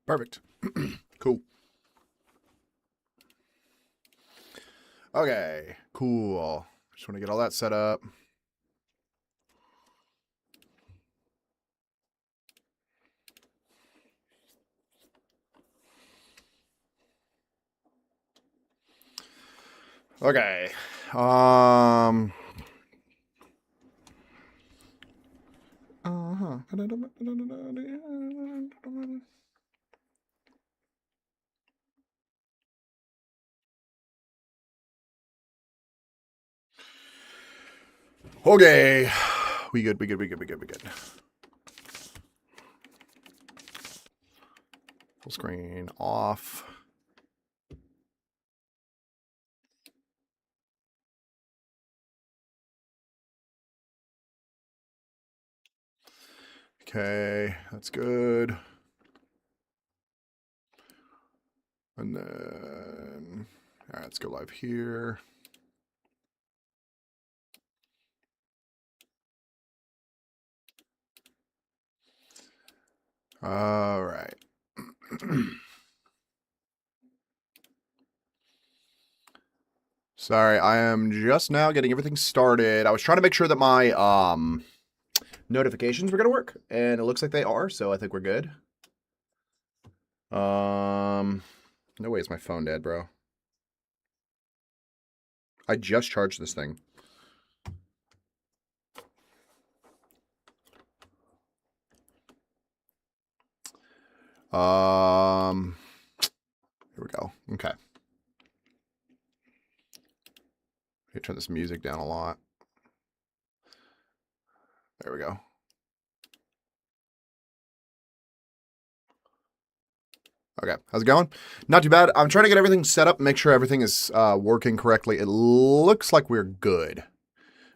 Perfect. Cool. Okay, cool. Just want to get all that set up. Okay. Uh-huh. Okay. We good. Full screen off. Okay, that's good. And then, all right, let's go live here. All right. Sorry, I am just now getting everything started. I was trying to make sure that my notifications were gonna work, and it looks like they are, so I think we're good. No way is my phone dead, bro. I just charged this thing. Here we go. Okay. Let me turn this music down a lot. There we go. Okay, how's it going? Not too bad. I'm trying to get everything set up, make sure everything is working correctly. It looks like we're good,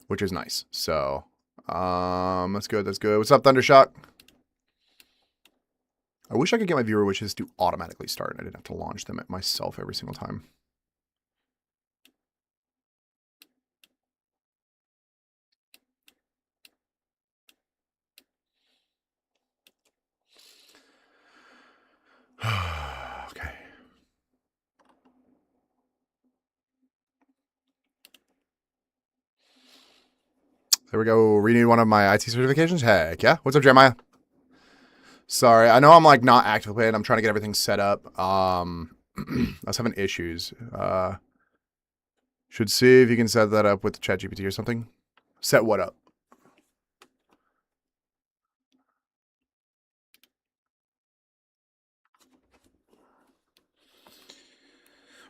which is nice. So, that's good. That's good. What's up, Thundershock? I wish I could get my viewer wishes to automatically start. I didn't have to launch them myself every single time. Okay. There we go. Renewed one of my IT certifications. Heck yeah. What's up, Jeremiah? Sorry, I know I'm like not actively playing. I'm trying to get everything set up. I was having issues. Should see if you can set that up with ChatGPT or something. Set what up?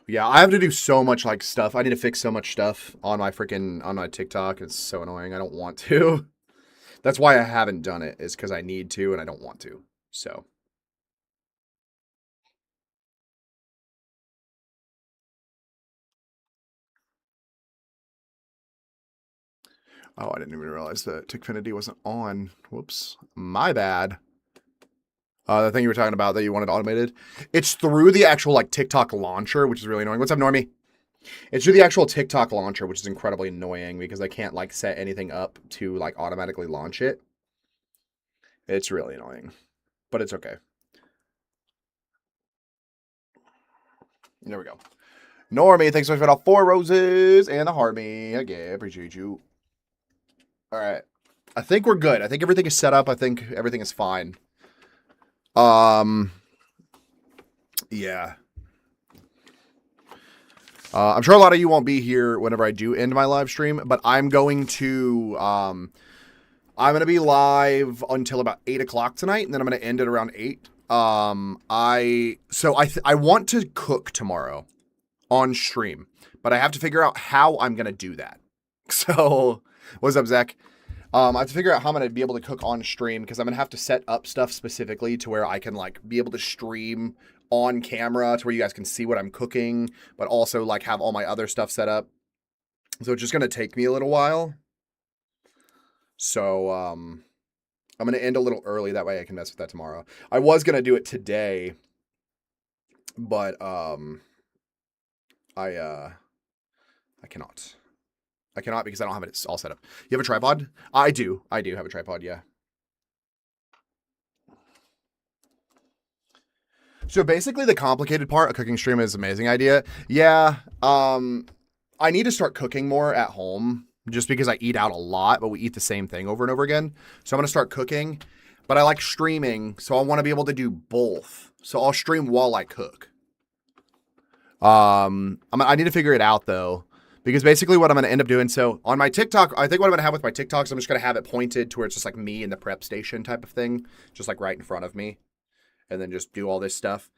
Yeah, I have to do so much like stuff. I need to fix so much stuff on my TikTok. It's so annoying. I don't want to. That's why I haven't done it, is because I need to and I don't want to. So. Oh, I didn't even realize that Tickfinity wasn't on. Whoops. My bad. The thing you were talking about that you wanted automated. It's through the actual like TikTok launcher, which is really annoying. What's up, Normie? It's through the actual TikTok launcher, which is incredibly annoying because I can't like set anything up to like automatically launch it. It's really annoying, but it's okay. There we go. Normie, thanks so much for all 4 roses and the Harmony. Again, appreciate you. All right. I think we're good. I think everything is set up. I think everything is fine. Yeah. I'm sure a lot of you won't be here whenever I do end my live stream, but I'm going to be live until about 8 o'clock tonight, and then I'm going to end it around 8. I want to cook tomorrow on stream, but I have to figure out how I'm going to do that. So, what's up, Zach? I have to figure out how I'm going to be able to cook on stream because I'm going to have to set up stuff specifically to where I can like be able to stream on camera to where you guys can see what I'm cooking, but also like have all my other stuff set up. So it's just going to take me a little while. So, I'm going to end a little early. That way I can mess with that tomorrow. I was going to do it today, but, I cannot. I cannot because I don't have it all set up. You have a tripod? I do. I do have a tripod, yeah. So basically the complicated part of cooking stream is an amazing idea. Yeah. I need to start cooking more at home just because I eat out a lot, but we eat the same thing over and over again. So I'm going to start cooking, but I like streaming. So I want to be able to do both. So I'll stream while I cook. I need to figure it out though, because basically what I'm going to end up doing. So on my TikTok, I think what I'm going to have with my TikToks, I'm just going to have it pointed to where it's just like me in the prep station type of thing, just like right in front of me. And then just do all this stuff.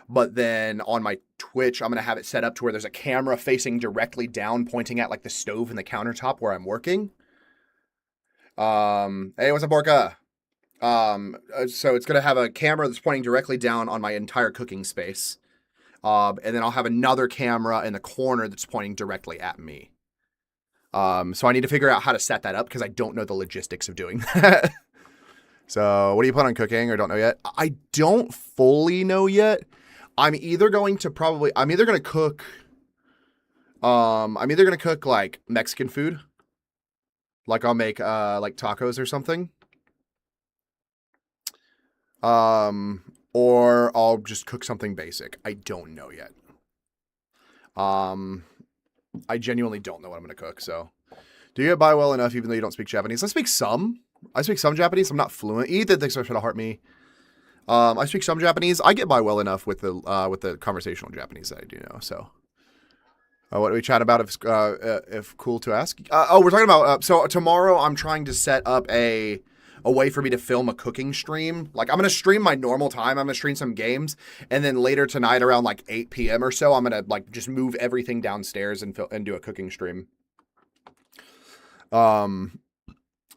But then on my Twitch, I'm going to have it set up to where there's a camera facing directly down, pointing at like the stove and the countertop where I'm working. Hey, what's up, Borka? So it's going to have a camera that's pointing directly down on my entire cooking space. And then I'll have another camera in the corner that's pointing directly at me. So I need to figure out how to set that up because I don't know the logistics of doing that. So what do you plan on cooking or don't know yet? I don't fully know yet. I'm either going to cook like Mexican food. Like I'll make like tacos or something. Or I'll just cook something basic. I don't know yet. I genuinely don't know what I'm going to cook, so. Do you get by well enough even though you don't speak Japanese? I speak some Japanese. I'm not fluent. Ethan thinks to heart me. I speak some Japanese. I get by well enough with the conversational Japanese that I do know. So, what do we chat about? If cool to ask. We're talking about. So tomorrow I'm trying to set up a way for me to film a cooking stream. Like I'm gonna stream my normal time. I'm gonna stream some games, and then later tonight around like 8 p.m. or so, I'm gonna like just move everything downstairs and do a cooking stream.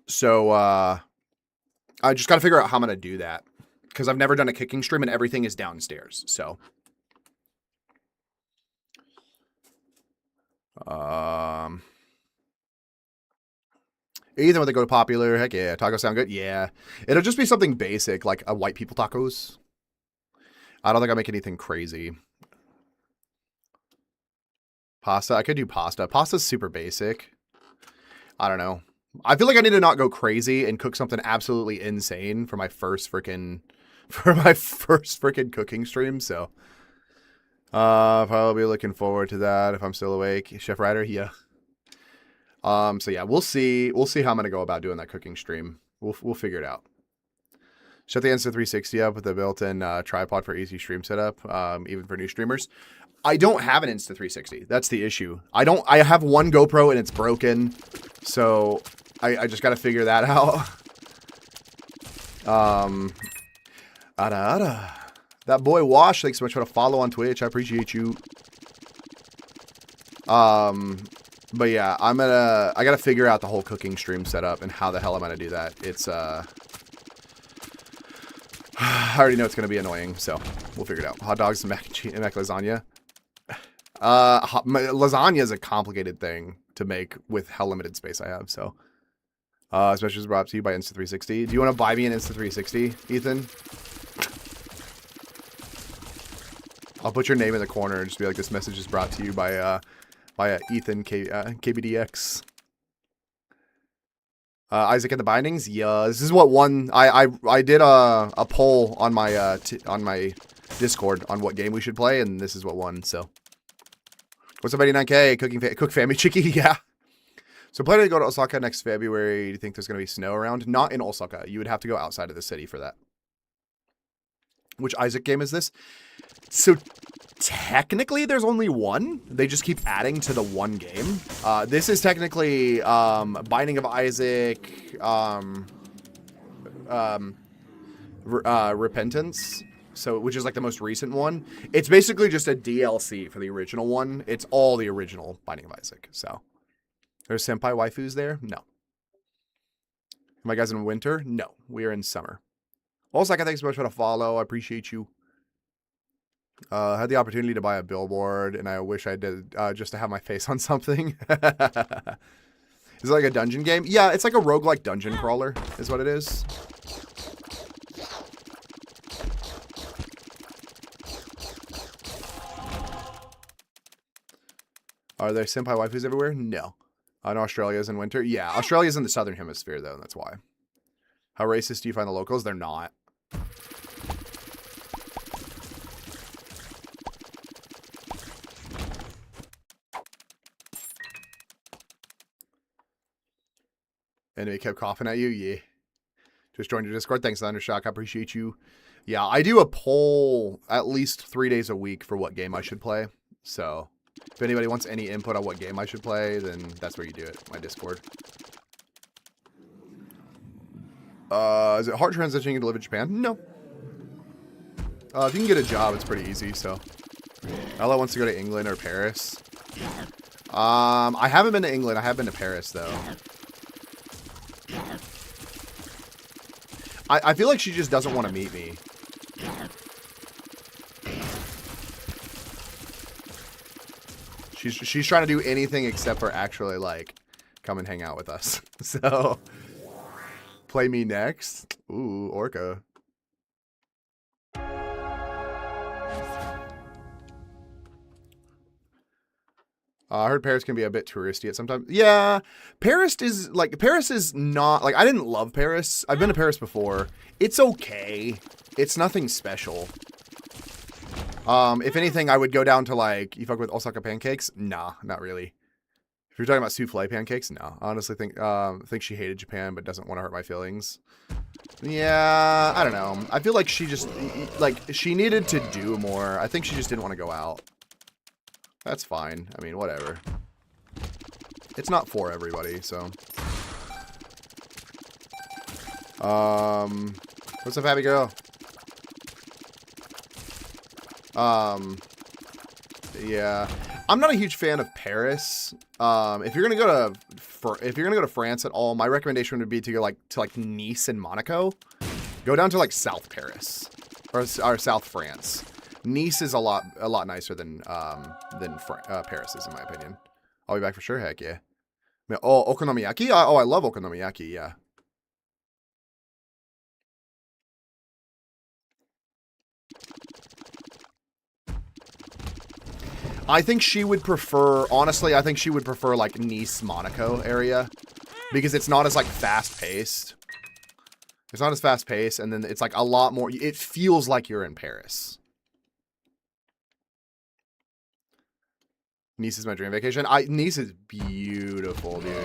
So I just got to figure out how I'm going to do that because I've never done a cooking stream and everything is downstairs. So, Ethan, would they go to popular? Heck yeah. Tacos sound good? Yeah. It'll just be something basic like a white people tacos. I don't think I'll make anything crazy. Pasta. I could do pasta. Pasta's super basic. I don't know. I feel like I need to not go crazy and cook something absolutely insane for my first freaking cooking stream. So, probably looking forward to that if I'm still awake. Chef Ryder, yeah. So yeah, we'll see. We'll see how I'm gonna go about doing that cooking stream. We'll figure it out. Shut the Insta360 up with a built-in tripod for easy stream setup, even for new streamers. I don't have an Insta360. That's the issue. I have one GoPro and it's broken. So I just got to figure that out. That boy Wash, thanks so much for the follow on Twitch. I appreciate you. But yeah, I got to figure out the whole cooking stream setup and how the hell I'm going to do that. It's, I already know it's going to be annoying, so we'll figure it out. Hot dogs and mac and cheese and mac lasagna. Lasagna is a complicated thing to make with how limited space I have, so. Especially brought to you by Insta360. Do you want to buy me an Insta360, Ethan? I'll put your name in the corner and just be like, this message is brought to you by Ethan KBDX. Isaac and the Bindings? Yeah, this is what one. I did a poll on my Discord on what game we should play, and this is what won, so. What's up, 89K? Cook Family Chicky? Yeah. So planning to go to Osaka next February. Do you think there's going to be snow around? Not in Osaka. You would have to go outside of the city for that. Which Isaac game is this? So technically there's only one. They just keep adding to the one game. This is technically Binding of Isaac, Repentance. So, which is like the most recent one. It's basically just a DLC for the original one. It's all the original Binding of Isaac. So, there's senpai waifus there? No. Am I guys in winter? No. We are in summer. Also, thanks so much for the follow. I appreciate you. Had the opportunity to buy a billboard, and I wish I did just to have my face on something. Is it like a dungeon game? Yeah, it's like a roguelike dungeon crawler, is what it is. Are there senpai waifus everywhere? No. In Australia's in winter? Yeah, Australia's in the southern hemisphere, though, and that's why. How racist do you find the locals? They're not. Enemy kept coughing at you? Yeah. Just joined your Discord. Thanks, Thundershock. I appreciate you. Yeah, I do a poll at least 3 days a week for what game I should play. So, if anybody wants any input on what game I should play, then that's where you do it, my Discord. Is it hard transitioning to live in Japan? No. If you can get a job, it's pretty easy, so. Ella wants to go to England or Paris. I haven't been to England. I have been to Paris, though. I feel like she just doesn't want to meet me. She's trying to do anything except for actually, like, come and hang out with us. So, play me next. Ooh, Orca. I heard Paris can be a bit touristy at sometimes. Yeah, Paris is not, like, I didn't love Paris. I've been to Paris before. It's okay. It's nothing special. If anything, I would go down to, like, you fuck with Osaka pancakes? Nah, not really. If you're talking about souffle pancakes, no. I honestly think she hated Japan, but doesn't want to hurt my feelings. Yeah, I don't know. I feel like she just, like, she needed to do more. I think she just didn't want to go out. That's fine. I mean, whatever. It's not for everybody, so. What's up, happy girl? Yeah. I'm not a huge fan of Paris. If you're gonna go to France at all, my recommendation would be to go to Nice and Monaco. Go down to like South Paris or South France. Nice is a lot nicer than Paris is, in my opinion. I'll be back for sure. Heck yeah. Oh, okonomiyaki. Oh, I love okonomiyaki. Yeah. I think she would prefer, honestly, I think she would prefer like Nice, Monaco area because it's not as like fast paced. It's not as fast paced, and then it's like a lot more. It feels like you're in Paris. Nice is my dream vacation. Nice is beautiful, dude.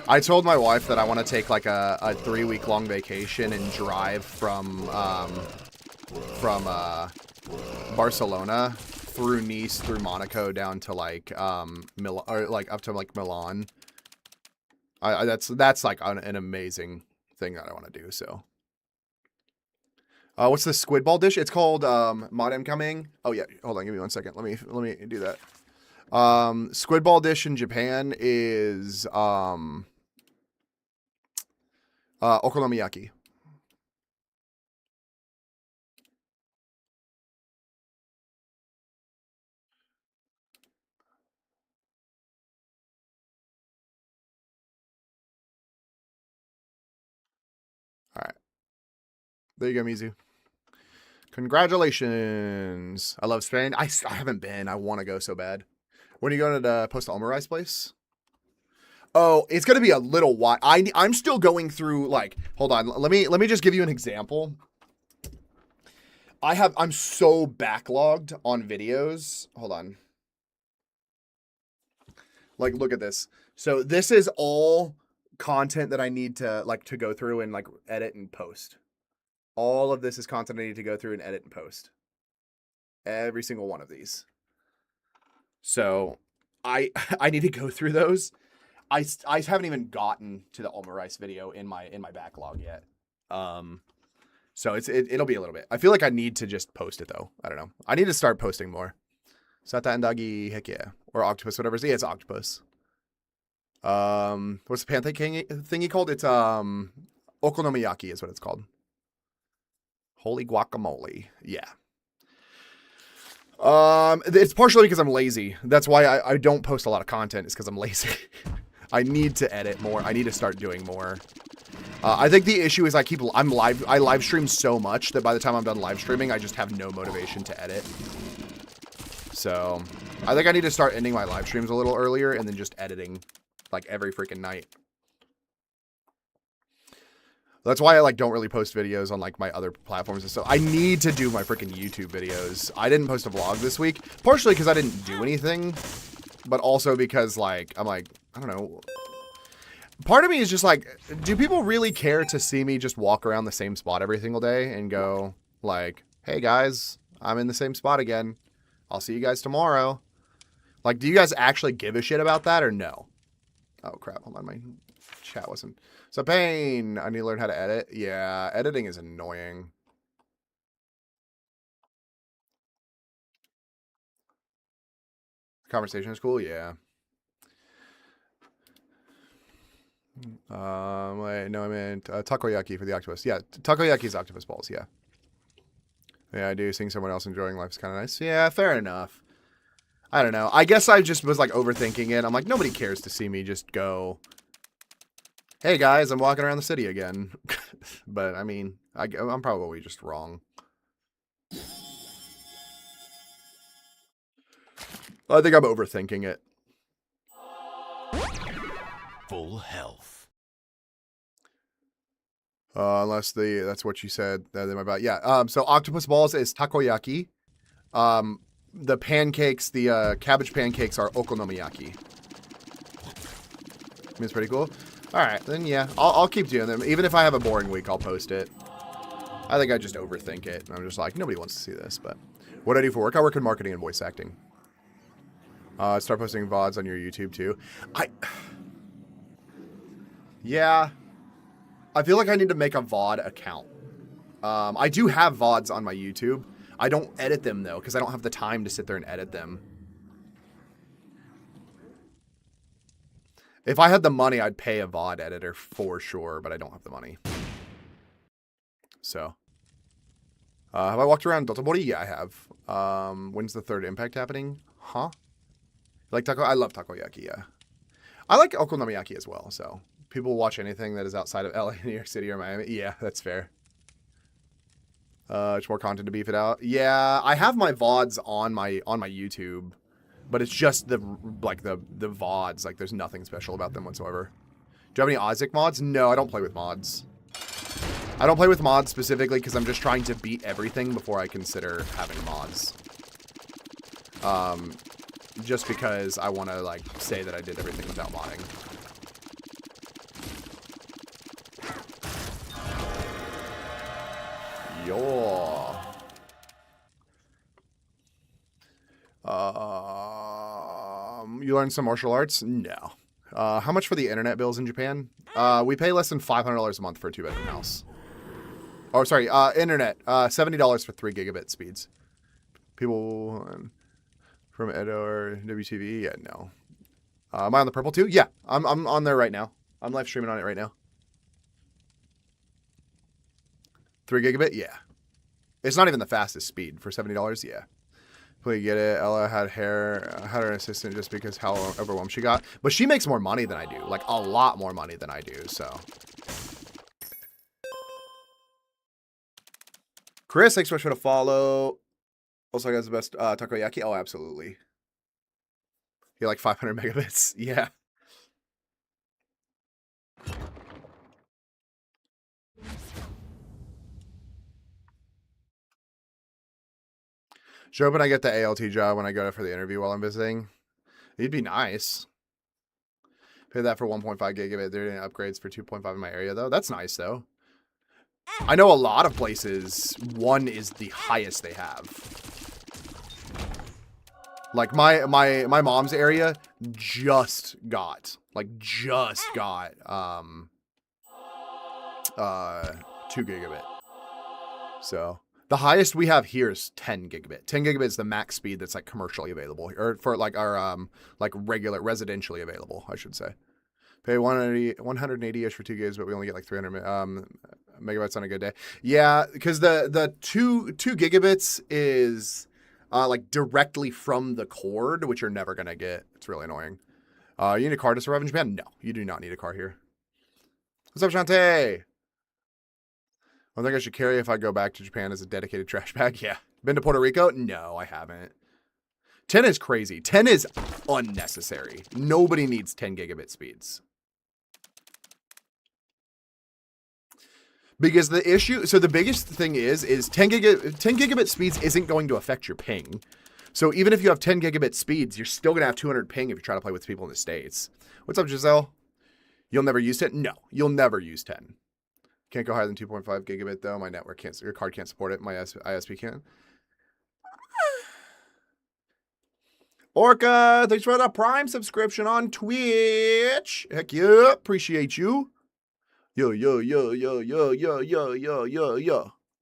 I told my wife that I want to take like a 3-week long vacation and drive from Barcelona through Nice, through Monaco, down to like Milan, or like up to like Milan. That's like an amazing thing that I want to do. So, what's the squid ball dish? It's called Modem Coming. Oh yeah, hold on, give me 1 second. Let me do that. Squid ball dish in Japan is okonomiyaki. All right. There you go, Mizu. Congratulations. I love Spain. I haven't been. I want to go so bad. When are you going to Post Almarais place? Oh, it's going to be a little while. I'm still going through, like, hold on. Let me just give you an example. I'm so backlogged on videos. Hold on. Like, look at this. So this is all content that I need to go through and like edit and post. All of this is content I need to go through and edit and post. Every single one of these. So I need to go through those. I haven't even gotten to the Almarais video in my backlog yet. So it'll be a little bit. I feel like I need to just post it though. I don't know. I need to start posting more. Sata and Dagi, heck yeah. Or octopus, whatever. Yeah, it's octopus. What's the pancake thingy called? It's okonomiyaki is what it's called. Holy guacamole. Yeah. It's partially because I'm lazy. That's why I don't post a lot of content, is because I'm lazy. I need to edit more. I need to start doing more. I think the issue is I live stream so much that by the time I'm done live streaming, I just have no motivation to edit. So I think I need to start ending my live streams a little earlier and then just editing like every freaking night. That's why I like don't really post videos on like my other platforms and stuff. I need to do my freaking YouTube videos. I didn't post a vlog this week, partially because I didn't do anything, but also because like I'm like, I don't know. part of me is just like, do people really care to see me just walk around the same spot every single day and go like, hey guys, I'm in the same spot again. I'll see you guys tomorrow. Like, do you guys actually give a shit about that or no? Oh crap, hold on, my chat wasn't. So Pain, I need to learn how to edit. Yeah, editing is annoying. Conversation is cool, yeah. Wait, no, I meant takoyaki for the octopus. Yeah, takoyaki is octopus balls, yeah. Yeah, I do. Seeing someone else enjoying life is kind of nice. Yeah, fair enough. I don't know. I guess I just was like overthinking it. I'm like, nobody cares to see me just go, hey guys, I'm walking around the city again. But I mean, I'm probably just wrong. I think I'm overthinking it. Full health. Unless that's what you said about. Yeah. So octopus balls is takoyaki. The pancakes, the cabbage pancakes are okonomiyaki. I mean, it's pretty cool. All right, then yeah, I'll keep doing them. Even if I have a boring week, I'll post it. I think I just overthink it. I'm just like, nobody wants to see this. But what do I do for work? I work in marketing and voice acting. Start posting VODs on your YouTube too. Yeah. I feel like I need to make a VOD account. I do have VODs on my YouTube. I don't edit them though, because I don't have the time to sit there and edit them. If I had the money, I'd pay a VOD editor for sure, but I don't have the money. So. Have I walked around Dotonbori? Yeah, I have. When's the third impact happening? Huh? Like taco? I love takoyaki, yeah. I like okonomiyaki as well, so. People watch anything that is outside of LA, New York City, or Miami. Yeah, that's fair. It's more content to beef it out. Yeah, I have my VODs on my YouTube, but it's just the VODs. Like, there's nothing special about them whatsoever. Do you have any Ozzik mods? No, I don't play with mods. I don't play with mods specifically because I'm just trying to beat everything before I consider having mods. Just because I want to like say that I did everything without modding. Yo. You learned some martial arts? No. How much for the internet bills in Japan? We pay less than $500 a month for a 2-bedroom house. Oh, sorry. Internet. $70 for 3 gigabit speeds. People from Edo or WTV? Yeah, no. Am I on the purple too? Yeah, I'm on there right now. I'm live streaming on it right now. 3 gigabit? Yeah. It's not even the fastest speed for $70. Yeah. Please get it. Ella had her assistant just because how overwhelmed she got. But she makes more money than I do. Like, a lot more money than I do, so. Chris, thanks so much for the follow. Also, I got the best takoyaki. Oh, absolutely. You like 500 megabits? Yeah. Should open I get the ALT job when I go for the interview while I'm visiting. It'd be nice. Pay that for 1.5 gigabit. They're doing upgrades for 2.5 in my area, though. That's nice, though. I know a lot of places, 1 is the highest they have. Like, my mom's area just got 2 gigabit. So, the highest we have here is 10 gigabit. 10 gigabit is the max speed that's, like, commercially available. Or for, like, our, like, regular, residentially available, I should say. Pay 180-ish for 2 gigs, but we only get, like, 300 megabytes on a good day. Yeah, because the 2 gigabits is... like directly from the cord, which you're never going to get. It's really annoying. You need a car to survive in Japan? No, you do not need a car here. What's up, Shantae? I think I should carry if I go back to Japan as a dedicated trash bag. Yeah. Been to Puerto Rico? No, I haven't. 10 is crazy. 10 is unnecessary. Nobody needs 10 gigabit speeds. Because the issue, so the biggest thing is 10 gigabit speeds isn't going to affect your ping. So even if you have 10 gigabit speeds, you're still going to have 200 ping if you try to play with people in the States. What's up, Giselle? You'll never use 10? No, you'll never use 10. Can't go higher than 2.5 gigabit though. My network can't. Your card can't support it. My ISP can. Orca, thanks for the Prime subscription on Twitch. Heck yeah, appreciate you. Yo.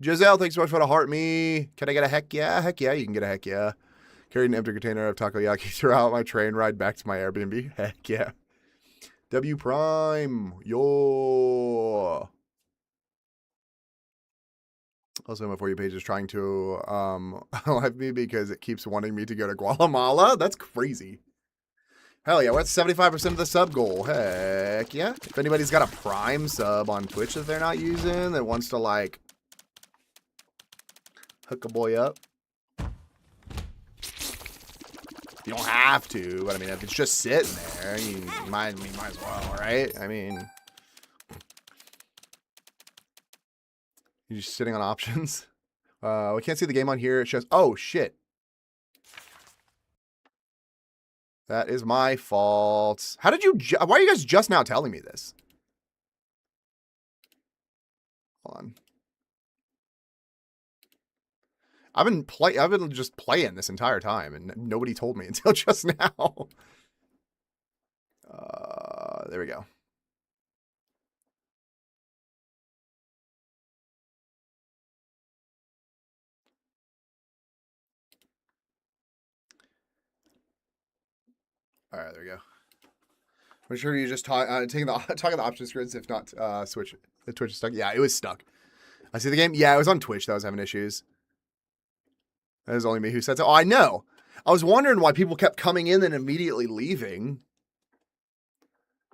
Giselle, thanks so much for the heart me. Can I get a heck yeah? Heck yeah, you can get a heck yeah. Carried an empty container of takoyaki throughout my train ride back to my Airbnb. Heck yeah. W Prime, yo. Also, my For You page is trying to live me because it keeps wanting me to go to Guatemala. That's crazy. Hell yeah, we're at 75% of the sub goal. Heck yeah. If anybody's got a Prime sub on Twitch that they're not using that wants to, like, hook a boy up. You don't have to, but I mean, if it's just sitting there, you might as well, right? I mean, you're just sitting on options. We can't see the game on here. It shows, oh shit. That is my fault. How did you, why are you guys just now telling me this? Hold on. I've been just playing this entire time, and nobody told me until just now. There we go. All right, there we go. I'm sure you just talking the option screens. If not, switch. The Twitch is stuck. Yeah, it was stuck. I see the game. Yeah, it was on Twitch that was having issues. That was only me who said so. Oh, I know. I was wondering why people kept coming in and immediately leaving.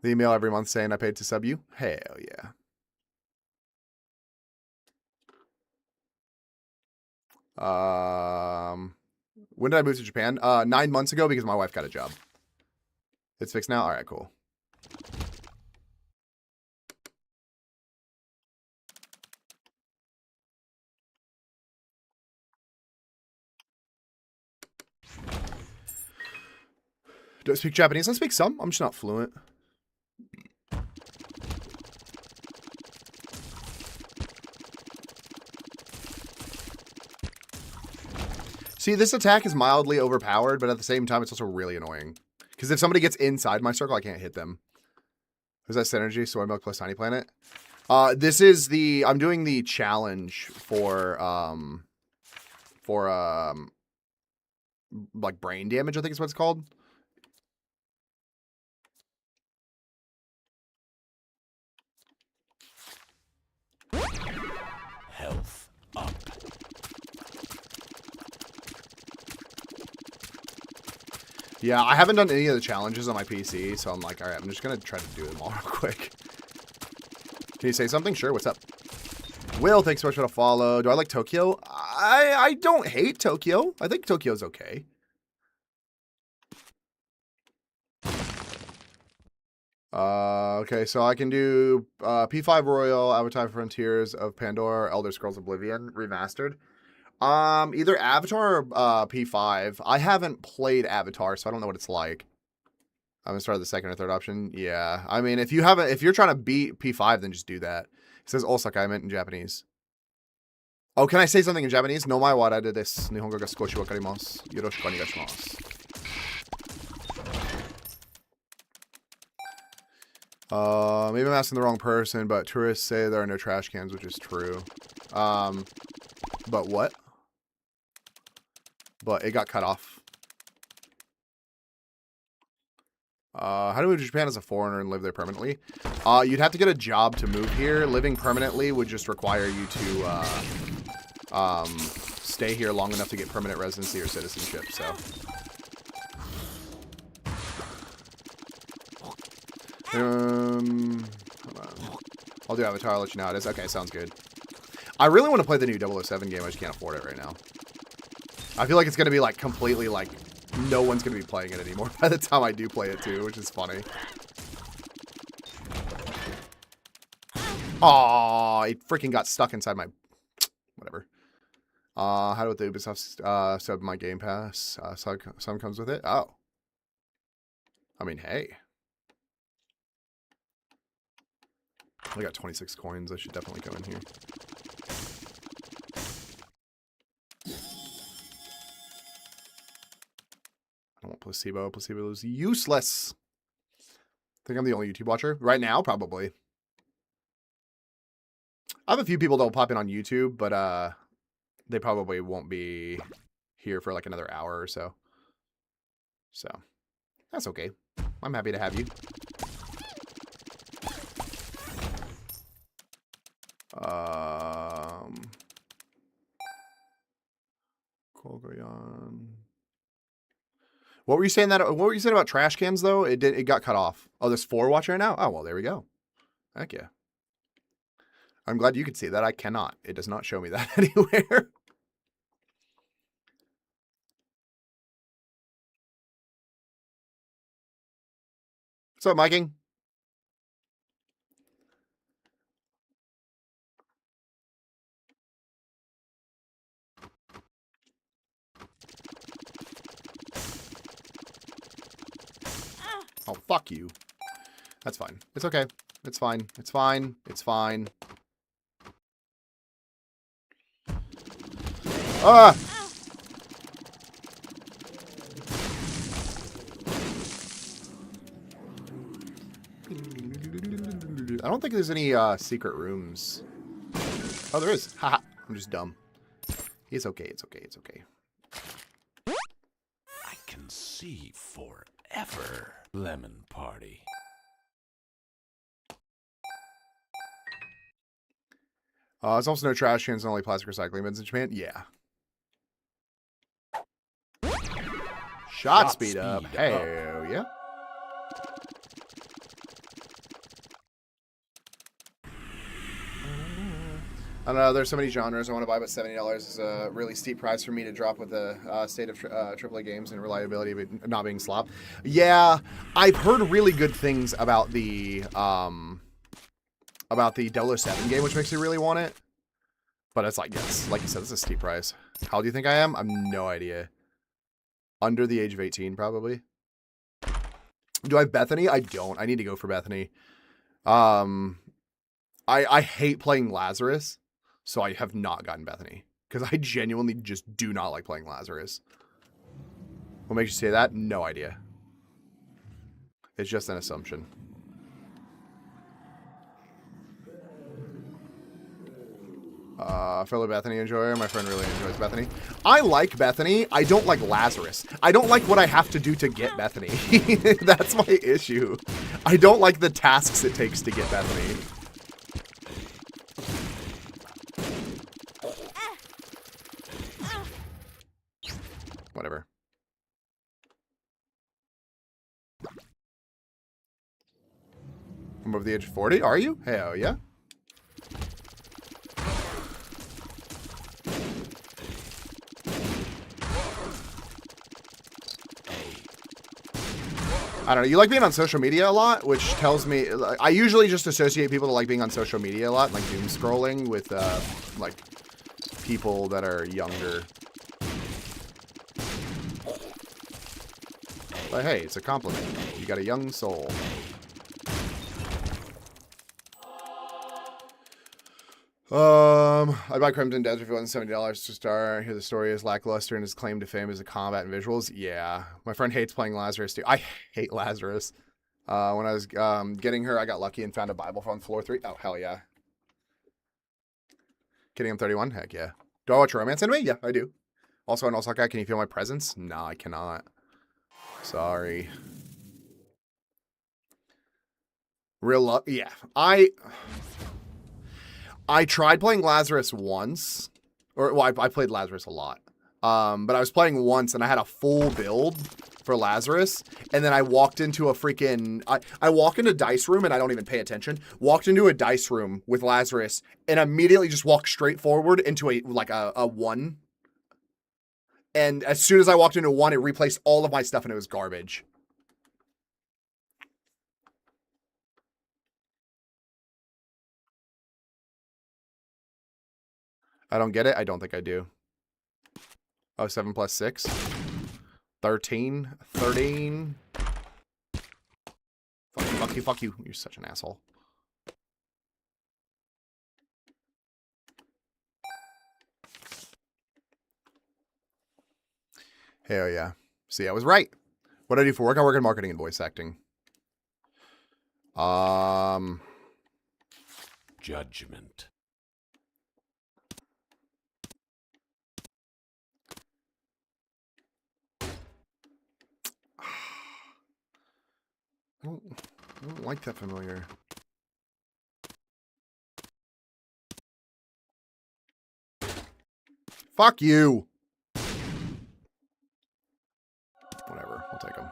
The email every month saying I paid to sub you. Hell yeah. When did I move to Japan? 9 months ago because my wife got a job. It's fixed now? All right, cool. Do I speak Japanese? I speak some. I'm just not fluent. See, this attack is mildly overpowered, but at the same time, it's also really annoying. Because if somebody gets inside my circle, I can't hit them. Is that Synergy? Soy Milk plus Tiny Planet? This is the... I'm doing the challenge for like, brain damage, I think is what it's called. Health up. Yeah, I haven't done any of the challenges on my PC, so I'm like, all right, I'm just going to try to do them all real quick. Can you say something? Sure, what's up? Will, thanks so much for the follow. Do I like Tokyo? I don't hate Tokyo. I think Tokyo's okay. Okay, so I can do P5 Royal, Avatar Frontiers of Pandora, Elder Scrolls Oblivion, Remastered. Either Avatar or P5. I haven't played Avatar, so I don't know what it's like. I'm gonna start the second or third option. Yeah, I mean, if you're trying to beat P5, then just do that. It says Osaka. I meant in Japanese. Oh, can I say something in Japanese? No mae wa wara desu. Nihongo ga skoshi wakarimasu. Yoroshiku onegaishimasu. Maybe I'm asking the wrong person, but tourists say there are no trash cans, which is true. But what? But it got cut off. How to move to Japan as a foreigner and live there permanently? You'd have to get a job to move here. Living permanently would just require you to stay here long enough to get permanent residency or citizenship, so. Hold on. I'll do Avatar, I'll let you know how it is. Okay, sounds good. I really want to play the new 007 game, I just can't afford it right now. I feel like it's going to be, like, completely, like, no one's going to be playing it anymore by the time I do play it, too, which is funny. Aw, it freaking got stuck inside my... Whatever. How do the Ubisoft sub my Game Pass? Some comes with it? Oh. I mean, hey. I got 26 coins. I should definitely go in here. I don't want placebo. Placebo is useless. I think I'm the only YouTube watcher. Right now, probably. I have a few people that will pop in on YouTube, but they probably won't be here for like another hour or so. So, that's okay. I'm happy to have you. Kolgoyan. What were you saying about trash cans though? It got cut off. Oh, there's 4 watching right now? Oh, well, there we go. Heck yeah. I'm glad you could see that. I cannot. It does not show me that anywhere. What's up, Miking? Oh, fuck you. That's fine. It's okay. It's fine. It's fine. It's fine. Ah! I don't think there's any secret rooms. Oh, there is. Haha. I'm just dumb. It's okay. It's okay. It's okay. I can see forever. Lemon party. There's also no trash cans and only plastic recycling bins in Japan. Yeah. Shot speed up. Hell yeah. I don't know. There's so many genres I want to buy, but $70 is a really steep price for me to drop with the state of AAA games and reliability of it not being slop. Yeah, I've heard really good things about the Dolo 7 game, which makes me really want it. But it's like, yes, like you said, it's a steep price. How old do you think I am? I have no idea. Under the age of 18, probably. Do I have Bethany? I don't. I need to go for Bethany. I hate playing Lazarus, so I have not gotten Bethany. Because I genuinely just do not like playing Lazarus. What makes you say that? No idea. It's just an assumption. Fellow Bethany enjoyer. My friend really enjoys Bethany. I like Bethany. I don't like Lazarus. I don't like what I have to do to get Bethany. That's my issue. I don't like the tasks it takes to get Bethany. Whatever. I'm over the age of 40. Are you? Hell yeah. I don't know. You like being on social media a lot, which tells me... I usually just associate people that like being on social media a lot, like doom scrolling with, like, people that are younger. But hey, it's a compliment. You got a young soul. I'd buy Crimson Desert if it wasn't $70 to start. Here the story is lackluster and his claim to fame is the combat and visuals. Yeah. My friend hates playing Lazarus too. I hate Lazarus. When I was getting her, I got lucky and found a Bible from floor 3. Oh, hell yeah. Kidding, I'm 31? Heck yeah. Do I watch romance anime? Yeah, I do. Also, an Osaka, can you feel my presence? No, I cannot. Sorry. Real luck? Yeah. I tried playing Lazarus once. Well, I played Lazarus a lot. But I was playing once, and I had a full build for Lazarus. And then I walked into a freaking... I walk into Dice Room, and I don't even pay attention. Walked into a Dice Room with Lazarus, and immediately just walked straight forward into a 1. And as soon as I walked into 1, it replaced all of my stuff, and it was garbage. I don't get it. I don't think I do. Oh, 7 plus 6. 13. 13. Fuck you, fuck you, fuck you. You're such an asshole. Hell yeah. See, I was right. What do I do for work? I work in marketing and voice acting. Judgment. I don't like that familiar. Fuck you. Whatever. We'll take them.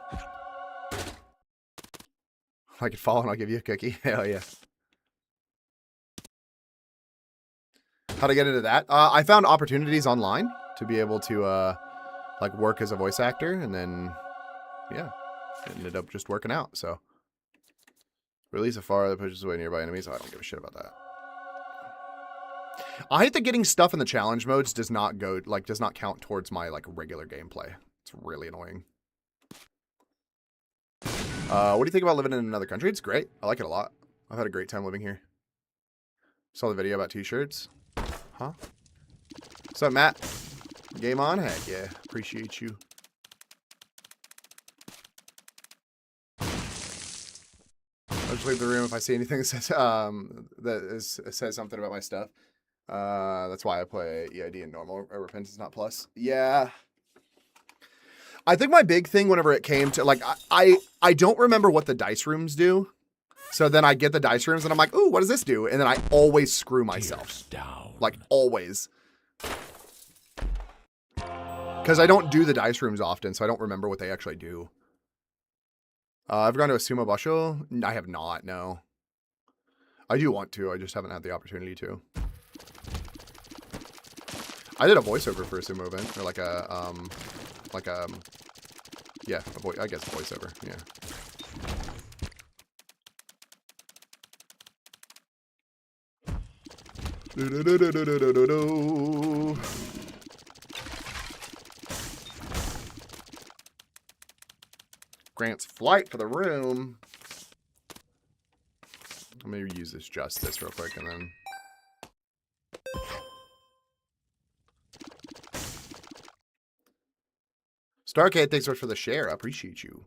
If I could fall and I'll give you a cookie. Hell yeah. How to get into that? I found opportunities online to be able to like work as a voice actor, and then yeah, it ended up just working out. So release a far that pushes away nearby enemies. I don't give a shit about that. I hate that getting stuff in the challenge modes does not count towards my like regular gameplay. It's really annoying. What do you think about living in another country? It's great. I like it a lot. I've had a great time living here. Saw the video about t-shirts. Huh? What's up, Matt? Game on? Heck yeah. Appreciate you. I'll just leave the room if I see anything that says something about my stuff. That's why I play EID and normal. Repentance, not plus. Yeah. I think my big thing whenever it came to, like, I don't remember what the dice rooms do. So then I get the dice rooms and I'm like, ooh, what does this do? And then I always screw myself. Down. Like, always. Because I don't do the dice rooms often, so I don't remember what they actually do. I've gone to a sumo basho. I have not, no. I do want to, I just haven't had the opportunity to. I did a voiceover for a sumo event, or like a, yeah, I guess a voiceover, yeah. Grants flight for the room. I'm gonna use this justice real quick and then. Starcade, thanks so much for the share. I appreciate you.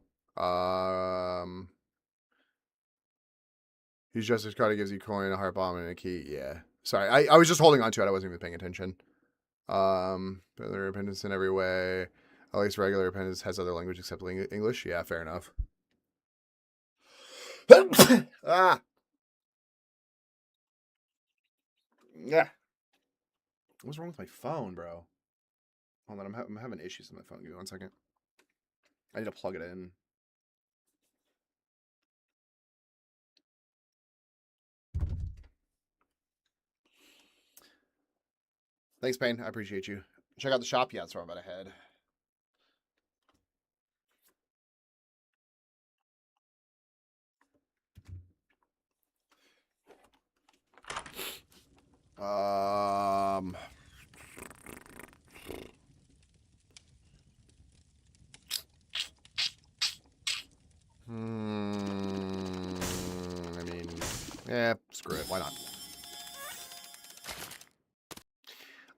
His justice card gives you coin, a heart bomb, and a key. Yeah. Sorry, I was just holding on to it. I wasn't even paying attention. The repentance in every way. At least regular repentance has other language except English. Yeah, fair enough. Ah. Yeah. What's wrong with my phone, bro? Hold on, I'm having issues with my phone. Give me 1 second. I need to plug it in. Thanks, Payne. I appreciate you. Check out the shop. Yeah, that's where I'm about to head. I mean, yeah, screw it. Why not?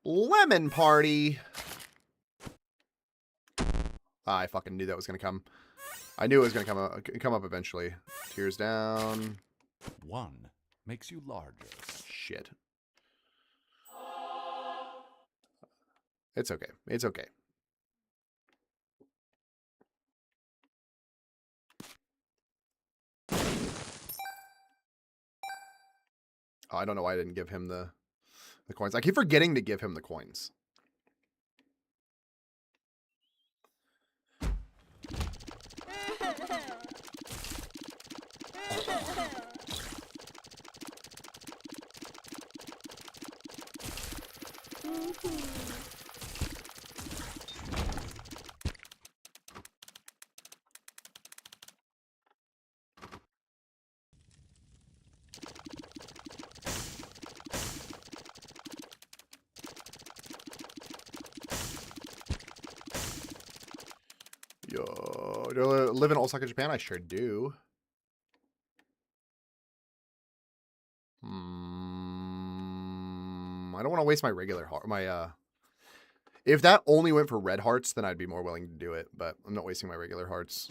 Lemon party. I fucking knew that was gonna come. I knew it was gonna come up eventually. Tears down. One makes you larger. Shit. It's okay. It's okay. Oh, I don't know why I didn't give him the coins. I keep forgetting to give him the coins. Yo, do I live in Osaka, Japan? I sure do. I don't want to waste my regular If that only went for red hearts, then I'd be more willing to do it, but I'm not wasting my regular hearts.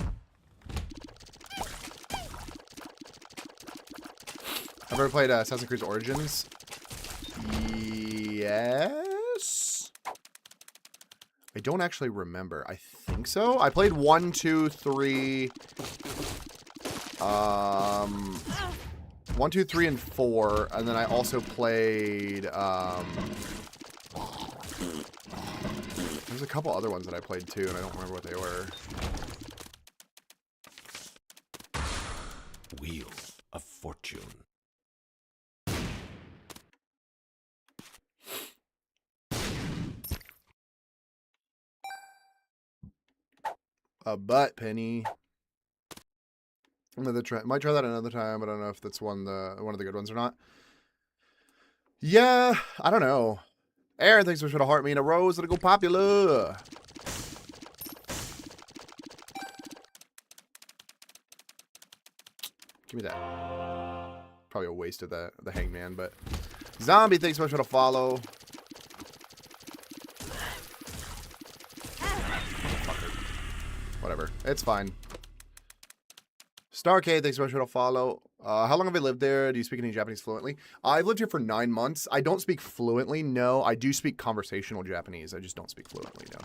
Have ever played Assassin's Creed Origins? Yes. I don't actually remember. I think so. I played 1, 2, 3. 1, 2, 3, and 4, and then I also played. There's a couple other ones that I played too, and I don't remember what they were. Wheel of Fortune. A butt penny. Might try that another time, but I don't know if that's one of the good ones or not. Yeah, I don't know. Aaron thinks we should have heart me in a rose that'll go popular. Give me that. Probably a waste of the hangman, but Zombie thinks we should have follow. Whatever. It's fine. Starcade thinks I should follow. How long have I lived there? Do you speak any Japanese fluently? I've lived here for 9 months. I don't speak fluently, no. I do speak conversational Japanese. I just don't speak fluently, no.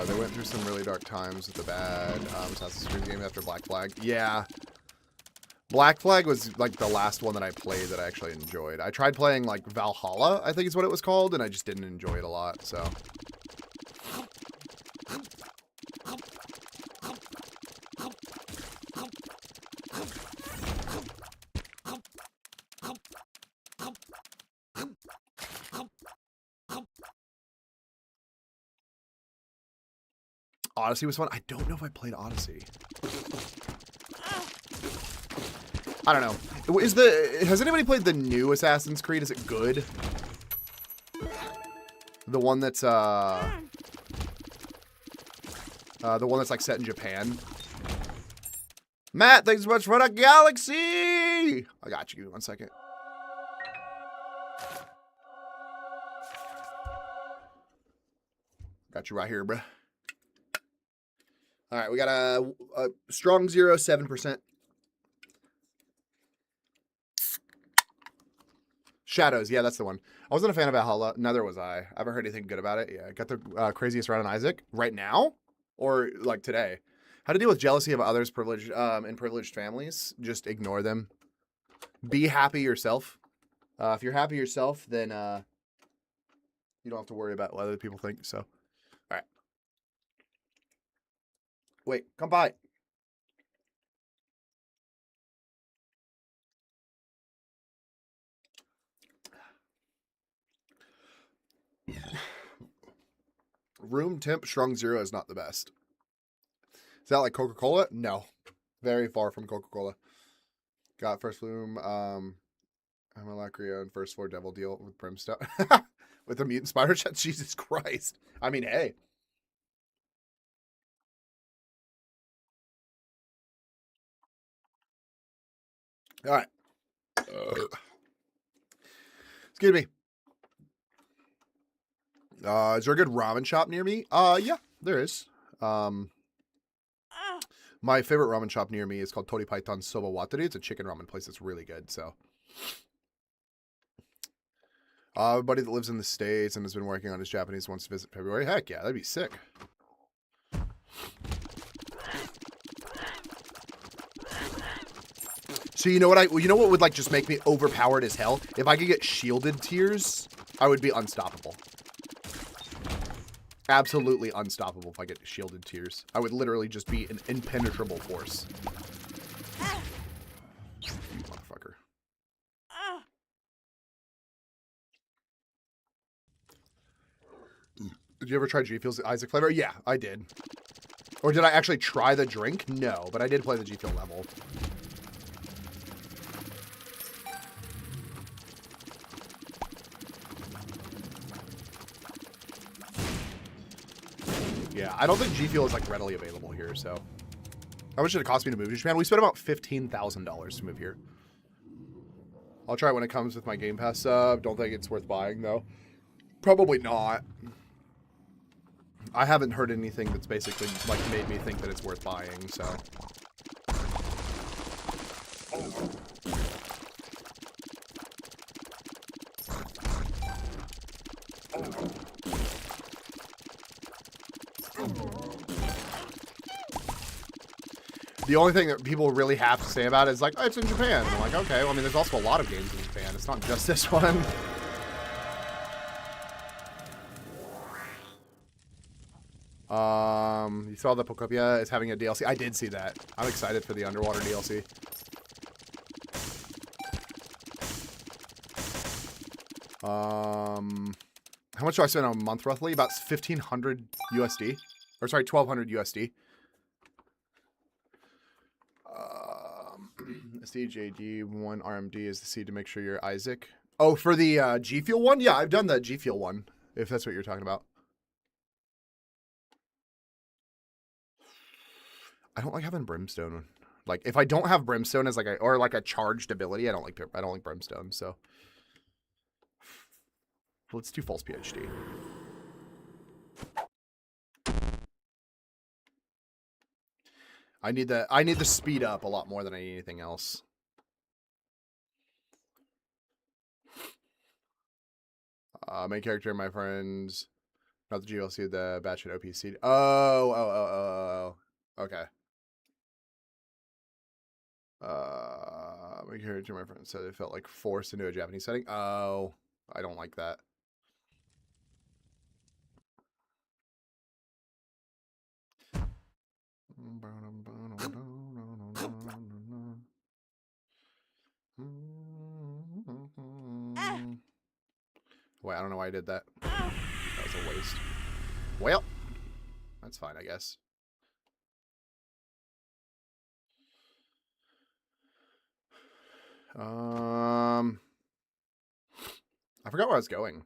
They went through some really dark times with the bad Assassin's Creed game after Black Flag. Yeah. Black Flag was like the last one that I played that I actually enjoyed. I tried playing like Valhalla, I think is what it was called, and I just didn't enjoy it a lot, so. Odyssey was fun. I don't know if I played Odyssey. I don't know. Has anybody played the new Assassin's Creed? Is it good? The one that's like set in Japan. Matt, thanks so much for the galaxy. I got you. 1 second. Got you right here, bruh. All right, we got a strong 0, 7%. Shadows, yeah, that's the one. I wasn't a fan of Valhalla. Neither was I. I haven't heard anything good about it. Yeah, got the craziest round on Isaac right now, or like today. How to deal with jealousy of others' privileged in privileged families? Just ignore them. Be happy yourself. If you're happy yourself, then you don't have to worry about what other people think. So, all right. Wait, come by. Room temp strong 0 is not the best. Is that like Coca-Cola? No. Very far from Coca-Cola. Got first bloom, Amalacria, and first floor devil deal with Brimstone. With the mutant spider chat? Jesus Christ. I mean, hey. All right. Excuse me. Is there a good ramen shop near me? Yeah, there is. My favorite ramen shop near me is called Tori Paitan Soba Watari. It's a chicken ramen place that's really good, so. Everybody that lives in the States and has been working on his Japanese wants to visit February. Heck yeah, that'd be sick. So you know what would like just make me overpowered as hell? If I could get shielded tears, I would be unstoppable. Absolutely unstoppable if I get shielded tears. I would literally just be an impenetrable force. You motherfucker. Did you ever try G Fuel's Isaac flavor? Yeah, I did. Or did I actually try the drink? No, but I did play the G Fuel level. Yeah, I don't think G Fuel is like readily available here, so. How much did it cost me to move to Japan? We spent about $15,000 to move here. I'll try it when it comes with my Game Pass sub. Don't think it's worth buying, though. Probably not. I haven't heard anything that's basically, like, made me think that it's worth buying, so... The only thing that people really have to say about it is like, oh, it's in Japan. I'm like, okay. Well, I mean, there's also a lot of games in Japan. It's not just this one. You saw that Pokopia is having a DLC. I did see that. I'm excited for the underwater DLC. How much do I spend a month roughly? About 1,500 USD. Or sorry, 1,200 USD. SDJD1 RMD is the seed to make sure you're Isaac. Oh, for the G Fuel one? Yeah, I've done the G Fuel one, if that's what you're talking about. I don't like having Brimstone. Like, if I don't have Brimstone as like a, or like a charged ability, I don't like Brimstone, so. Let's do False PhD. I need the speed up a lot more than I need anything else. Main character, my friends, not the GLC, the batch at OPC. Oh. Okay. Main character, my friends said it felt like forced into a Japanese setting. Oh, I don't like that. Wait, I don't know why I did that. That was a waste. Well, that's fine, I guess. I forgot where I was going.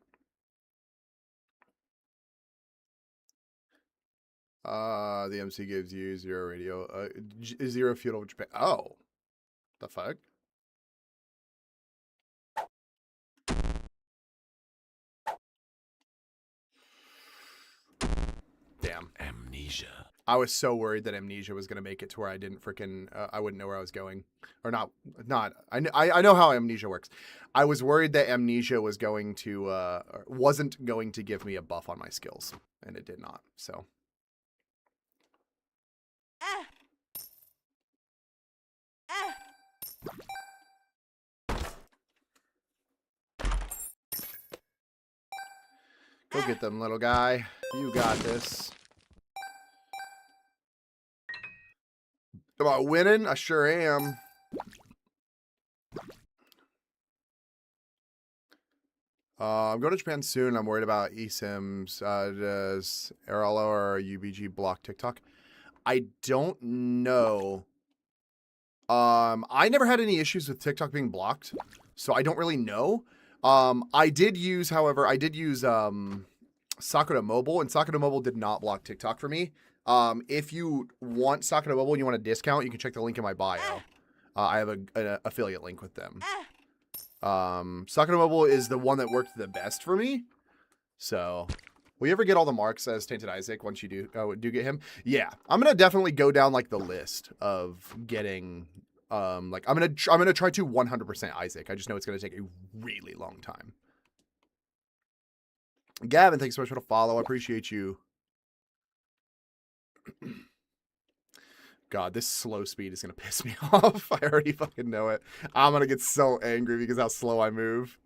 The MC gives you 0 radio, 0 feudal Japan. Oh, the fuck? Damn. Amnesia. I was so worried that Amnesia was gonna make it to where I didn't freaking, I wouldn't know where I was going, or not. I know how Amnesia works. I was worried that Amnesia was going to, wasn't going to give me a buff on my skills, and it did not. So. Go get them, little guy. You got this. Am I winning? I sure am. I'm going to Japan soon. I'm worried about eSIMs. Does Arello or UBG block TikTok? I don't know. I never had any issues with TikTok being blocked, so I don't really know. I did use Sakura Mobile, and Sakura Mobile did not block TikTok for me. If you want Sakura Mobile and you want a discount, you can check the link in my bio. I have an affiliate link with them. Sakura Mobile is the one that worked the best for me. So, will you ever get all the marks as Tainted Isaac once you do get him? Yeah, I'm gonna definitely go down like the list of getting. Like I'm gonna try to 100% Isaac. I just know it's gonna take a really long time. Gavin, thanks so much for the follow. I appreciate you. God, this slow speed is going to piss me off. I already fucking know it. I'm going to get so angry because how slow I move.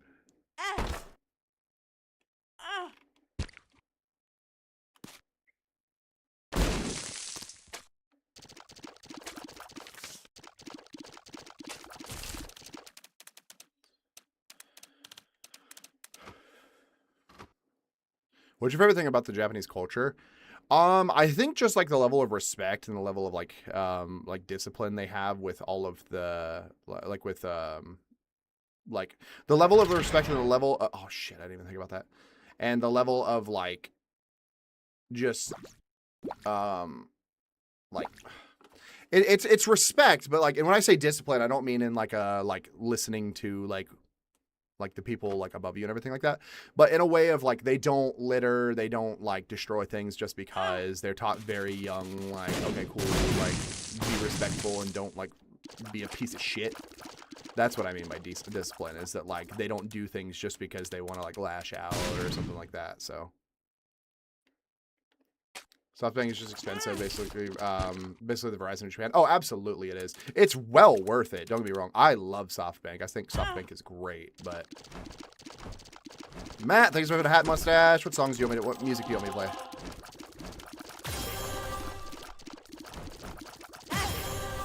What's your favorite thing about the Japanese culture? I think just like the level of respect and the level of like discipline they have with all of the like the level of respect and the level of, oh shit, I didn't even think about that. And the level of like just like it's respect, but like, and when I say discipline, I don't mean in like a like listening to like like the people like above you and everything like that. But in a way of like they don't litter, they don't like destroy things just because they're taught very young, like, okay, cool, like be respectful and don't like be a piece of shit. That's what I mean by discipline, is that like they don't do things just because they want to like lash out or something like that. So SoftBank is just expensive, basically. Basically the Verizon in Japan. Oh, absolutely it is. It's well worth it. Don't get me wrong. I love SoftBank. I think SoftBank is great, but Matt, thanks for the hat mustache. What songs do you want me to? What music do you want me to play?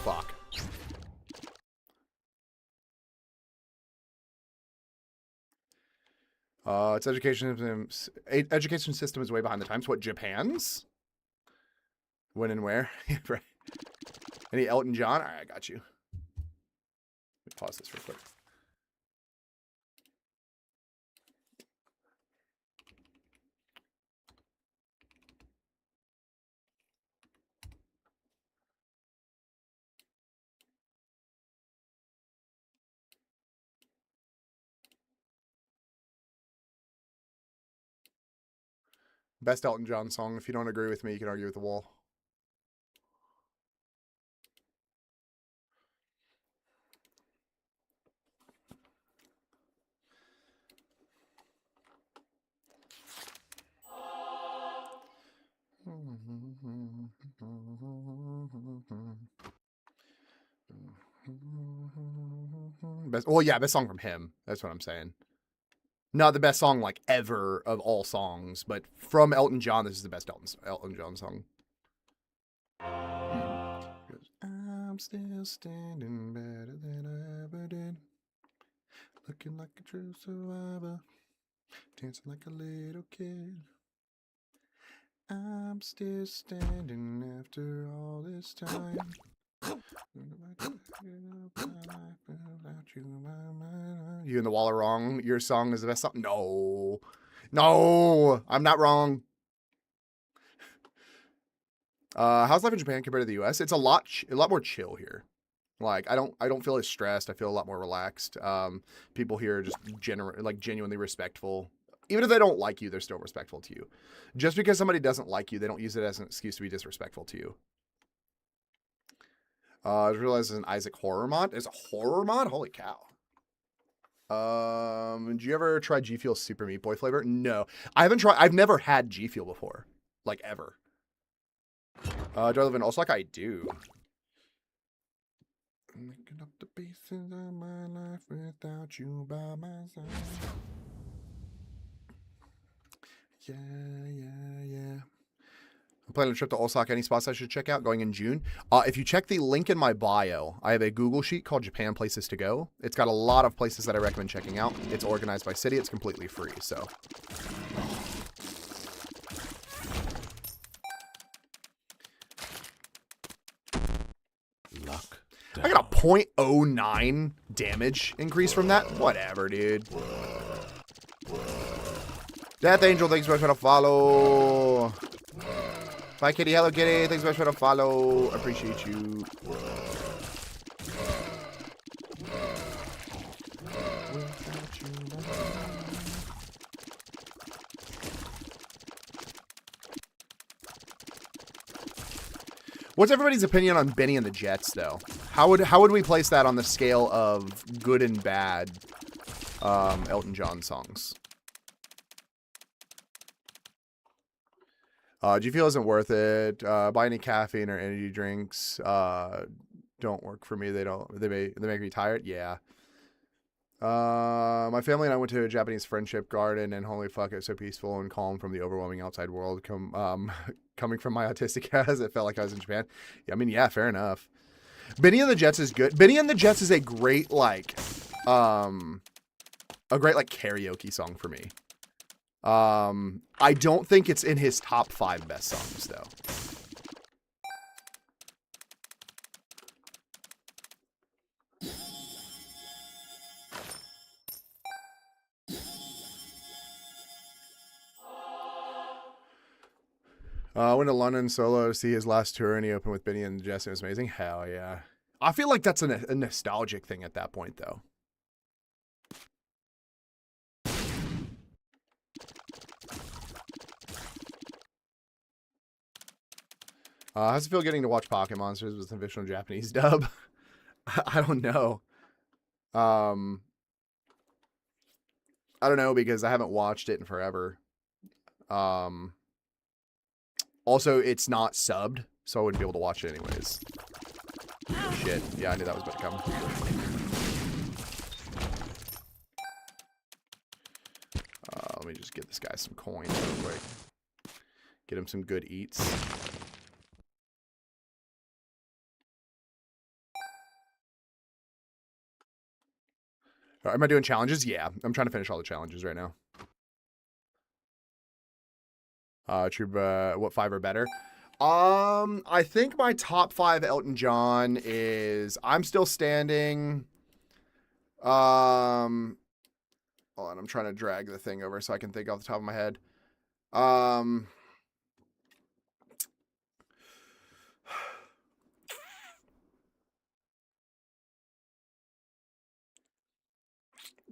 Fuck. Its education system is way behind the times. What, Japan's? When and where? Right. Any Elton John? All right, I got you. Let me pause this real quick. Best Elton John song. If you don't agree with me, you can argue with the wall. Best song from him. That's what I'm saying. Not the best song like ever of all songs, but from Elton John, this is the best Elton John song. I'm still standing better than I ever did. Looking like a true survivor. Dancing like a little kid. I'm still standing after all this time. You and the wall are wrong. Your song is the best song. No, I'm not wrong. How's life in Japan compared to the U.S.? It's a lot more chill here. Like I don't feel as stressed. I feel a lot more relaxed. People here are just genuinely respectful. Even if they don't like you, they're still respectful to you. Just because somebody doesn't like you, they don't use it as an excuse to be disrespectful to you. I just realized there's an Isaac horror mod. There's a horror mod? Holy cow. Did you ever try G Fuel Super Meat Boy flavor? No. I've never had G Fuel before. Like ever. Do I live in also like I do. Making up the pieces of my life without you by my side. Yeah. I'm planning a trip to Osaka. Any spots I should check out going in June? If you check the link in my bio, I have a Google sheet called Japan Places to Go. It's got a lot of places that I recommend checking out. It's organized by city. It's completely free, so. Luck. I got a 0.09 damage increase from that. Whatever, dude. Death Angel, thanks so much for the follow. Bye, Kitty. Hello, Kitty. Thanks so much for the follow. Appreciate you. What's everybody's opinion on Benny and the Jets, though? How would we place that on the scale of good and bad Elton John songs? G Fuel isn't worth it. Buy any caffeine or energy drinks. Don't work for me. They make me tired. Yeah. My family and I went to a Japanese friendship garden, and holy fuck, it was so peaceful and calm from the overwhelming outside world. Coming from my autistic ass, it felt like I was in Japan. Yeah, I mean, yeah, fair enough. Benny and the Jets is good. Benny and the Jets is a great karaoke song for me. I don't think it's in his top 5 best songs, though. Went to London solo to see his last tour, and he opened with Benny and the Jets. It was amazing. Hell yeah. I feel like that's a nostalgic thing at that point, though. How's it feel getting to watch Pocket Monsters with an official Japanese dub? I don't know. I don't know because I haven't watched it in forever. Also, it's not subbed, so I wouldn't be able to watch it anyways. Shit. Yeah, I knew that was about to come. Let me just get this guy some coins real quick. Get him some good eats. Am I doing challenges? Yeah, I'm trying to finish all the challenges right now. What 5 are better? I think my top 5 Elton John is I'm Still Standing. Hold on, I'm trying to drag the thing over so I can think off the top of my head.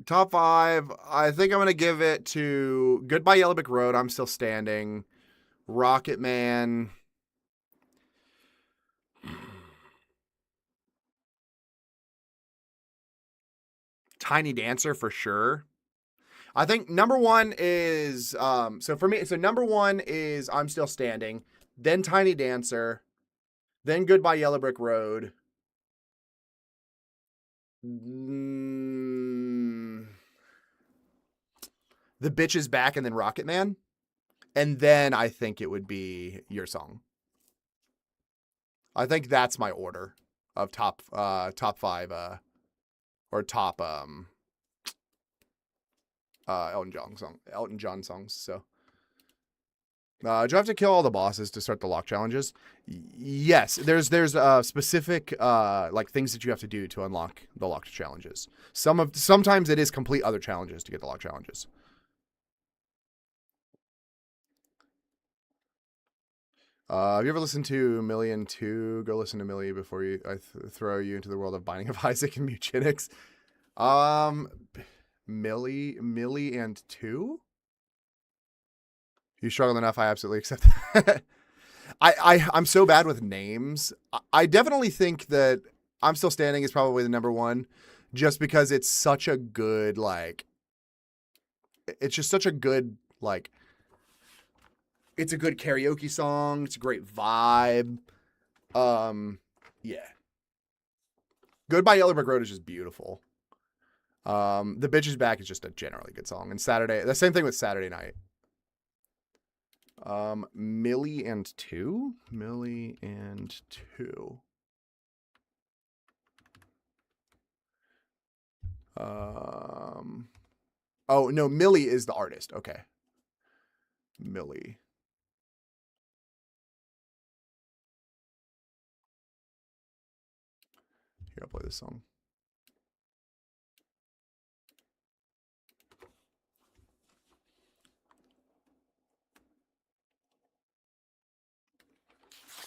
Top 5, I think I'm going to give it to Goodbye Yellow Brick Road, I'm Still Standing. Rocket Man. Tiny Dancer for sure. I think number 1 is, so for me, so number 1 is I'm Still Standing, then Tiny Dancer, then Goodbye Yellow Brick Road. The Bitch Is Back, and then Rocket Man. And then I think it would be Your Song. I think that's my order of top 5 or top Elton John songs. So do I have to kill all the bosses to start the lock challenges? Yes, there's specific like things that you have to do to unlock the locked challenges. Sometimes it is complete other challenges to get the lock challenges. Have you ever listened to Millie and 2? Go listen to Millie before I throw you into the world of Binding of Isaac and Mutinics. Millie and 2? You struggled enough, I absolutely accept that. I'm so bad with names. I definitely think that I'm Still Standing is probably the number 1, just because it's such a good, like, it's just such a good, like, it's a good karaoke song. It's a great vibe. Yeah. Goodbye Yellow Brick Road is just beautiful. The Bitch Is Back is just a generally good song. And the same thing with Saturday Night. Millie and 2? Millie and 2. Oh, no, Millie is the artist. Okay. Millie. Here, I'll play this song.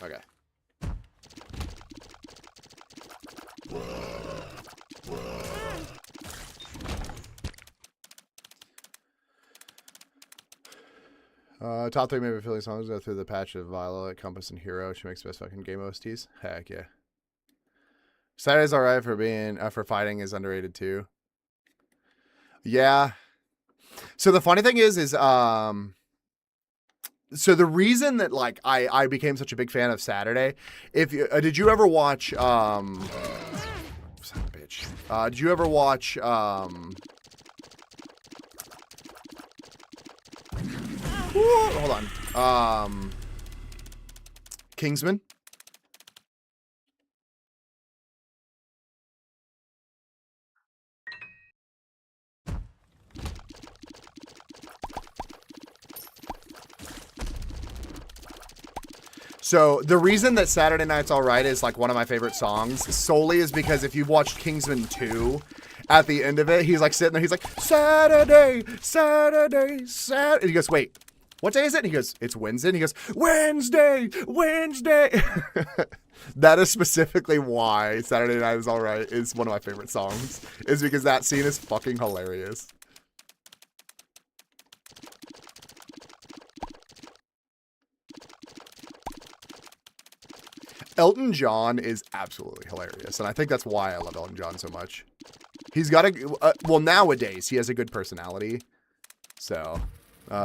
Okay. Top 3 maybe feeling songs go through the patch of Violet, Compass, and Hero. She makes the best fucking game OSTs. Heck yeah. Saturday's alright for being for fighting is underrated too. Yeah. So the funny thing is so the reason that like I became such a big fan of Saturday, if you did you ever watch son of a bitch. Did you ever watch hold on. Kingsman? So the reason that Saturday Night's Alright is like one of my favorite songs solely is because if you've watched Kingsman 2, at the end of it, he's like sitting there, he's like, Saturday, Saturday, Saturday. And he goes, wait, what day is it? And he goes, it's Wednesday. And he goes, Wednesday, Wednesday. That is specifically why Saturday Night is Alright is one of my favorite songs, is because that scene is fucking hilarious. Elton John is absolutely hilarious, and I think that's why I love Elton John so much. He's got a well, nowadays he has a good personality. So,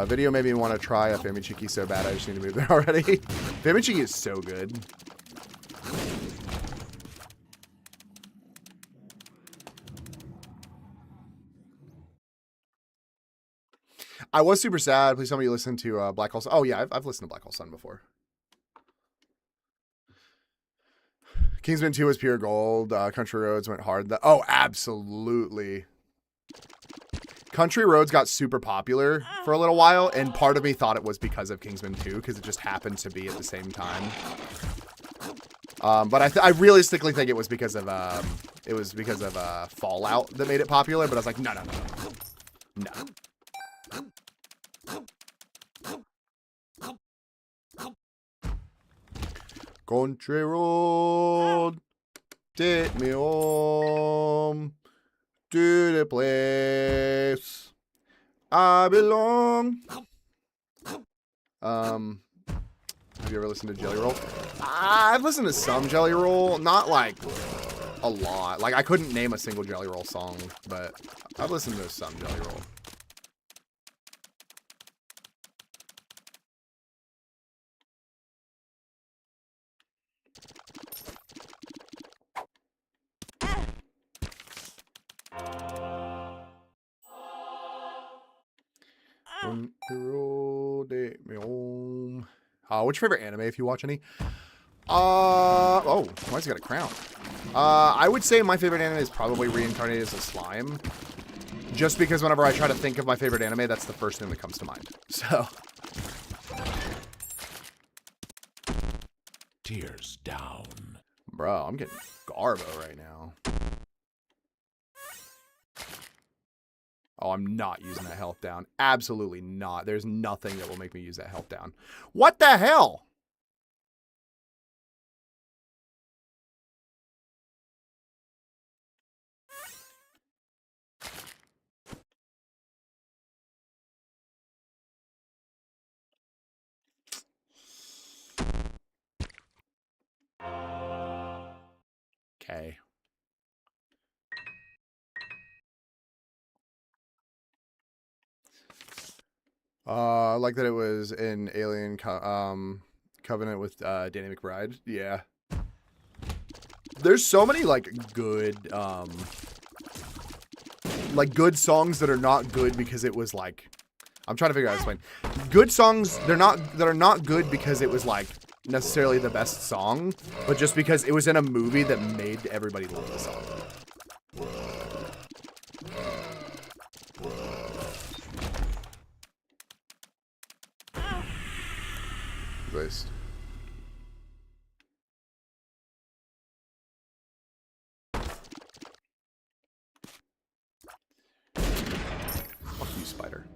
video made me want to try a Famichiki so bad I just need to move there already. Famichiki is so good. I was super sad. Please tell me you listened to Black Hole Sun. Oh yeah, I've listened to Black Hole Sun before. Kingsman 2 was pure gold. Country Roads went hard. Oh, absolutely. Country Roads got super popular for a little while, and part of me thought it was because of Kingsman 2, because it just happened to be at the same time. But I realistically think it was because of Fallout that made it popular. But I was like, no. Country road, take me home to the place I belong. Have you ever listened to Jelly Roll? I've listened to some Jelly Roll, not like a lot. Like I couldn't name a single Jelly Roll song, but I've listened to some Jelly Roll. What's your favorite anime if you watch any? Oh, why's he got a crown? I would say my favorite anime is probably Reincarnated as a Slime. Just because whenever I try to think of my favorite anime, that's the first thing that comes to mind. So. Tears down. Bro, I'm getting Garbo right now. Oh, I'm not using that health down. Absolutely not. There's nothing that will make me use that health down. What the hell? Okay. I like that it was an Alien Covenant with Danny McBride. Yeah. There's so many like good songs that are not good because it was like, I'm trying to figure out how to explain. Good songs that are not good because it was like necessarily the best song, but just because it was in a movie that made everybody love the song. Nice. Fuck you, spider.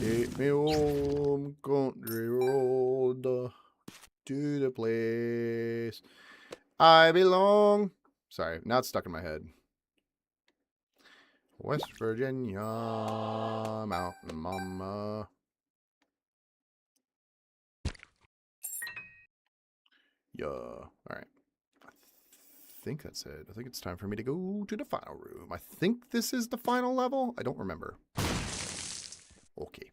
Take me home, country road, to the place I belong. Sorry, now it's stuck in my head. West Virginia, Mountain Mama. Yeah. All right. I think that's it. I think it's time for me to go to the final room. I think this is the final level. I don't remember. Okay.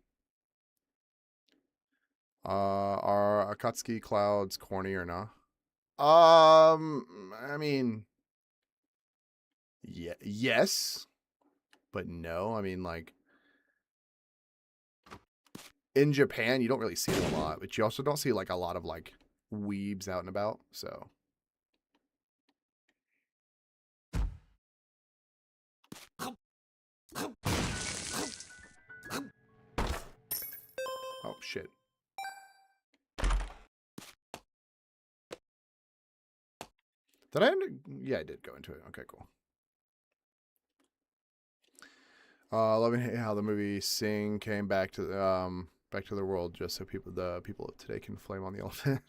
Are Akatsuki clouds corny or not? I mean, yeah, yes, but no. I mean, like, in Japan, you don't really see them a lot, but you also don't see like a lot of like weebs out and about. So. Oh shit. Did I? Yeah, I did go into it. Okay, cool. Loving how the movie Sing came back to the world just so the people of today can flame on the elephant.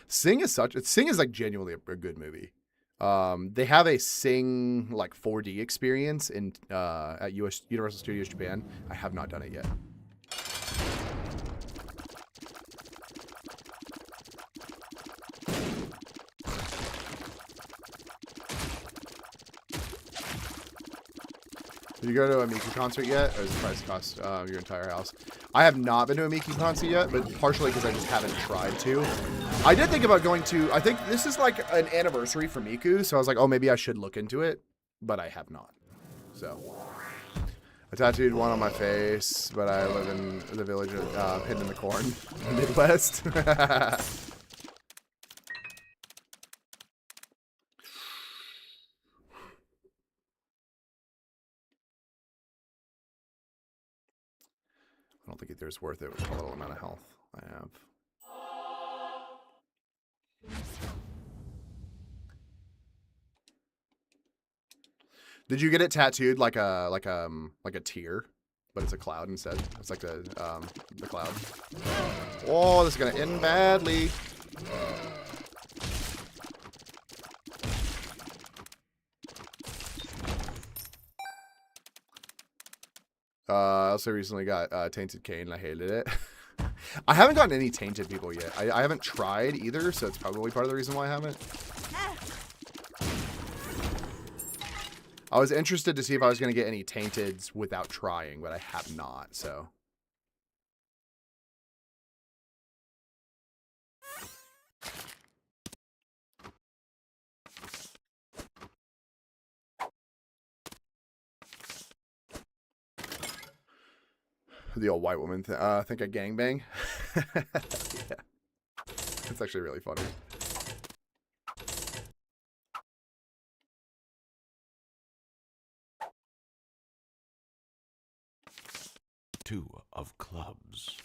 Sing is like genuinely a good movie. They have a Sing like 4D experience at Universal Studios Japan. I have not done it yet. Did you go to a Miki concert yet? Or does the price cost your entire house? I have not been to a Miki concert yet, but partially because I just haven't tried to. I did think about going to, I think this is like an anniversary for Miku, so I was like, oh, maybe I should look into it, but I have not. So, I tattooed one on my face, but I live in the village hidden in the corn, Midwest. I don't think either is worth it with the little amount of health I have. Did you get it tattooed like a tear, but it's a cloud instead? It's like the cloud. Oh, this is gonna end badly. I also recently got Tainted Cane and I hated it. I haven't gotten any Tainted people yet. I haven't tried either, so it's probably part of the reason why I haven't. I was interested to see if I was going to get any Tainteds without trying, but I have not, so. The old white woman think I gangbang. Yeah. It's actually really funny. Two of clubs.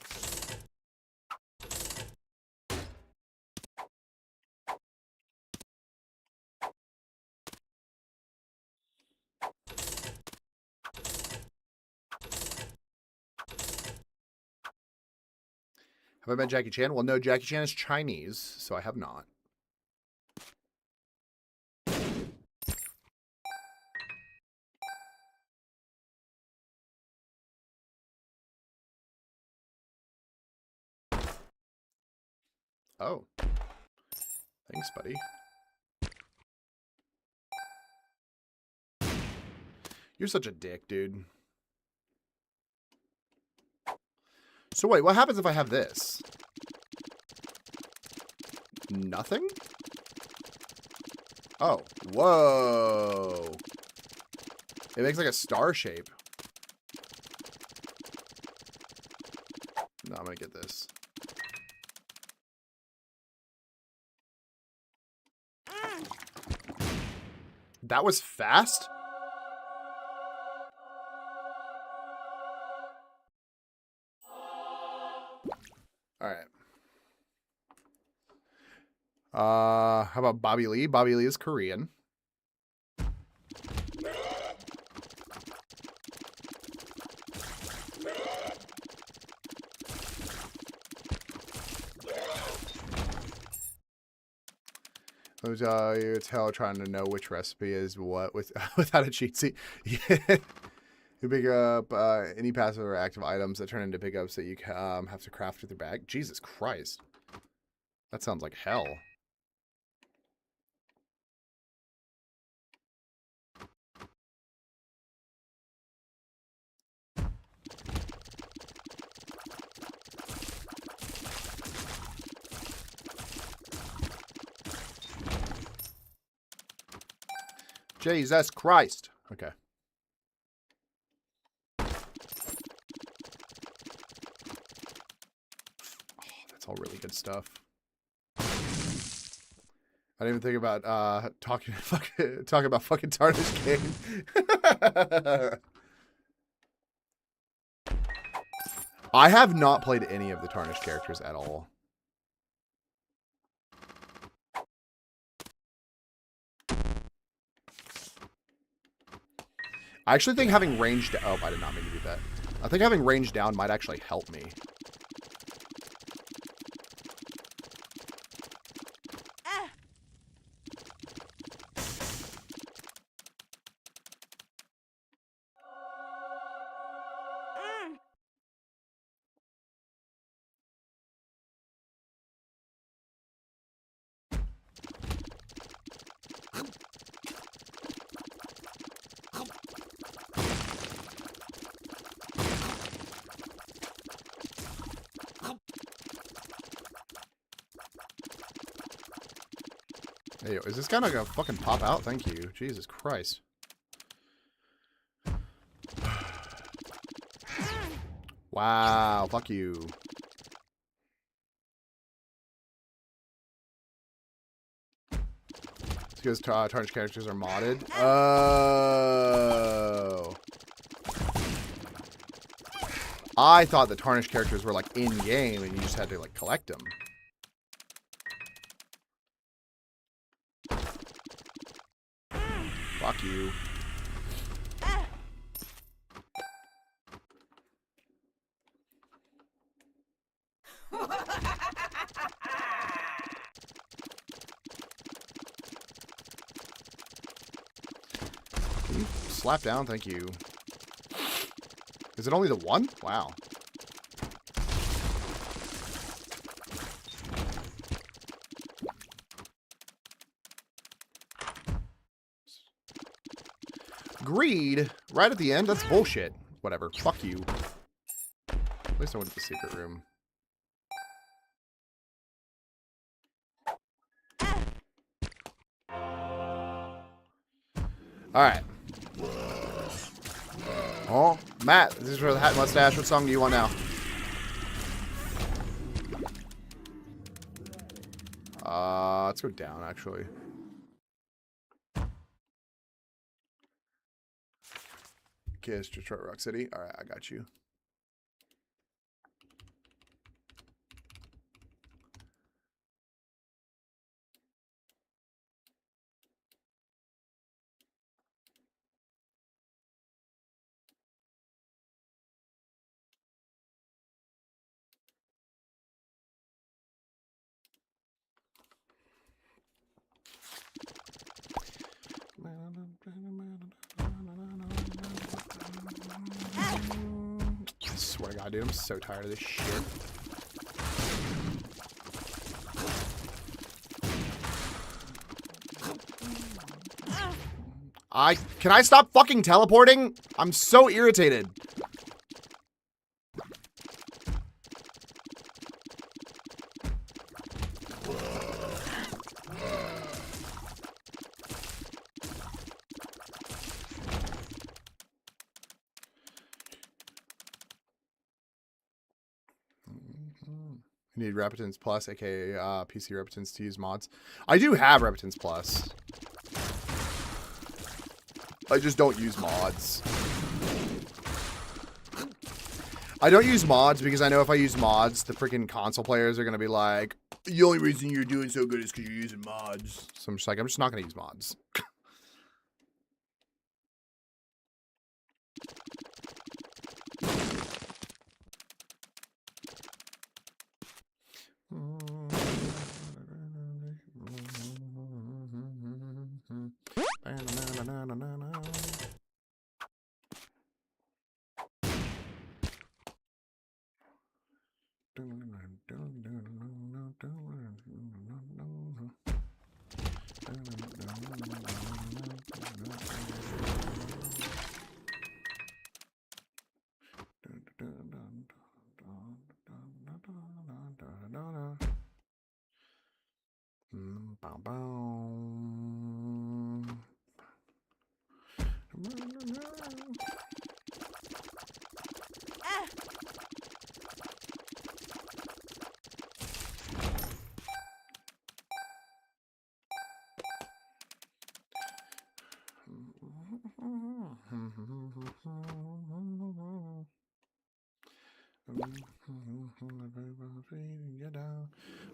Have I met Jackie Chan? Well, no, Jackie Chan is Chinese, so I have not. Oh. Thanks, buddy. You're such a dick, dude. So wait, what happens if I have this? Nothing? Oh, whoa. It makes like a star shape. No, I'm gonna get this. That was fast? Alright. How about Bobby Lee? Bobby Lee is Korean. You tell trying to know which recipe is what without a cheat sheet. Yeah. You pick up any passive or active items that turn into pickups that you have to craft with your bag. Jesus Christ. That sounds like hell. Jesus Christ. Okay. Oh, that's all really good stuff. I didn't even think about talking about fucking Tarnished Cane. I have not played any of the Tarnished characters at all. I actually think having range down... Oh, I did not mean to do that. I think having range down might actually help me. Hey, is this guy not gonna fucking pop out? Thank you. Jesus Christ. Wow, fuck you. It's because tarnished characters are modded. Oh. I thought the tarnished characters were like in game and you just had to like collect them. Fuck you. Can you slap down? Thank you. Is it only the one? Wow. Greed? Right at the end? That's bullshit. Whatever. Fuck you. At least I went to the secret room. Alright. Oh, Matt, this is for the hat mustache. What song do you want now? Let's go down, actually. Kiss Detroit Rock City. Alright, I got you. I swear to God, dude, I'm so tired of this shit. Can I stop fucking teleporting? I'm so irritated. You need Repetence Plus, aka PC Repetence, to use mods. I do have Repetence Plus. I just don't use mods. I don't use mods because I know if I use mods, the freaking console players are going to be like, the only reason you're doing so good is because you're using mods. So I'm just like, I'm just not going to use mods.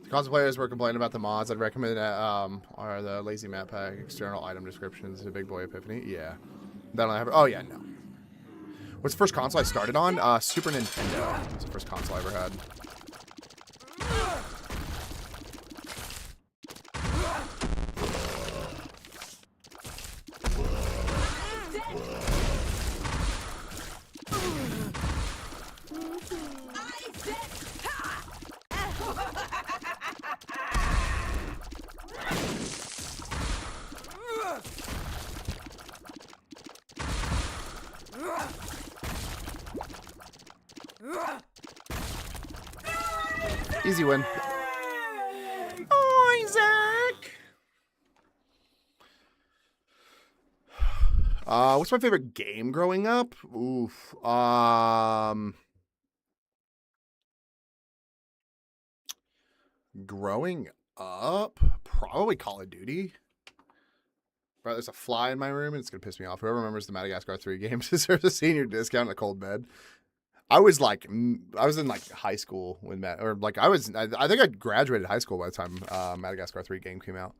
The console players were complaining about the mods. I'd recommend are the Lazy Map Pack external item descriptions. The Big Boy Epiphany. Yeah, that'll have. Oh yeah, no. What's the first console I started on? Super Nintendo. That's the first console I ever had. Easy win. Isaac! What's my favorite game growing up? Oof. Growing up, probably Call of Duty. Bro, there's a fly in my room and it's gonna piss me off. Whoever remembers the Madagascar 3 games deserves a senior discount in a cold bed. I was in like high school when I think I graduated high school by the time Madagascar 3 game came out.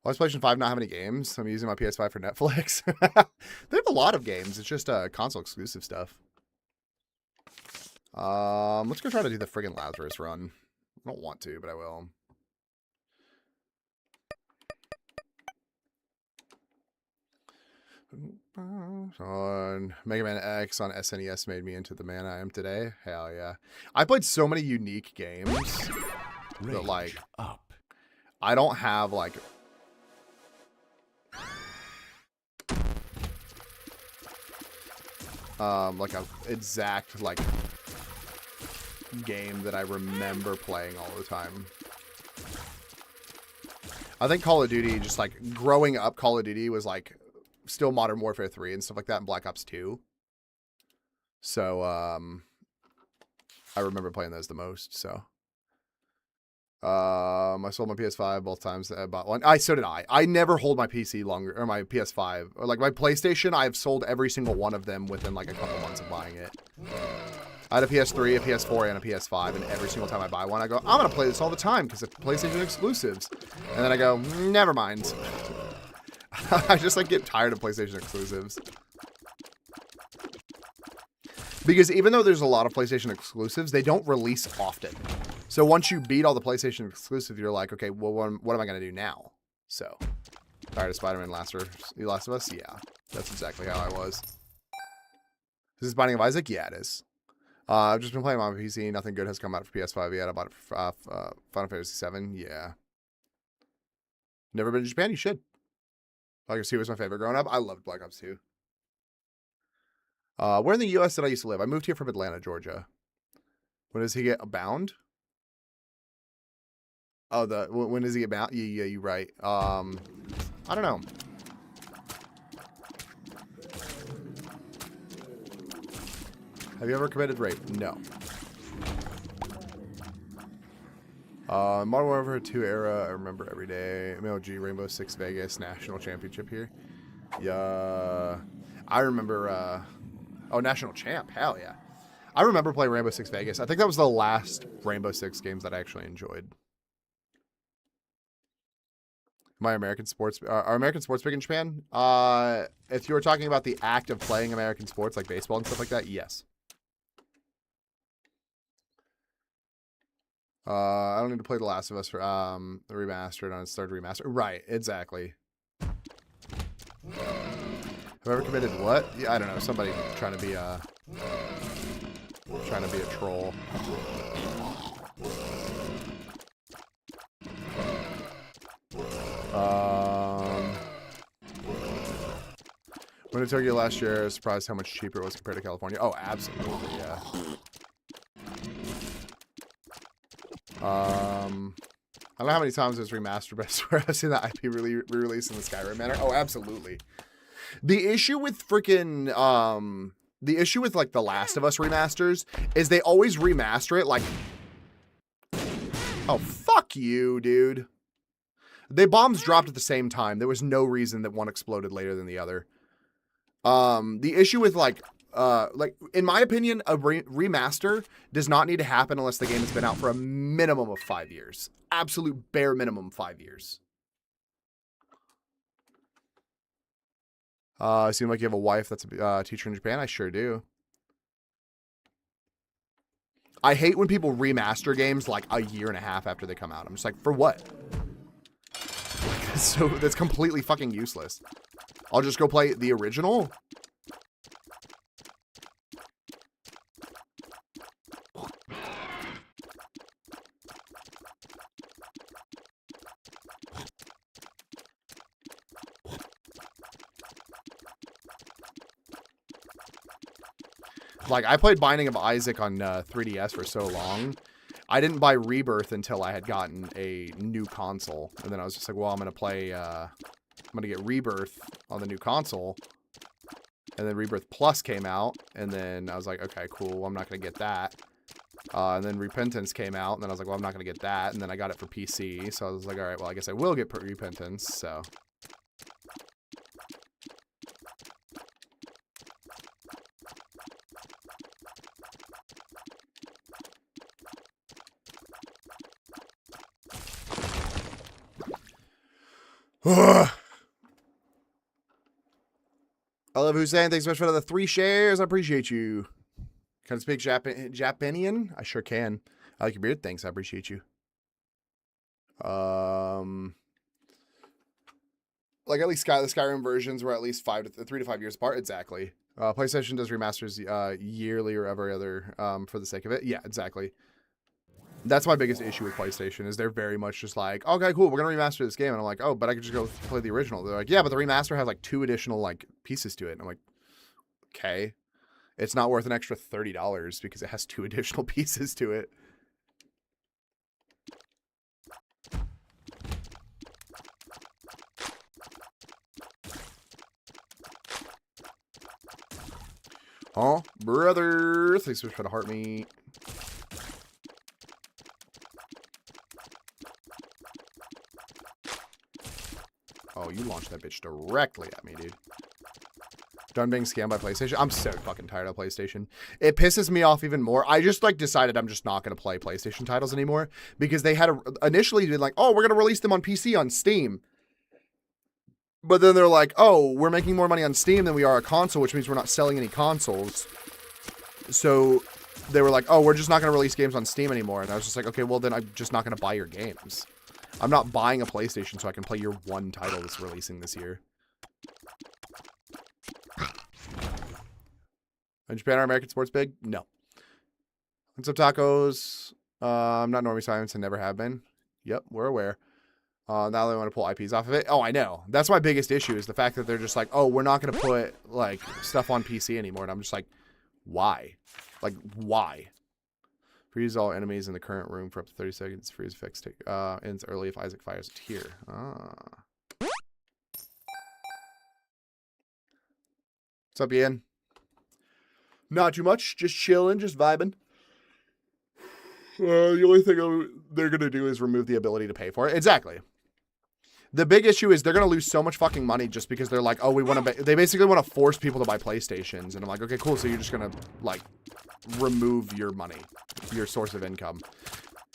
Why does PlayStation 5 not have any games? I'm using my PS5 for Netflix. They have a lot of games. It's just console exclusive stuff. Let's go try to do the friggin' Lazarus run. I don't want to, but I will. On Mega Man X on SNES made me into the man I am today. Hell yeah. I played so many unique games that like up. I don't have like a exact like game that I remember playing all the time. I think Call of Duty, just like growing up, Call of Duty was like still Modern Warfare 3 and stuff like that, and Black Ops 2. So I remember playing those the most. So I sold my PS5 both times I bought one. So did I. I never hold my PC longer, or my PS5 or like my PlayStation. I've sold every single one of them within like a couple months of buying it. I had a PS3, a PS4, and a PS5, and every single time I buy one, I go, I'm gonna play this all the time because it's PlayStation exclusives. And then I go, never mind. I just like get tired of PlayStation exclusives. Because even though there's a lot of PlayStation exclusives, they don't release often. So once you beat all the PlayStation exclusives, you're like, okay, well, what am I going to do now? So, tired of Spider-Man Last of Us? Yeah, that's exactly how I was. Is this Binding of Isaac? Yeah, it is. I've just been playing on my PC. Nothing good has come out for PS5 yet. I bought it for Final Fantasy VII. Yeah. Never been to Japan? You should. Black Ops 2 was my favorite growing up. I loved Black Ops 2. Where in the U.S. did I used to live? I moved here from Atlanta, Georgia. When does he get bound? Oh, when does he get bound? Yeah, you're right. I don't know. Have you ever committed rape? No. Modern Warfare 2 era, I remember every day. MLG, Rainbow Six Vegas, National Championship here. Yeah. I remember, National Champ. Hell yeah. I remember playing Rainbow Six Vegas. I think that was the last Rainbow Six games that I actually enjoyed. Are American sports big in Japan? If you were talking about the act of playing American sports like baseball and stuff like that, yes. I don't need to play The Last of Us for the remastered on its third remaster. Right, exactly. Whoever committed what? Yeah, I don't know. Somebody trying to be a troll. Went to Tokyo last year. I was surprised how much cheaper it was compared to California. Oh, absolutely, yeah. I don't know how many times it was remastered, but I swear I've seen that IP re-release in the Skyrim manner. Oh, absolutely. The issue with freaking like The Last of Us remasters is they always remaster it like, oh, fuck you, dude. The bombs dropped at the same time. There was no reason that one exploded later than the other. The issue with like in my opinion, a remaster does not need to happen unless the game has been out for a minimum of 5 years. Absolute bare minimum 5 years. Seem like you have a wife that's a teacher in Japan. I sure do. I hate when people remaster games like a year and a half after they come out. I'm just like, for what? So that's completely fucking useless. I'll just go play the original. Like, I played Binding of Isaac on 3DS for so long. I didn't buy Rebirth until I had gotten a new console. And then I was just like, well, I'm going to play, I'm going to get Rebirth on the new console. And then Rebirth Plus came out, and then I was like, okay, cool, I'm not going to get that. And then Repentance came out, and then I was like, well, I'm not going to get that. And then I got it for PC, so I was like, all right, well, I guess I will get Repentance, so. I love Hussein. Thanks so much for the 3 shares. I appreciate you. Can I speak Japanian? I sure can. I like your beard. Thanks. I appreciate you. Like at least the Skyrim versions were at least 3 to 5 years apart. Exactly. PlayStation does remasters yearly or every other for the sake of it. Yeah, exactly. That's my biggest issue with PlayStation is they're very much just like, okay, cool, we're gonna remaster this game, and I'm like, oh, but I could just go play the original. They're like, yeah, but the remaster has like 2 additional like pieces to it, and I'm like, okay, it's not worth an extra $30 because it has 2 additional pieces to it. Oh, brother, thanks so much for the heart meat. Oh, you launched that bitch directly at me, dude. Done being scammed by PlayStation. I'm so fucking tired of PlayStation. It pisses me off even more. I just like decided I'm just not going to play PlayStation titles anymore because they had initially been like, oh, we're going to release them on PC on Steam. But then they're like, oh, we're making more money on Steam than we are a console, which means we're not selling any consoles. So they were like, oh, we're just not going to release games on Steam anymore. And I was just like, okay, well, then I'm just not going to buy your games. I'm not buying a PlayStation so I can play your one title that's releasing this year. In Japan, are American sports big? No. What's up, tacos? I'm not Normie Simons and never have been. Yep, we're aware. Now they want to pull IPs off of it. Oh, I know. That's my biggest issue is the fact that they're just like, oh, we're not going to put like stuff on PC anymore. And I'm just like, why? Like, why? Freeze all enemies in the current room for up to 30 seconds. Freeze effects ends early if Isaac fires a tear. Ah. What's up, Ian? Not too much. Just chilling, just vibing. The only thing they're going to do is remove the ability to pay for it. Exactly. The big issue is they're going to lose so much fucking money just because they're like, oh, we want to... They basically want to force people to buy PlayStations. And I'm like, okay, cool. So you're just going to, like, remove your money, your source of income.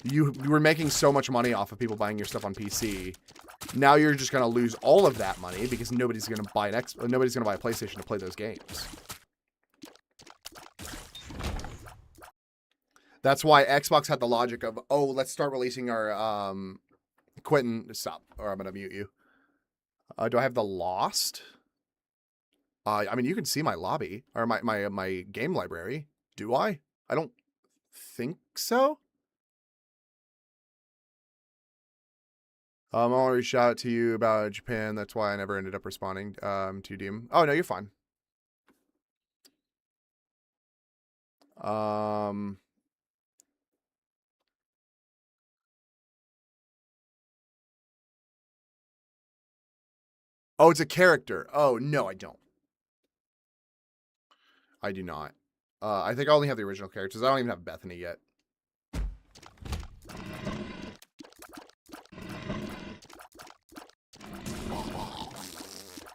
You were making so much money off of people buying your stuff on PC. Now you're just going to lose all of that money because nobody's going to buy nobody's going to buy a PlayStation to play those games. That's why Xbox had the logic of, oh, let's start releasing our, Quentin, stop, or I'm going to mute you. Do I have the Lost? I mean, you can see my lobby, or my game library. Do I? I don't think so. I want to reach out to you about Japan. That's why I never ended up responding to DM. Oh, no, you're fine. Oh, it's a character. Oh, no, I don't. I do not. I think I only have the original characters. I don't even have Bethany yet.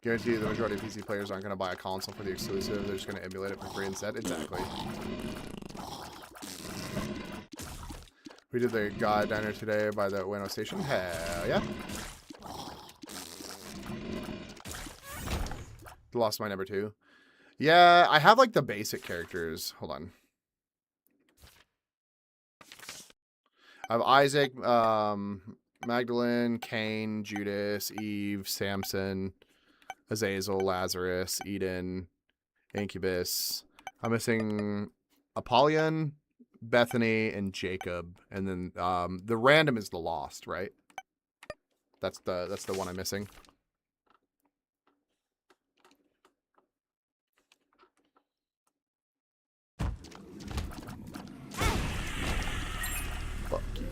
Guarantee the majority of PC players aren't going to buy a console for the exclusive. They're just going to emulate it for free instead. Exactly. We did the God Diner today by the Ueno Station. Hell yeah. Lost my number 2. Yeah, I have like the basic characters. Hold on. I have Isaac, Magdalene, Cain, Judas, Eve, Samson, Azazel, Lazarus, Eden, Incubus. I'm missing Apollyon, Bethany, and Jacob. And then the random is the Lost, right? That's the one I'm missing. Fuck you.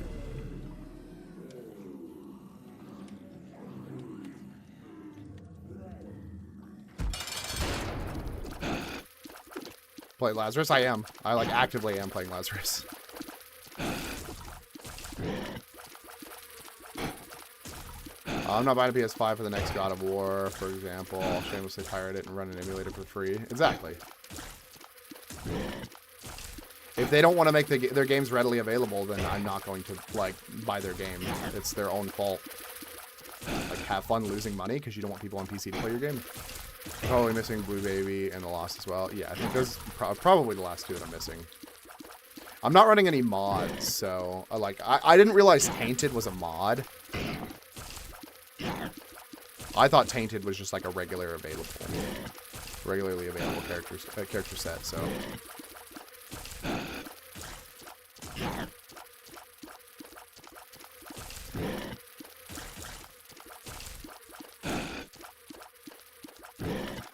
Play Lazarus? I am. I like actively am playing Lazarus. I'm not buying a PS5 for the next God of War, for example. I'll shamelessly pirate it and run an emulator for free. Exactly. If they don't want to make their games readily available, then I'm not going to, like, buy their game. It's their own fault. Like, have fun losing money because you don't want people on PC to play your game. Probably missing Blue Baby and The Lost as well. Yeah, I think those probably the last two that I'm missing. I'm not running any mods, so, I didn't realize Tainted was a mod. I thought Tainted was just like a regularly available character set, so.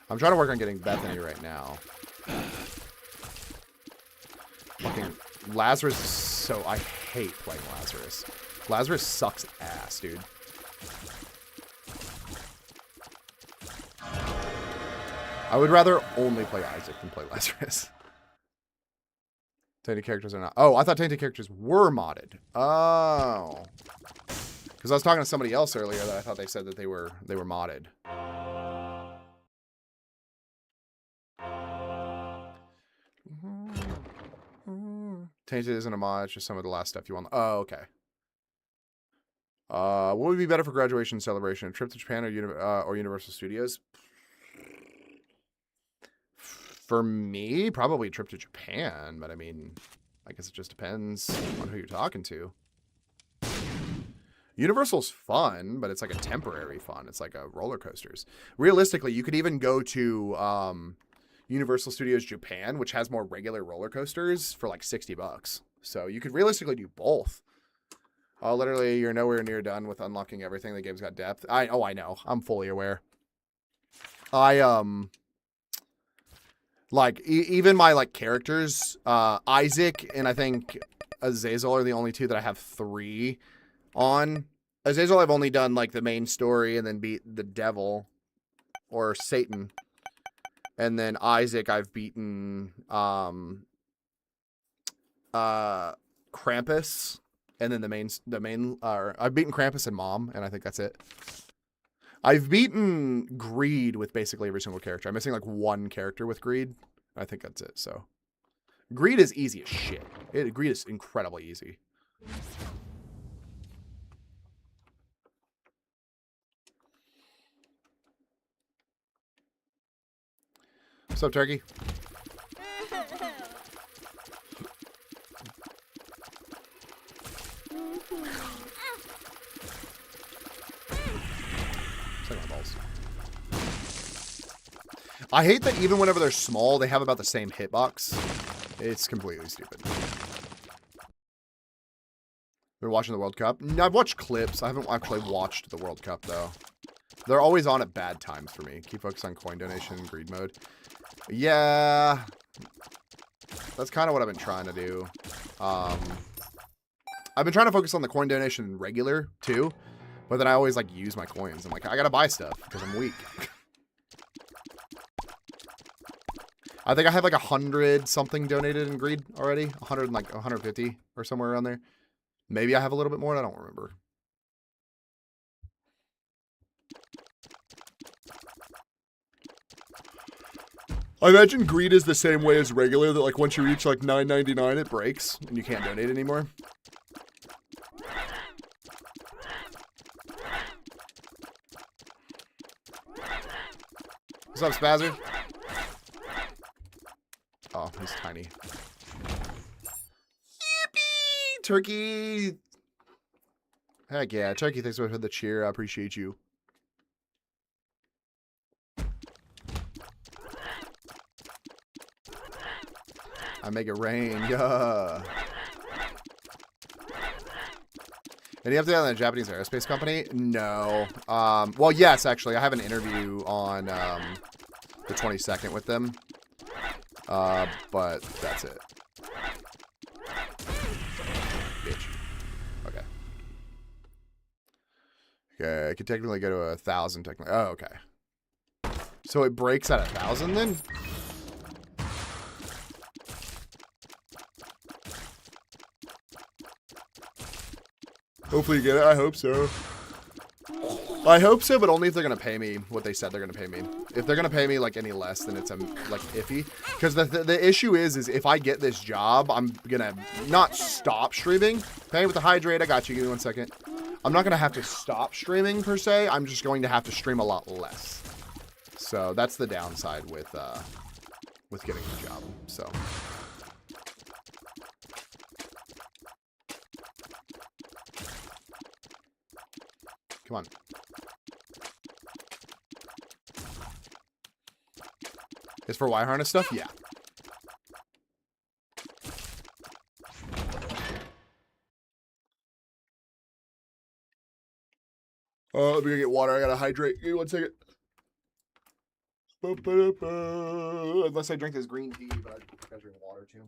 I'm trying to work on getting Bethany right now. Fucking Lazarus is so... I hate playing Lazarus. Lazarus sucks ass, dude. I would rather only play Isaac than play Lazarus. Tainted characters are not... Oh, I thought Tainted characters were modded. Oh. Because I was talking to somebody else earlier that I thought they said that they were modded. Tainted isn't a mod, it's just some of the last stuff you want. Oh, okay. What would be better for graduation celebration? A trip to Japan or Universal Studios? For me, probably a trip to Japan, but I mean, I guess it just depends on who you're talking to. Universal's fun, but it's like a temporary fun. It's like a roller coasters. Realistically, you could even go to Universal Studios Japan, which has more regular roller coasters for like $60. So you could realistically do both. Literally, you're nowhere near done with unlocking everything. The game's got depth. I know. I'm fully aware. Like, even my, like, characters, Isaac and I think Azazel are the only two that I have 3 on. Azazel, I've only done, like, the main story and then beat the devil or Satan. And then Isaac, I've beaten, Krampus. And then I've beaten Krampus and Mom, and I think that's it. I've beaten Greed with basically every single character. I'm missing like one character with Greed. I think that's it, so. Greed is easy as shit. Greed is incredibly easy. What's up, Turkey? I hate that even whenever they're small, they have about the same hitbox. It's completely stupid. They're watching the World Cup? No, I've watched clips. I haven't actually watched the World Cup, though. They're always on at bad times for me. Keep focused on coin donation and greed mode. Yeah. That's kind of what I've been trying to do. I've been trying to focus on the coin donation and regular, too. But then I always, like, use my coins. I'm like, I gotta buy stuff because I'm weak. I think I have like 100 something donated in greed already. 100 and like 150 or somewhere around there. Maybe I have a little bit more. I don't remember. I imagine greed is the same way as regular, that like once you reach like $9.99 it breaks and you can't donate anymore. What's up, Spazzer? Oh, he's tiny. Yippee! Turkey! Heck yeah, Turkey, thanks for the cheer. I appreciate you. I make it rain, yeah. Any update on the Japanese aerospace company? No. Well, yes, actually. I have an interview on the 22nd with them. But that's it. Bitch. Okay. Okay, I could technically go to 1,000 technically. Oh, okay. So it breaks at 1,000 then? Hopefully you get it. I hope so. I hope so, but only if they're gonna pay me what they said they're gonna pay me. If they're gonna pay me like any less, then it's like iffy. Because the issue is if I get this job, I'm gonna not stop streaming. Pay with the hydrate. I got you. Give me 1 second. I'm not gonna have to stop streaming per se. I'm just going to have to stream a lot less. So that's the downside with getting the job. So. Come on. It's for wire harness stuff? Yeah. Let me go get water. I gotta hydrate. Give me 1 second. Unless I drink this green tea, but I gotta drink water too.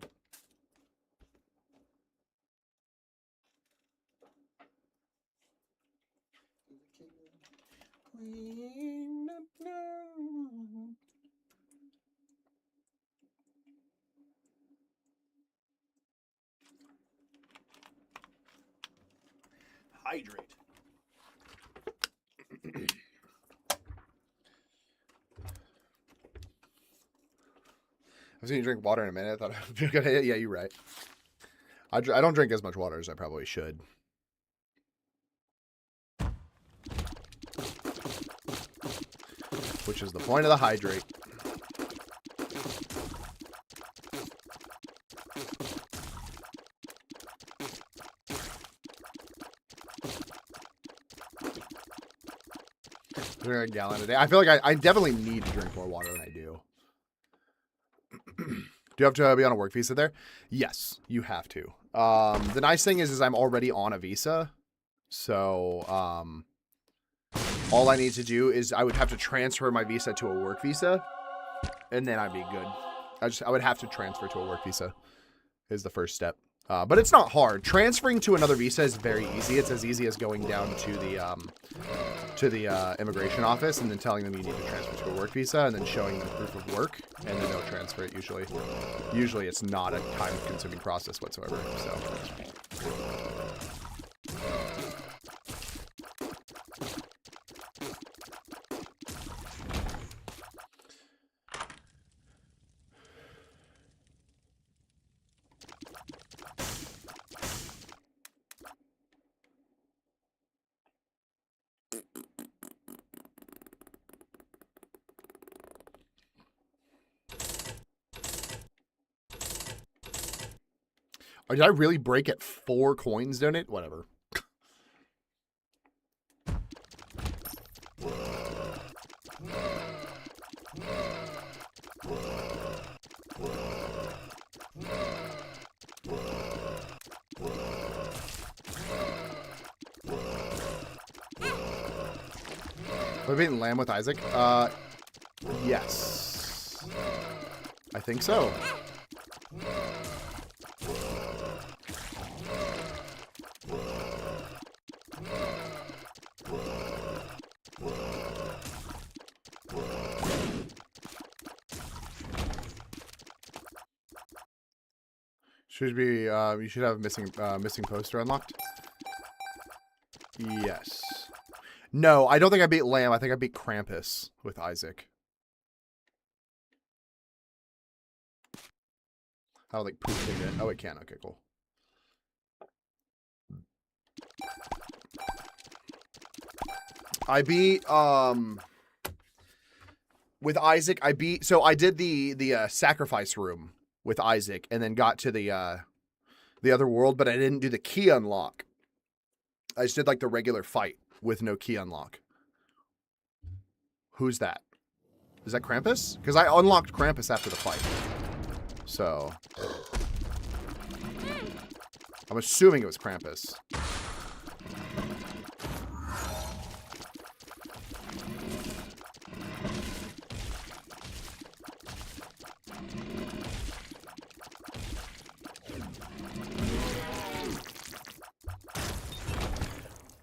Hydrate. I've seen you drink water in a minute. I thought I'd be a good idea. Yeah, you're right. I don't drink as much water as I probably should. Which is the point of the hydrate. Drink a gallon a day. I feel like I definitely need to drink more water than I do. Do you have to be on a work visa there? Yes, you have to. The nice thing is I'm already on a visa. So, all I need to do is I would have to transfer my visa to a work visa. And then I'd be good. I would have to transfer to a work visa is the first step. But it's not hard. Transferring to another visa is very easy. It's as easy as going down to the immigration office and then telling them you need to transfer to a work visa and then showing them proof of work, and then they'll transfer it usually. Usually it's not a time-consuming process whatsoever. So. Or did I really break at 4 coins, don't it? Whatever. Have I beaten Lamb with Isaac? Yes. I think so. Should be, you should have a missing poster unlocked. Yes. No, I don't think I beat Lamb. I think I beat Krampus with Isaac. I don't think Pooh can get it. Oh, it can. Okay, cool. I beat, with Isaac, so I did the sacrifice room with Isaac and then got to the other world, but I didn't do the key unlock. I just did like the regular fight with no key unlock. Who's that? Is that Krampus? Because I unlocked Krampus after the fight. So I'm assuming it was Krampus.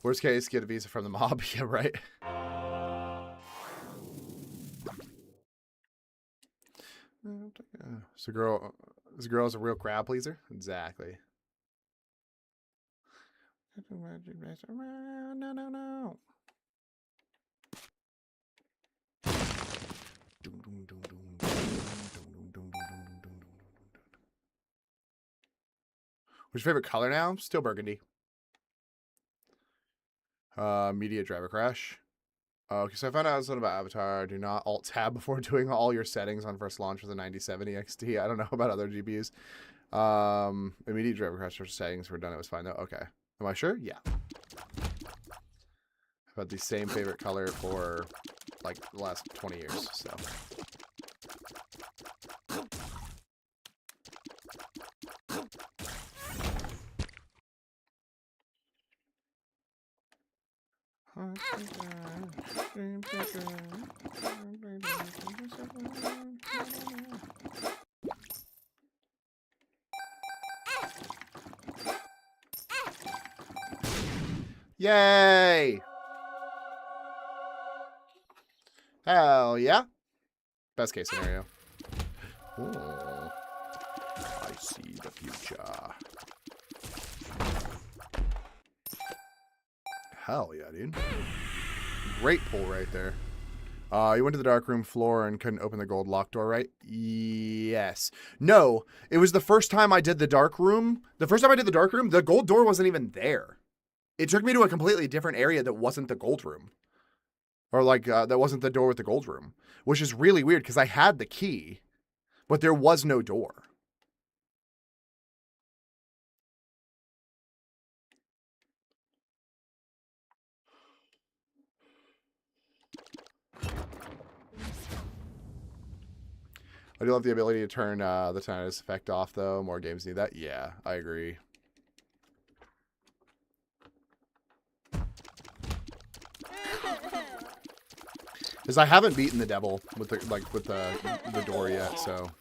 Worst case, get a visa from the mob. Yeah, right. This girl is a real crowd pleaser. Exactly. No, no, no. What's your favorite color now? Still burgundy. Media driver crash. Okay, so I found out something about Avatar. Do not Alt-Tab before doing all your settings on first launch with a 9070 XT. I don't know about other GPUs. Immediate driver crash settings were done. It was fine, though. Okay. Am I sure? Yeah. I've had the same favorite color for, like, the last 20 years, so... Yay! Hell yeah. Best case scenario. Ooh. I see the future. Hell yeah, dude. Great pull right there. You went to the darkroom floor and couldn't open the gold lock door, right? Yes. No, it was the first time I did the dark room. The first time I did the dark room, the gold door wasn't even there. It took me to a completely different area that wasn't the gold room. Or like, that wasn't the door with the gold room. Which is really weird because I had the key, but there was no door. I do love the ability to turn the tinnitus effect off, though. More games need that. Yeah, I agree. Because I haven't beaten the devil with the door yet, so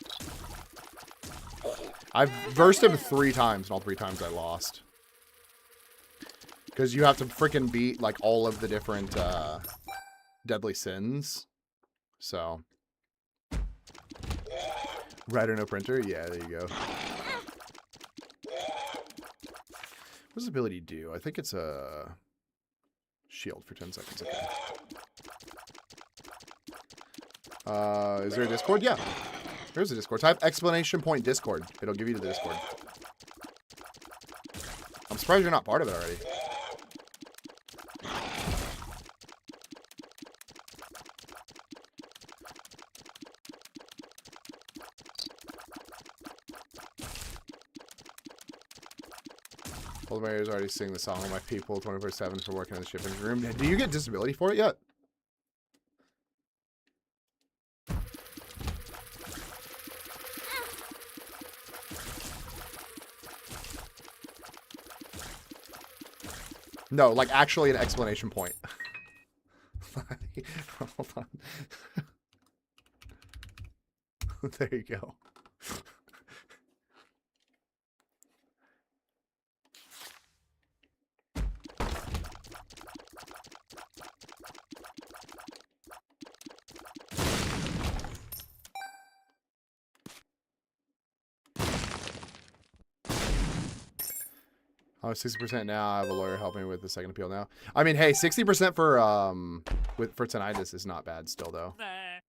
I've versed him 3 times, and all 3 times I lost. Because you have to freaking beat like all of the different deadly sins. So writer no printer, yeah, there you go. What does ability do? I think it's a shield for 10 seconds. Okay. Is there a Discord? Yeah. There's a Discord. Type exclamation point Discord. It'll give you the Discord. I'm surprised you're not part of it already. Old Mary's already sing the song of my people 24/7 for working in the shipping room. Do you get disability for it yet? No, like actually an explanation point. Hold on. There you go. Oh, 60% now. I have a lawyer helping me with the second appeal now. I mean, hey, 60% for tinnitus is not bad still, though. I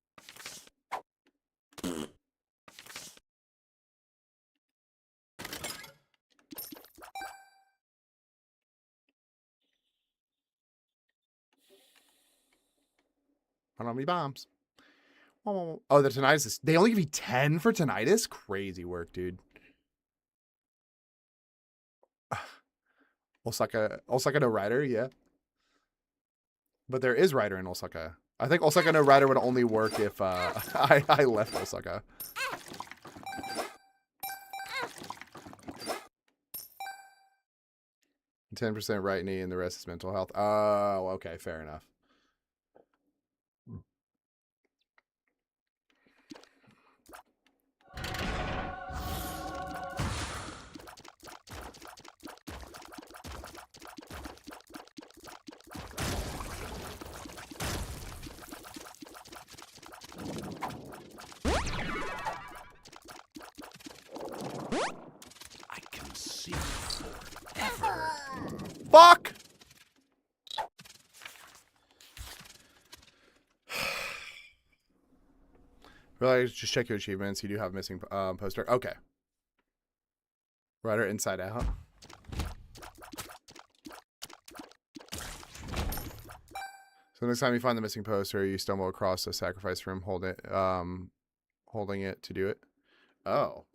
don't have any bombs. Oh, the tinnitus is... They only give you 10 for tinnitus? Crazy work, dude. Osaka no Rider, yeah. But there is Rider in Osaka. I think Osaka no Rider would only work if I left Osaka. %, right knee and the rest is mental health. Oh, okay, fair enough. fuck? Really, just check your achievements. You do have a missing poster. Okay. Rider Inside Out. So next time you find the missing poster, you stumble across a sacrifice room, holding it to do it. Oh.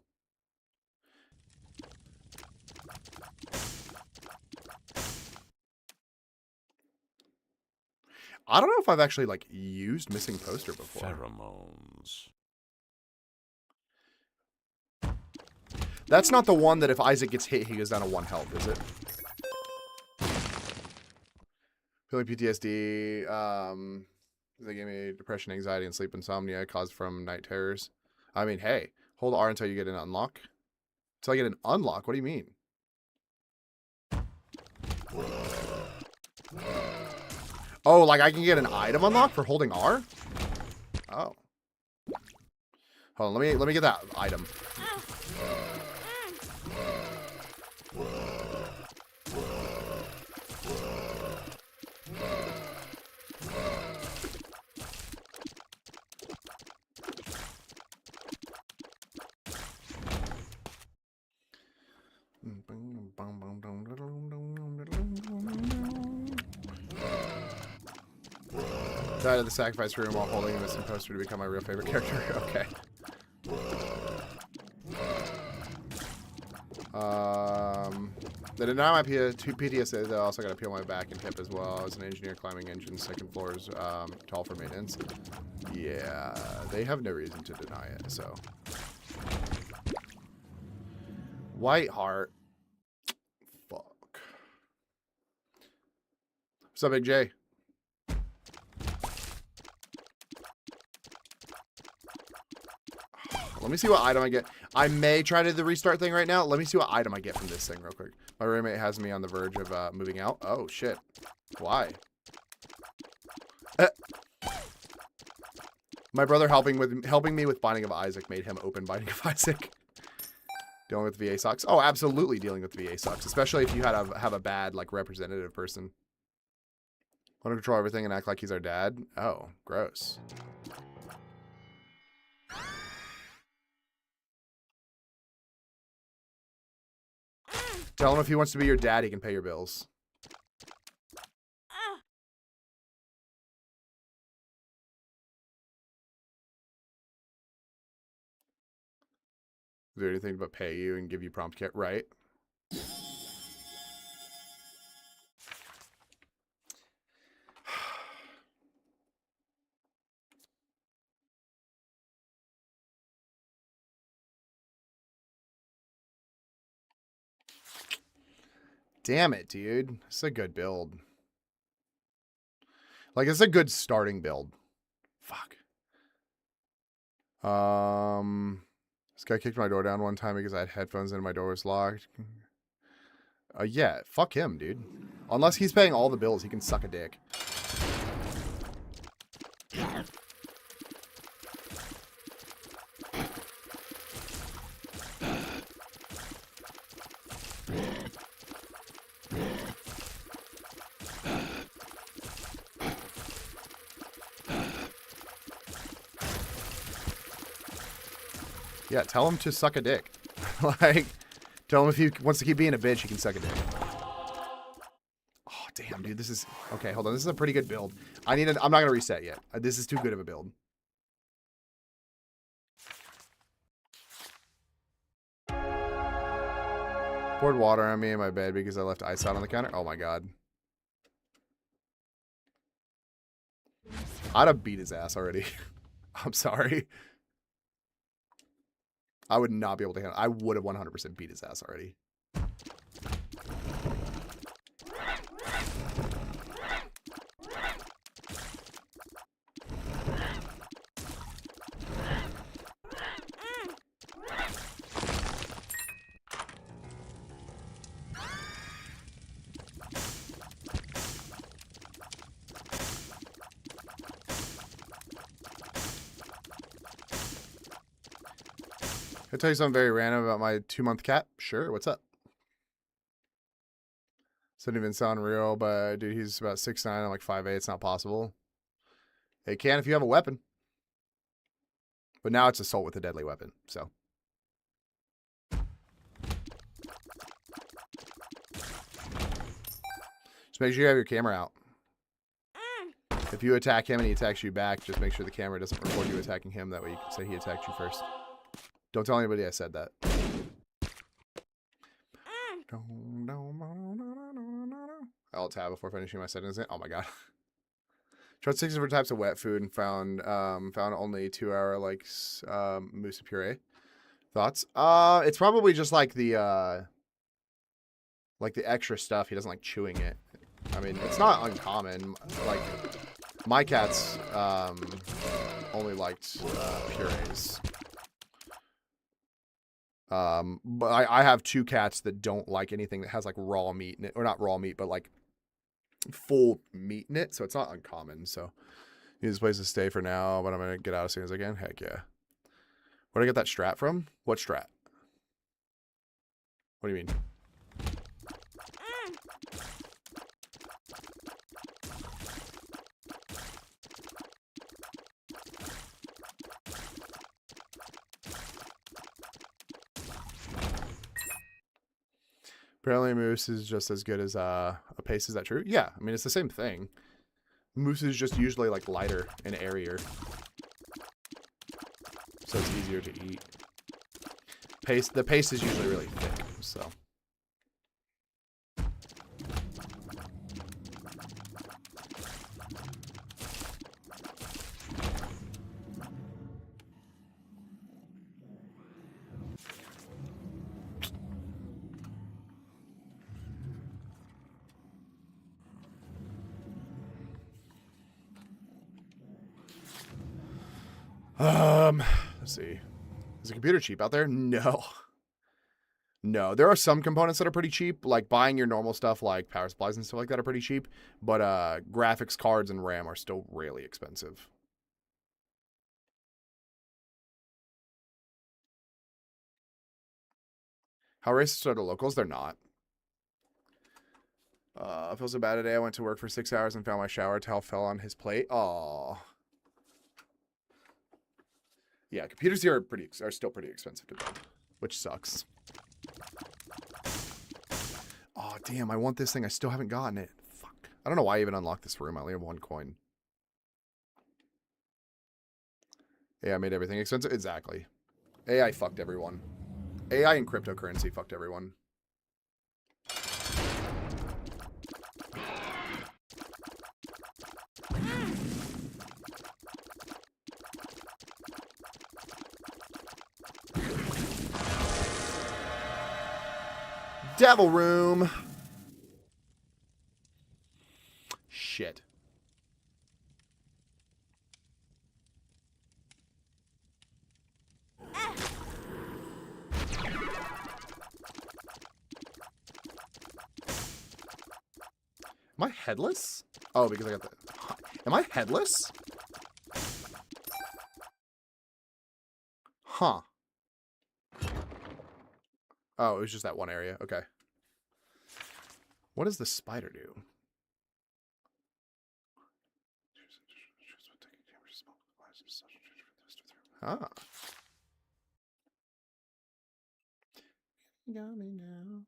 I don't know if I've actually, like, used missing poster before. Pheromones. That's not the one that if Isaac gets hit, he goes down to 1 health, is it? Feeling PTSD. They gave me depression, anxiety, and sleep insomnia caused from night terrors. I mean, hey, hold R until you get an unlock. Until I get an unlock? What do you mean? Oh, like I can get an item unlock for holding R? Oh. Hold on, let me get that item. Died at the sacrifice room while holding the missing poster to become my real favorite character. Okay. They deny my PTSD. They also got to peel my back and hip as well. I was an engineer climbing engines. Second floor is tall for maintenance. Yeah, they have no reason to deny it. So, Whiteheart. Fuck. What's up, Big J? Let me see what item I get. I may try to do the restart thing right now. Let me see what item I get from this thing real quick. My roommate has me on the verge of moving out. Oh, shit. Why? My brother helping me with Binding of Isaac made him open Binding of Isaac. Dealing with VA sucks. Oh, absolutely dealing with VA sucks. Especially if you have a bad, like, representative person. Want to control everything and act like he's our dad? Oh, gross. Tell him if he wants to be your dad, he can pay your bills. Is there anything but pay you and give you prompt kit? Right. Damn it, dude. It's a good build. Like, it's a good starting build. Fuck. This guy kicked my door down one time because I had headphones in and my door was locked. Yeah, fuck him, dude. Unless he's paying all the bills, he can suck a dick. Yeah, tell him to suck a dick. Like, tell him if he wants to keep being a bitch, he can suck a dick. Oh, damn, dude. This is... Okay, hold on. This is a pretty good build. I'm not going to reset yet. This is too good of a build. Poured water on me in my bed because I left ice out on the counter. Oh, my God. I'd have beat his ass already. I'm sorry. I would not be able to handle it. I would have 100% beat his ass already. Can I tell you something very random about my 2-month cat? Sure, what's up? Doesn't even sound real, but dude, he's about 6'9". I'm like 5'8". It's not possible. It can if you have a weapon. But now it's assault with a deadly weapon, so. Just make sure you have your camera out. If you attack him and he attacks you back, just make sure the camera doesn't record you attacking him. That way you can say he attacked you first. Don't tell anybody I said that. I'll tab before finishing my sentence. Oh my god. Tried 6 different types of wet food and found only 2 hour like mousse puree. Thoughts? It's probably just like the extra stuff. He doesn't like chewing it. I mean, it's not uncommon. Like my cats only liked purees. But I have 2 cats that don't like anything that has like raw meat in it, or not raw meat, but like full meat in it. So it's not uncommon. So need this place to stay for now, but I'm gonna get out as soon as I can. Heck yeah. Where'd I get that strat from? What strat? What do you mean? Apparently moose is just as good as a pace. Is that true? Yeah, I mean, it's the same thing. Moose is just usually like lighter and airier, so it's easier to eat. The pace is usually really thick, so. Let's see. Is the computer cheap out there? No. No, there are some components that are pretty cheap, like buying your normal stuff like power supplies and stuff like that are pretty cheap, but graphics cards and RAM are still really expensive. How racist are the locals? They're not. I feel so bad today. I went to work for 6 hours and found my shower towel fell on his plate. Aww. Yeah, computers here are still pretty expensive to build, which sucks. Oh, damn, I want this thing. I still haven't gotten it. Fuck. I don't know why I even unlocked this room. I only have 1 coin. AI made everything expensive? Exactly. AI fucked everyone. AI and cryptocurrency fucked everyone. Devil room. Shit. Am I headless? Oh, because I got the... Am I headless? Huh. Oh, it was just that one area. Okay. What does the spider do? Ah. You got me now.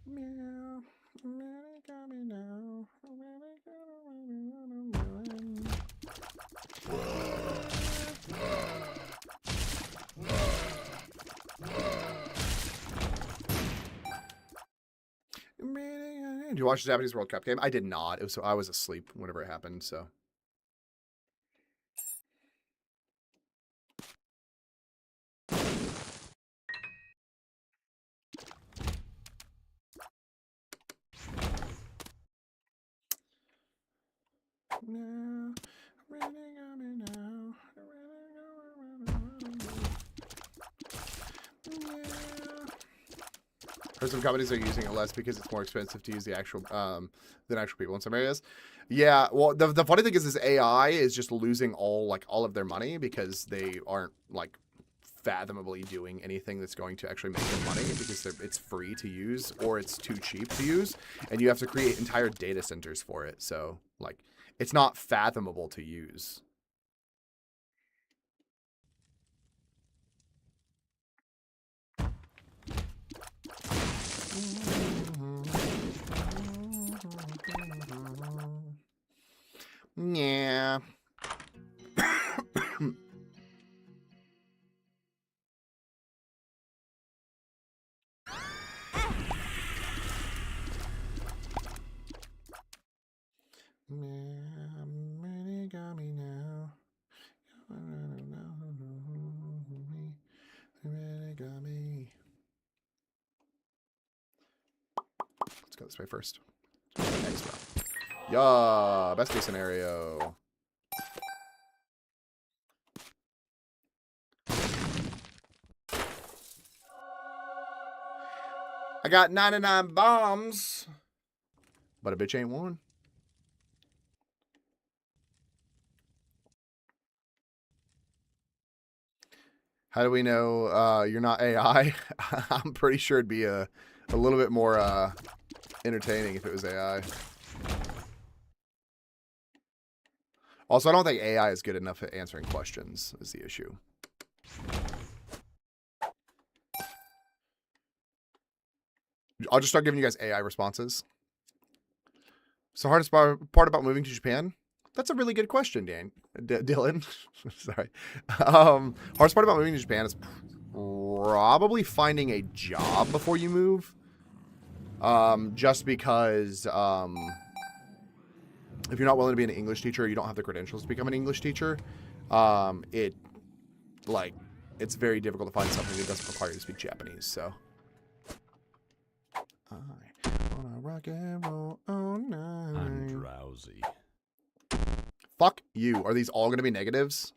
Meow. You got me now. Did you watch the Japanese World Cup game? I did not. It was I was asleep whenever it happened, so. No, really got me now. Heard some companies are using it less because it's more expensive to use the actual than actual people in some areas. Yeah, well, the funny thing is AI is just losing all of their money because they aren't like fathomably doing anything that's going to actually make them money because it's free to use or it's too cheap to use, and you have to create entire data centers for it. So, like, it's not fathomable to use. Yeah. Got me now. Got me. Let's go this way first. Extra. Yeah, best case scenario. I got 99 bombs, but a bitch ain't one. How do we know you're not AI? I'm pretty sure it'd be a little bit more entertaining if it was AI. Also, I don't think AI is good enough at answering questions is the issue. I'll just start giving you guys AI responses. So hardest part about moving to Japan? That's a really good question, Dylan. Sorry. Hardest part about moving to Japan is probably finding a job before you move. Just because if you're not willing to be an English teacher, or you don't have the credentials to become an English teacher, it's very difficult to find something that doesn't require you to speak Japanese. So. I wanna rock and roll all night. I'm drowsy. Fuck you. Are these all going to be negatives?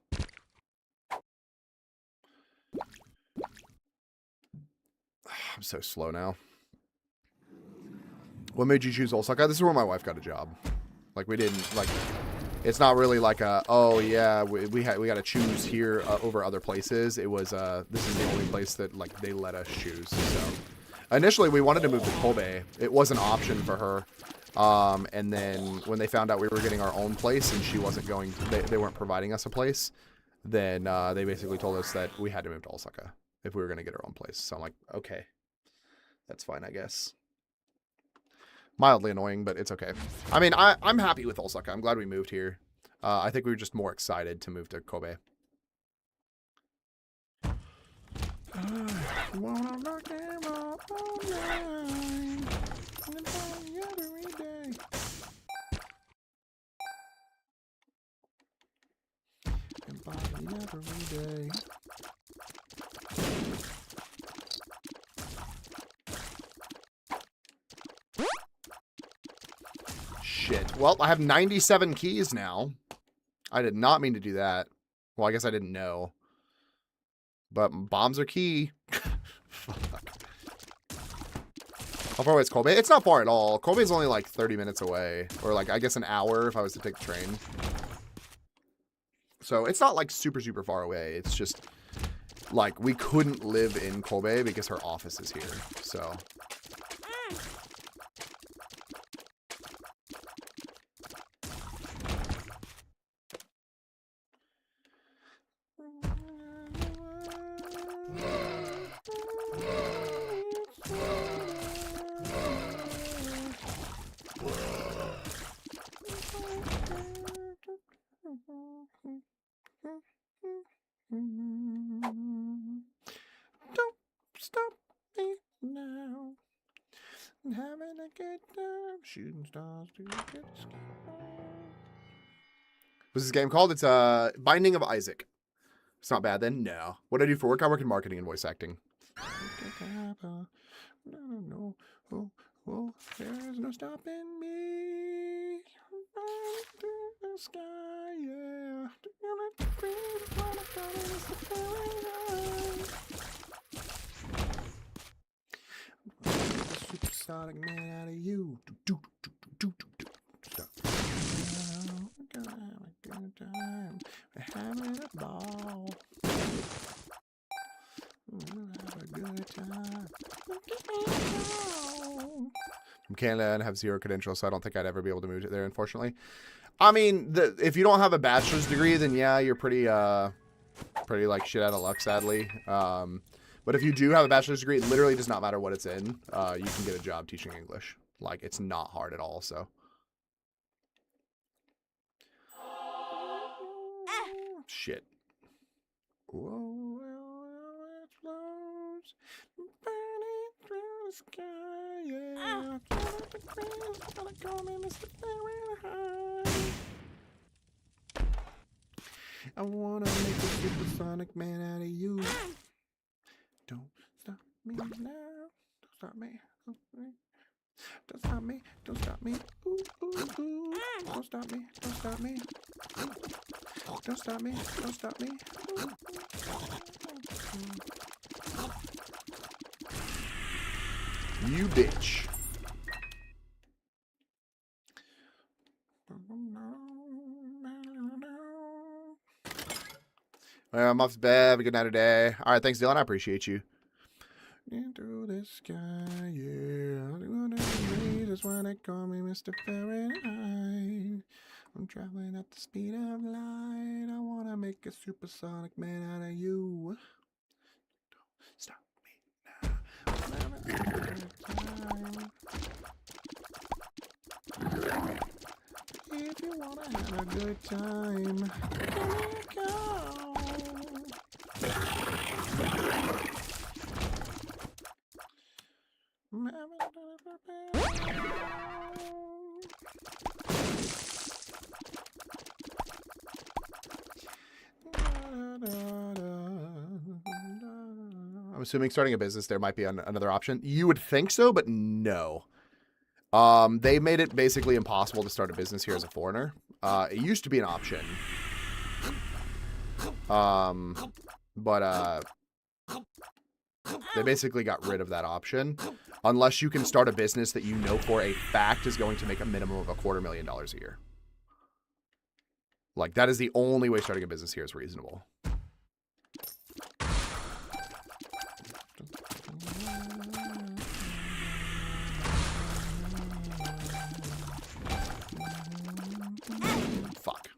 I'm so slow now. What made you choose Osaka? This is where my wife got a job. Like, we didn't, like, it's not really like a, oh yeah, we got to choose here over other places. It was, this is the only place that, like, they let us choose. So initially we wanted to move to Kobe. It was an option for her. And then when they found out we were getting our own place and she wasn't going, they weren't providing us a place, then they basically told us that we had to move to Osaka if we were going to get our own place. So I'm like, okay, that's fine, I guess. Mildly annoying, but it's okay. I mean, I'm happy with Osaka. I'm glad we moved here. I think we were just more excited to move to Kobe. Wanna rock and roll all night. Every day. And party every day. Shit. Well, I have 97 keys now. I did not mean to do that. Well, I guess I didn't know. But bombs are key. Fuck. How far away is Kobe? It's not far at all. Kobe's only like 30 minutes away. Or like, I guess an hour if I was to take the train. So it's not like super, super far away. It's just like we couldn't live in Kobe because her office is here. So... Don't stop me now. I'm having a good time shooting stars to get sky. What's this game called? It's Binding of Isaac. It's not bad then. No. What do I do for work? I work in marketing and voice acting. No. Oh, there's no stopping me. Through the sky, yeah. Supersonic man out of you. Stop. We're gonna have a good time. We're having a ball. time. From Canada and have 0 credentials, so I don't think I'd ever be able to move there, unfortunately. I mean, if you don't have a bachelor's degree, then yeah, you're pretty like shit out of luck, sadly. But if you do have a bachelor's degree, it literally does not matter what it's in. You can get a job teaching English. Like, it's not hard at all, so. Shit. Whoa, it flows, burning through the sky, yeah. Gonna call me Mr. Fahrenheit. I wanna make a supersonic man out of you. Don't stop me now. Don't stop me. Don't stop me. Don't stop me. Ooh, ooh, ooh. Don't stop me. Don't stop me. Don't stop me. Don't stop me. You bitch. Well, I'm off to bed. Have a good night today. All right, thanks, Dylan. I appreciate you. Into the sky, yeah. That's why they call me Mr. Fahrenheit. I'm traveling at the speed of light. I wanna make a supersonic man out of you. Don't stop me now. If you wanna have a good time, here we go. I'm assuming starting a business there might be another option. You would think so, but no. They made it basically impossible to start a business here as a foreigner. It used to be an option. But they basically got rid of that option. Unless you can start a business that you know for a fact is going to make a minimum of $250,000 a year. Like, that is the only way starting a business here is reasonable. Fuck.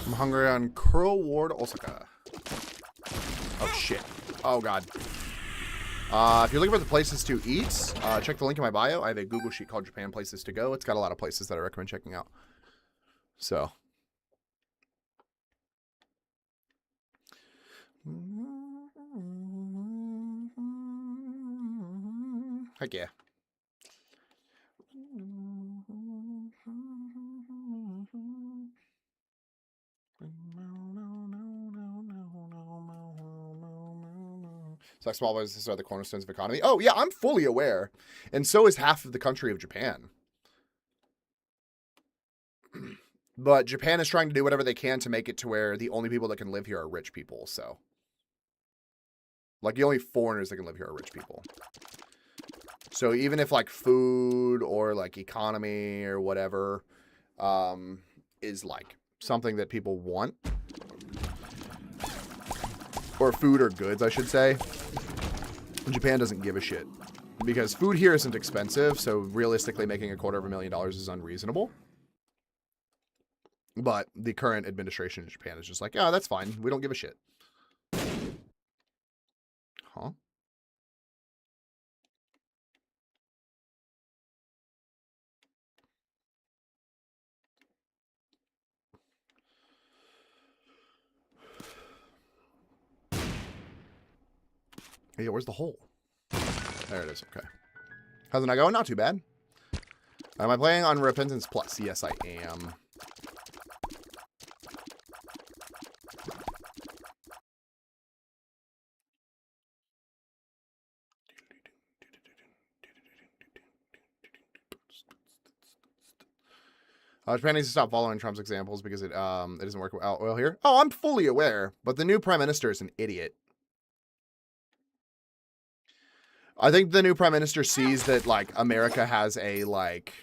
I'm hungry on Curl Ward, Osaka. Oh, shit. Oh, God. If you're looking for the places to eat, check the link in my bio. I have a Google sheet called Japan Places to Go. It's got a lot of places that I recommend checking out. So. Heck yeah. It's like small businesses are the cornerstones of the economy. Oh, yeah, I'm fully aware. And so is half of the country of Japan. But Japan is trying to do whatever they can to make it to where the only people that can live here are rich people, so. Like, the only foreigners that can live here are rich people. So even if, like, food or, like, economy or whatever is, like, something that people want, or food or goods, I should say, Japan doesn't give a shit. Because food here isn't expensive, so realistically making $250,000 is unreasonable. But the current administration in Japan is just like, yeah, that's fine. We don't give a shit. Huh? Hey, where's the hole? There it is. Okay. How's it not going? Not too bad. Am I playing on Repentance Plus? Yes, I am. Japan needs to stop following Trump's examples because it doesn't work out well here. Oh, I'm fully aware, but the new prime minister is an idiot. I think the new prime minister sees that like America has a like,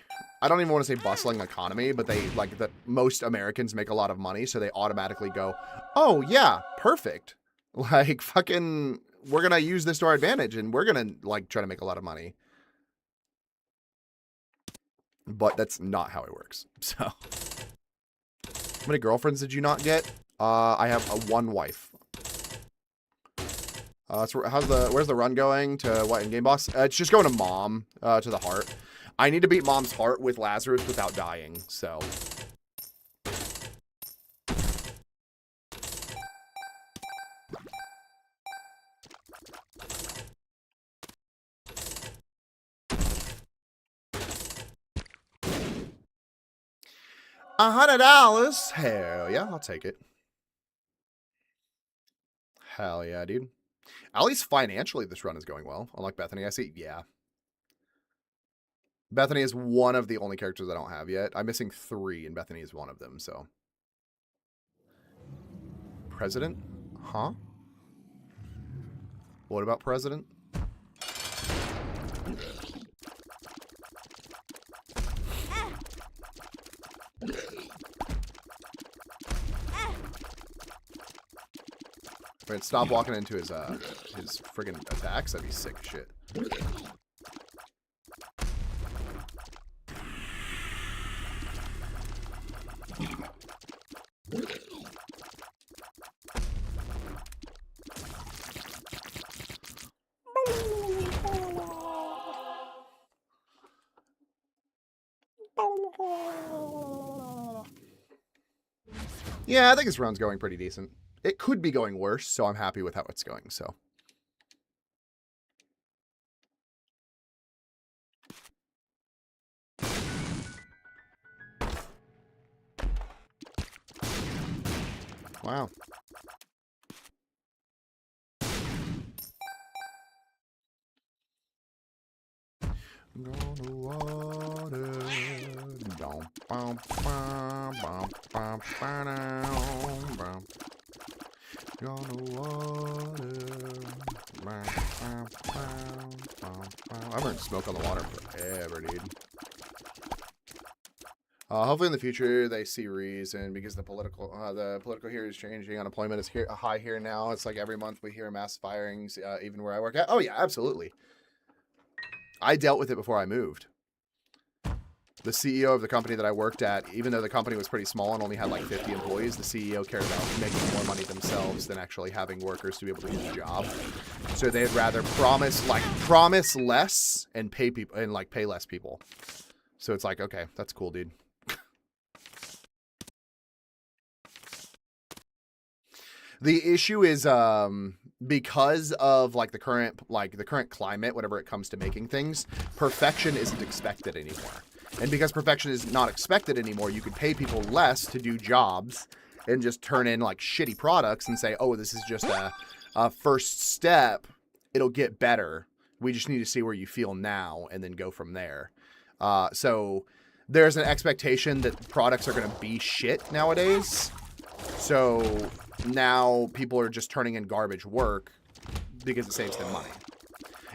I don't even want to say bustling economy, but they like that most Americans make a lot of money, so they automatically go, oh yeah, perfect. Like fucking, we're gonna use this to our advantage, and we're gonna like try to make a lot of money. But that's not how it works. So, how many girlfriends did you not get? I have one wife. So where's the run going to what in Game Boss? It's just going to Mom, to the heart. I need to beat Mom's heart with Lazarus without dying, so. $100? Hell yeah, I'll take it. Hell yeah, dude. At least financially, this run is going well. Unlike Bethany, I see. Yeah. Bethany is one of the only characters I don't have yet. I'm missing 3, and Bethany is one of them, so. President? Huh? What about President? Wait, stop walking into his friggin' attacks. That'd be sick as shit. Yeah, I think this round's going pretty decent. It could be going worse, so I'm happy with how it's going, so. Wow. Gonna water. Gonna water. I've burned smoke on the water forever, dude. Hopefully in the future they see reason because the political here is changing. Unemployment is high here now. It's like every month we hear mass firings, even where I work at. Oh yeah, absolutely. I dealt with it before I moved. The CEO of the company that I worked at, even though the company was pretty small and only had like 50 employees, the CEO cared about making more money themselves than actually having workers to be able to do the job. So they'd rather promise less and pay people and like pay less people. So it's like, okay, that's cool, dude. The issue is because of like the current climate, whenever it comes to making things, perfection isn't expected anymore. And because perfection is not expected anymore, you can pay people less to do jobs and just turn in like shitty products and say, oh, this is just a first step. It'll get better. We just need to see where you feel now and then go from there. So there's an expectation that products are going to be shit nowadays. So now people are just turning in garbage work because it saves them money.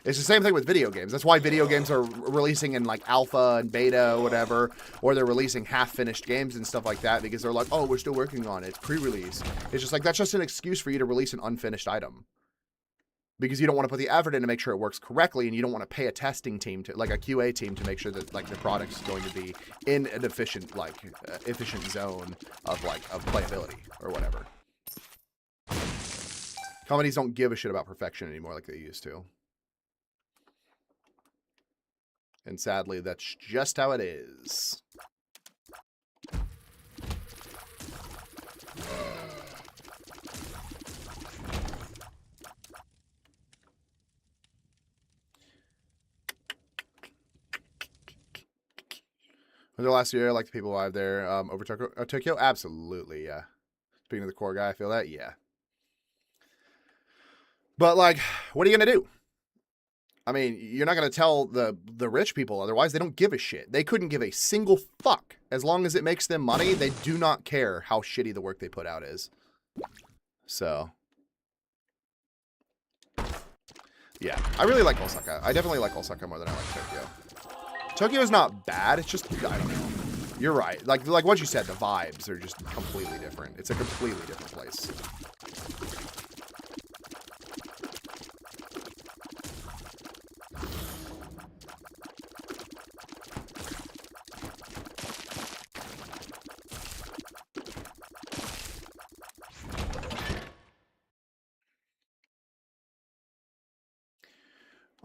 It's the same thing with video games. That's why video games are releasing in like alpha and beta or whatever, or they're releasing half-finished games and stuff like that because they're like, oh, we're still working on it. It's pre-release. It's just like, that's just an excuse for you to release an unfinished item. Because you don't want to put the effort in to make sure it works correctly, and you don't want to pay a testing team to, like a QA team, to make sure that like the product's going to be in an efficient zone of playability or whatever. Companies don't give a shit about perfection anymore like they used to. And sadly, that's just how it is. Was it last year? Like the people alive there over Tokyo? Absolutely, yeah. Speaking of the core guy, I feel that, yeah. But like, what are you gonna do? I mean, you're not going to tell the rich people otherwise. They don't give a shit. They couldn't give a single fuck. As long as it makes them money, they do not care how shitty the work they put out is. So, yeah. I really like Osaka. I definitely like Osaka more than I like Tokyo. Tokyo's not bad. It's just, I don't know. You're right. Like what you said, the vibes are just completely different. It's a completely different place.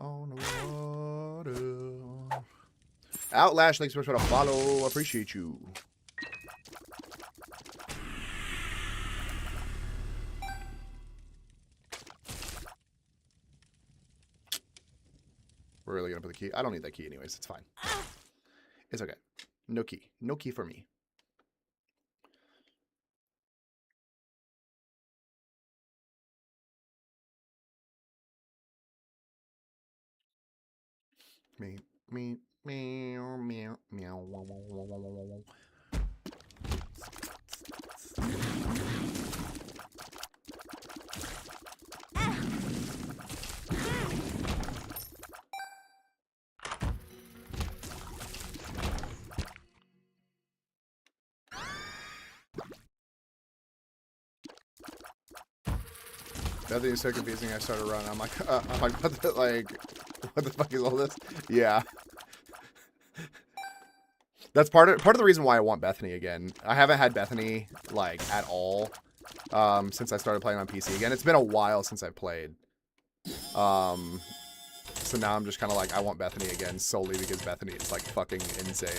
On the water. Outlash, thanks so much for the follow. Appreciate you. We're really gonna put the key. I don't need that key anyways. It's fine. It's okay. No key. No key for me. Me, meow, meow, meow, wow, wow, wow, wow, wow, wow. That thing is so confusing. I started running. I'm like, what the fuck is all this? Yeah. That's part of the reason why I want Bethany again. I haven't had Bethany like at all since I started playing on PC again. It's been a while since I played. So now I'm just kind of like, I want Bethany again solely because Bethany is like fucking insane.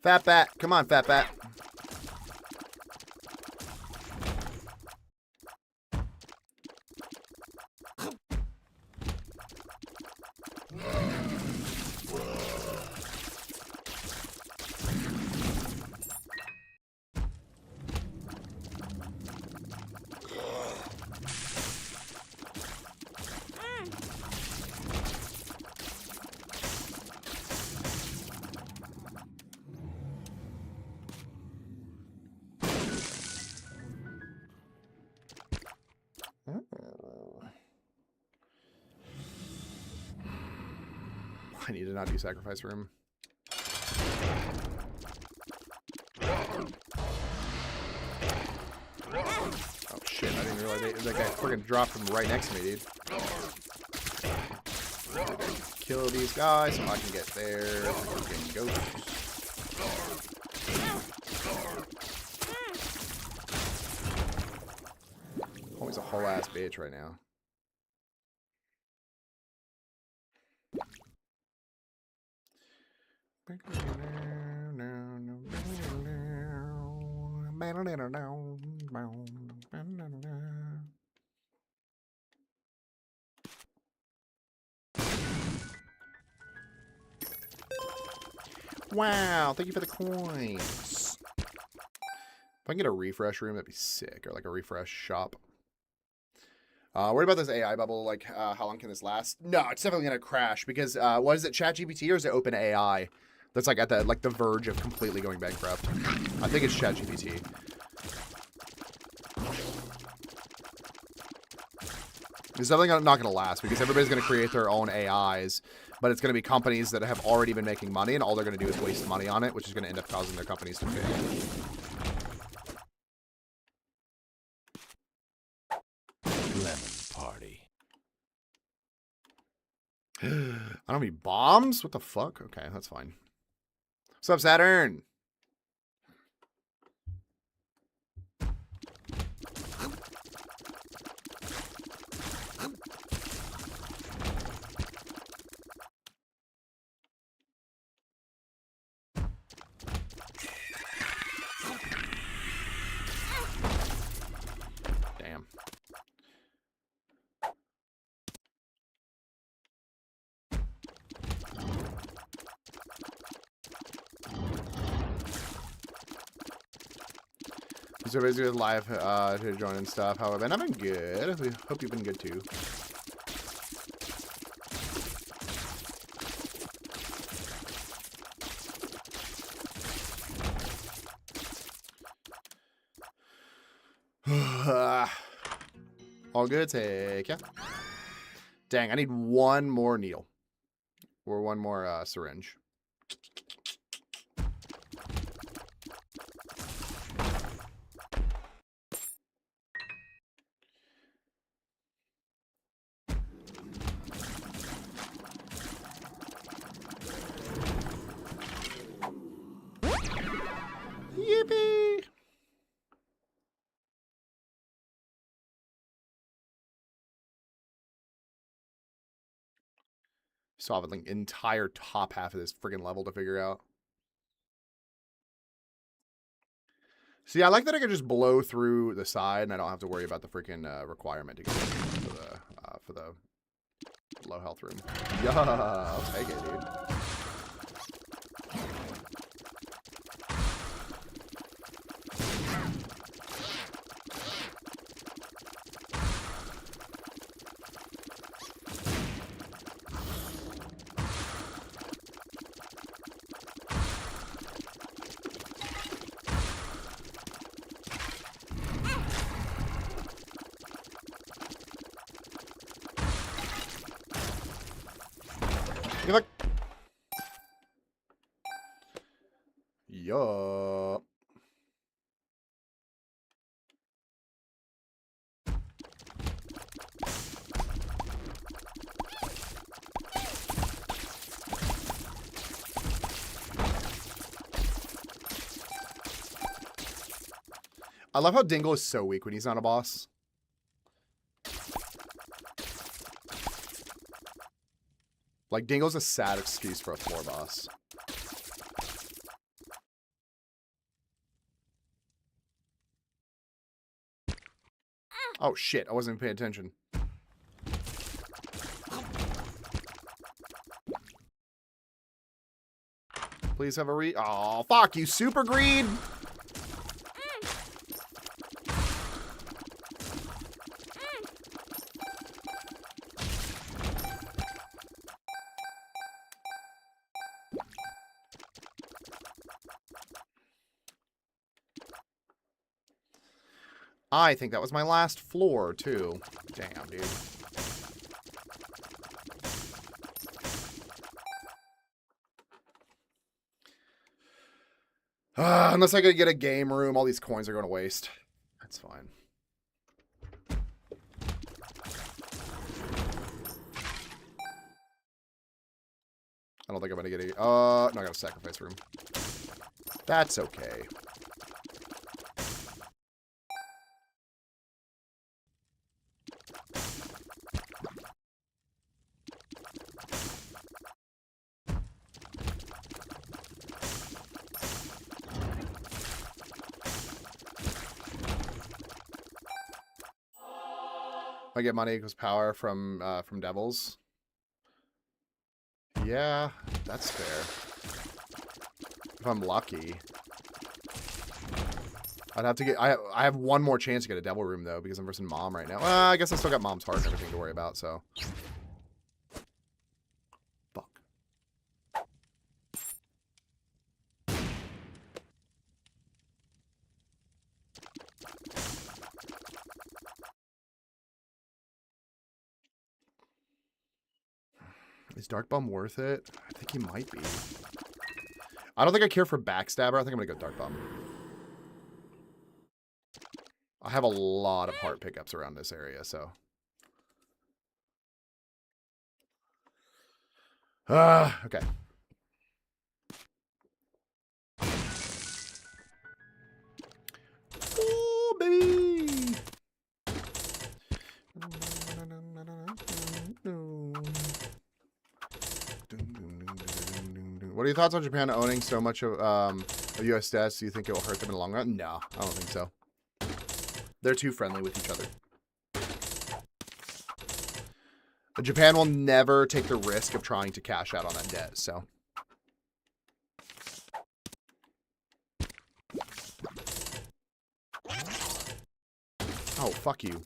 Fat Bat, come on, Fat Bat. I need to not do sacrifice room. Oh shit, I didn't realize that guy freaking dropped from right next to me, dude. Kill these guys so I can get their freaking ghosts. Homie's a whole ass bitch right now. Wow, thank you for the coins. If I can get a refresh room, that'd be sick. Or like a refresh shop. Worried about this AI bubble, like how long can this last? No, it's definitely gonna crash because what is it, ChatGPT or is it OpenAI? That's like at the verge of completely going bankrupt. I think it's ChatGPT. It's definitely not going to last because everybody's going to create their own AIs, but it's going to be companies that have already been making money, and all they're going to do is waste money on it, which is going to end up causing their companies to fail. Lemon party. I don't have any bombs? What the fuck? Okay, that's fine. What's up, Saturn? Damn. So basically live to join and stuff. How have I been? I've been good. We hope you've been good too. All good, take ya. Dang, I need one more needle. Or one more syringe. Yippee! So I have like entire top half of this friggin' level to figure out. See, I like that I can just blow through the side and I don't have to worry about the freaking requirement to get for the low health room. Yeah, I'll take it, dude. Good luck. Yup. I love how Dingle is so weak when he's not a boss. Like, Dingle's a sad excuse for a floor boss. Oh, shit. I wasn't paying attention. Please have a Oh, fuck you, Super Greed! I think that was my last floor, too. Damn, dude. Unless I could get a game room, all these coins are going to waste. That's fine. I don't think I'm going to get a... no, I got a sacrifice room. That's okay. I get money equals power from devils. Yeah, that's fair. If I'm lucky. I'd have to get... I have one more chance to get a devil room, though, because I'm versing Mom right now. Well, I guess I still got Mom's heart and everything to worry about, so... Fuck. Is Dark Bum worth it? I think he might be. I don't think I care for Backstabber. I think I'm going to go Dark Bum. I have a lot of heart pickups around this area, so. Okay. Oh, baby! What are your thoughts on Japan owning so much of US stats? Do you think it will hurt them in the long run? No, I don't think so. They're too friendly with each other. Japan will never take the risk of trying to cash out on that debt, so. Oh, fuck you.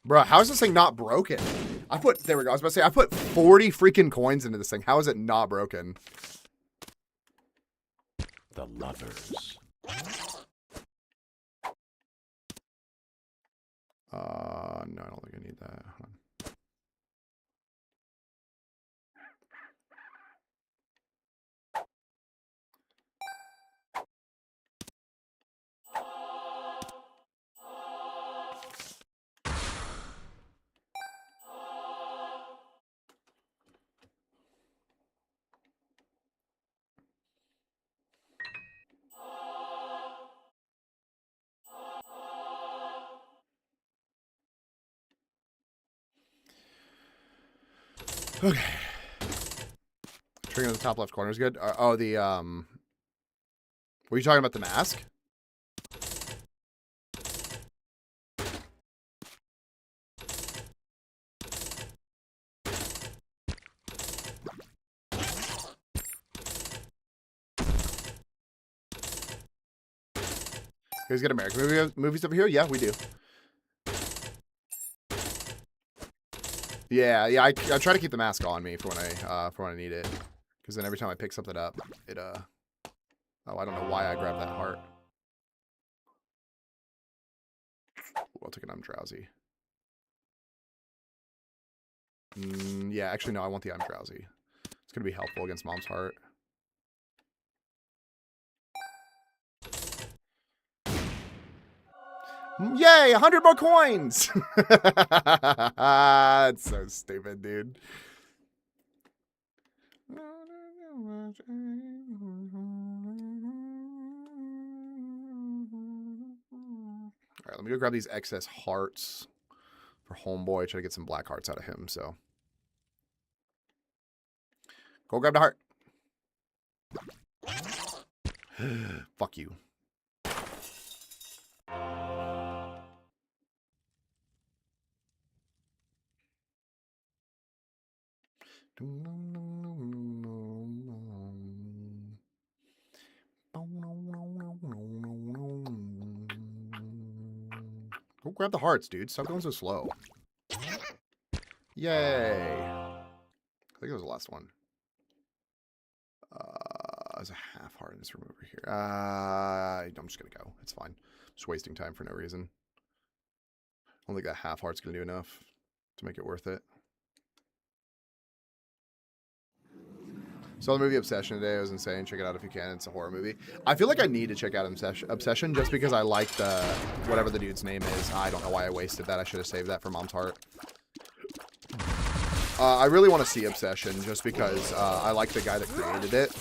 Bruh, how is this thing not broken? There we go. I was about to say, I put 40 freaking coins into this thing. How is it not broken? The lovers. No, I don't think I need that. Hold on. Okay. Trigger in the top left corner is good. Oh, were you talking about the mask? You guys get American movies over here? Yeah, we do. Yeah. I try to keep the mask on me for when I need it, because then every time I pick something up, it oh, I don't know why I grabbed that heart. Ooh, I'll take it. I'm drowsy. Yeah, actually no, I want the I'm drowsy. It's gonna be helpful against Mom's heart. Yay, 100 more coins! That's so stupid, dude. Alright, let me go grab these excess hearts for Homeboy. Try to get some black hearts out of him, so. Go grab the heart. Fuck you. Go grab the hearts, dude. Stop going so slow. Yay. I think it was the last one. There's a half heart in this room over here. I'm just going to go. It's fine. Just wasting time for no reason. I don't think that half heart's going to do enough to make it worth it. Saw the movie Obsession today. It was insane. Check it out if you can. It's a horror movie. I feel like I need to check out Obsession just because I like whatever the dude's name is. I don't know why I wasted that. I should have saved that for Mom's heart. I really want to see Obsession just because I like the guy that created it.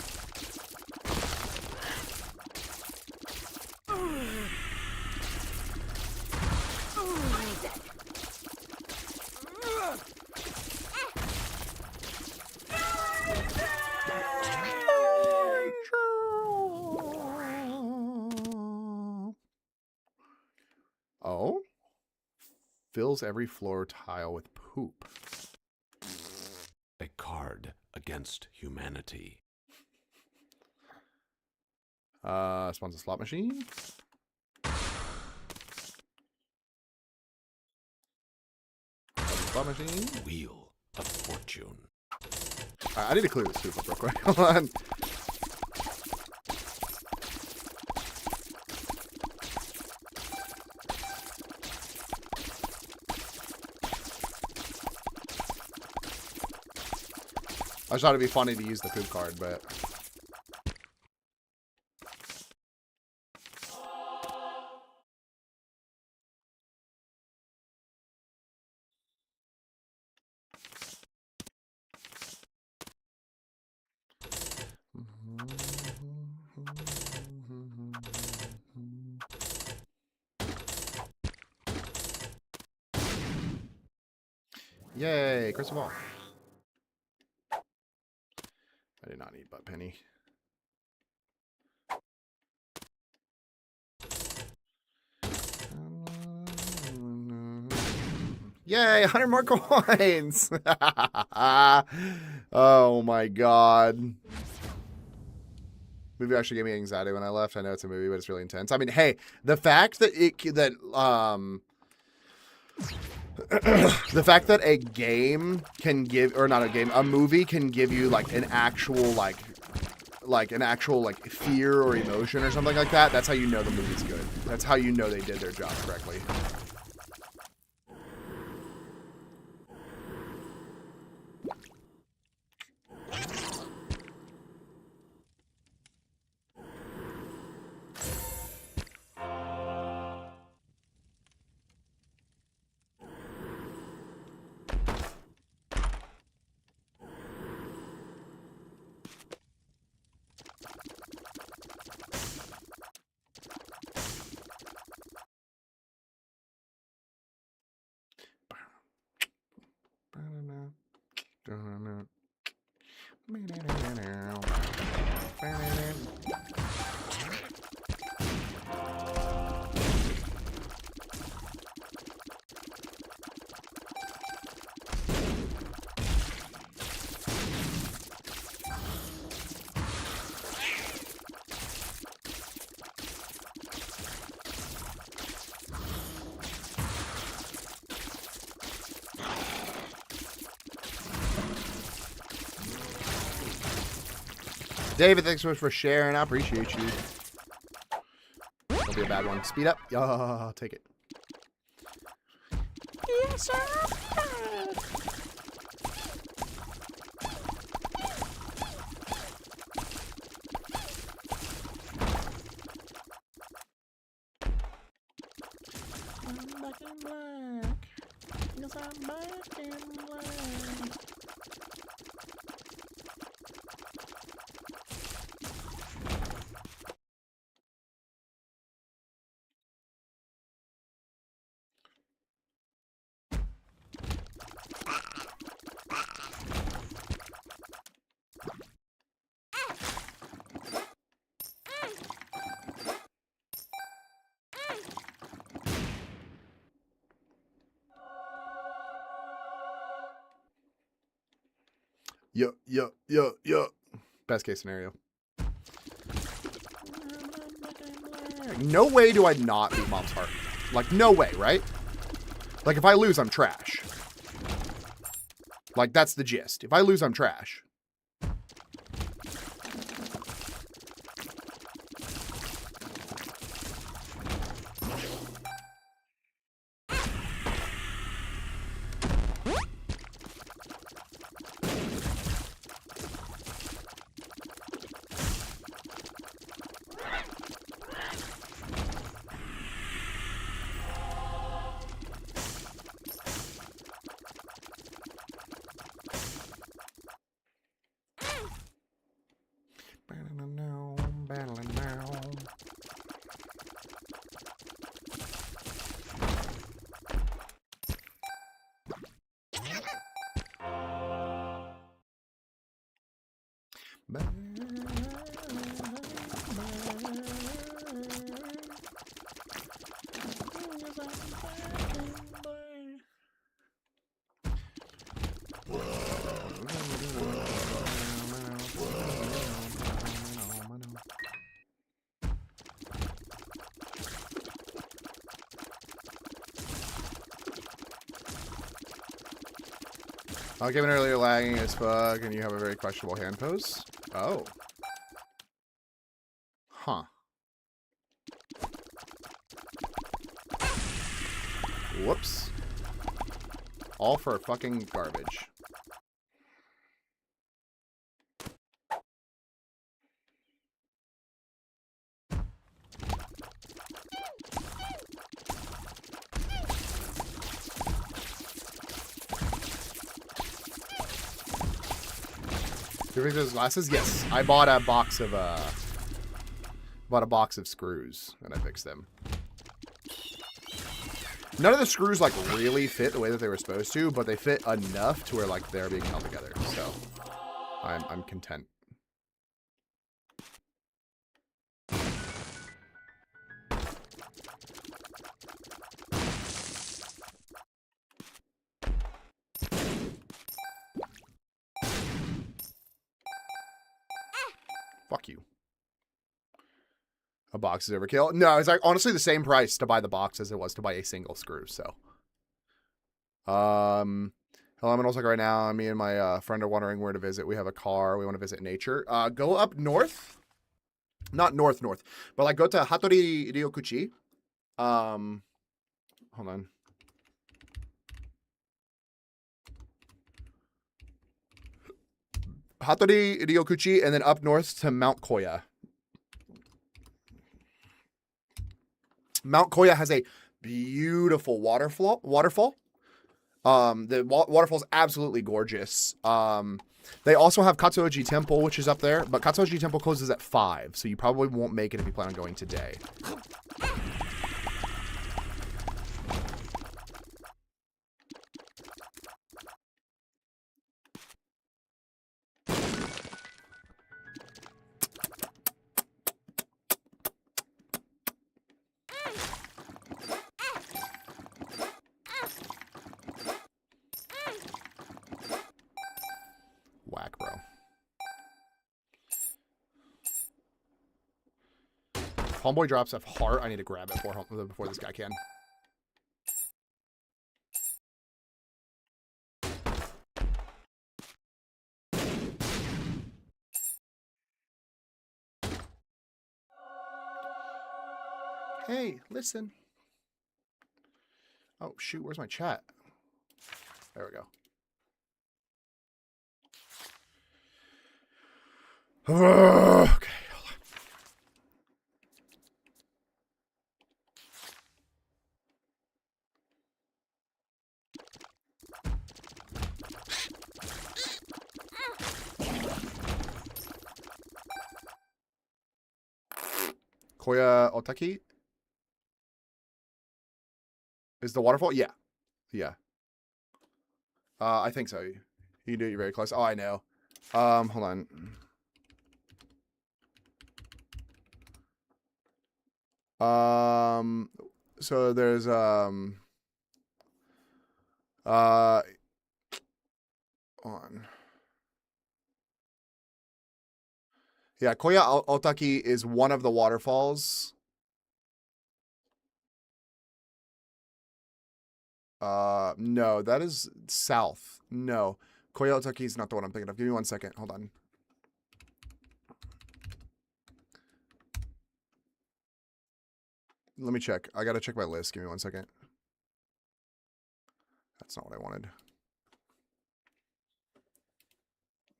Oh? Fills every floor tile with poop. A card against humanity. Spawns a slot machine. Slot machine. Wheel of Fortune. I need to clear this poop up real quick. Hold on. I just thought it'd be funny to use the poop card, but Yay, crystal ball. I did not need butt penny. Yay, 100 more coins. Oh my god. Movie actually gave me anxiety when I left. I know it's a movie, but it's really intense. I mean, hey, the fact that the fact that a game can give, or not a game, a movie can give you like an actual like fear or emotion or something like that, that's how you know the movie's good. That's how you know they did their job correctly. David, thanks so much for sharing. I appreciate you. That'll be a bad one. Speed up. I'll take it. Yes, sir. I'm back in black. Yes, I'm back in black. Yo. Best case scenario. No way do I not beat Mom's Heart. Like, no way, right? Like, if I lose, I'm trash. Like, that's the gist. If I lose, I'm trash. I came in earlier lagging as fuck, and you have a very questionable hand pose. Oh. Huh. Whoops. All for fucking garbage. Did you fix those glasses? Yes. I bought a box of screws and I fixed them. None of the screws like really fit the way that they were supposed to, but they fit enough to where like they're being held together. So I'm content. Fuck you. A box is overkill. No, it's like honestly the same price to buy the box as it was to buy a single screw. So, hello, I'm in Osaka right now. Me and my friend are wondering where to visit. We have a car. We want to visit nature. Go up north. Not north, but like go to Hattori Ryokuchi. Hold on. Hattori Ryokuchi, and then up north to Mount Koya. Mount Koya has a beautiful waterfall. The waterfall is absolutely gorgeous. They also have Katsuoji Temple, which is up there, but Katsuoji Temple closes at 5, so you probably won't make it if you plan on going today. Whack, bro. Homeboy drops a heart. I need to grab it before this guy can. Hey, listen. Oh, shoot. Where's my chat? There we go. Okay. Koya Otaki? Is the waterfall? Yeah. Yeah. I think so. You do it very close. Oh, I know. Hold on. So there's, on. Yeah, Koya Otaki is one of the waterfalls. No, that is south. No. Koya Otaki is not the one I'm thinking of. Give me 1 second. Hold on. Let me check. I gotta check my list. Give me 1 second. That's not what I wanted.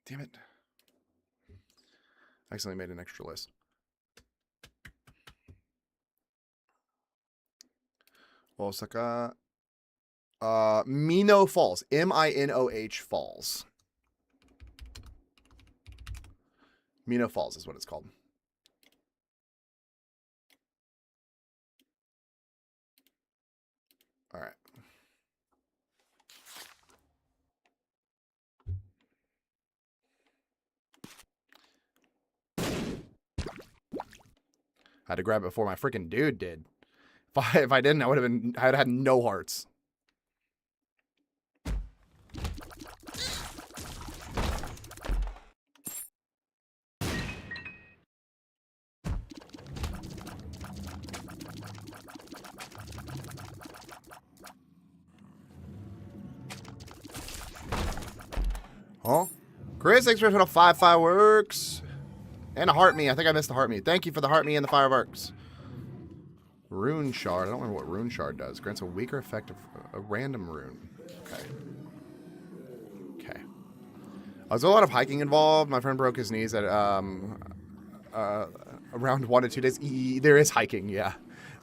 Damn it. I accidentally made an extra list. Osaka. Mino Falls. Minoh Falls. Mino Falls is what it's called. All right. I had to grab it before my freaking dude did. If I didn't, I'd had no hearts. Huh? Chris, thanks for the 5 fireworks. And a heart me. I think I missed the heart me. Thank you for the heart me and the fireworks. Rune shard. I don't remember what rune shard does. Grants a weaker effect of a random rune. Okay. Okay. There's a lot of hiking involved. My friend broke his knees at around 1 to 2 days. There is hiking, yeah.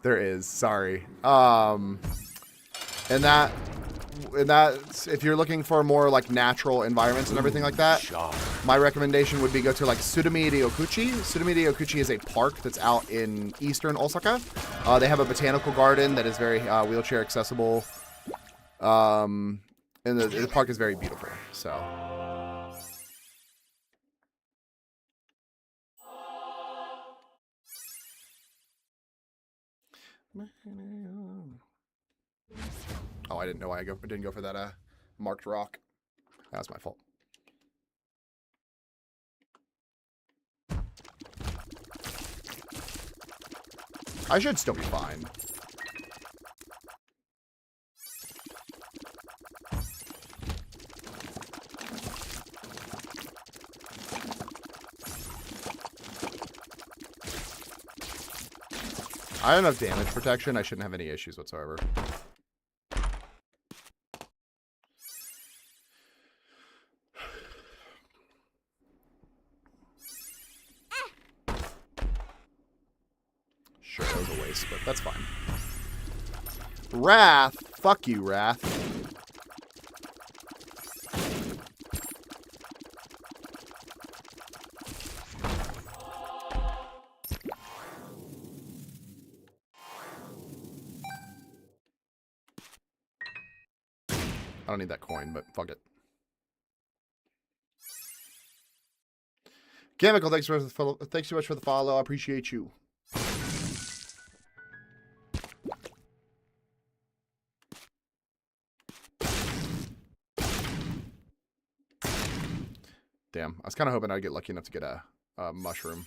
There is. Sorry. And that and that if you're looking for more like natural environments and everything like that, Sharp. my recommendation would be go to like Tsurumi Ryokuchi. Tsurumi Ryokuchi is a park that's out in eastern Osaka. They have a botanical garden that is very wheelchair accessible. And the park is very beautiful. So. Oh, I didn't know I didn't go for that marked rock. That's my fault. I should still be fine. I have enough damage protection. I shouldn't have any issues whatsoever. Sure, that was a waste, but that's fine. Wrath. Fuck you, Wrath. I don't need that coin, but fuck it. Chemical, thanks so much for the follow. I appreciate you. Damn, I was kind of hoping I'd get lucky enough to get a mushroom.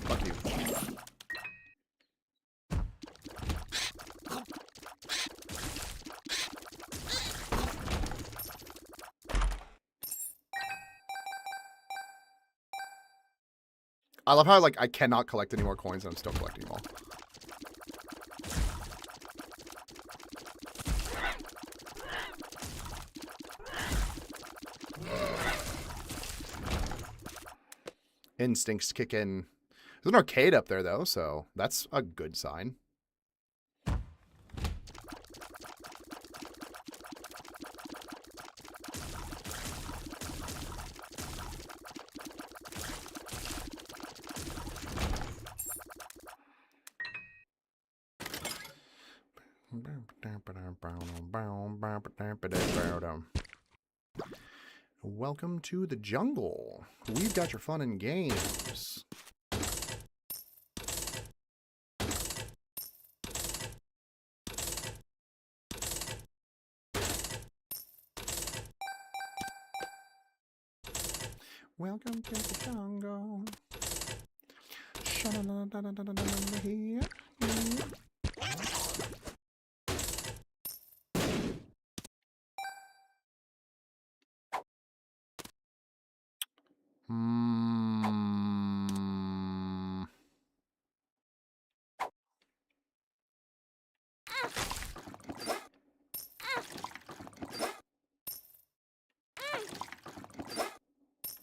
Fuck you. I love how like I cannot collect any more coins and I'm still collecting them all. Instincts kick in. There's an arcade up there though, so that's a good sign. Welcome to the jungle. We've got your fun and games. Welcome to the jungle. Here.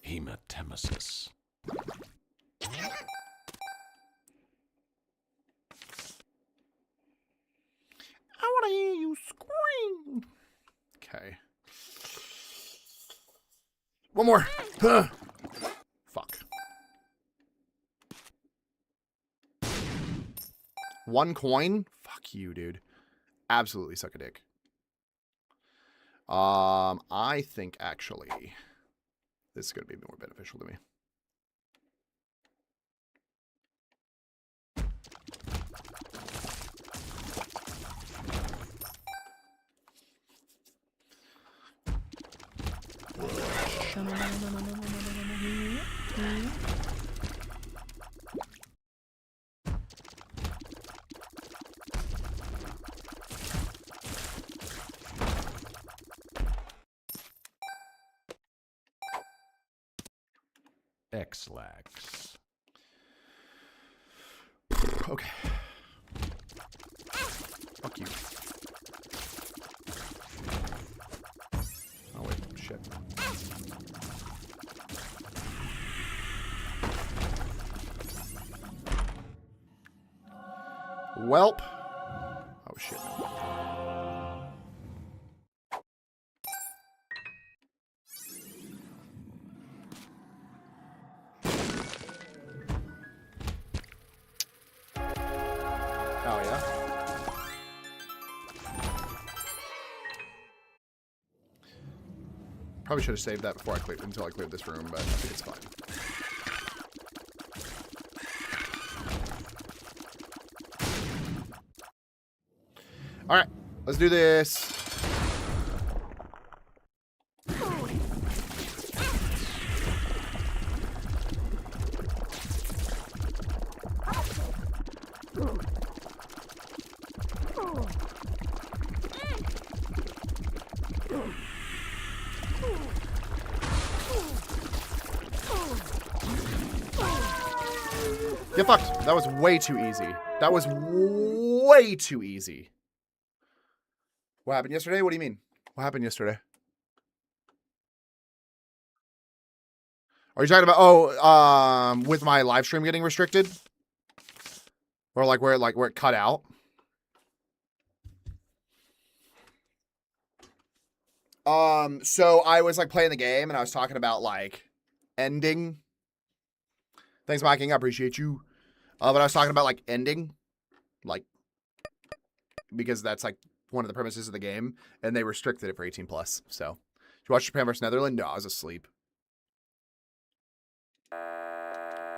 Hematemesis. I want to hear you scream. Okay. One more. Huh. Fuck. One coin? Fuck you, dude. Absolutely suck a dick. I think actually this is going to be more beneficial to me. X-Lax. Okay. Fuck you. Oh, wait. Shit. Welp. Oh, shit. Oh, yeah? Probably should have saved that before until I cleared this room, but I think it's fine. All right, let's do this. Get fucked. That was way too easy. That was way too easy. What happened yesterday? What do you mean? What happened yesterday? Are you talking about, with my live stream getting restricted? Or where it cut out? So I was playing the game and I was talking about ending. Thanks, Mike King. I appreciate you. But I was talking about ending. Because that's one of the premises of the game, and they restricted it for 18 plus. So, did you watch Japan vs. Netherlands? No, I was asleep.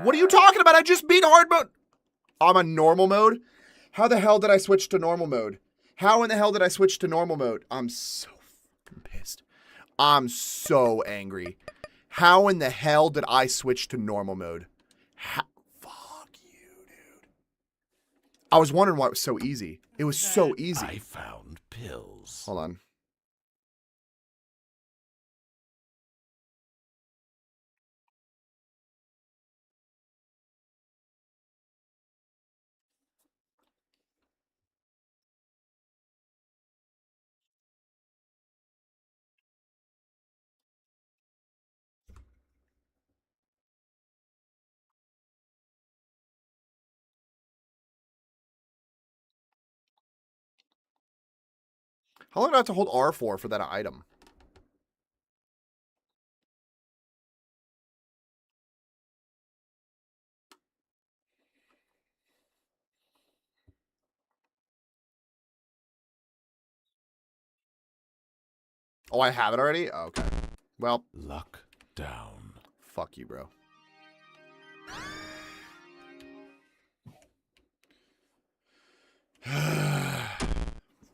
What are you talking about? I just beat hard mode. I'm on normal mode. How the hell did I switch to normal mode? How in the hell did I switch to normal mode? I'm so fucking pissed. I'm so angry. How in the hell did I switch to normal mode? Fuck you, dude. I was wondering why it was so easy. It was so easy. I found pills. Hold on. How long do I have to hold R for that item? Oh, I have it already? Oh, okay. Well. Luck down. Fuck you, bro.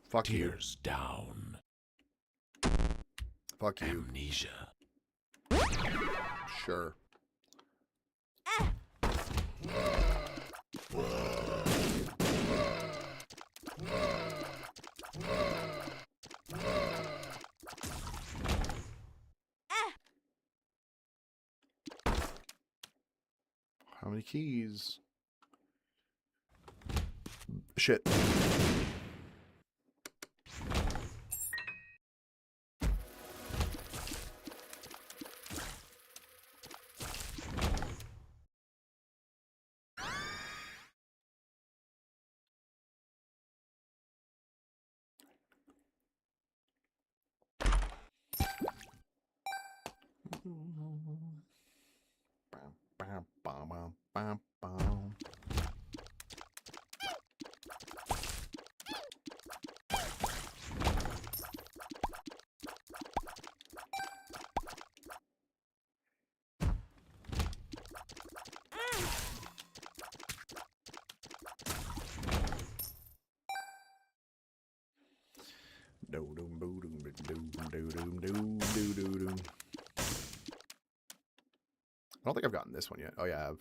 Fuck you. Tears down. Fuck you. Amnesia. Sure. How many keys? Shit. I don't think I've gotten this one yet. Oh, yeah, I have.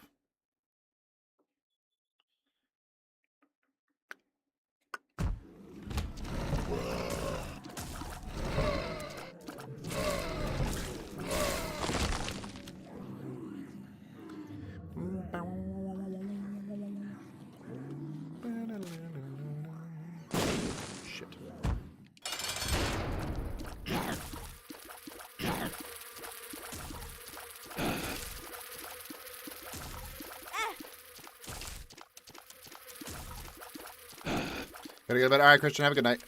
Gotta get to bed. All right, Christian, have a good night.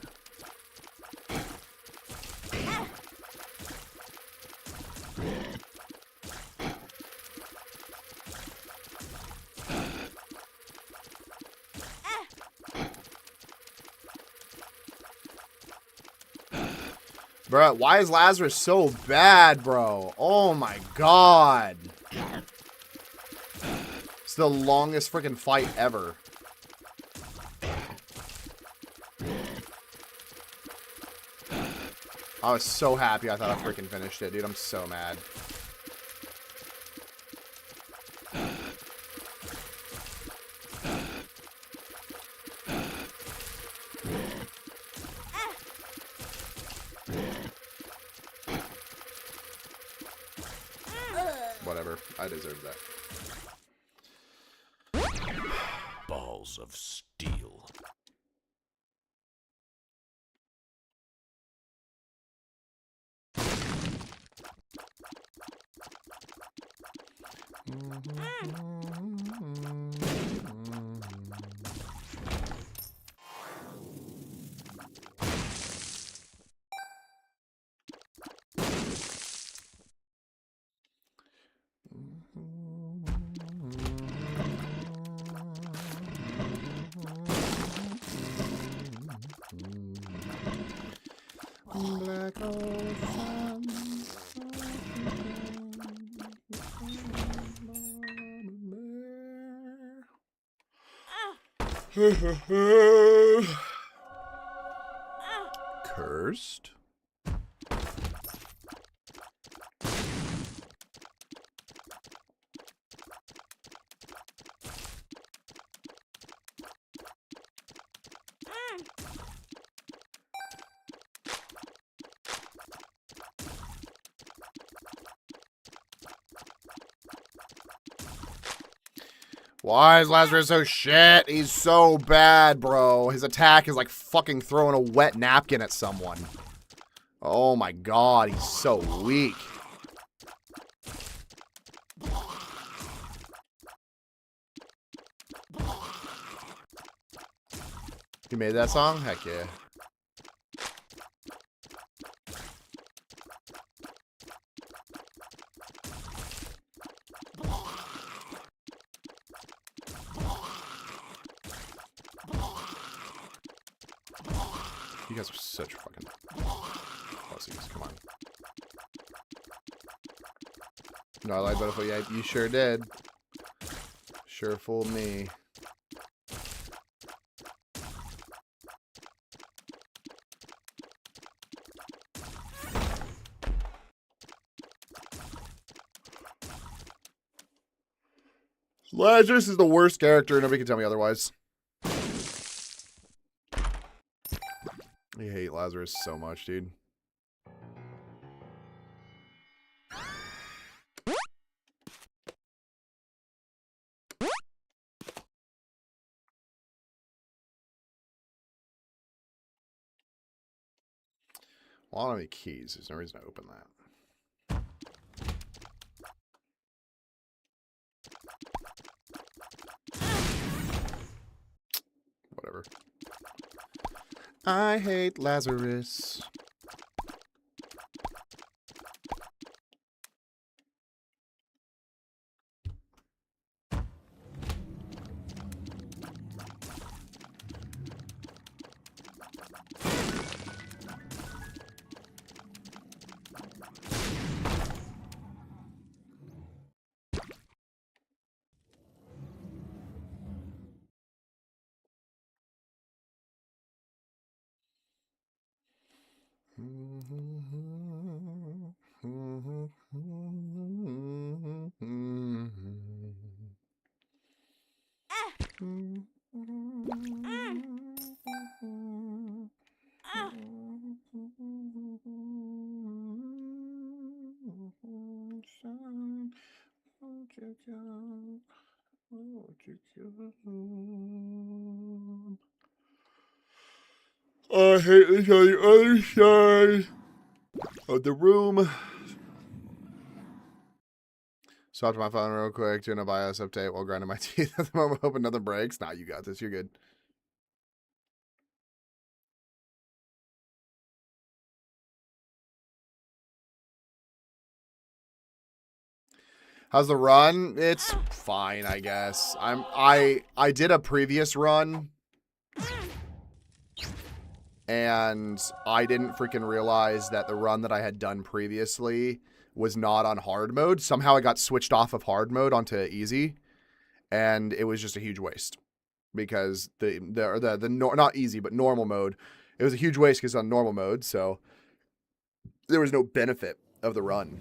Bro, why is Lazarus so bad, bro? Oh my god. It's the longest freaking fight ever. I was so happy I thought I freaking finished it, dude. I'm so mad. Whatever. I deserve that. Balls of steel. Black hole sun. Cursed? Why is Lazarus so shit? He's so bad, bro. His attack is like fucking throwing a wet napkin at someone. Oh my god, he's so weak. You made that song? Heck yeah. You guys are such fucking pussies. Come on. No, I lied about it. Yeah, you sure did. Sure fooled me. Lazarus is the worst character. Nobody can tell me otherwise. I hate Lazarus so much, dude. Well, I don't have any keys. There's no reason to open that. Whatever. I hate Lazarus. I hate this on the other side of the room. Stopped my phone real quick, doing a BIOS update while grinding my teeth at the moment. Hoping nothing breaks. Nah, you got this. You're good. How's the run? It's fine, I guess. I did a previous run, and I didn't freaking realize that the run that I had done previously was not on hard mode. Somehow I got switched off of hard mode onto easy, and it was just a huge waste because not easy but normal mode. It was a huge waste because on normal mode, so there was no benefit of the run.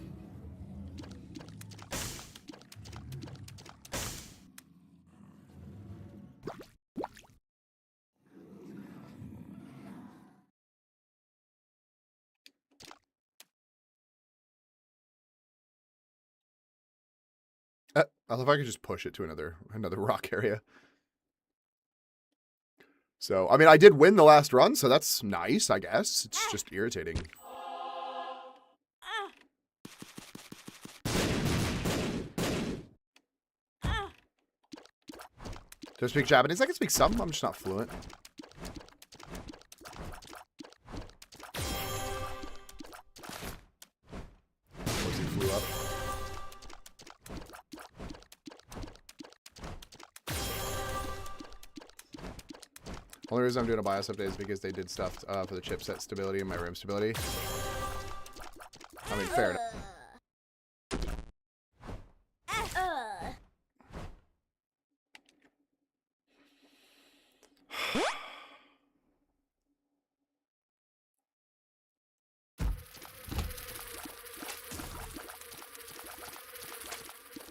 I love if I could just push it to another rock area. So, I mean, I did win the last run, so that's nice, I guess. It's just irritating. Do I speak Japanese? I can speak some. I'm just not fluent. Of course he flew up. Only reason I'm doing a BIOS update is because they did stuff for the chipset stability and my RAM stability. I mean, fair enough.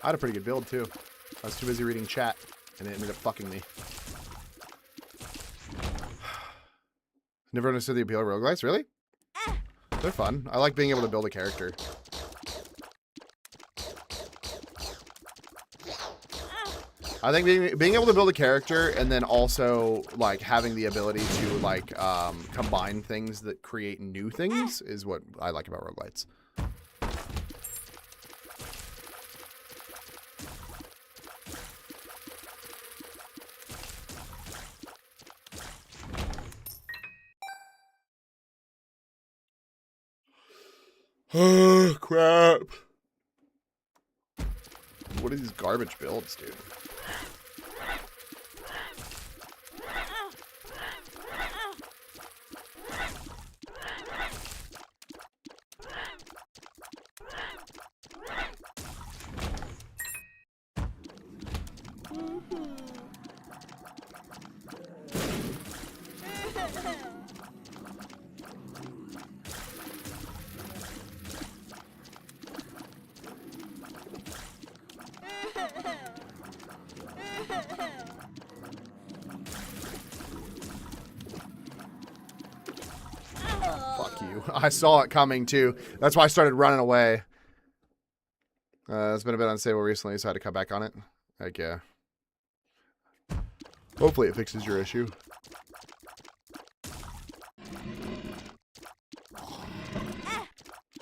I had a pretty good build, too. I was too busy reading chat, and it ended up fucking me. Never understood the appeal of roguelites, really? They're fun. I like being able to build a character. I think being able to build a character and then also, like, having the ability to, like, combine things that create new things is what I like about roguelites. Oh, crap. What are these garbage builds, dude? Fuck you. I saw it coming, too. That's why I started running away. It's been a bit unstable recently, so I had to cut back on it. Heck yeah. Hopefully it fixes your issue.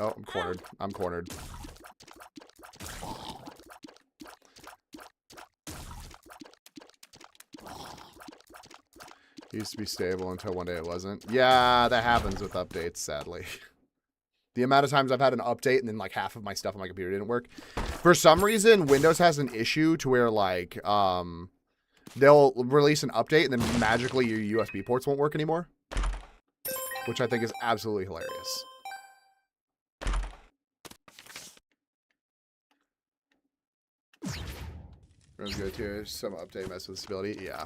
Oh, I'm cornered. I'm cornered. It used to be stable until one day it wasn't. Yeah, that happens with updates, sadly. The amount of times I've had an update and then like half of my stuff on my computer didn't work. For some reason, Windows has an issue to where like they'll release an update and then magically your USB ports won't work anymore. Which I think is absolutely hilarious. Runs good too. Some update mess with stability. Yeah.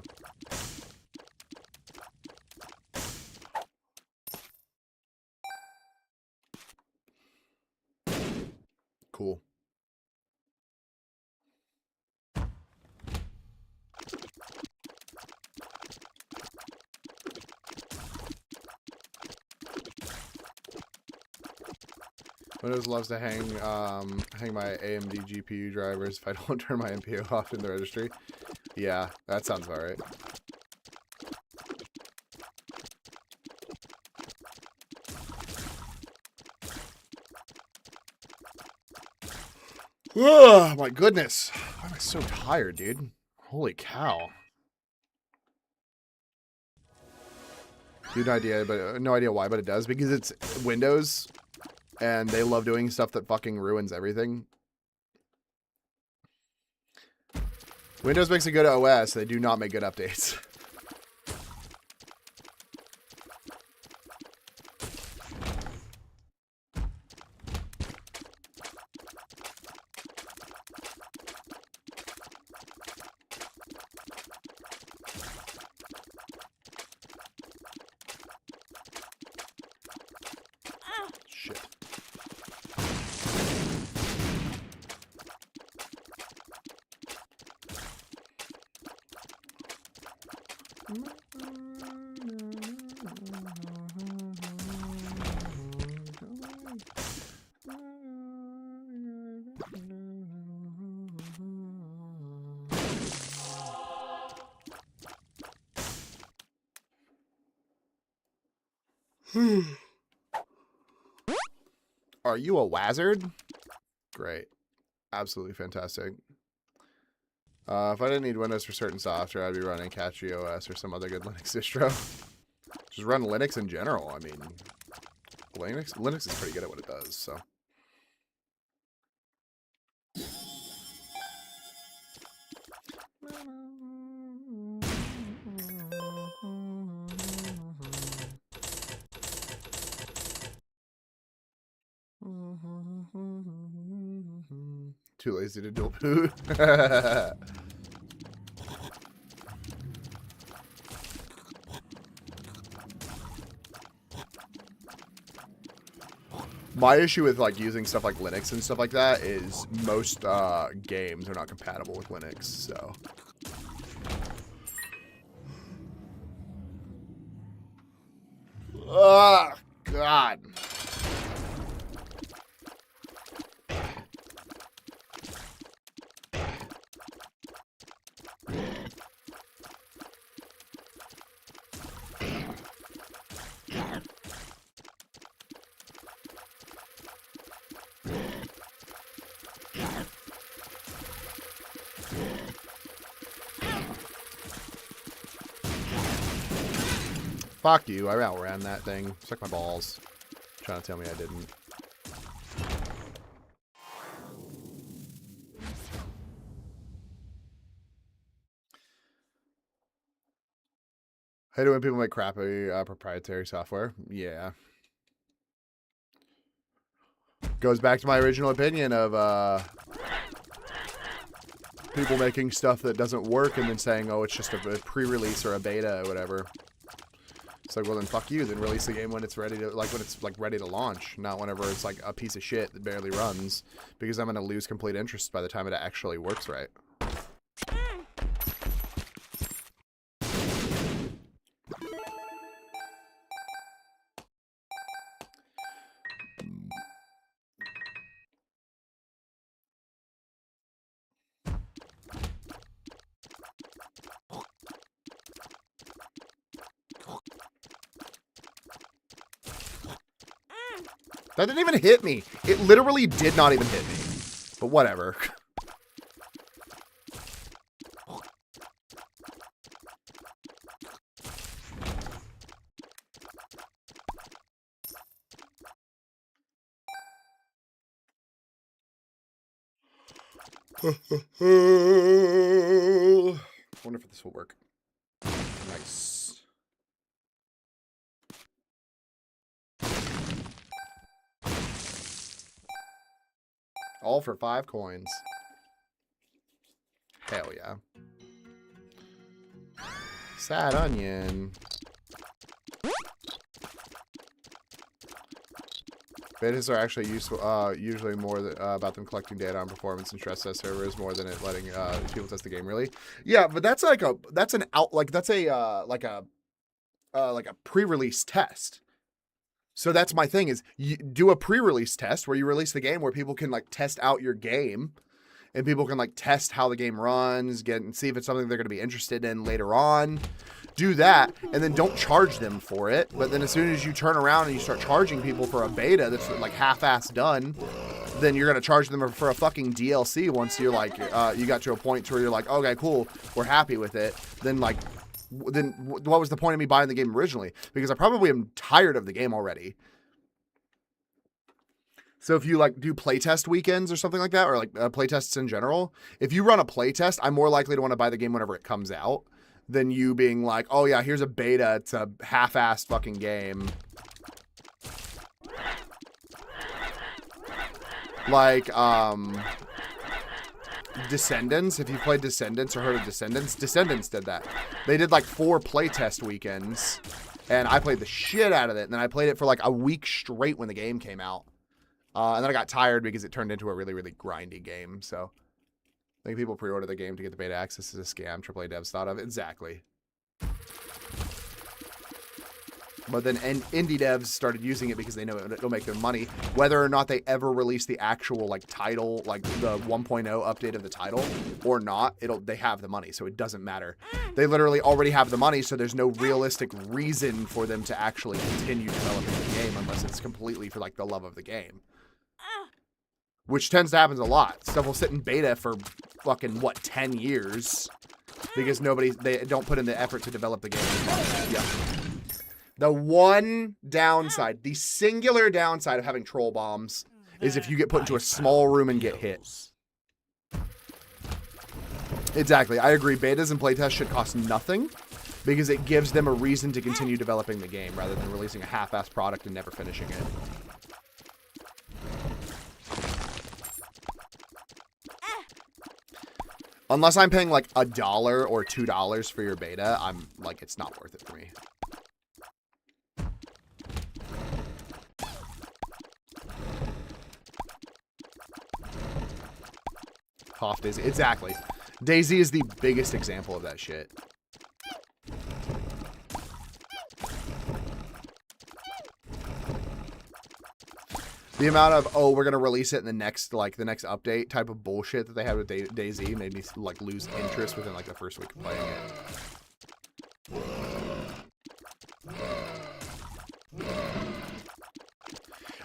Cool. Windows loves to hang my AMD GPU drivers if I don't turn my NPU off in the registry. Yeah, that sounds about right. Oh my goodness. Why am I so tired, dude? Holy cow. Dude, no idea why, but it does. Because it's Windows, and they love doing stuff that fucking ruins everything. Windows makes a good OS. They do not make good updates. Shit. Are you a wizard? Great. Absolutely fantastic. If I didn't need Windows for certain software, I'd be running Catchy OS or some other good Linux distro. Just run Linux in general. I mean, Linux is pretty good at what it does, so. Too lazy to dual boot. My issue with like using stuff like Linux and stuff like that is most games are not compatible with Linux, so. Oh, God. Fuck you, I outran that thing. Suck my balls. Trying to tell me I didn't. Hate it when people make crappy proprietary software. Yeah. Goes back to my original opinion of people making stuff that doesn't work and then saying, oh, it's just a pre-release or a beta or whatever. It's like, well, then fuck you. Then release the game when it's ready to, ready to launch, not whenever it's like a piece of shit that barely runs, because I'm gonna lose complete interest by the time it actually works right. That didn't even hit me. It literally did not even hit me. But whatever. Wonder if this will work. Nice. All for 5 coins. Hell yeah. Sad onion. Betas are actually useful, usually more about them collecting data on performance and stress test servers more than it letting people test the game. Really, yeah, but that's like a pre-release test. So that's my thing is you do a pre-release test where you release the game where people can like test out your game and people can like test how the game runs, and see if it's something they're going to be interested in later on. Do that and then don't charge them for it. But then as soon as you turn around and you start charging people for a beta that's like half-ass done, then you're going to charge them for a fucking DLC once you're like, you got to a point where you're like, okay, cool, we're happy with it. Then what was the point of me buying the game originally? Because I probably am tired of the game already. So if you like do playtest weekends or something like that, or like playtests in general, if you run a playtest, I'm more likely to want to buy the game whenever it comes out than you being like, oh yeah, here's a beta. It's a half-assed fucking game. Like, Descendants. If you played Descendants or heard of Descendants, Descendants did that. They did like 4 playtest weekends, and I played the shit out of it. And then I played it for like a week straight when the game came out. And then I got tired because it turned into a really, really grindy game. So I think people pre-order the game to get the beta access is a scam. AAA devs thought of. Exactly. But then indie devs started using it because they know it'll make them money. Whether or not they ever release the actual like title, like the 1.0 update of the title or not, they have the money, so it doesn't matter. They literally already have the money, so there's no realistic reason for them to actually continue developing the game unless it's completely for like the love of the game. Which tends to happen a lot. Stuff will sit in beta for fucking, what, 10 years? Because they don't put in the effort to develop the game. Yeah. The one downside, the singular downside of having troll bombs is if you get put into a small room and get hit. Exactly. I agree. Betas and playtests should cost nothing because it gives them a reason to continue developing the game rather than releasing a half-assed product and never finishing it. Unless I'm paying like $1 or $2 for your beta, I'm like, it's not worth it for me. Off Daisy. Exactly. Daisy is the biggest example of that shit. The amount of, oh, we're going to release it in the next update type of bullshit that they had with Daisy made me like lose interest within like the first week of playing it.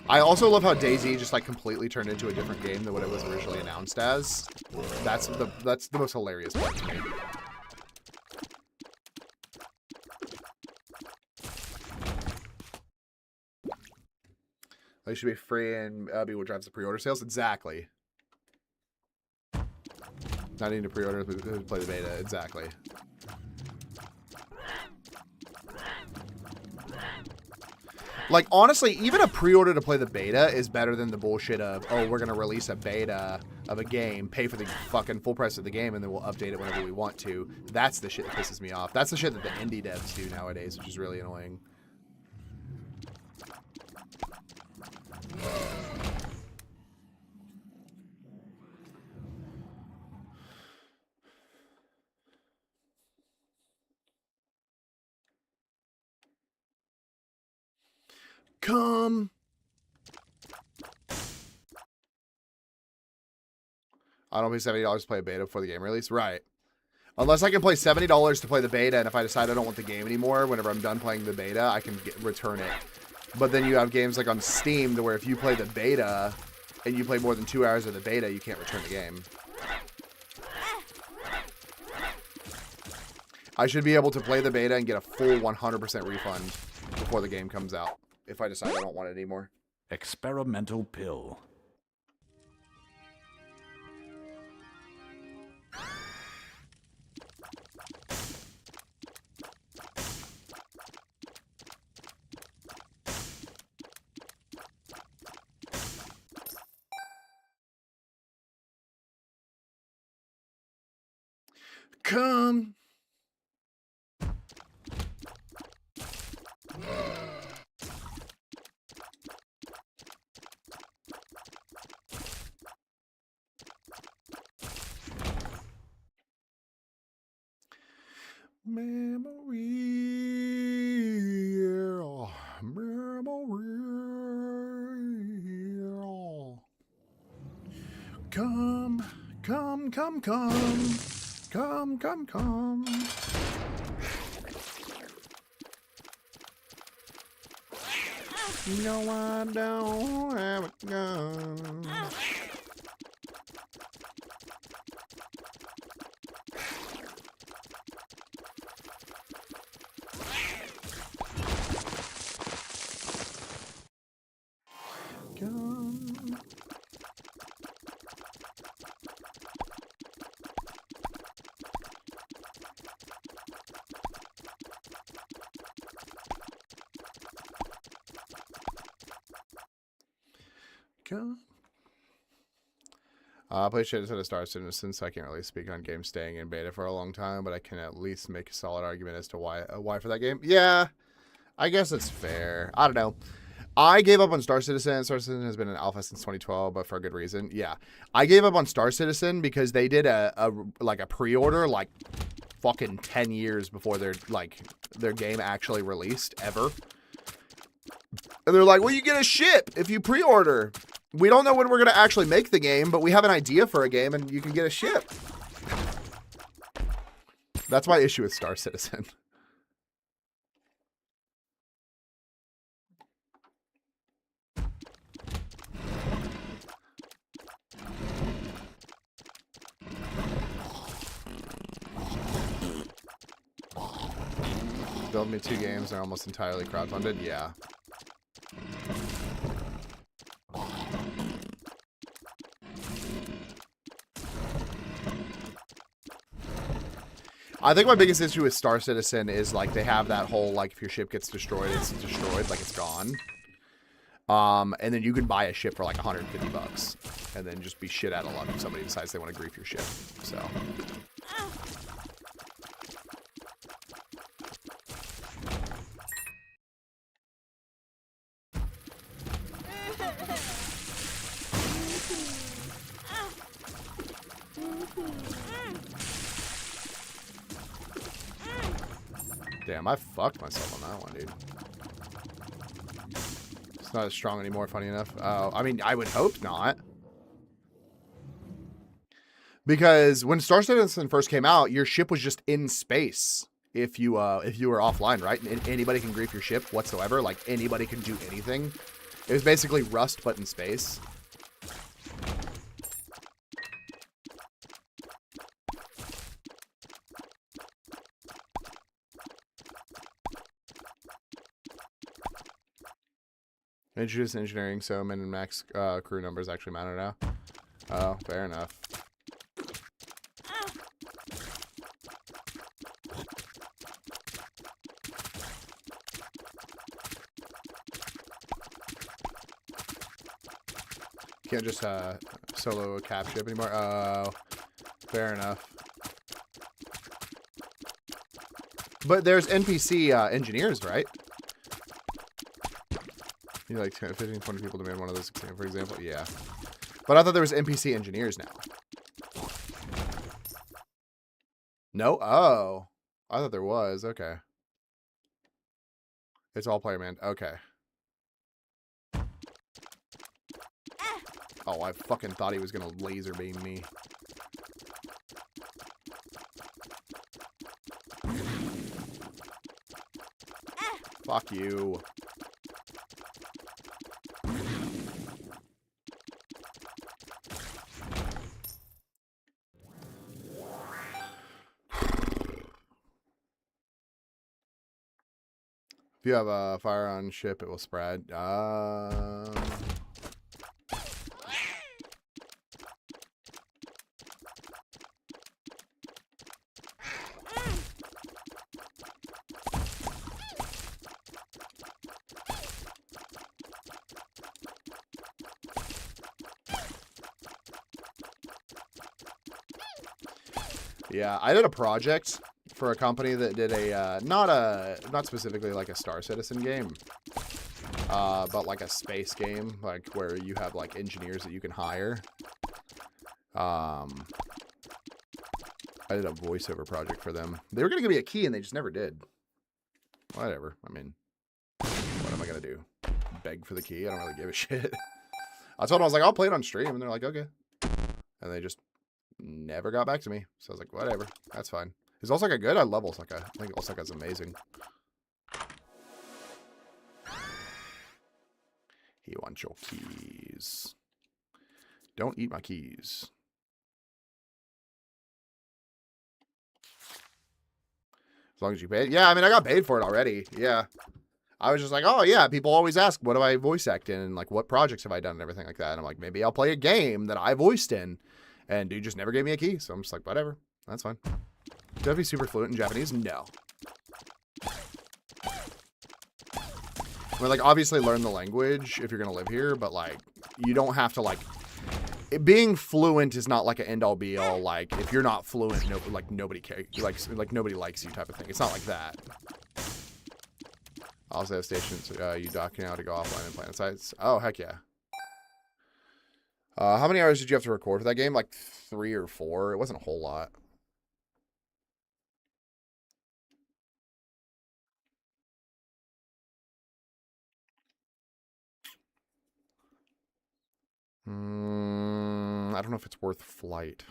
I also love how Daisy just like completely turned into a different game than what it was originally announced as. That's the most hilarious part to me. They should be free and be what drives the pre-order sales. Exactly. Not needing to pre-order to play the beta. Exactly. Like, honestly, even a pre-order to play the beta is better than the bullshit of, oh, we're going to release a beta of a game, pay for the fucking full price of the game, and then we'll update it whenever we want to. That's the shit that pisses me off. That's the shit that the indie devs do nowadays, which is really annoying. Come. I don't pay $70 to play a beta before the game release. Right. Unless I can play $70 to play the beta, and if I decide I don't want the game anymore, whenever I'm done playing the beta, I can return it. But then you have games like on Steam, to where if you play the beta, and you play more than 2 hours of the beta, you can't return the game. I should be able to play the beta and get a full 100% refund before the game comes out, if I decide I don't want it anymore. Experimental pill. Come. Memory. Come, come, come, come. Come, come, come. No, I don't have a gun. Come. God. Play shit instead of Star Citizen, so I can't really speak on games staying in beta for a long time, but I can at least make a solid argument as to why for that game. Yeah, I guess it's fair. I don't know. I gave up on Star Citizen. Star Citizen has been in alpha since 2012, but for a good reason. Yeah, I gave up on Star Citizen because they did a pre-order like fucking 10 years before their game actually released ever. And they're like, well, you get a ship if you pre-order. We don't know when we're going to actually make the game, but we have an idea for a game and you can get a ship. That's my issue with Star Citizen. Build me 2 games, they're almost entirely crowdfunded. Yeah. I think my biggest issue with Star Citizen is like they have that whole like if your ship gets destroyed, it's destroyed, like it's gone. And then you can buy a ship for like $150 and then just be shit out of luck if somebody decides they want to grief your ship. So damn, I fucked myself on that one, dude. It's not as strong anymore, funny enough. I mean, I would hope not. Because when Star Citizen first came out, your ship was just in space. If you were offline, right? And anybody can grief your ship whatsoever. Like, anybody can do anything. It was basically Rust, but in space. Introduced engineering, so min and max crew numbers actually matter now. Oh, fair enough. Can't just solo a cap ship anymore. Oh, fair enough. But there's NPC engineers, right? You know, like 10, 15, 20 people demand one of those, for example. Yeah. But I thought there was NPC engineers now. No? Oh. I thought there was. Okay. It's all player man. Okay. Oh, I fucking thought he was gonna laser beam me. Fuck you. If you have a fire on ship, it will spread. Yeah, I did a project for a company that did a not specifically like a Star Citizen game, but like a space game, like where you have like engineers that you can hire. I did a voiceover project for them. They were gonna give me a key and they just never did. Whatever. I mean, what am I gonna do? Beg for the key? I don't really give a shit. I told them I was like, I'll play it on stream, and they're like, okay. And they just never got back to me. So I was like, whatever. That's fine. Is Osaka good? I love Osaka. I think Osaka's amazing. He wants your keys. Don't eat my keys. As long as you paid. Yeah, I mean, I got paid for it already. Yeah. I was just like, oh, yeah, people always ask, what do I voice act in? And, like, what projects have I done and everything like that? And I'm like, maybe I'll play a game that I voiced in. And dude just never gave me a key. So I'm just like, whatever. That's fine. Do I be super fluent in Japanese? No. I mean, like, obviously learn the language if you're going to live here. But, like, you don't have to like. Being fluent is not like an end all be all. Like if you're not fluent, nobody cares. Like nobody likes you type of thing. It's not like that. Also have stations. You docking out to go offline and planet sites. Oh heck yeah. How many hours did you have to record for that game? Like 3 or 4. It wasn't a whole lot. I don't know if it's worth flight.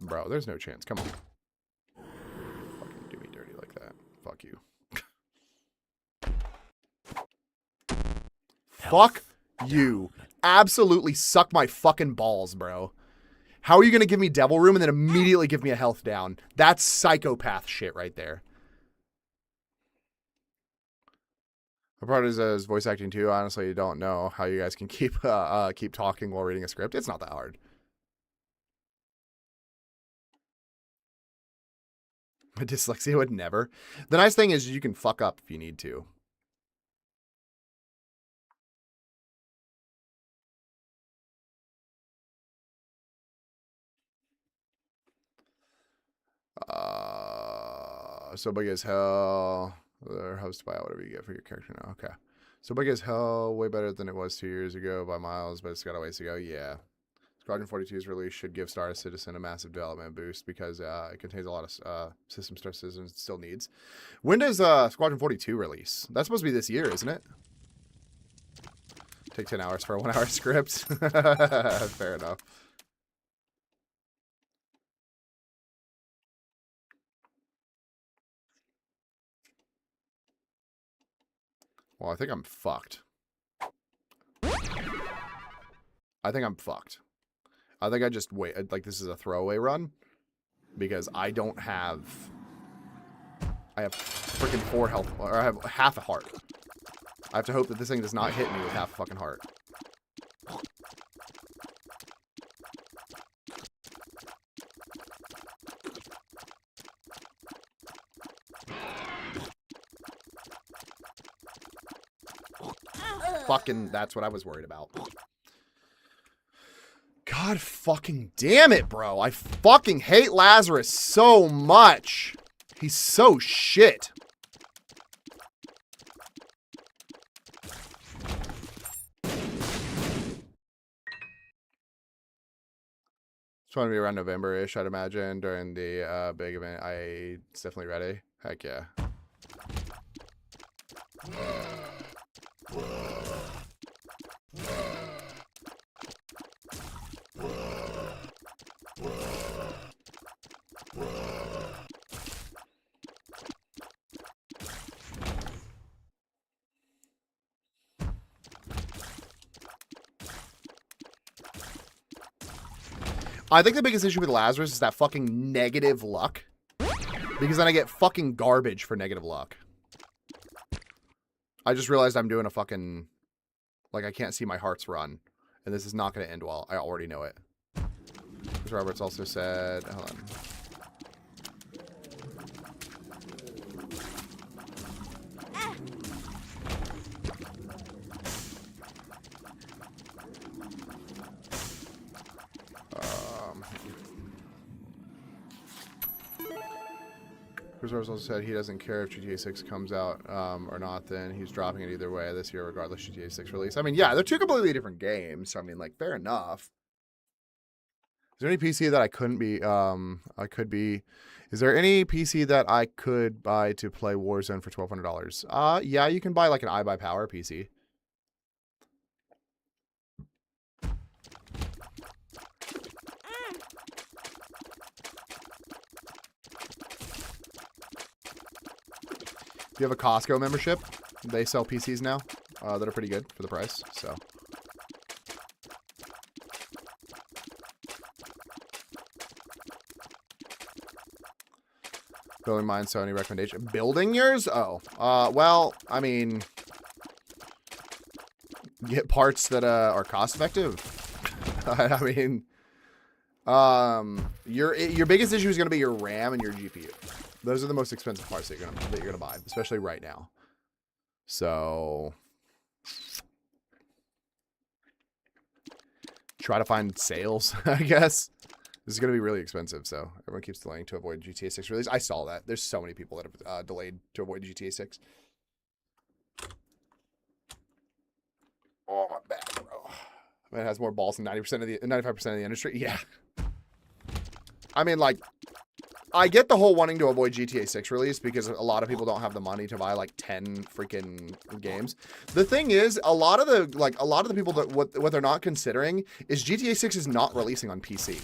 Bro, there's no chance. Come on. Fucking do me dirty like that. Fuck you. Fuck you. Absolutely suck my fucking balls, bro. How are you going to give me Devil Room and then immediately give me a health down? That's psychopath shit right there. My part is voice acting too. Honestly, I don't know how you guys can keep talking while reading a script. It's not that hard. My dyslexia would never. The nice thing is you can fuck up if you need to. So big as hell. They're hosted by whatever you get for your character now. Okay. So big as hell, way better than it was 2 years ago by miles, but it's got a ways to go. Yeah. Squadron 42's release should give Star Citizen a massive development boost because it contains a lot of system Star Citizen still needs. When does Squadron 42 release? That's supposed to be this year, isn't it? Take 10 hours for a 1 hour script. Fair enough. Well, I think I'm fucked. I think I'm fucked. I think I just wait. Like, this is a throwaway run. Because I don't have... I have freaking 4 health... Or I have half a heart. I have to hope that this thing does not hit me with half a fucking heart. Fucking... That's what I was worried about. God fucking damn it, bro. I fucking hate Lazarus so much. He's so shit. It's going to be around November-ish, I'd imagine, during the big event. It's definitely ready. Heck yeah. I think the biggest issue with Lazarus is that fucking negative luck. Because then I get fucking garbage for negative luck. I just realized I'm doing a fucking... Like, I can't see my hearts run. And this is not going to end well. I already know it. Chris Roberts also said... Hold on. Chris Roberts also said he doesn't care if GTA 6 comes out or not, then he's dropping it either way this year, regardless of GTA 6 release. I mean, yeah, they're two completely different games. So, I mean, like, fair enough. Is there any PC that I couldn't be, is there any PC that I could buy to play Warzone for $1,200? Yeah, you can buy like an iBuyPower PC. If you have a Costco membership, they sell PCs now that are pretty good for the price, so. Building mine, so any recommendation? Building yours? Oh. Well, I mean, get parts that are cost effective. I mean, Your biggest issue is going to be your RAM and your GPU. Those are the most expensive parts that you're gonna buy, especially right now. So try to find sales, I guess. This is going to be really expensive, so everyone keeps delaying to avoid GTA 6 release. I saw that. There's so many people that have delayed to avoid GTA 6. Oh, my back, bro. Man, it has more balls than 95% of the industry. Yeah. I mean, like, I get the whole wanting to avoid GTA 6 release because a lot of people don't have the money to buy like 10 freaking games. The thing is, a lot of the people that what they're not considering is GTA 6 is not releasing on PC.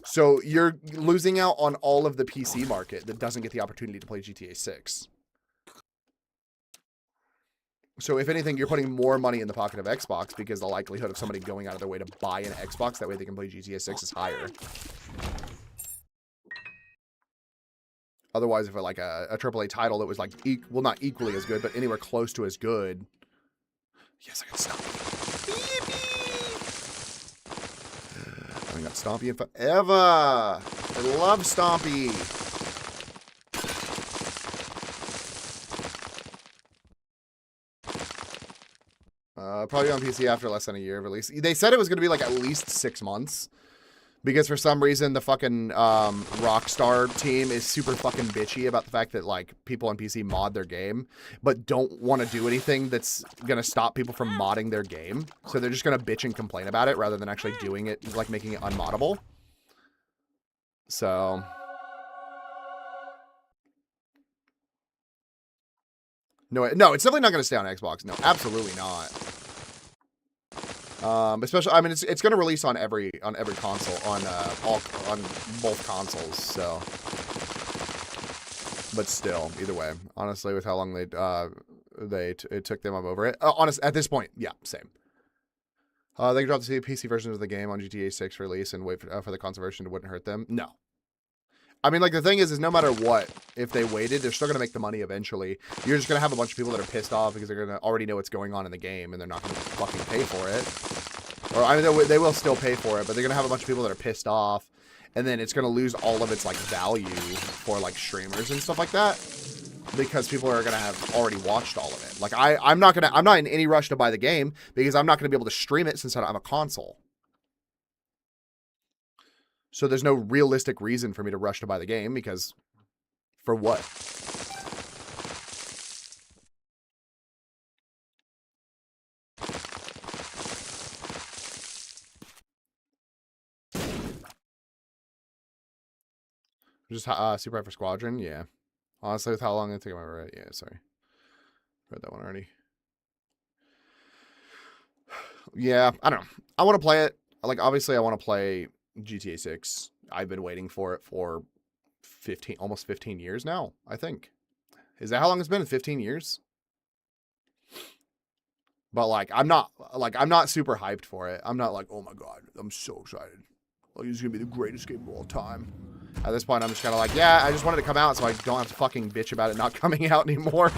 So you're losing out on all of the PC market that doesn't get the opportunity to play GTA 6. So if anything, you're putting more money in the pocket of Xbox because the likelihood of somebody going out of their way to buy an Xbox, that way they can play GTA 6, is higher. Otherwise, if it like a AAA title that was like, well, not equally as good, but anywhere close to as good. Yes, I got Stompy. I haven't got Stompy in forever. I love Stompy. Probably on PC after less than a year of release. They said it was going to be like at least 6 months. Because for some reason, the fucking Rockstar team is super fucking bitchy about the fact that, like, people on PC mod their game, but don't want to do anything that's going to stop people from modding their game. So they're just going to bitch and complain about it rather than actually doing it, like, making it unmoddable. So... No, it's definitely not going to stay on Xbox. No, absolutely not. Especially, I mean, it's going to release on every console, on both consoles. So, but still, either way, honestly, with how long it took them, I'm over it. Honest, at this point, yeah, same. They could drop the PC versions of the game on GTA 6 release and wait for the console version. It wouldn't hurt them. No. I mean, like, the thing is no matter what, if they waited, they're still going to make the money eventually. You're just going to have a bunch of people that are pissed off because they're going to already know what's going on in the game, and they're not going to fucking pay for it. Or, I mean, they will still pay for it, but they're going to have a bunch of people that are pissed off, and then it's going to lose all of its, like, value for, like, streamers and stuff like that, because people are going to have already watched all of it. Like, I'm not in any rush to buy the game, because I'm not going to be able to stream it since I don't have a console. So there's no realistic reason for me to rush to buy the game because for what? Just Super Hyper Squadron, yeah. Honestly, with how long it took, I read, yeah, sorry. Read that one already. Yeah, I don't know. I want to play it. Like, obviously, I want to play GTA 6. I've been waiting for it for almost 15 years now, I think. Is that how long it's been? 15 years? But like I'm not super hyped for it. I'm not like, oh my god, I'm so excited. Like, it's gonna be the greatest game of all time. At this point, I'm just kind of like, yeah, I just wanted to come out so I don't have to fucking bitch about it not coming out anymore.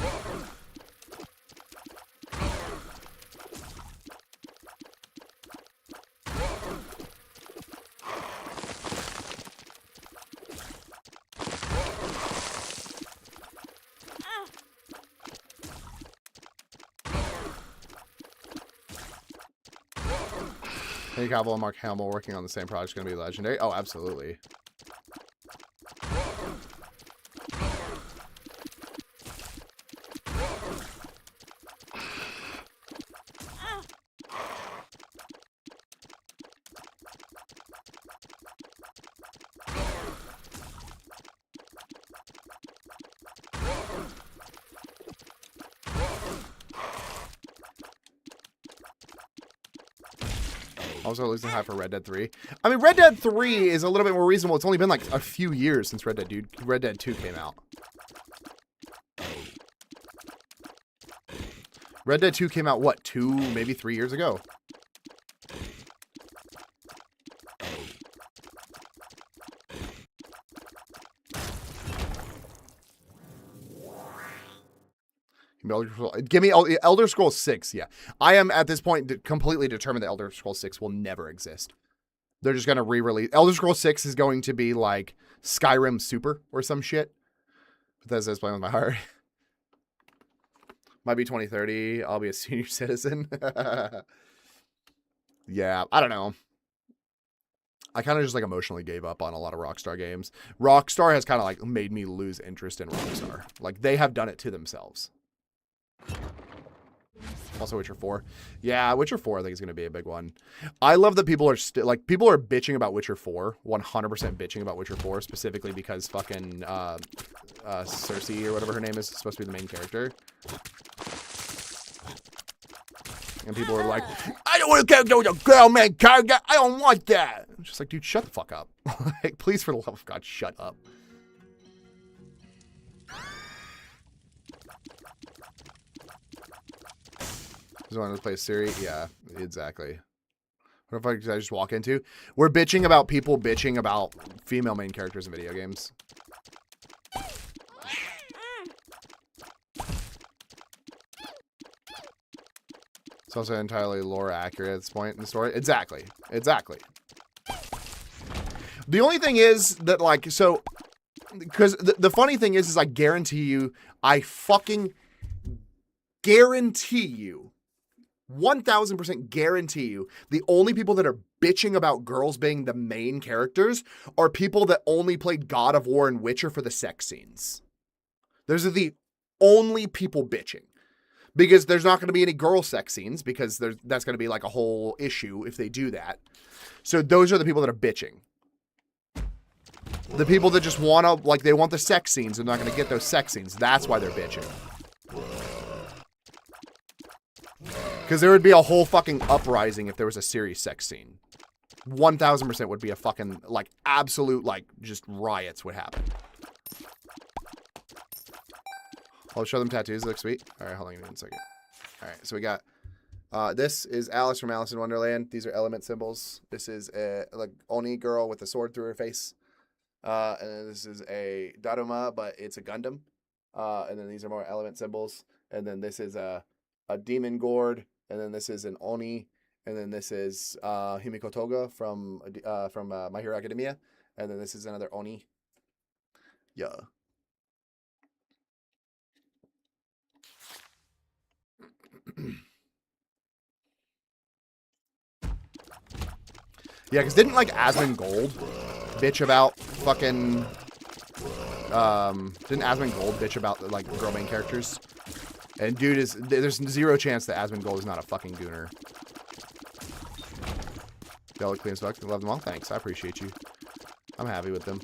Henry Cavill and Mark Hamill working on the same project is going to be legendary. Oh, absolutely. Also losing high for Red Dead 3. I mean, Red Dead 3 is a little bit more reasonable. It's only been like a few years since Red Dead 2 came out. Red Dead 2 came out, what, 2, maybe 3 years ago? Give me Elder Scrolls 6, yeah. I am, at this point, completely determined that Elder Scrolls 6 will never exist. They're just gonna re-release. Elder Scrolls 6 is going to be like Skyrim Super or some shit. Bethesda's playing with my heart. Might be 2030. I'll be a senior citizen. Yeah, I don't know. I kind of just like emotionally gave up on a lot of Rockstar games. Rockstar has kind of like made me lose interest in Rockstar. Like they have done it to themselves. Also Witcher 4. Yeah, Witcher 4 I think is going to be a big one. I love that people are still like people are bitching about Witcher 4, 100% bitching about Witcher 4 specifically because fucking Cersei or whatever her name is supposed to be the main character. And people are like, I don't want a character with a girl main character. I don't want that. I'm just like, dude, shut the fuck up. Like, please, for the love of God, shut up. Just wanted to play Siri? Yeah, exactly. What if I just walk into? We're bitching about people bitching about female main characters in video games. It's also entirely lore accurate at this point in the story. Exactly. Exactly. The only thing is that, like, so, because the funny thing is I guarantee you, I fucking guarantee you, 1000% guarantee you, the only people that are bitching about girls being the main characters are people that only played God of War and Witcher for the sex scenes. Those are the only people bitching. Because there's not going to be any girl sex scenes, because that's going to be like a whole issue if they do that. So those are the people that are bitching. The people that just want to, like, they want the sex scenes, they're not going to get those sex scenes. That's why they're bitching. Because there would be a whole fucking uprising if there was a serious sex scene. 1000% would be a fucking, like, absolute, like, just riots would happen. I'll show them tattoos. They look sweet. All right, hold on, give me 1 second. All right, so we got, this is Alice from Alice in Wonderland. These are element symbols. This is a, like, Oni girl with a sword through her face. And then this is a Daruma, but it's a Gundam. And then these are more element symbols. And then this is a demon gourd. And then this is an Oni. And then this is Himiko Toga from My Hero Academia. And then this is another Oni. Yeah. Yeah, because didn't, like, Asmongold bitch about fucking... didn't Asmongold bitch about, like, girl main characters? And dude is... There's zero chance that Asmongold is not a fucking gooner. Y'all look clean as fuck. I love them all. Thanks. I appreciate you. I'm happy with them.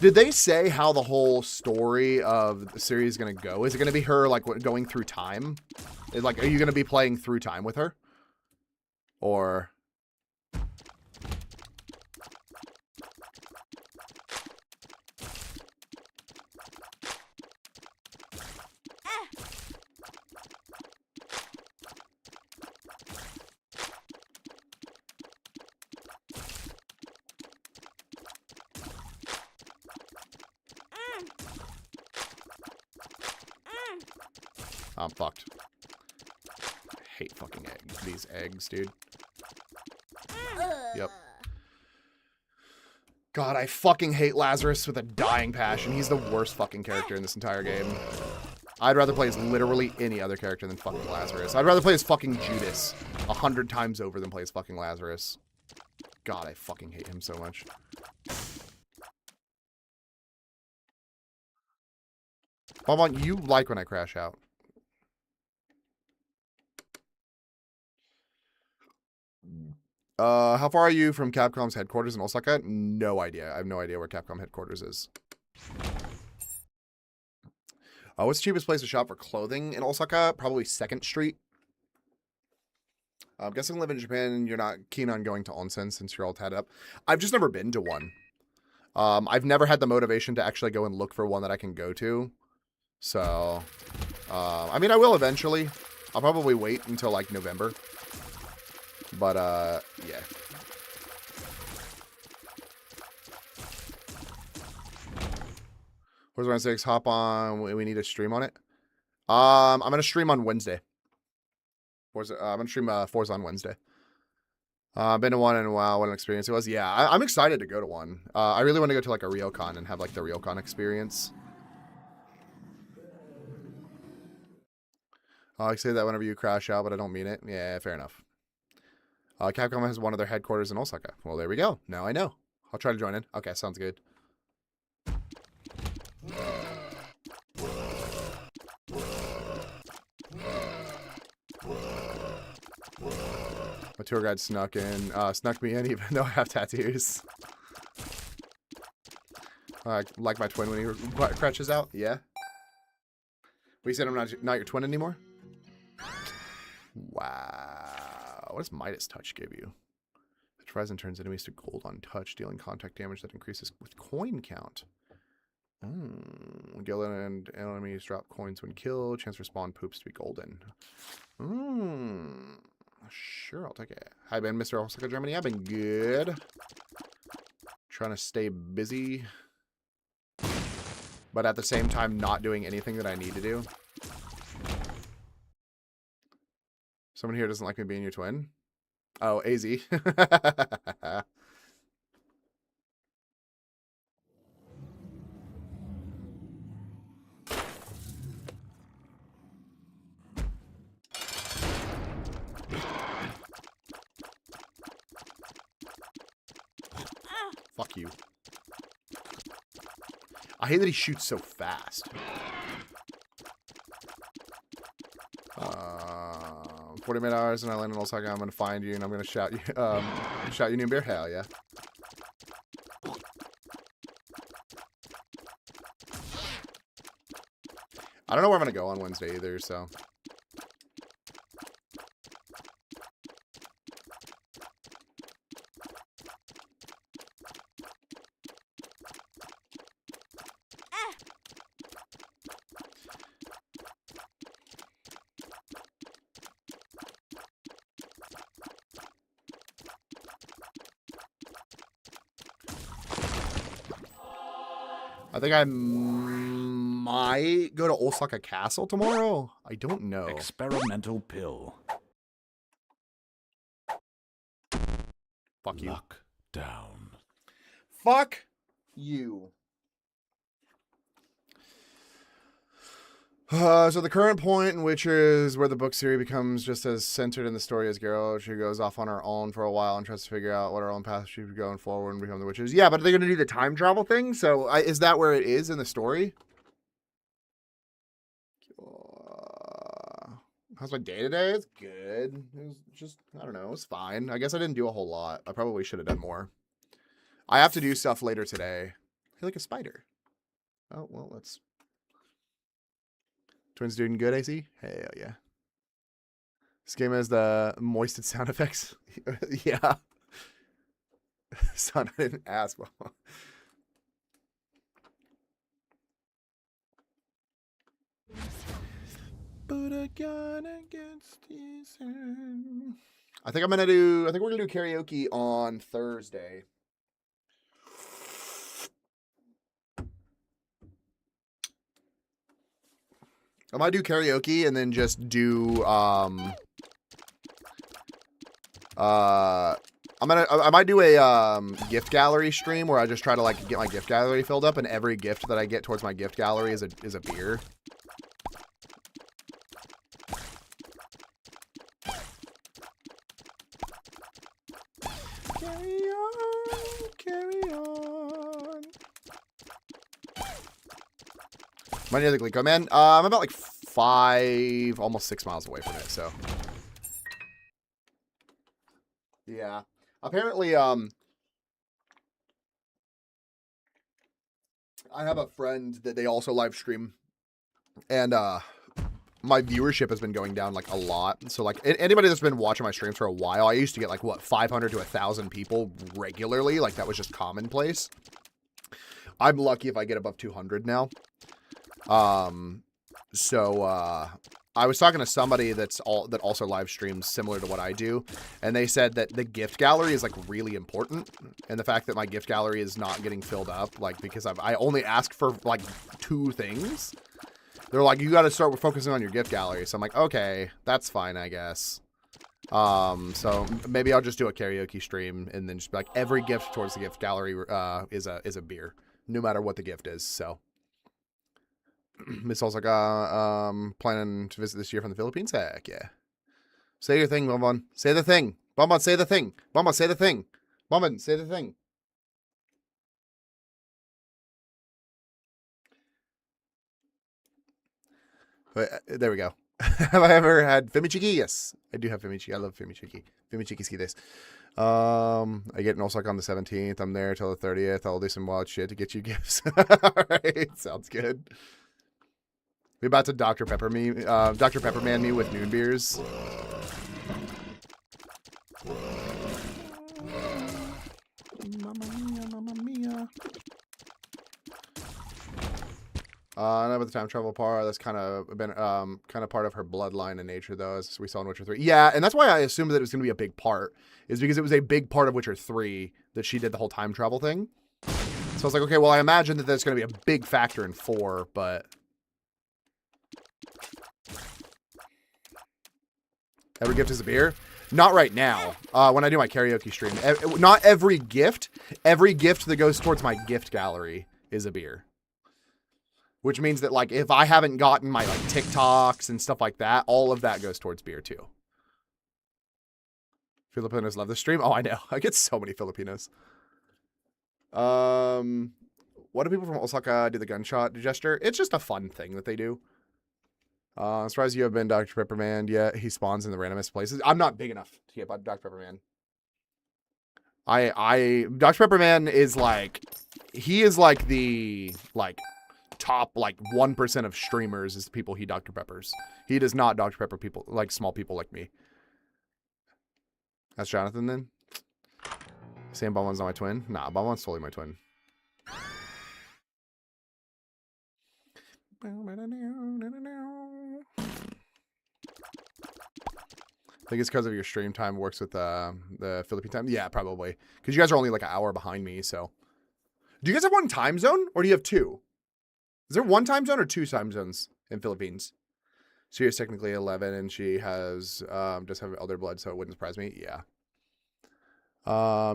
Did they say how the whole story of the series is going to go? Is it going to be her, like, going through time? Like, are you going to be playing through time with her? Or... I'm fucked. I hate fucking eggs. These eggs, dude. Yep. God, I fucking hate Lazarus with a dying passion. He's the worst fucking character in this entire game. I'd rather play as literally any other character than fucking Lazarus. I'd rather play as fucking Judas 100 times over than play as fucking Lazarus. God, I fucking hate him so much. Bonbon, you like when I crash out. How far are you from Capcom's headquarters in Osaka? No idea. I have no idea where Capcom headquarters is. What's the cheapest place to shop for clothing in Osaka? Probably 2nd Street. I'm guessing live in Japan, you're not keen on going to onsen since you're all tied up. I've just never been to one. I've never had the motivation to actually go and look for one that I can go to. So, I mean, I will eventually. I'll probably wait until, like, November. But, yeah. Forza 6, hop on. We need to stream on it. I'm gonna stream on Wednesday. Forza, I'm gonna stream Forza on Wednesday. Been to one and wow, what an experience it was. Yeah, I'm excited to go to one. I really want to go to like a RioCon and have like the RioCon experience. I say that whenever you crash out, but I don't mean it. Yeah, fair enough. Capcom has one of their headquarters in Osaka. Well, there we go. Now I know. I'll try to join in. Okay, sounds good. My tour guide snuck me in even though I have tattoos. Like my twin when he crutches out? Yeah. But you said I'm not your twin anymore? Wow. What does Midas Touch give you? The Horizon turns enemies to gold on touch, dealing contact damage that increases with coin count. Gillen and enemies drop coins when killed. Chance for spawn poops to be golden. Sure, I'll take it. Hi, Ben, Mr. Osaka, Germany. I've been good. Trying to stay busy. But at the same time, not doing anything that I need to do. Someone here doesn't like me being your twin. Oh, AZ. Fuck you. I hate that he shoots so fast. 40 hours and I land in Osaka. I'm gonna find you and I'm gonna shout you. Shout Union Beer. Hell yeah. I don't know where I'm gonna go on Wednesday either. So. I think I might go to Osaka Castle tomorrow. I don't know. Experimental pill. Fuck you. Lock down. Fuck you. So the current point in which is where the book series becomes just as centered in the story as Geralt. She goes off on her own for a while and tries to figure out what her own path she should be going forward and become the witches. Yeah, but they're going to do the time travel thing? So is that where it is in the story? How's my day today? It's good. It was just, I don't know, it was fine. I guess I didn't do a whole lot. I probably should have done more. I have to do stuff later today. I feel like a spider. Oh, well, let's... Twins doing good, AC? Hell yeah. This game has the moisted sound effects. Yeah. Son, I didn't ask. Well. Put a gun against his hand. I think we're gonna do karaoke on Thursday. I might do karaoke and then just do I might do a gift gallery stream where I just try to like get my gift gallery filled up, and every gift that I get towards my gift gallery is a beer. Carry on, carry on. My near the Glico, man. I'm about like 5, almost 6 miles away from it, so. Yeah. Apparently, I have a friend that they also live stream, and my viewership has been going down like a lot. So like anybody that's been watching my streams for a while, I used to get like what 500 to 1,000 people regularly. Like that was just commonplace. I'm lucky if I get above 200 now. So I was talking to somebody that also live streams similar to what I do, and they said that the gift gallery is like really important, and the fact that my gift gallery is not getting filled up, like because I only ask for like 2 things. They're like, you got to start focusing on your gift gallery. So I'm like, okay, that's fine, I guess. So maybe I'll just do a karaoke stream and then just be like, every gift towards the gift gallery is a beer, no matter what the gift is. So. Miss All's like, planning to visit this year from the Philippines? Heck yeah. Say your thing, Bonbon. Say the thing. Bonbon, say the thing. Bonbon, say the thing. Bonbon, say the thing. But, there we go. Have I ever had Fimichiki? Yes, I do have Fimichiki. I love Fimichiki. Fimichiki ski days. I get an Osaka on the 17th. I'm there till the 30th. I'll do some wild shit to get you gifts. Alright, sounds good. We about to Dr. Pepper me, Dr. Pepperman me with noon beers. Mamma mia, mamma mia. And about the time travel part, that's kind of been kind of part of her bloodline and nature, though, as we saw in Witcher 3. Yeah, and that's why I assumed that it was going to be a big part, is because it was a big part of Witcher 3 that she did the whole time travel thing. So I was like, okay, well, I imagine that that's going to be a big factor in 4, but... Every gift is a beer? Not right now. When I do my karaoke stream. Not every gift. Every gift that goes towards my gift gallery is a beer. Which means that, like, if I haven't gotten my, like, TikToks and stuff like that, all of that goes towards beer, too. Filipinos love the stream? Oh, I know. I get so many Filipinos. What do people from Osaka do the gunshot gesture? It's just a fun thing that they do. I'm surprised you have been Dr. Pepperman yet. He spawns in the randomest places. I'm not big enough to get Dr. Pepperman. Dr. Pepperman is like, he is like the, like, top, like, 1% of streamers is the people he Dr. Peppers. He does not Dr. Pepper people, like, small people like me. That's Jonathan, then? Saying Bonbon's not my twin? Nah, Bonbon's totally my twin. I think it's because of your stream time works with the Philippine time. Yeah, probably. Because you guys are only like an hour behind me, so. Do you guys have one time zone, or do you have 2? Is there 1 time zone or 2 time zones in Philippines? She is technically 11, and she has just have elder blood, so it wouldn't surprise me. Yeah.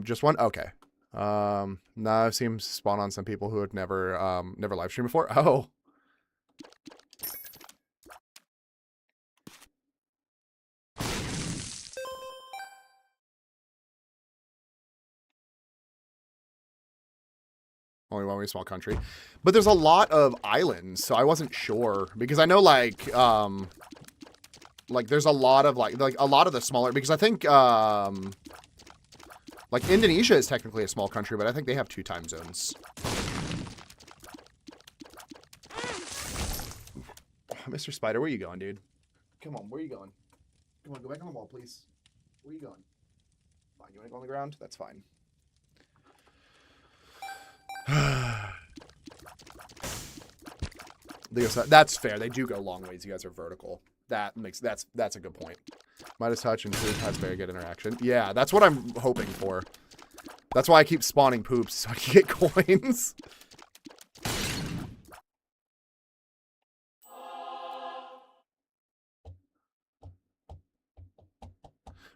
Just 1? Okay. Now I've seen spawn on some people who had never live streamed before. Oh. Only one really small country. But there's a lot of islands, so I wasn't sure. Because I know, like there's a lot of, like a lot of the smaller... Because I think, like, Indonesia is technically a small country, but I think they have 2 time zones. Mr. Spider, where are you going, dude? Come on, where are you going? Come on, go back on the wall, please. Where are you going? Fine, you want to go on the ground? That's fine. That's fair. They do go long ways. You guys are vertical. That's a good point. Midas touch and poop has very good interaction. Yeah, that's what I'm hoping for. That's why I keep spawning poops so I can get coins.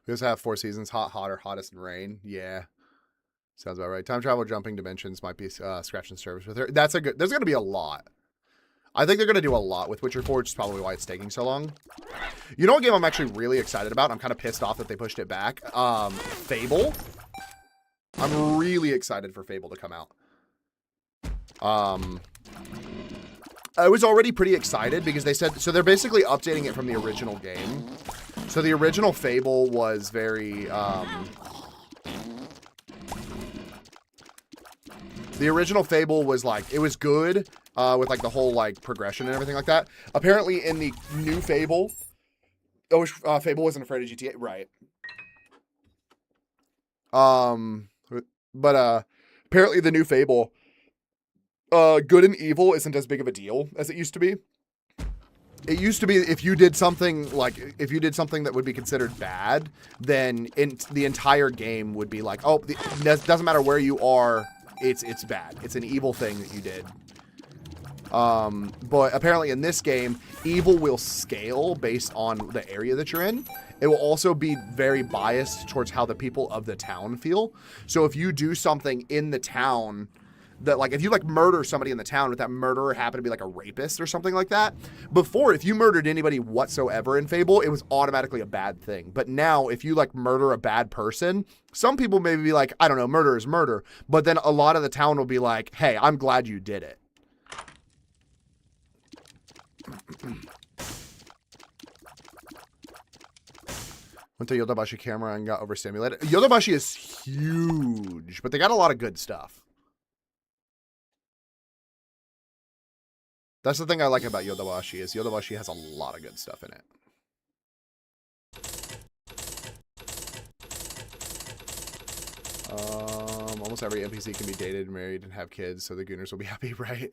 We also have 4 seasons: hot, hotter, hottest, and rain. Yeah. Sounds about right. Time travel, jumping dimensions might be scratch and service with her. That's a good. There's going to be a lot. I think they're going to do a lot with Witcher 4, which is probably why it's taking so long. You know what game I'm actually really excited about? I'm kind of pissed off that they pushed it back. Fable. I'm really excited for Fable to come out. I was already pretty excited because they said... So they're basically updating it from the original game. So the original Fable was very... The original Fable was like, it was good with like the whole like progression and everything like that. Apparently in the new Fable, Fable wasn't afraid of GTA, right? But apparently the new Fable, good and evil isn't as big of a deal as it used to be. It used to be if you did something that would be considered bad, then the entire game would be like, oh, it doesn't matter where you are, it's bad. It's an evil thing that you did. But apparently in this game, evil will scale based on the area that you're in. It will also be very biased towards how the people of the town feel. So if you do something in the town that, like, if you, like, murder somebody in the town, but that murderer happened to be, like, a rapist or something like that, before, if you murdered anybody whatsoever in Fable, it was automatically a bad thing. But now, if you, like, murder a bad person, some people may be like, I don't know, murder is murder. But then a lot of the town will be like, hey, I'm glad you did it. Went to Yodobashi camera and got overstimulated. Yodobashi is huge, but they got a lot of good stuff. That's the thing I like about Yodobashi is Yodobashi has a lot of good stuff in it. Almost every NPC can be dated, married, and have kids, so the Gooners will be happy, right?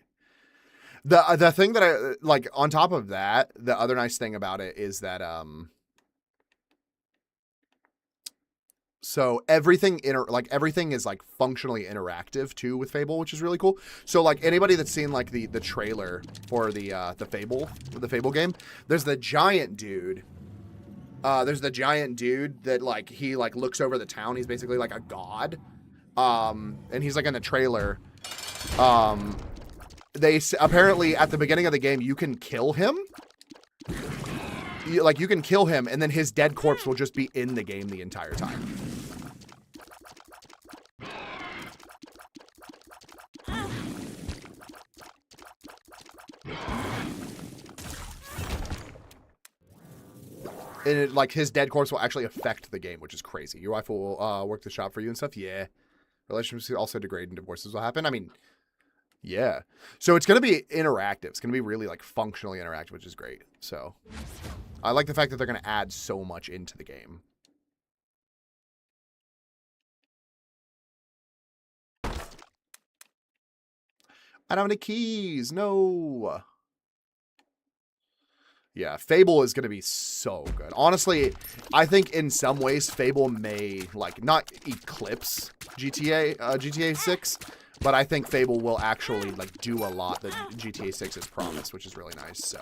The thing that I like on top of that, the other nice thing about it is that so everything is like functionally interactive too with Fable, which is really cool. So like anybody that's seen like the trailer for the Fable game, there's the giant dude. There's the giant dude that like he like looks over the town. He's basically like a god. And he's like in the trailer. They apparently at the beginning of the game you can kill him. You can kill him, and then his dead corpse will just be in the game the entire time. And it, like his dead corpse will actually affect the game, which is crazy. Your wife will work the shop for you and stuff. Yeah, relationships also degrade and divorces will happen. I mean, yeah. So it's gonna be interactive. It's gonna be really like functionally interactive, which is great. So I like the fact that they're gonna add so much into the game. I don't have any keys. No. Yeah, Fable is going to be so good. Honestly, I think in some ways Fable may, like, not eclipse GTA 6, but I think Fable will actually, like, do a lot that GTA 6 has promised, which is really nice, so.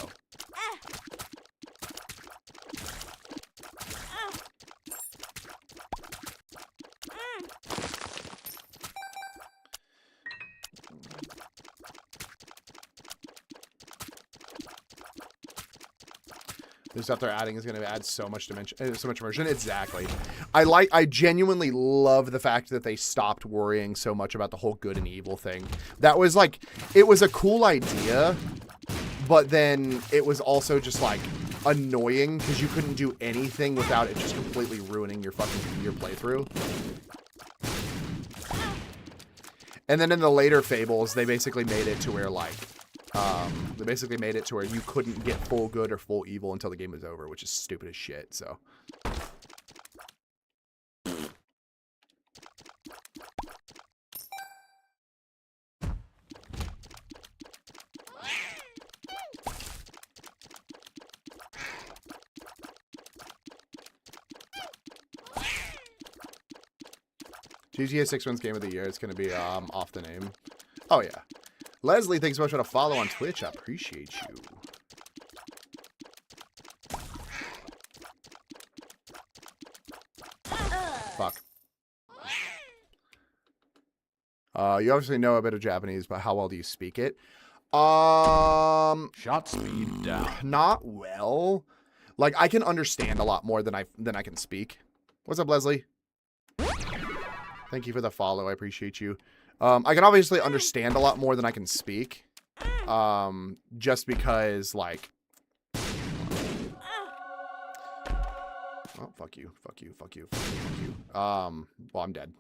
The stuff they're adding is going to add so much dimension, so much immersion. Exactly. I genuinely love the fact that they stopped worrying so much about the whole good and evil thing. That was like, it was a cool idea, but then it was also just like annoying because you couldn't do anything without it just completely ruining your playthrough. And then in the later Fables, they basically made it to where like, you couldn't get full good or full evil until the game was over, which is stupid as shit, so. GTA 6 wins Game of the Year. It's going to be off the name. Oh, yeah. Leslie, thanks so much for the follow on Twitch. I appreciate you. Fuck. You obviously know a bit of Japanese, but how well do you speak it? Shot speed down. Not well. Like, I can understand a lot more than I can speak. What's up, Leslie? Thank you for the follow. I appreciate you. I can obviously understand a lot more than I can speak. Just because, like... Oh, fuck you. Fuck you. Fuck you. Fuck you. Fuck you. Well, I'm dead.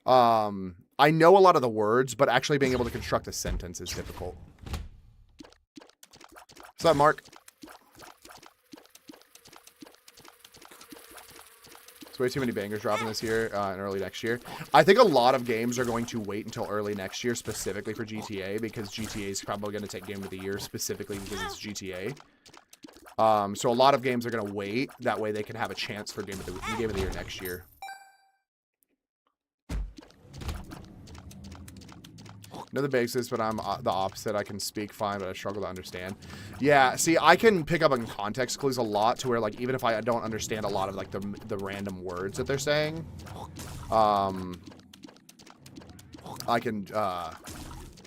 I know a lot of the words, but actually being able to construct a sentence is difficult. What's up, Mark? There's way too many bangers dropping this year and early next year. I think a lot of games are going to wait until early next year, specifically for GTA, because GTA is probably going to take Game of the Year, specifically because it's GTA. So a lot of games are going to wait. That way they can have a chance for Game of the Year next year. Know the basics, but I'm the opposite. I can speak fine, but I struggle to understand. Yeah, see, I can pick up on context clues a lot to where, like, even if I don't understand a lot of, like, the random words that they're saying, I can,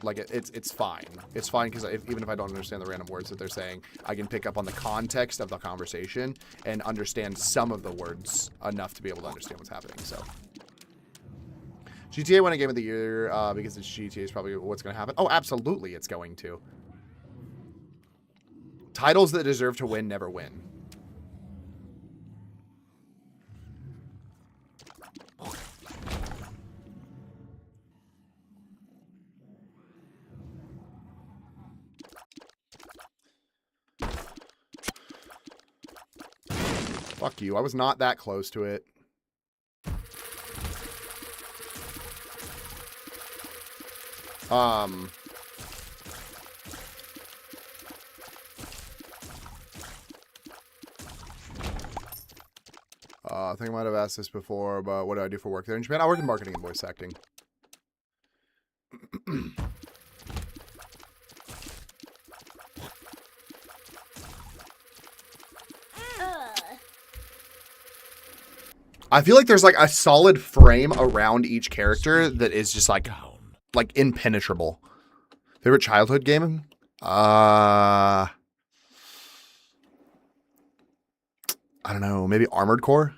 like, it's fine. It's fine because even if I don't understand the random words that they're saying, I can pick up on the context of the conversation and understand some of the words enough to be able to understand what's happening, so... GTA won a Game of the Year because it's GTA is probably what's going to happen. Oh, absolutely it's going to. Titles that deserve to win never win. Fuck you. I was not that close to it. I think I might have asked this before, but what do I do for work there in Japan? I work in marketing and voice acting. I feel like there's like a solid frame around each character that is just like impenetrable. Favorite childhood game? I don't know. Maybe Armored Core?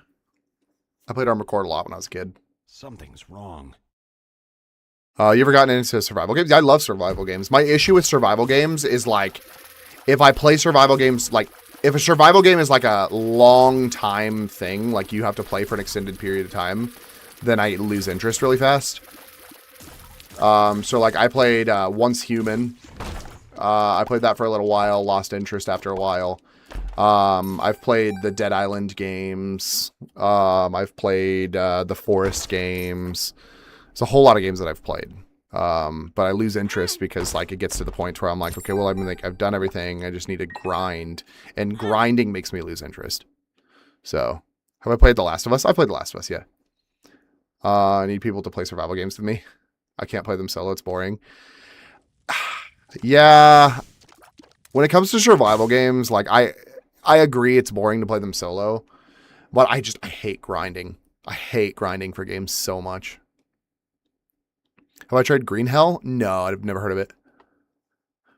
I played Armored Core a lot when I was a kid. Something's wrong. You ever gotten into survival games? I love survival games. My issue with survival games is like, if I play survival games, like, if a survival game is like a long time thing, like you have to play for an extended period of time, then I lose interest really fast. So like I played Once Human. I played that for a little while, lost interest after a while. I've played the Dead Island games. I've played the Forest games. There's a whole lot of games that I've played. But I lose interest because like it gets to the point where I'm like, okay, well, I've done everything. I just need to grind, and grinding makes me lose interest. So, have I played The Last of Us? I played The Last of Us, yeah. I need people to play survival games with me. I can't play them solo. It's boring. Yeah. When it comes to survival games, like I agree it's boring to play them solo, but I hate grinding. I hate grinding for games so much. Have I tried Green Hell? No, I've never heard of it.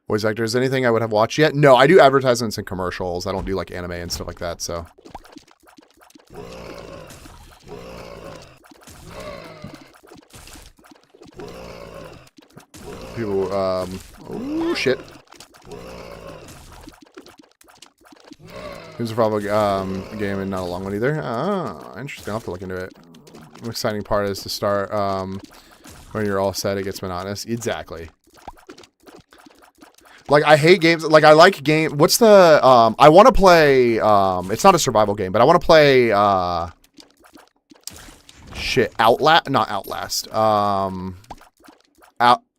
Voice actors, anything I would have watched yet? No, I do advertisements and commercials. I don't do like anime and stuff like that, so. People, oh shit. It's a survival game and not a long one either. Ah, interesting. I'll have to look into it. The exciting part is to start, when you're all set, it gets monotonous. Exactly. Like, I hate games. Like, I like game. What's the, I want to play, it's not a survival game, but I want to play, not Outlast.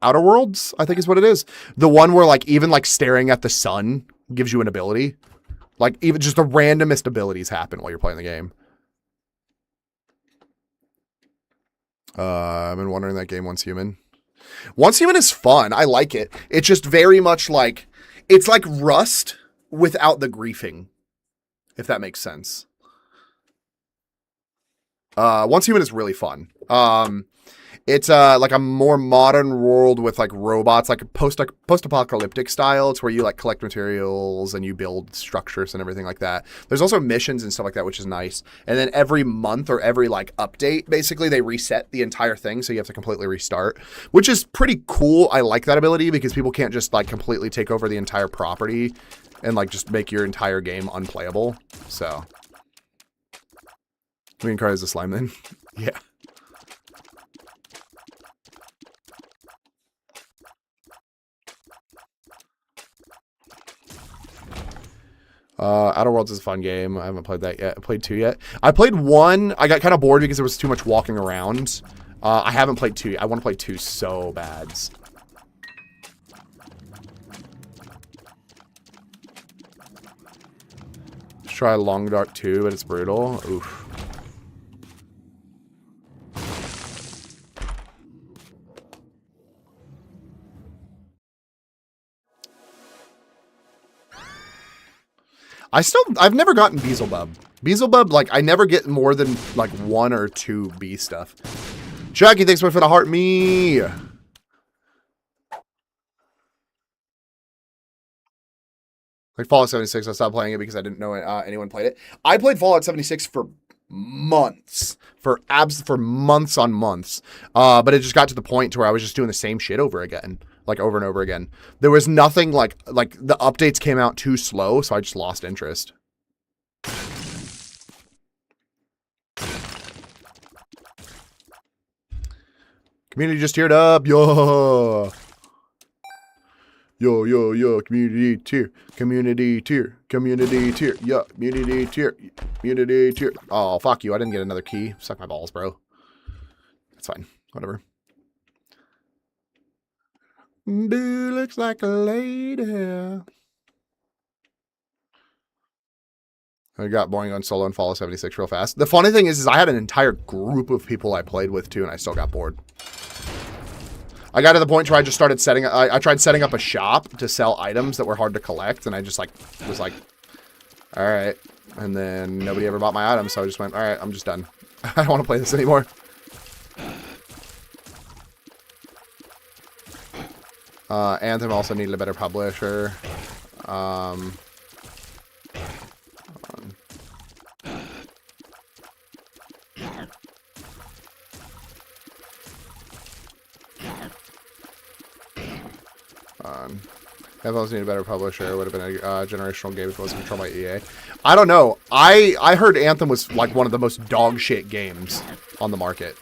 Outer Worlds, I think is what it is. The one where, like, even, like, staring at the sun gives you an ability. Like, even just the randomest abilities happen while you're playing the game. I've been wondering that game, Once Human. Once Human is fun. I like it. It's just very much like, it's like Rust without the griefing, if that makes sense. Once Human is really fun. It's like a more modern world with like robots, like a post-apocalyptic style. It's where you like collect materials and you build structures and everything like that. There's also missions and stuff like that, which is nice. And then every month or every like update, basically they reset the entire thing, so you have to completely restart, which is pretty cool. I like that ability because people can't just like completely take over the entire property and like just make your entire game unplayable. So, green card is a slime then. Yeah. Outer Worlds is a fun game. I haven't played that yet. I played 2 yet. I played 1. I got kind of bored because there was too much walking around. I haven't played 2. I want to play 2 so bad. Let's try Long Dark 2, but it's brutal. Oof. I've never gotten Beelzebub. Beelzebub, like, I never get more than, like, 1 or 2 bee stuff. Jackie, thanks so much for the heart me. Like, Fallout 76, I stopped playing it because I didn't know anyone played it. I played Fallout 76 for months. For months on months. But it just got to the point to where I was just doing the same shit over again. Like, over and over again. There was nothing, like the updates came out too slow, so I just lost interest. Community just teared up. Yo. Yo, yo, yo. Community tier. Community tier. Community tier. Yo. Community tier. Community tier. Oh, fuck you. I didn't get another key. Suck my balls, bro. That's fine. Whatever. Dude looks like a lady. I got boring on solo and Fallout 76 real fast. The funny thing is I had an entire group of people I played with too, and I still got bored. I got to the point where I just started I tried setting up a shop to sell items that were hard to collect, and I just was like, all right. And then nobody ever bought my items, so I just went, all right, I'm just done. I don't want to play this anymore. Anthem also needed a better publisher. Anthem need a better publisher. It would have been a Generational Games wasn't controlled by EA. I don't know. I heard Anthem was like one of the most dog shit games on the market.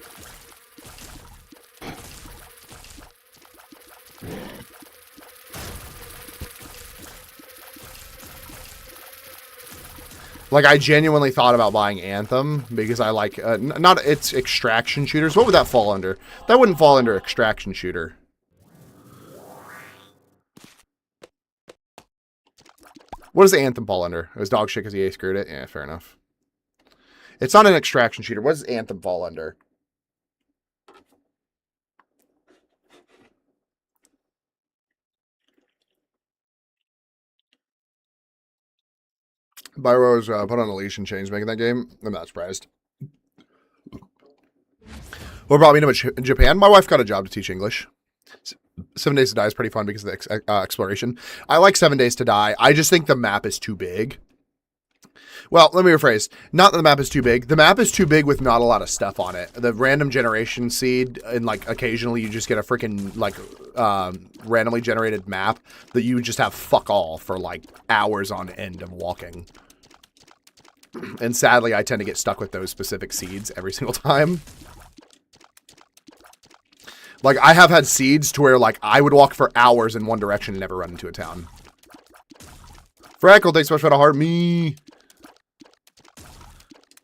Like, I genuinely thought about buying Anthem because I like, not its extraction shooters. What would that fall under? That wouldn't fall under extraction shooter. What does the Anthem fall under? It was dog shit because EA screwed it? Yeah, fair enough. It's not an extraction shooter. What does Anthem fall under? Byro's put on a leash and changed making that game. I'm not surprised. We're probably in Japan. My wife got a job to teach English. 7 Days to Die is pretty fun because of the exploration. I like 7 Days to Die. I just think the map is too big. Well, let me rephrase. Not that the map is too big. The map is too big with not a lot of stuff on it. The random generation seed, and like occasionally you just get a freaking like randomly generated map that you just have fuck all for like hours on end of walking. And sadly, I tend to get stuck with those specific seeds every single time. Like, I have had seeds to where, like, I would walk for hours in one direction and never run into a town. Freckle, thanks so much for the heart. Me.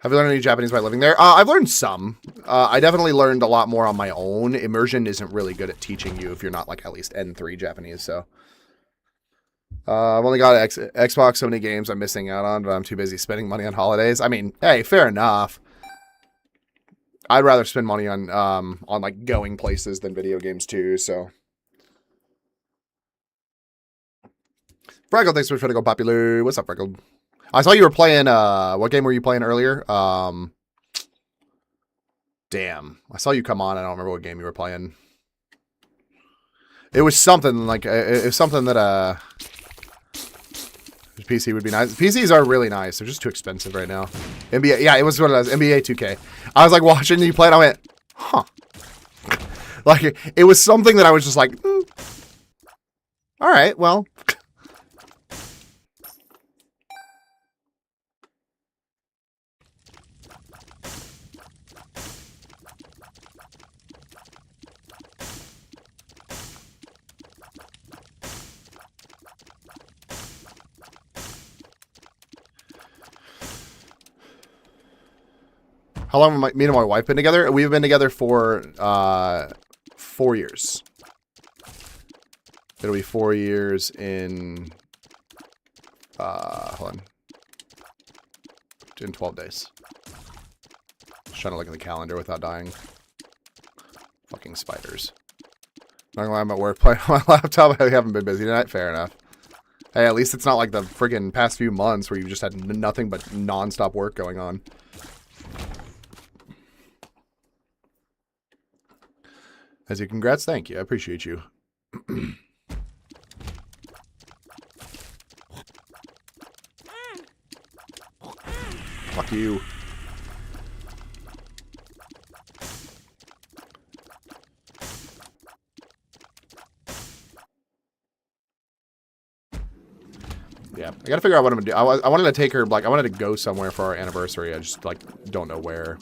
Have you learned any Japanese by living there? I've learned some. I definitely learned a lot more on my own. Immersion isn't really good at teaching you if you're not, like, at least N3 Japanese, so. I've only got Xbox, so many games I'm missing out on, but I'm too busy spending money on holidays. I mean, hey, fair enough. I'd rather spend money on like going places than video games too, so. Freckle, thanks so much for trying to go popular. What's up, Freckle? I saw you were playing, what game were you playing earlier? Damn. I saw you come on, I don't remember what game you were playing. It was something, like, it was something that, PC would be nice. PCs are really nice. They're just too expensive right now. NBA, yeah, it was what it was. NBA 2K. I was like watching you play and I went, huh. Like, it was something that I was just like, all right, well. How long have me and my wife been together? We've been together for 4 years. It'll be 4 years in hold on. In 12 days. Just trying to look at the calendar without dying. Fucking spiders. Not gonna lie, I'm at work playing on my laptop. I haven't been busy tonight. Fair enough. Hey, at least it's not like the friggin' past few months where you've just had nothing but non-stop work going on. As you congrats, thank you. I appreciate you. Fuck you. Yeah, I gotta figure out what I'm gonna do. I wanted to take her, like, I wanted to go somewhere for our anniversary. I just, like, don't know where.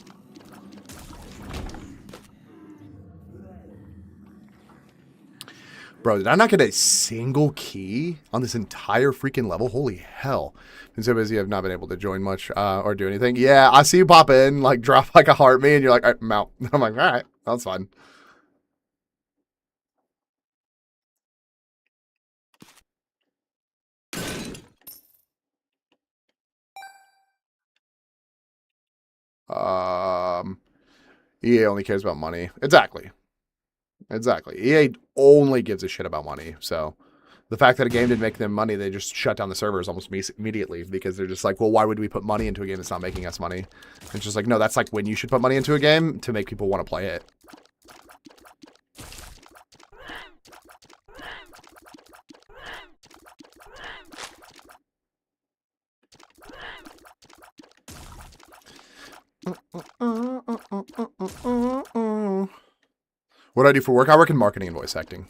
Bro, did I not get a single key on this entire freaking level? Holy hell. Been so busy, I've not been able to join much or do anything. Yeah, I see you pop in, like, drop like a heart me, and you're like, all right, I'm out. I'm like, all right, that's fine. EA only cares about money. Exactly. Exactly. EA only gives a shit about money. So the fact that a game didn't make them money, they just shut down the servers almost immediately because they're just like, well, why would we put money into a game that's not making us money? It's just like, no, that's like when you should put money into a game to make people want to play it. What do I do for work? I work in marketing and voice acting.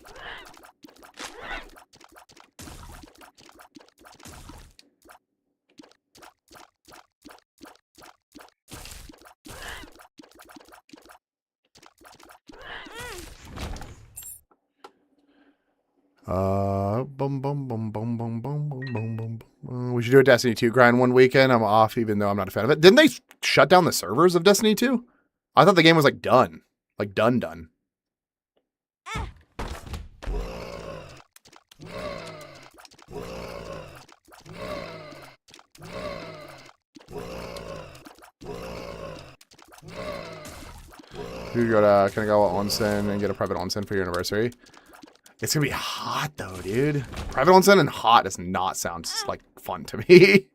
We should do a Destiny 2 grind one weekend. I'm off even though I'm not a fan of it. Didn't they shut down the servers of Destiny 2? I thought the game was like done. Like done. Can I go onsen and get a private onsen for your anniversary? It's gonna be hot though, dude. Private onsen and hot does not sound like fun to me.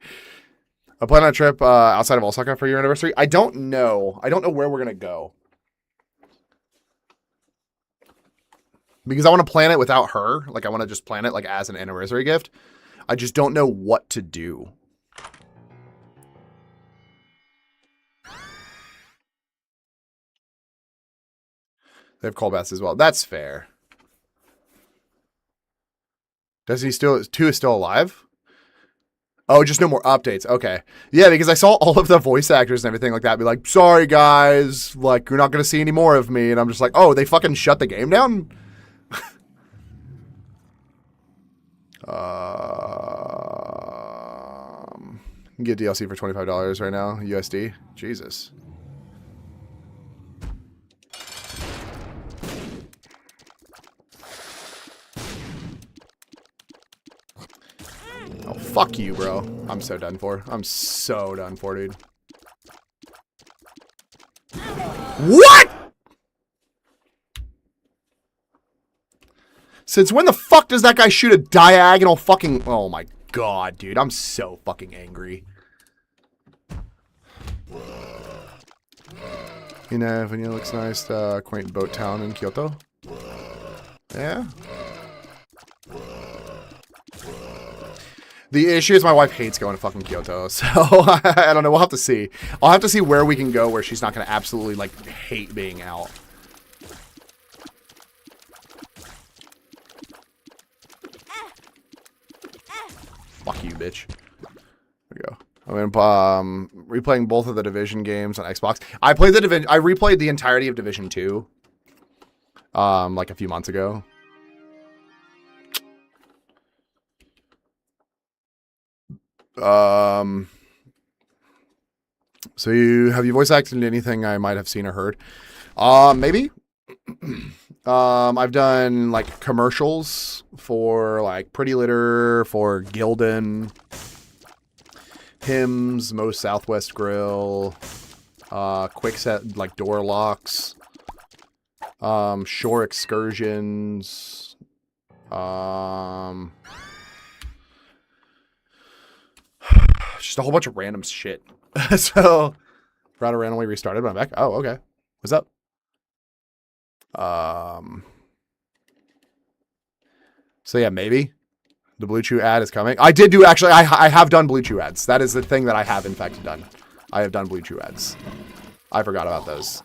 I plan on a trip outside of Osaka for your anniversary. I don't know. I don't know where we're gonna go. Because I want to plan it without her. Like I want to just plan it like as an anniversary gift. I just don't know what to do. They have callbacks as well. That's fair. Destiny 2 is still alive? Oh, just no more updates. Okay. Yeah, because I saw all of the voice actors and everything like that be like, sorry guys, like you're not going to see any more of me. And I'm just like, oh, they fucking shut the game down? You can get DLC for $25 right now, USD. Jesus. Oh, fuck you, bro. I'm so done for. I'm so done for, dude. What?! Since when the fuck does that guy shoot a diagonal fucking... Oh my god, dude. I'm so fucking angry. You know, Vanilla looks nice. Quaint boat town in Kyoto. Yeah. The issue is my wife hates going to fucking Kyoto, so I don't know. We'll have to see. I'll have to see where we can go where she's not going to absolutely, like, hate being out. Fuck you, bitch. There we go. I'm replaying both of the Division games on Xbox. I replayed the entirety of Division 2, like a few months ago. So have you voice acted in anything I might have seen or heard? Maybe. I've done like commercials for like Pretty Litter, for Gildan, Hims, Most Southwest Grill, Quickset, like door locks, Shore Excursions, just a whole bunch of random shit. So, router randomly restarted, but I'm back. Oh, okay. What's up? So yeah, maybe the Blue Chew ad is coming. I did do, actually, I have done Blue Chew ads. That is the thing that I have in fact done. I have done Blue Chew ads. I forgot about those.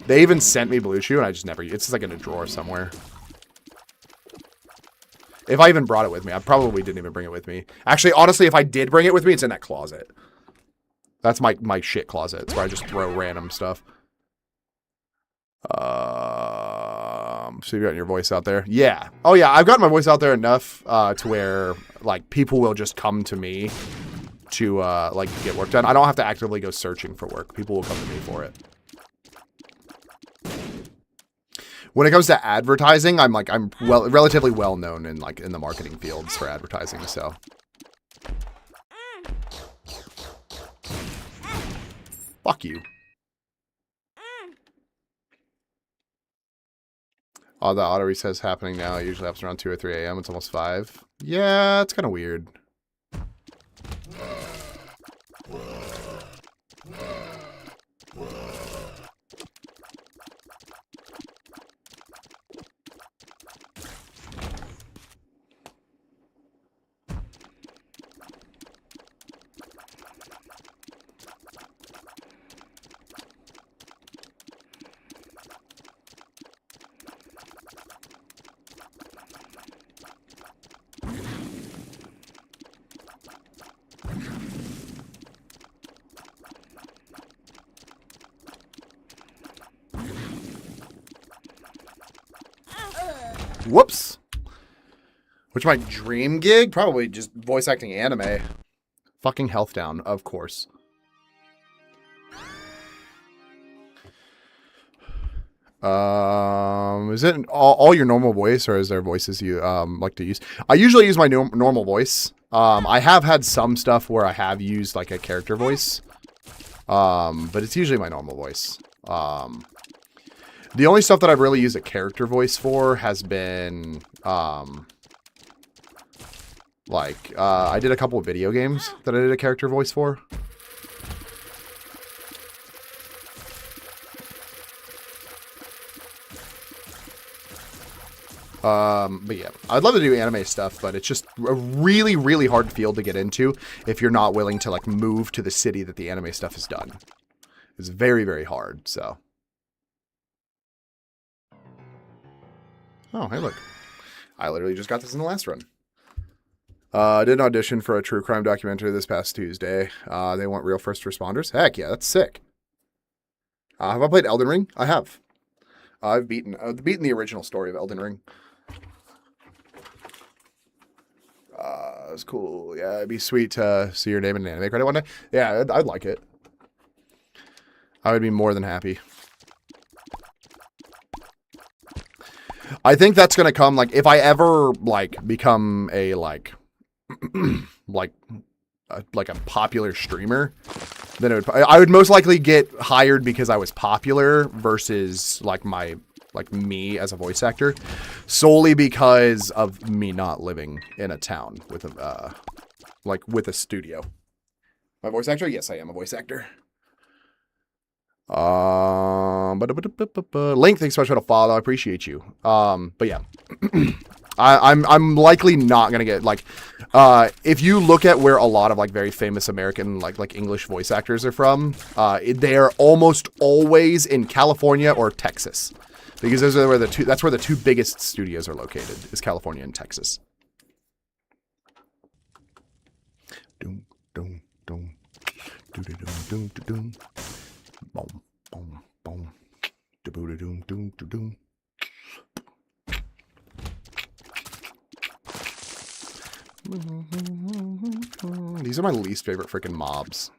They even sent me Blue Chew and I just never, it's just like in a drawer somewhere. If I even brought it with me, I probably didn't even bring it with me. Actually, honestly, if I did bring it with me, it's in that closet. That's my shit closet. It's where I just throw random stuff. So you got your voice out there? Yeah. Oh yeah, I've gotten my voice out there enough to where like people will just come to me to like get work done. I don't have to actively go searching for work. People will come to me for it. When it comes to advertising, I'm relatively well known in like in the marketing fields for advertising, so. Fuck you. Oh, the auto reset's happening now. It usually happens around 2 or 3 a.m. It's almost 5. Yeah, it's kind of weird. Whoops. Which my dream gig? Probably just voice acting anime. Fucking Health Down, of course. Is it all your normal voice, or is there voices you like to use? I usually use my normal voice. I have had some stuff where I have used like a character voice. But it's usually my normal voice. The only stuff that I've really used a character voice for has been, I did a couple of video games that I did a character voice for. But yeah, I'd love to do anime stuff, but it's just a really, really hard field to get into if you're not willing to, like, move to the city that the anime stuff is done. It's very, very hard, so. Oh, hey, look. I literally just got this in the last run. I did an audition for a true crime documentary this past Tuesday. They want real first responders. Heck yeah, that's sick. Have I played Elden Ring? I have. I've beaten the original story of Elden Ring. It's cool. Yeah, it'd be sweet to see your name in an anime credit one day. Yeah, I'd like it. I would be more than happy. I think that's gonna come, like, if I ever, like, become a, like, like a popular streamer, then I would most likely get hired because I was popular versus, like, me as a voice actor, solely because of me not living in a town with a, with a studio. My voice actor? Yes, I am a voice actor. Link, thanks so much for the follow. I appreciate you. But yeah, I'm likely not gonna get, like, if you look at where a lot of, like, very famous American, like English voice actors are from, they are almost always in California or Texas, because those are that's where the two biggest studios are located, is California and Texas. Doom, doom, doom, doom, doom, doom, doom. Boom, boom, boom. Doom, doom, doom, doom. These are my least favorite freaking mobs.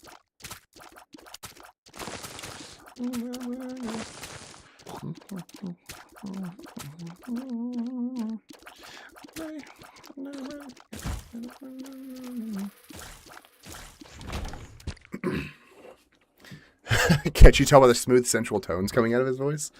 Can't you tell by the smooth, sensual tones coming out of his voice?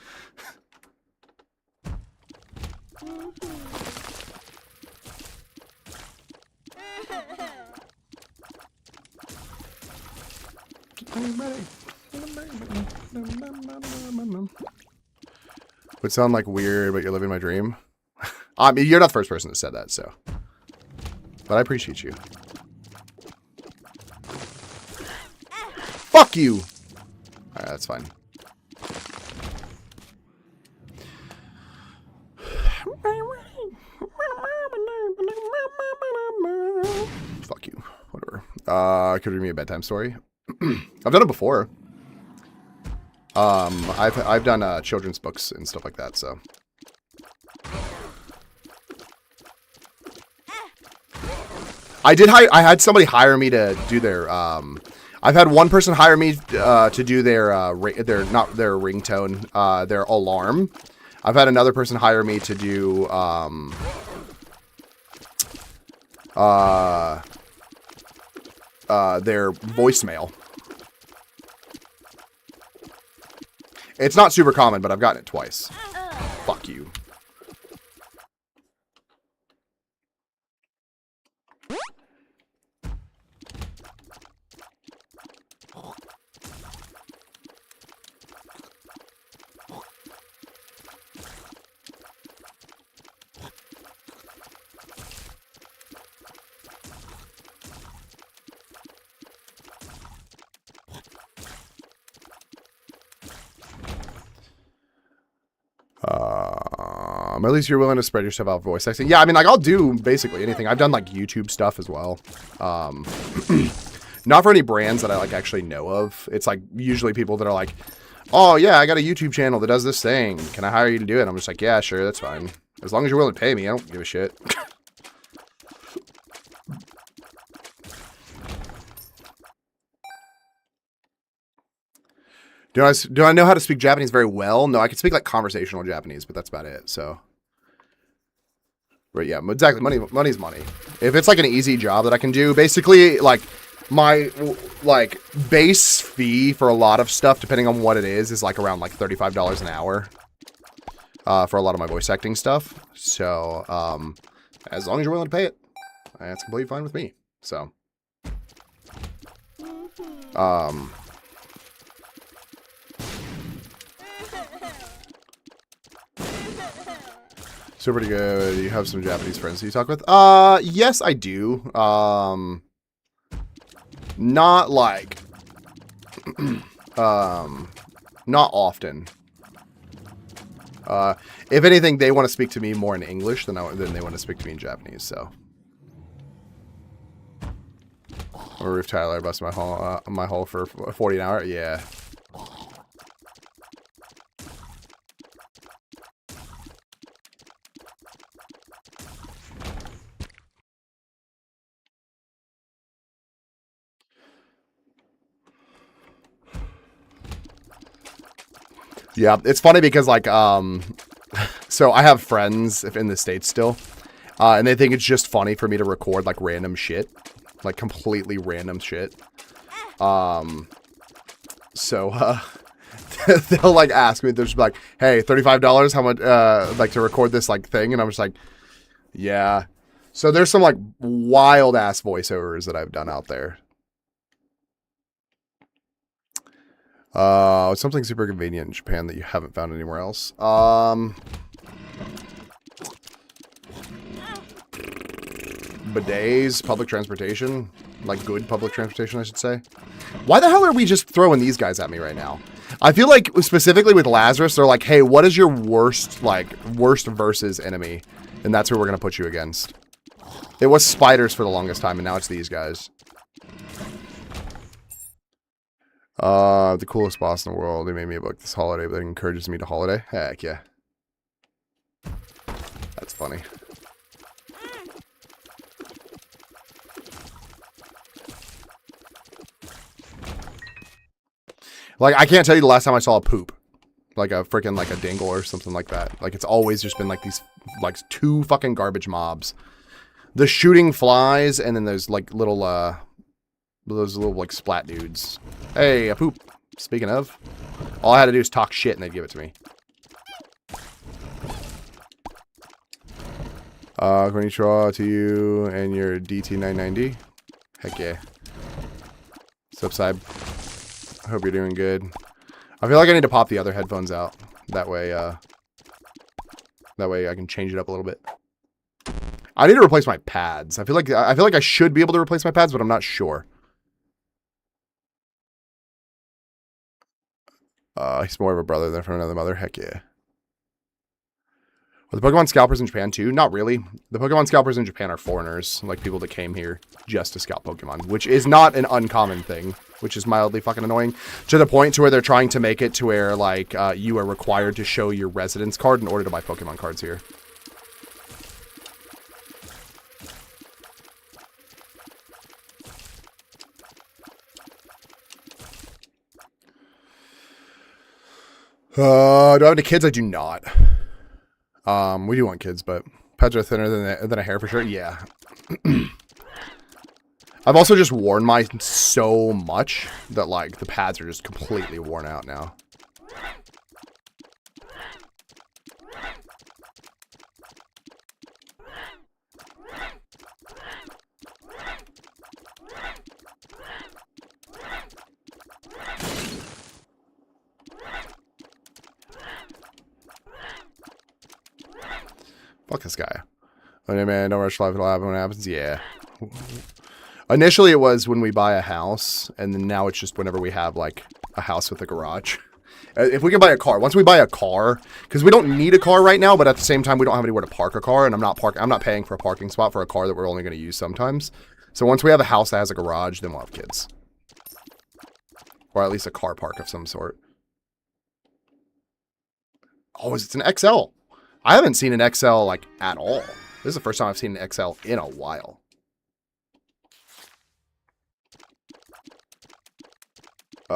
Would sound like weird, but you're living my dream. I mean, you're not the first person that said that, so. But I appreciate you. Fuck you! Alright, that's fine. Fuck you. Whatever. Could you read me a bedtime story? I've done it before. I've done children's books and stuff like that, so. I had somebody hire me to do their I've had one person hire me to do their not their ringtone, their alarm. I've had another person hire me to do their voicemail. It's not super common, but I've gotten it twice. Fuck you. At least you're willing to spread yourself out voice acting. Yeah, I mean, like, I'll do basically anything. I've done, like, YouTube stuff as well. Not for any brands that I, like, actually know of. It's, like, usually people that are like, oh, yeah, I got a YouTube channel that does this thing. Can I hire you to do it? I'm just like, yeah, sure, that's fine. As long as you're willing to pay me, I don't give a shit. Do I know how to speak Japanese very well? No, I can speak, like, conversational Japanese, but that's about it, so. But yeah, exactly, money's money. If it's, like, an easy job that I can do, basically, like, my, like, base fee for a lot of stuff, depending on what it is like, around, like, $35 an hour. For a lot of my voice acting stuff. So, as long as you're willing to pay it, that's completely fine with me, so. So pretty good. You have some Japanese friends you talk with? Yes, I do. Not like, not often. If anything, they want to speak to me more in English than they want to speak to me in Japanese, so. Or Roof Tyler busted my hole for 40 an hour? Yeah. Yeah, it's funny because, like, so I have friends in the States still, and they think it's just funny for me to record, like, random shit. Like, completely random shit. So, they'll, like, ask me, they're just like, hey, $35, how much, like, to record this, like, thing? And I'm just like, yeah. So there's some, like, wild-ass voiceovers that I've done out there. Something super convenient in Japan that you haven't found anywhere else. Bidets, public transportation, like good public transportation, I should say. Why the hell are we just throwing these guys at me right now? I feel like specifically with Lazarus, they're like, hey, what is your worst versus enemy? And that's who we're going to put you against. It was spiders for the longest time, and now it's these guys. The coolest boss in the world. They made me a book this holiday, but it encourages me to holiday. Heck yeah. That's funny. Like, I can't tell you the last time I saw a poop. Like a freaking, like a dingle or something like that. Like, it's always just been like these, like, 2 fucking garbage mobs. The shooting flies, and then there's like little, those little, like, splat dudes. Hey, a poop. Speaking of, all I had to do is talk shit and they'd give it to me. Konnichiwa to you and your DT990. Heck yeah. What's up, Side? I hope you're doing good. I feel like I need to pop the other headphones out. That way I can change it up a little bit. I need to replace my pads. I feel like I should be able to replace my pads, but I'm not sure. He's more of a brother than from another mother. Heck yeah. Are the Pokemon scalpers in Japan too? Not really. The Pokemon scalpers in Japan are foreigners, like people that came here just to scalp Pokemon, which is not an uncommon thing, which is mildly fucking annoying, to the point to where they're trying to make it to where, like, you are required to show your residence card in order to buy Pokemon cards here. Do I have any kids? I do not. We do want kids, but pads are thinner than a hair for sure. Yeah. I've also just worn mine so much that, like, the pads are just completely worn out now. Fuck this guy. Oh, man, don't rush life. It'll happen when it happens. Yeah. Initially, it was when we buy a house, and then now it's just whenever we have, like, a house with a garage. If we can buy a car, once we buy a car, because we don't need a car right now, but at the same time, we don't have anywhere to park a car, and I'm not paying for a parking spot for a car that we're only going to use sometimes. So once we have a house that has a garage, then we'll have kids. Or at least a car park of some sort. Oh, it's an XL. I haven't seen an XL, like, at all. This is the first time I've seen an XL in a while. You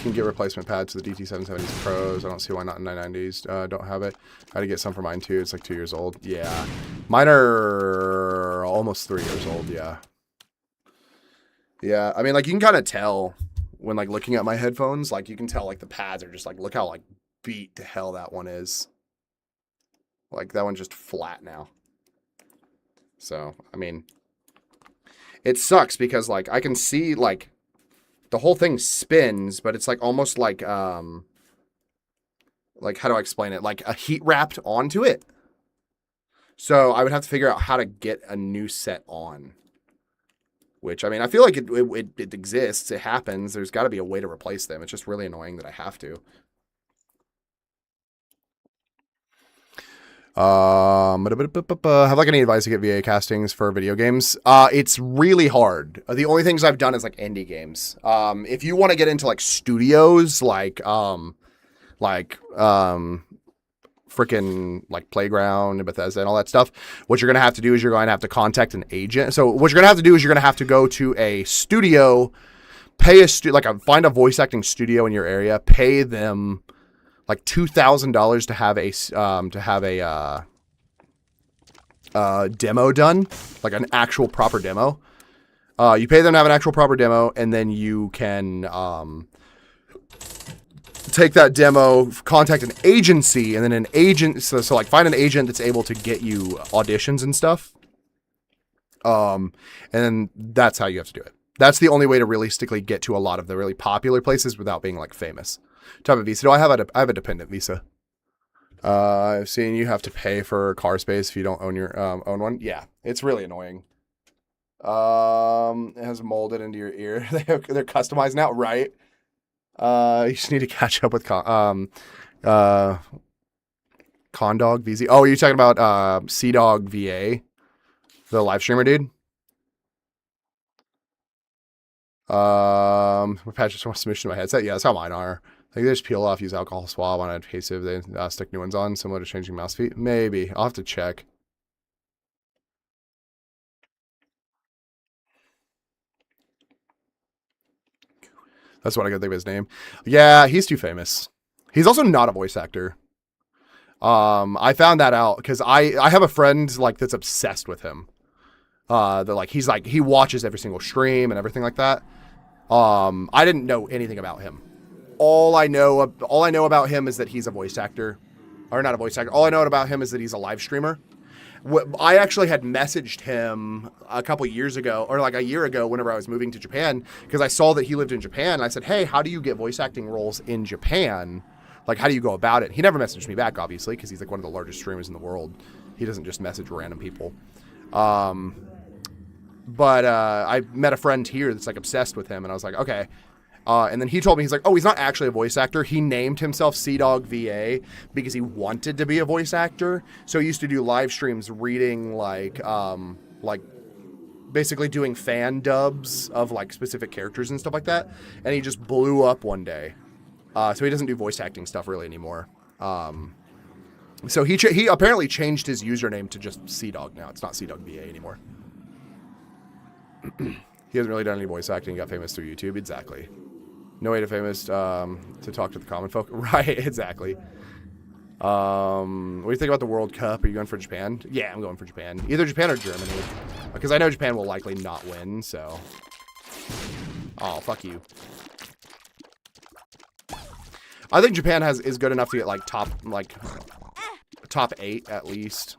can get replacement pads to the DT770s Pros. I don't see why not in 990s. Don't have it. I had to get some for mine, too. It's, like, 2 years old. Yeah. Mine are almost 3 years old, yeah. Yeah, I mean, like, you can kind of tell when, like, looking at my headphones. Like, you can tell, like, the pads are just, like, look how, like, beat to hell that one is. Like, that one's just flat now. So, I mean, it sucks because, like, I can see, like, the whole thing spins, but it's, like, almost like, how do I explain it? Like, a heat wrapped onto it. So, I would have to figure out how to get a new set on. Which, I mean, I feel like it exists. It happens. There's got to be a way to replace them. It's just really annoying that I have to. Have like any advice to get VA castings for video games? It's really hard. The only things I've done is like indie games. If you want to get into like studios, freaking like Playground and Bethesda and all that stuff, what you're going to have to do is you're going to have to contact an agent. So what you're going to have to do is you're going to have to go to a studio, find a voice acting studio in your area, pay them like $2,000 to have a demo done, like an actual proper demo. You pay them to have an actual proper demo, and then you can take that demo, contact an agency, and then an agent. So like find an agent that's able to get you auditions and stuff. And then that's how you have to do it. That's the only way to realistically get to a lot of the really popular places without being like famous. Type of visa. Do I have a dependent visa? I've seen you have to pay for car space if you don't own your own one. Yeah, it's really annoying. It has molded into your ear. They're customized now, right? You just need to catch up with Condog VZ. Oh, are you talking about C-Dog VA, the live streamer dude? My patch just wants submission to my headset. Yeah, that's how mine are. I think they just peel off, use alcohol swab on adhesive, they stick new ones on, similar to changing mouse feet. Maybe. I'll have to check. That's what I could think of his name. Yeah, he's too famous. He's also not a voice actor. I found that out because I have a friend like that's obsessed with him. That like he watches every single stream and everything like that. I didn't know anything about him. All I know about him is that he's a voice actor, or not a voice actor. All I know about him is that he's a live streamer. I actually had messaged him a couple years ago, or like a year ago, whenever I was moving to Japan, because I saw that he lived in Japan. I said, "Hey, how do you get voice acting roles in Japan? Like, how do you go about it?" He never messaged me back, obviously, because he's like one of the largest streamers in the world. He doesn't just message random people. But I met a friend here that's like obsessed with him, and I was like, okay. And then he told me, he's like, oh, he's not actually a voice actor. He named himself CDawg VA because he wanted to be a voice actor. So he used to do live streams reading like basically doing fan dubs of like specific characters and stuff like that. And he just blew up one day. So he doesn't do voice acting stuff really anymore. So he apparently changed his username to just CDawg now. It's not CDawg VA anymore. He hasn't really done any voice acting. He got famous through YouTube. Exactly. No way to famous to talk to the common folk. Right, exactly. What do you think about the World Cup? Are you going for Japan? Yeah, I'm going for Japan. Either Japan or Germany. Because I know Japan will likely not win, so... Oh, fuck you. I think Japan is good enough to get, like, top 8, at least.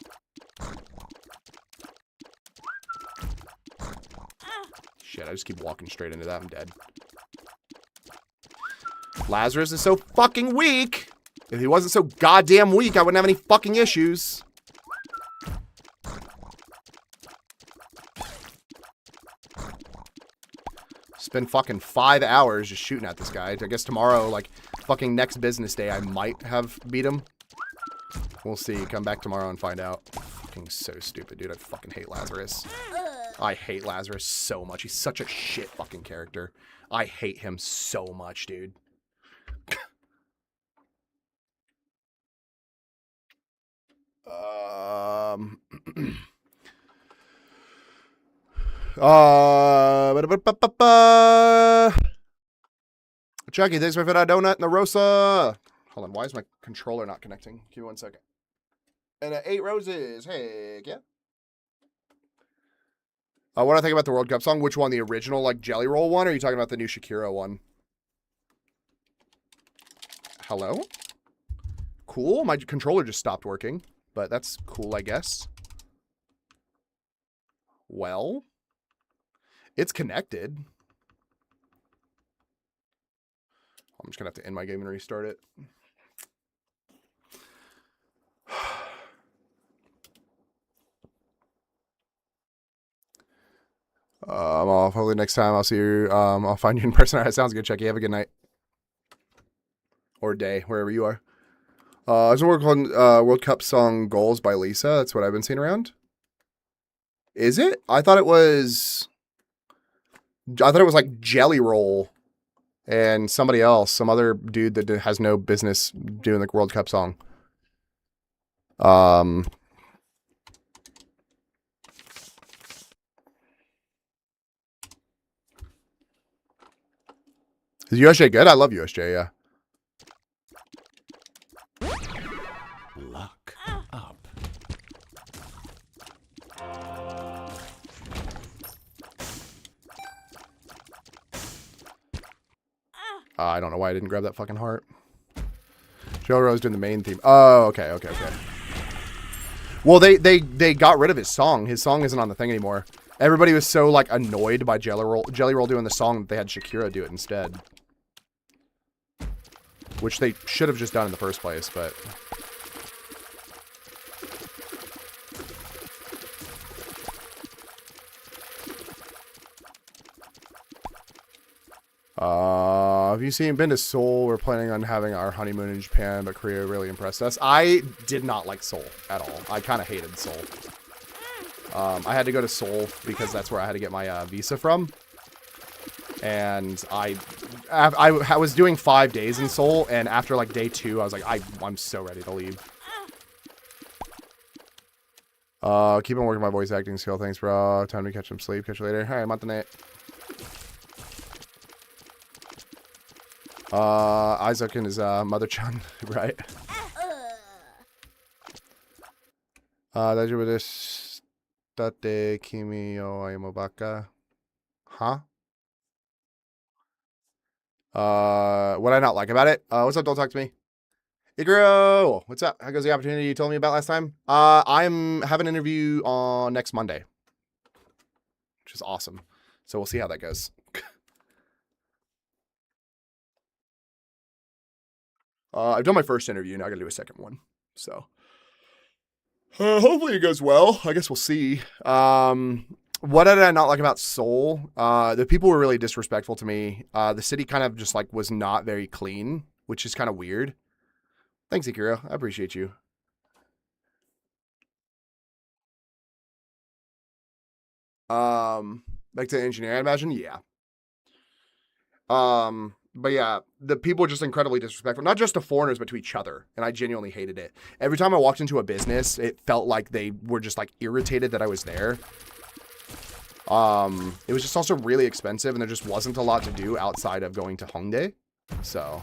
Shit, I just keep walking straight into that. I'm dead. Lazarus is so fucking weak. If he wasn't so goddamn weak, I wouldn't have any fucking issues. Spend fucking 5 hours just shooting at this guy. I guess tomorrow, like, fucking next business day, I might have beat him. We'll see. Come back tomorrow and find out. Fucking so stupid, dude. I fucking hate Lazarus. I hate Lazarus so much. He's such a shit fucking character. I hate him so much, dude. Chucky, thanks for that donut and the Rosa. Hold on, why is my controller not connecting? Give me 1 second. And 8 roses. Heck yeah. What do I think about the World Cup song? Which one? The original, like, Jelly Roll one? Or are you talking about the new Shakira one? Hello? Cool. My controller just stopped working. But that's cool, I guess. Well. It's connected. I'm just going to have to end my game and restart it. I'm off. Hopefully next time I'll see you. I'll find you in person. All right, sounds good, Chucky. Have a good night. Or day, wherever you are. There's a World Cup song Goals by Lisa. That's what I've been seeing around. Is it? I thought it was like Jelly Roll and somebody else, some other dude that has no business doing the World Cup song. Is USJ good? I love USJ, yeah. Luck up. I don't know why I didn't grab that fucking heart. Joe Rose doing the main theme. Oh, okay. Well, they got rid of his song. His song isn't on the thing anymore. Everybody was so, like, annoyed by Jelly Roll doing the song that they had Shakira do it instead. Which they should have just done in the first place, but... Have you been to Seoul? We're planning on having our honeymoon in Japan, but Korea really impressed us. I did not like Seoul at all. I kind of hated Seoul. I had to go to Seoul because that's where I had to get my visa from. And I was doing 5 days in Seoul, and after like day 2, I was like, I'm so ready to leave. Keep on working my voice acting skill. Thanks, bro. Time to catch some sleep. Catch you later. All right, Montanate. Isaac and his mother-chan, right? Daijoubu desu. Date kimi o aimo baka. Huh? What I not like about it? What's up? Don't talk to me. Igro, what's up? How goes the opportunity you told me about last time? I'm having an interview on next Monday, which is awesome. So we'll see how that goes. I've done my first interview. Now I got to do a second one. So hopefully it goes well. I guess we'll see. What did I not like about Seoul? The people were really disrespectful to me. The city kind of just like was not very clean, which is kind of weird. Thanks, Ikiro. I appreciate you. Like to engineer, I imagine. Yeah. But yeah, the people were just incredibly disrespectful, not just to foreigners, but to each other. And I genuinely hated it. Every time I walked into a business, it felt like they were just like irritated that I was there. It was just also really expensive, and there just wasn't a lot to do outside of going to Hongdae. So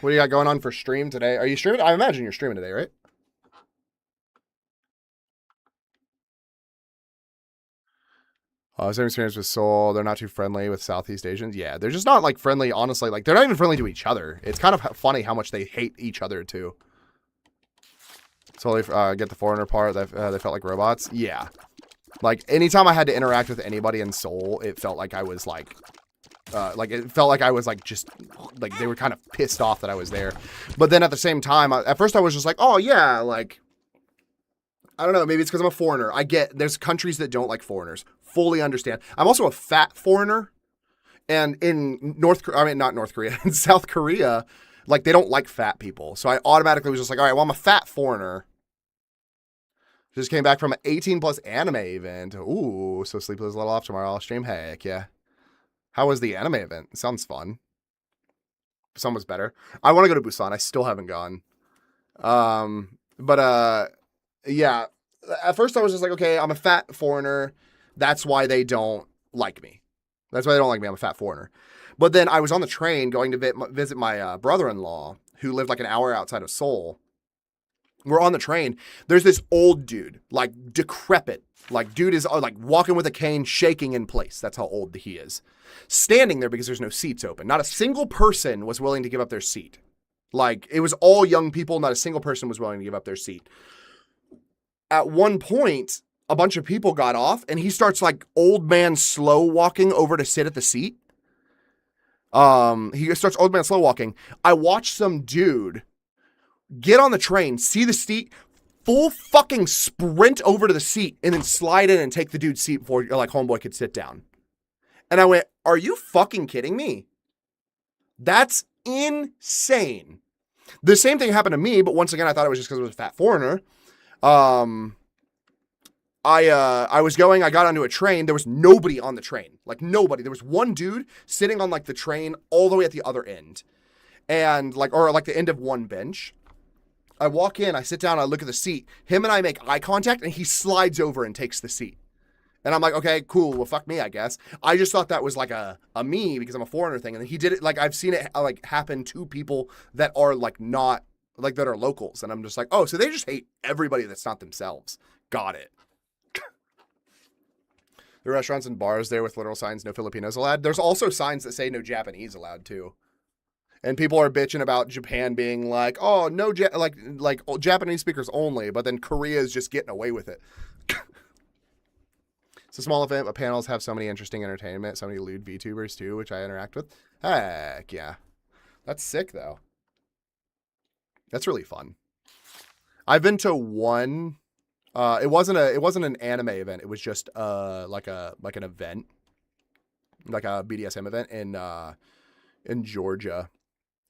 what do you got going on for stream today? Are you streaming? I imagine you're streaming today, right? Same experience with Seoul. They're not too friendly with Southeast Asians. Yeah, they're just not like friendly, honestly. Like, they're not even friendly to each other. It's kind of funny how much they hate each other, too. Totally get the foreigner part. They felt like robots. Yeah. Like, anytime I had to interact with anybody in Seoul, it felt like I was like it felt like I was like just like they were kind of pissed off that I was there. But then at the same time, at first I was just like, oh yeah, like, I don't know, maybe it's because I'm a foreigner. I get there's countries that don't like foreigners. Fully understand. I'm also a fat foreigner. And in in South Korea, like they don't like fat people. So I automatically was just like, all right, well, I'm a fat foreigner. Just came back from an 18 plus anime event. Ooh, so Sleepless a little off tomorrow. I'll stream. Heck yeah. How was the anime event? It sounds fun. Busan was better. I want to go to Busan. I still haven't gone. Yeah. At first I was just like, okay, I'm a fat foreigner. That's why they don't like me. That's why they don't like me. I'm a fat foreigner. But then I was on the train going to visit my brother-in-law who lived like an hour outside of Seoul. We're on the train. There's this old dude, like decrepit. Like dude is like walking with a cane, shaking in place. That's how old he is. Standing there because there's no seats open. Not a single person was willing to give up their seat. Like it was all young people. Not a single person was willing to give up their seat. At one point, a bunch of people got off and he starts like old man slow walking over to sit at the seat. He starts old man slow walking. I watched some dude get on the train, see the seat, full fucking sprint over to the seat and then slide in and take the dude's seat before like homeboy could sit down. And I went, are you fucking kidding me? That's insane. The same thing happened to me, but once again, I thought it was just because I was a fat foreigner. I was going, I got onto a train. There was nobody on the train. Like nobody. There was one dude sitting on like the train all the way at the other end. And like, or like the end of one bench. I walk in, I sit down, I look at the seat. Him and I make eye contact and he slides over and takes the seat. And I'm like, okay, cool. Well, fuck me, I guess. I just thought that was like a me because I'm a foreigner thing. And then he did it. Like I've seen it like happen to people that are like not like that are locals. And I'm just like, oh, so they just hate everybody that's not themselves. Got it. The restaurants and bars there with literal signs, no Filipinos allowed. There's also signs that say no Japanese allowed too. And people are bitching about Japan being like, oh, no, like Japanese speakers only. But then Korea is just getting away with it. It's a small event, but panels have so many interesting entertainment, so many lewd VTubers too, which I interact with. Heck yeah. That's sick though. That's really fun. I've been to one. It wasn't an anime event. It was just like an event, like a BDSM event in Georgia.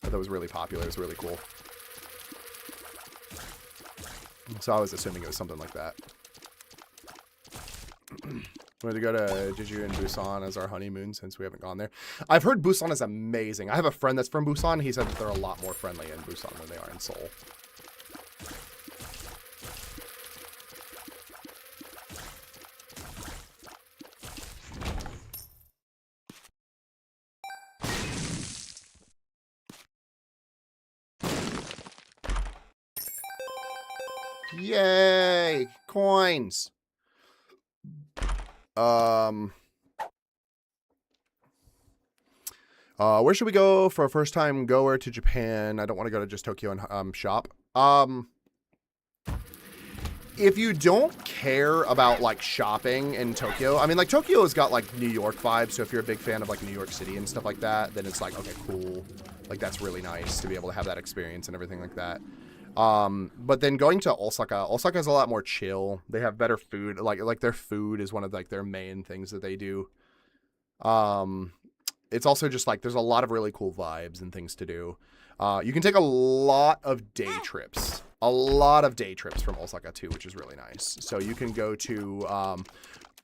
I thought it was really popular. It was really cool. So I was assuming it was something like that. We're going to go to Jeju and Busan as our honeymoon since we haven't gone there. I've heard Busan is amazing. I have a friend that's from Busan. He said that they're a lot more friendly in Busan than they are in Seoul. Yay! Coins! Where should we go for a first time goer to Japan? I don't want to go to just Tokyo and shop. If you don't care about like shopping in Tokyo, I mean like Tokyo has got like New York vibes, so if you're a big fan of like New York City and stuff like that, then it's like, okay, cool. Like that's really nice to be able to have that experience and everything like that. But then going to Osaka is a lot more chill. They have better food. Like their food is one of like their main things that they do. It's also just like there's a lot of really cool vibes and things to do. You can take a lot of day trips. A lot of day trips from Osaka too, which is really nice. So you can go to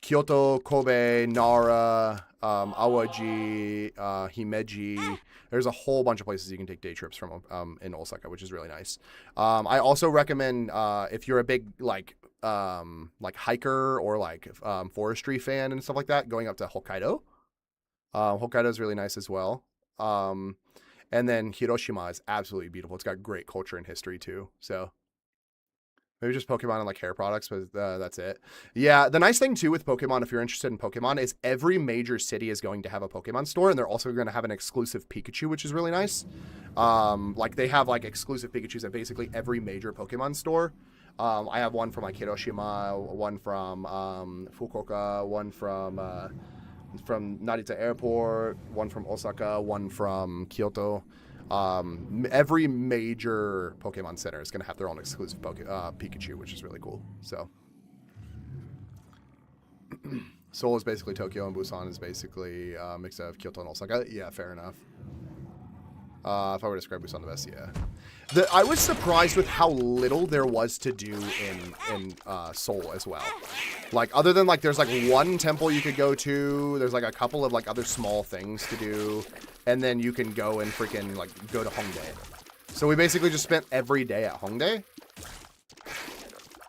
Kyoto, Kobe, Nara, Awaji, Himeji. There's a whole bunch of places you can take day trips from in Osaka, which is really nice. I also recommend if you're a big like hiker or like forestry fan and stuff like that, going up to Hokkaido. Hokkaido is really nice as well. And then Hiroshima is absolutely beautiful. It's got great culture and history too. So maybe just Pokemon and like hair products, but that's it. Yeah, the nice thing too with Pokemon, if you're interested in Pokemon, is every major city is going to have a Pokemon store, and they're also going to have an exclusive Pikachu, which is really nice. Like they have like exclusive Pikachus at basically every major Pokemon store. I have one from like Hiroshima, one from Fukuoka, one from Narita Airport, one from Osaka, one from Kyoto. Every major Pokemon center is going to have their own exclusive Pikachu, which is really cool. So Seoul is basically Tokyo, and Busan is basically a mix of Kyoto and Osaka. Yeah, fair enough. If I were to describe Busan the best, yeah. I was surprised with how little there was to do in Seoul as well. Like, other than, like, there's, like, one temple you could go to. There's, like, a couple of, like, other small things to do. And then you can go and freaking, like, go to Hongdae. So we basically just spent every day at Hongdae.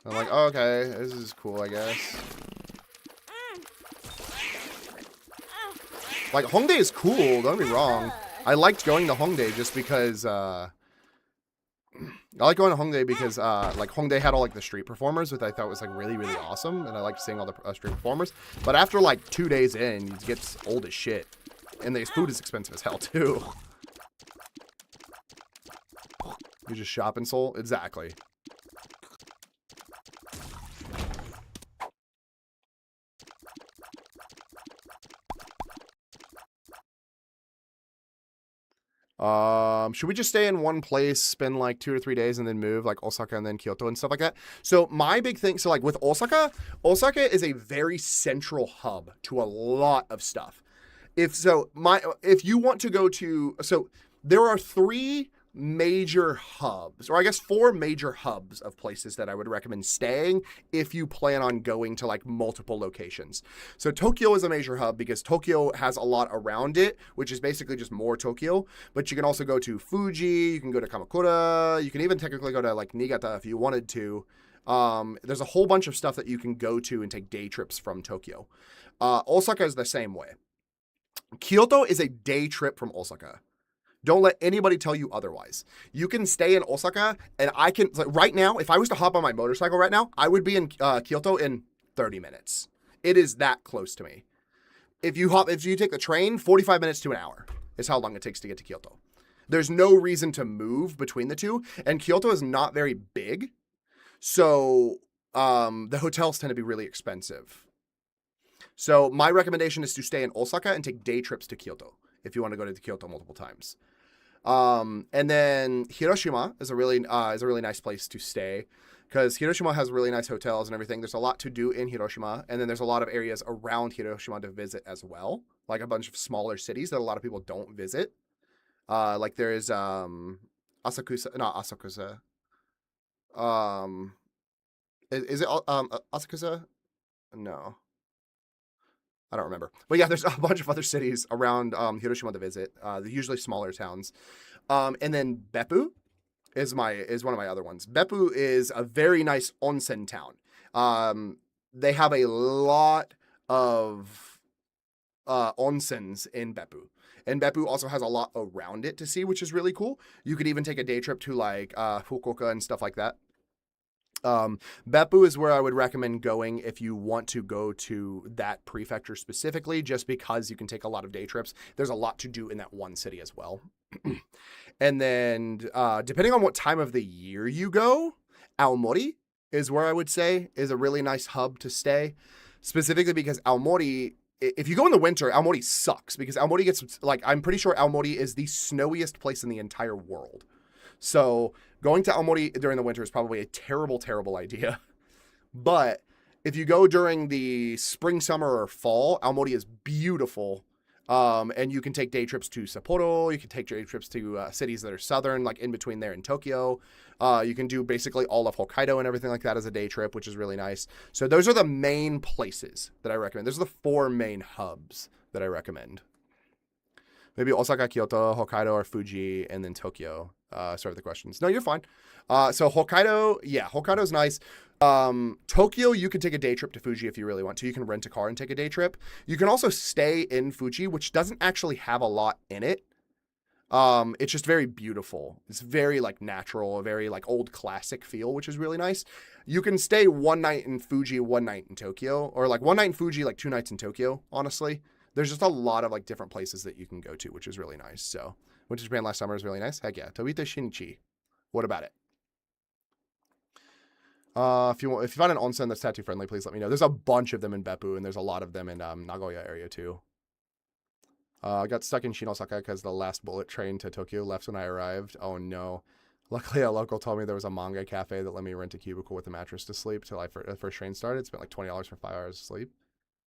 I'm like, oh, okay, this is cool, I guess. Like, Hongdae is cool, don't get me wrong. I liked going to Hongdae just because, I like going to Hongdae because, like, Hongdae had all, like, the street performers, which I thought was, like, really, really awesome, and I liked seeing all the street performers. But after, like, 2 days in, it gets old as shit. And the food is expensive as hell, too. You just shop in Seoul? Exactly. Should we just stay in one place, spend like 2 or 3 days, and then move like Osaka and then Kyoto and stuff like that? So my big thing, so like with Osaka is a very central hub to a lot of stuff. If you want to go to, so there are 3 major hubs, or I guess 4 major hubs of places that I would recommend staying if you plan on going to like multiple locations. So Tokyo is a major hub because Tokyo has a lot around it, which is basically just more Tokyo. But you can also go to Fuji, you can go to Kamakura, you can even technically go to like Niigata if you wanted to. There's a whole bunch of stuff that you can go to and take day trips from Tokyo. Osaka is the same way. Kyoto is a day trip from Osaka. Don't let anybody tell you otherwise. You can stay in Osaka, and I can, like, right now, if I was to hop on my motorcycle right now, I would be in Kyoto in 30 minutes. It is that close to me. If you take the train, 45 minutes to an hour is how long it takes to get to Kyoto. There's no reason to move between the two, and Kyoto is not very big, so the hotels tend to be really expensive. So my recommendation is to stay in Osaka and take day trips to Kyoto if you want to go to Kyoto multiple times. And then Hiroshima is a really nice place to stay because Hiroshima has really nice hotels and everything. There's a lot to do in Hiroshima, and then there's a lot of areas around Hiroshima to visit as well, like a bunch of smaller cities that a lot of people don't visit. Like there is Asakusa, not Asakusa. Is it Asakusa? No. I don't remember. But yeah, there's a bunch of other cities around Hiroshima to visit. They're usually smaller towns. And then Beppu is one of my other ones. Beppu is a very nice onsen town. They have a lot of onsens in Beppu. And Beppu also has a lot around it to see, which is really cool. You could even take a day trip to like Fukuoka and stuff like that. Beppu is where I would recommend going if you want to go to that prefecture specifically, just because you can take a lot of day trips. There's a lot to do in that one city as well. And then depending on what time of the year you go, Aomori is where I would say is a really nice hub to stay, specifically because Aomori, if you go in the winter, Aomori sucks because Aomori gets, like, I'm pretty sure Aomori is the snowiest place in the entire world. So going to Aomori during the winter is probably a terrible, terrible idea. But if you go during the spring, summer, or fall, Aomori is beautiful. And you can take day trips to Sapporo. You can take day trips to cities that are southern, like in between there and Tokyo. You can do basically all of Hokkaido and everything like that as a day trip, which is really nice. So those are the main places that I recommend. Those are the 4 main hubs that I recommend. Maybe Osaka, Kyoto, Hokkaido, or Fuji, and then Tokyo. Start with the questions. No, you're fine. So Hokkaido, yeah, Hokkaido's nice. Tokyo, you can take a day trip to Fuji if you really want to. You can rent a car and take a day trip. You can also stay in Fuji, which doesn't actually have a lot in it. It's just very beautiful. It's very like natural, a very like old classic feel, which is really nice. You can stay 1 night in Fuji, 1 night in Tokyo, or like 1 night in Fuji, like 2 nights in Tokyo, honestly. There's just a lot of like different places that you can go to, which is really nice. So went to Japan last summer, is really nice. Heck yeah. Tobita Shinichi. What about it? If you find an onsen that's tattoo friendly, please let me know. There's a bunch of them in Beppu, and there's a lot of them in Nagoya area too. I got stuck in Shinosaka because the last bullet train to Tokyo left when I arrived. Oh no. Luckily, a local told me there was a manga cafe that let me rent a cubicle with a mattress to sleep till the first train started. Spent like $20 for 5 hours of sleep.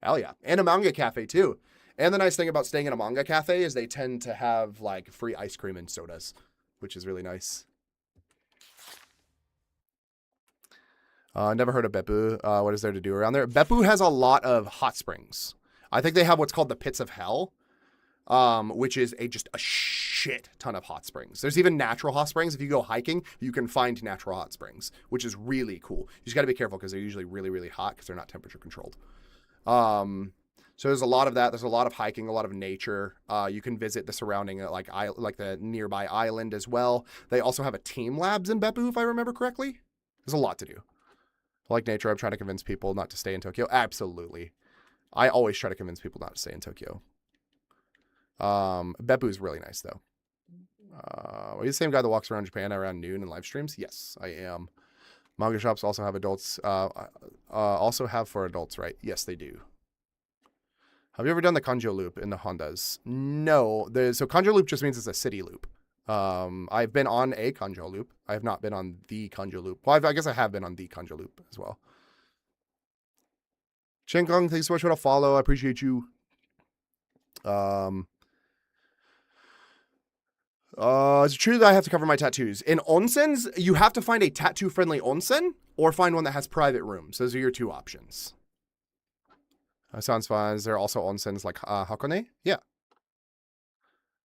Hell yeah. And a manga cafe too. And the nice thing about staying in a manga cafe is they tend to have like free ice cream and sodas, which is really nice. Never heard of Beppu. What is there to do around there? Beppu has a lot of hot springs. I think they have what's called the Pits of Hell, which is just a shit ton of hot springs. There's even natural hot springs. If you go hiking, you can find natural hot springs, which is really cool. You just got to be careful because they're usually really, really hot because they're not temperature controlled. So there's a lot of that. There's a lot of hiking, a lot of nature. You can visit the surrounding, like the nearby island as well. They also have a team labs in Beppu, if I remember correctly. There's a lot to do. I like nature. I'm trying to convince people not to stay in Tokyo. Absolutely. I always try to convince people not to stay in Tokyo. Beppu is really nice, though. Are you the same guy that walks around Japan around noon and live streams? Yes, I am. Manga shops also have adults. Also have for adults, right? Yes, they do. Have you ever done the Kanjo loop in the Hondas? No. So Kanjo loop just means it's a city loop. I've been on a Kanjo loop. I have not been on the Kanjo loop. Well, I guess I have been on the Kanjo loop as well. Chen Kong, thanks so much for the follow. I appreciate you. Is it true that I have to cover my tattoos? In onsens, you have to find a tattoo-friendly onsen or find one that has private rooms. Those are your 2 options. That sounds fun. Is there also onsens like Hakone? Yeah.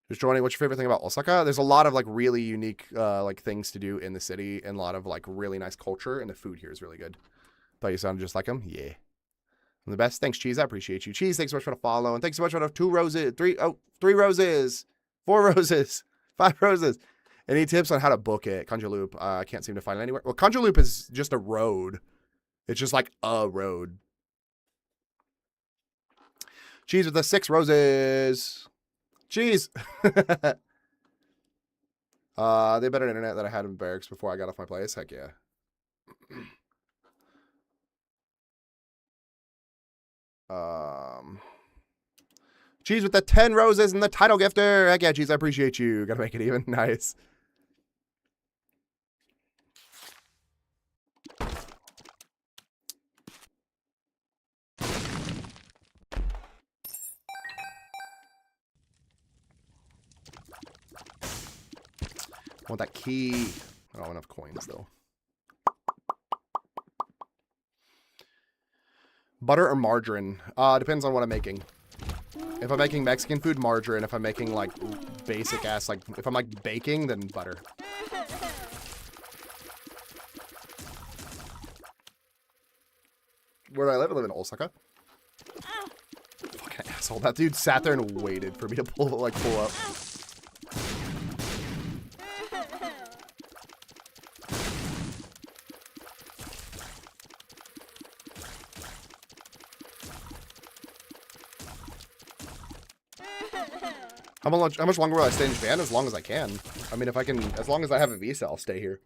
Just joining. What's your favorite thing about Osaka? There's a lot of like really unique like things to do in the city and a lot of like really nice culture, and the food here is really good. Thought you sounded just like him. Yeah. I'm the best. Thanks, Cheese. I appreciate you. Cheese, thanks so much for the follow. And thanks so much for the 3 roses, 4 roses, 5 roses. Any tips on how to book it? Kanjo Loop. I can't seem to find it anywhere. Well, Kanjo Loop is just a road. It's just like a road. Cheese with the 6 roses. Cheese. They better internet that I had in barracks before I got off my place. Heck yeah. Cheese with the 10 roses and the title gifter. Heck yeah, Cheese, I appreciate you. Gotta make it even. Nice. I want that key. I don't have enough coins, though. Butter or margarine? Depends on what I'm making. If I'm making Mexican food, margarine. If I'm making, like, basic ass, like, if I'm, like, baking, then butter. Where do I live? I live in Osaka. Fucking asshole. That dude sat there and waited for me to pull up. How much longer will I stay in Japan? As long as I can. I mean, if I can, as long as I have a visa, I'll stay here.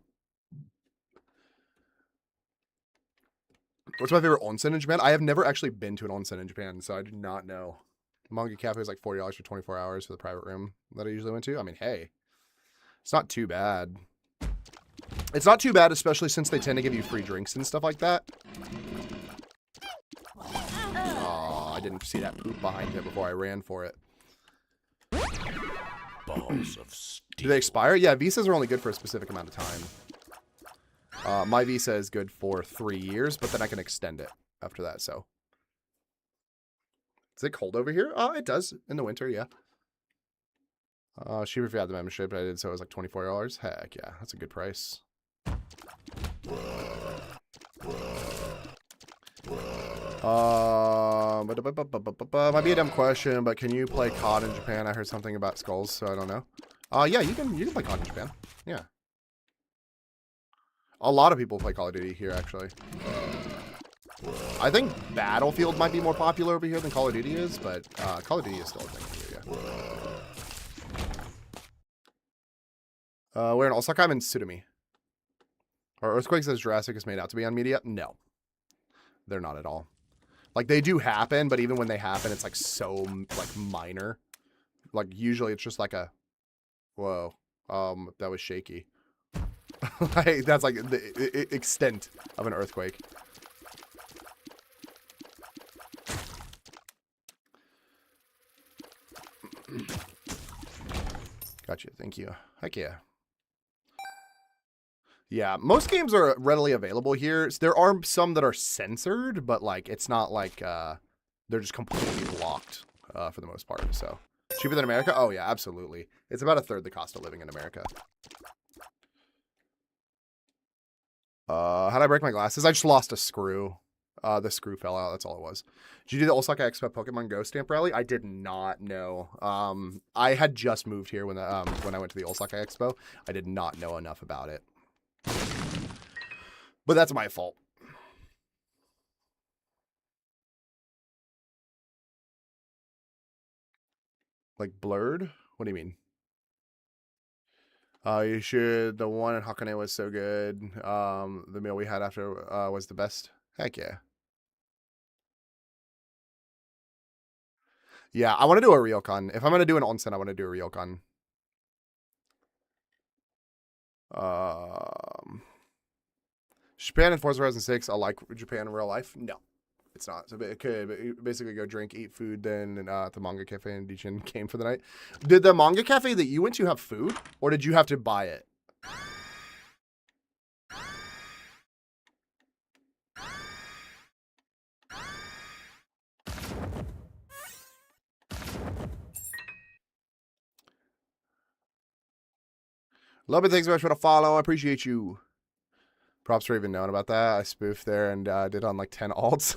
What's my favorite onsen in Japan? I have never actually been to an onsen in Japan, so I do not know. Manga Cafe is like $40 for 24 hours for the private room that I usually went to. I mean, hey, it's not too bad. It's not too bad, especially since they tend to give you free drinks and stuff like that. Oh, I didn't see that poop behind it before I ran for it. Balls of steel. Do they expire? Yeah, visas are only good for a specific amount of time. My visa is good for 3 years, but then I can extend it after that, so. Is it cold over here? It does. In the winter, yeah. Cheaper if you had the membership, but I did, so it was like $24. Heck yeah, that's a good price. Might be a dumb question, but can you play COD in Japan? I heard something about skulls, so I don't know. Yeah, you can play COD in Japan. Yeah. A lot of people play Call of Duty here, actually. I think Battlefield might be more popular over here than Call of Duty is, but Call of Duty is still a thing here, yeah. We're in Osaka. I'm in Tsudumi. Are Earthquakes as Jurassic is made out to be on media? No. They're not at all. Like, they do happen, but even when they happen, it's, like, so, like, minor. Like, usually it's just like a, whoa, that was shaky. Like, that's, like, the extent of an earthquake. Gotcha, thank you. Heck yeah. Yeah, most games are readily available here. There are some that are censored, but like it's not like they're just completely blocked for the most part. So cheaper than America? Oh yeah, absolutely. It's about a third the cost of living in America. How'd I break my glasses? I just lost a screw. The screw fell out. That's all it was. Did you do the Osaka Expo Pokemon Go stamp rally? I did not know. I had just moved here when I went to the Osaka Expo. I did not know enough about it. But that's my fault. Like blurred? What do you mean? You should. The one in Hakone was so good. The meal we had after was the best. Heck yeah. Yeah, I want to do a ryokan. If I'm going to do an onsen, I want to do a ryokan. Japan in Forza Horizon 6, I like Japan in real life. No, it's not. So it could basically go drink, eat food, then at the manga cafe, and Dichin came for the night. Did the manga cafe that you went to have food, or did you have to buy it? Love it. Thanks so much for the follow. I appreciate you. Props for even knowing about that. I spoofed there and did on like 10 alts.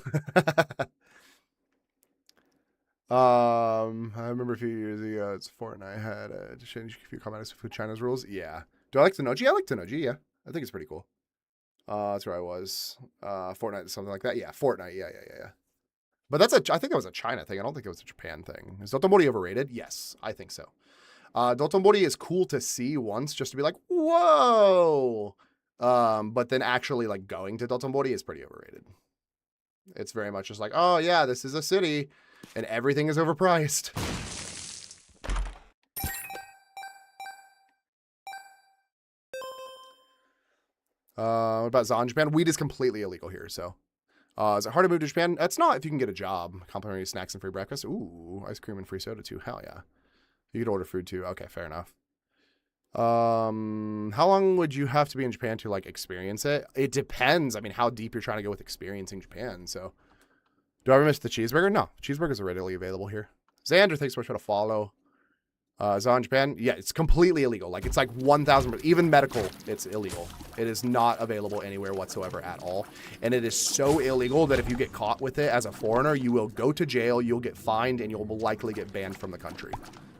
I remember a few years ago, it's Fortnite had to change a few comments with China's rules. Yeah. Do I like Tenoji? I like Tenoji, yeah. I think it's pretty cool. That's where I was. Fortnite, something like that. Yeah, Fortnite. Yeah. But I think that was a China thing. I don't think it was a Japan thing. Is Dotonbori overrated? Yes, I think so. Dotonbori is cool to see once, just to be like, whoa. But then actually like going to Dotonbori is pretty overrated. It's very much just like, oh yeah, this is a city and everything is overpriced. What about Zon Japan? Weed is completely illegal here, so. Is it hard to move to Japan? It's not if you can get a job. Complimentary snacks and free breakfast. Ooh, ice cream and free soda too. Hell yeah. You could order food too. Okay, fair enough. How long would you have to be in Japan to like experience it? It depends. I mean, how deep you're trying to go with experiencing Japan. So Do I ever miss the cheeseburger? No. Cheeseburgers are readily available here. Xander, thanks so much for the follow. Zon in Japan? Yeah, it's completely illegal. Like, it's like 1,000%. Even medical, it's illegal. It is not available anywhere whatsoever at all. And it is so illegal that if you get caught with it as a foreigner, you will go to jail, you'll get fined, and you'll likely get banned from the country.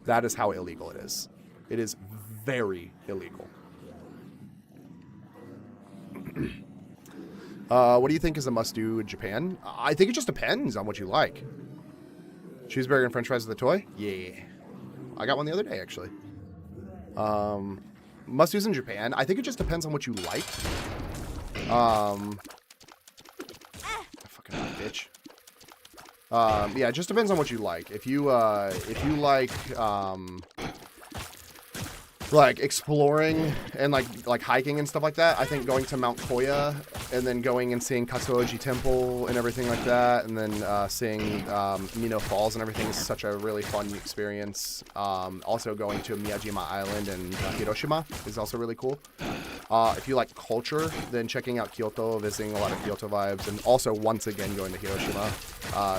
That is how illegal it is. It is very illegal. What do you think is a must-do in Japan? I think it just depends on what you like. Cheeseburger and french fries with a toy? Yeah. I got one the other day, actually. Must-dos in Japan? I think it just depends on what you like. Fucking bitch. Yeah, it just depends on what you like. If you like exploring and like hiking and stuff like that, I think going to Mount Koya and then going and seeing Katsuoji Temple and everything like that, and then seeing Mino Falls and everything is such a really fun experience. Also going to Miyajima Island and Hiroshima is also really cool. If you like culture, then checking out Kyoto, visiting a lot of Kyoto vibes, and also once again going to Hiroshima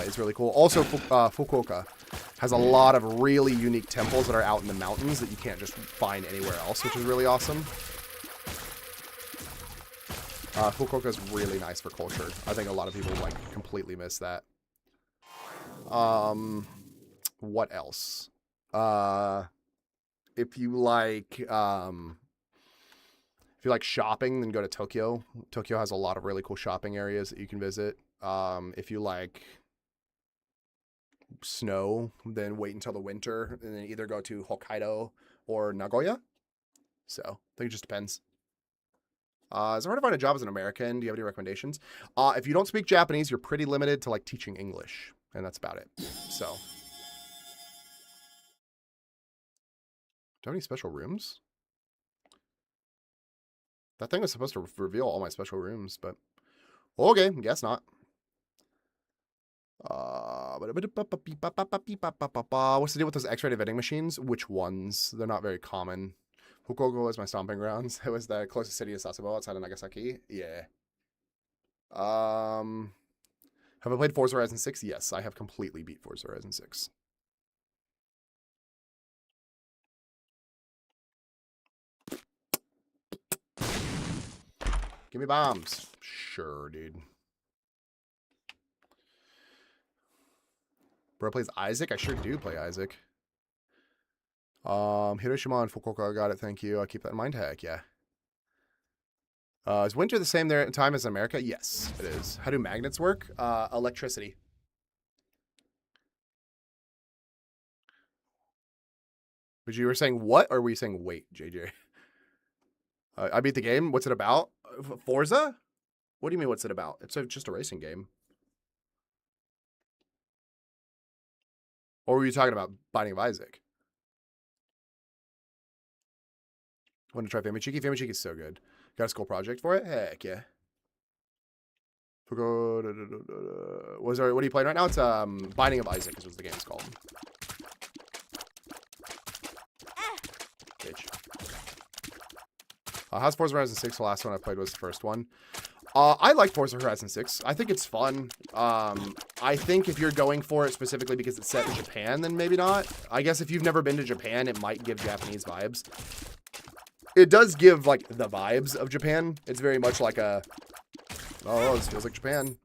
is really cool. Also Fukuoka has a lot of really unique temples that are out in the mountains that you can't just find anywhere else, which is really awesome. Fukuoka is really nice for culture. I think a lot of people like completely miss that. What else? If you like shopping, then go to Tokyo. Tokyo has a lot of really cool shopping areas that you can visit. If you like snow, then wait until the winter and then either go to Hokkaido or Nagoya. So I think it just depends. Is it hard to find a job as an American? Do you have any recommendations? If you don't speak Japanese, you're pretty limited to like teaching English, and that's about it. So do I have any special rooms? That thing was supposed to reveal all my special rooms, but okay, guess not. What's the deal with those X-rated vending machines? Which ones? They're not very common. Fukuoka was my stomping grounds. It was the closest city to Sasebo outside of Nagasaki. Yeah. Have I played Forza Horizon 6? Yes, I have completely beat Forza Horizon 6. Give me bombs. Sure, dude. Bro plays Isaac? I sure do play Isaac. Hiroshima and Fukuoka, got it, thank you. I'll keep that in mind. Heck, yeah. Is winter the same time as America? Yes, it is. How do magnets work? Electricity. But you were saying what, or were you saying wait, JJ? I beat the game. What's it about? Forza? What do you mean, what's it about? It's just a racing game. Or were you talking about Binding of Isaac? Want to try Famichiki? Famichiki is so good. Got a school project for it? Heck yeah. What are you playing right now? It's Binding of Isaac is what the game's called. Bitch. How's Forza Horizon 6? The last one I played was the first one. I like Forza Horizon 6. I think it's fun. I think if you're going for it specifically because it's set in Japan, then maybe not. I guess if you've never been to Japan, it might give Japanese vibes. It does give, like, the vibes of Japan. It's very much like a, oh, this feels like Japan.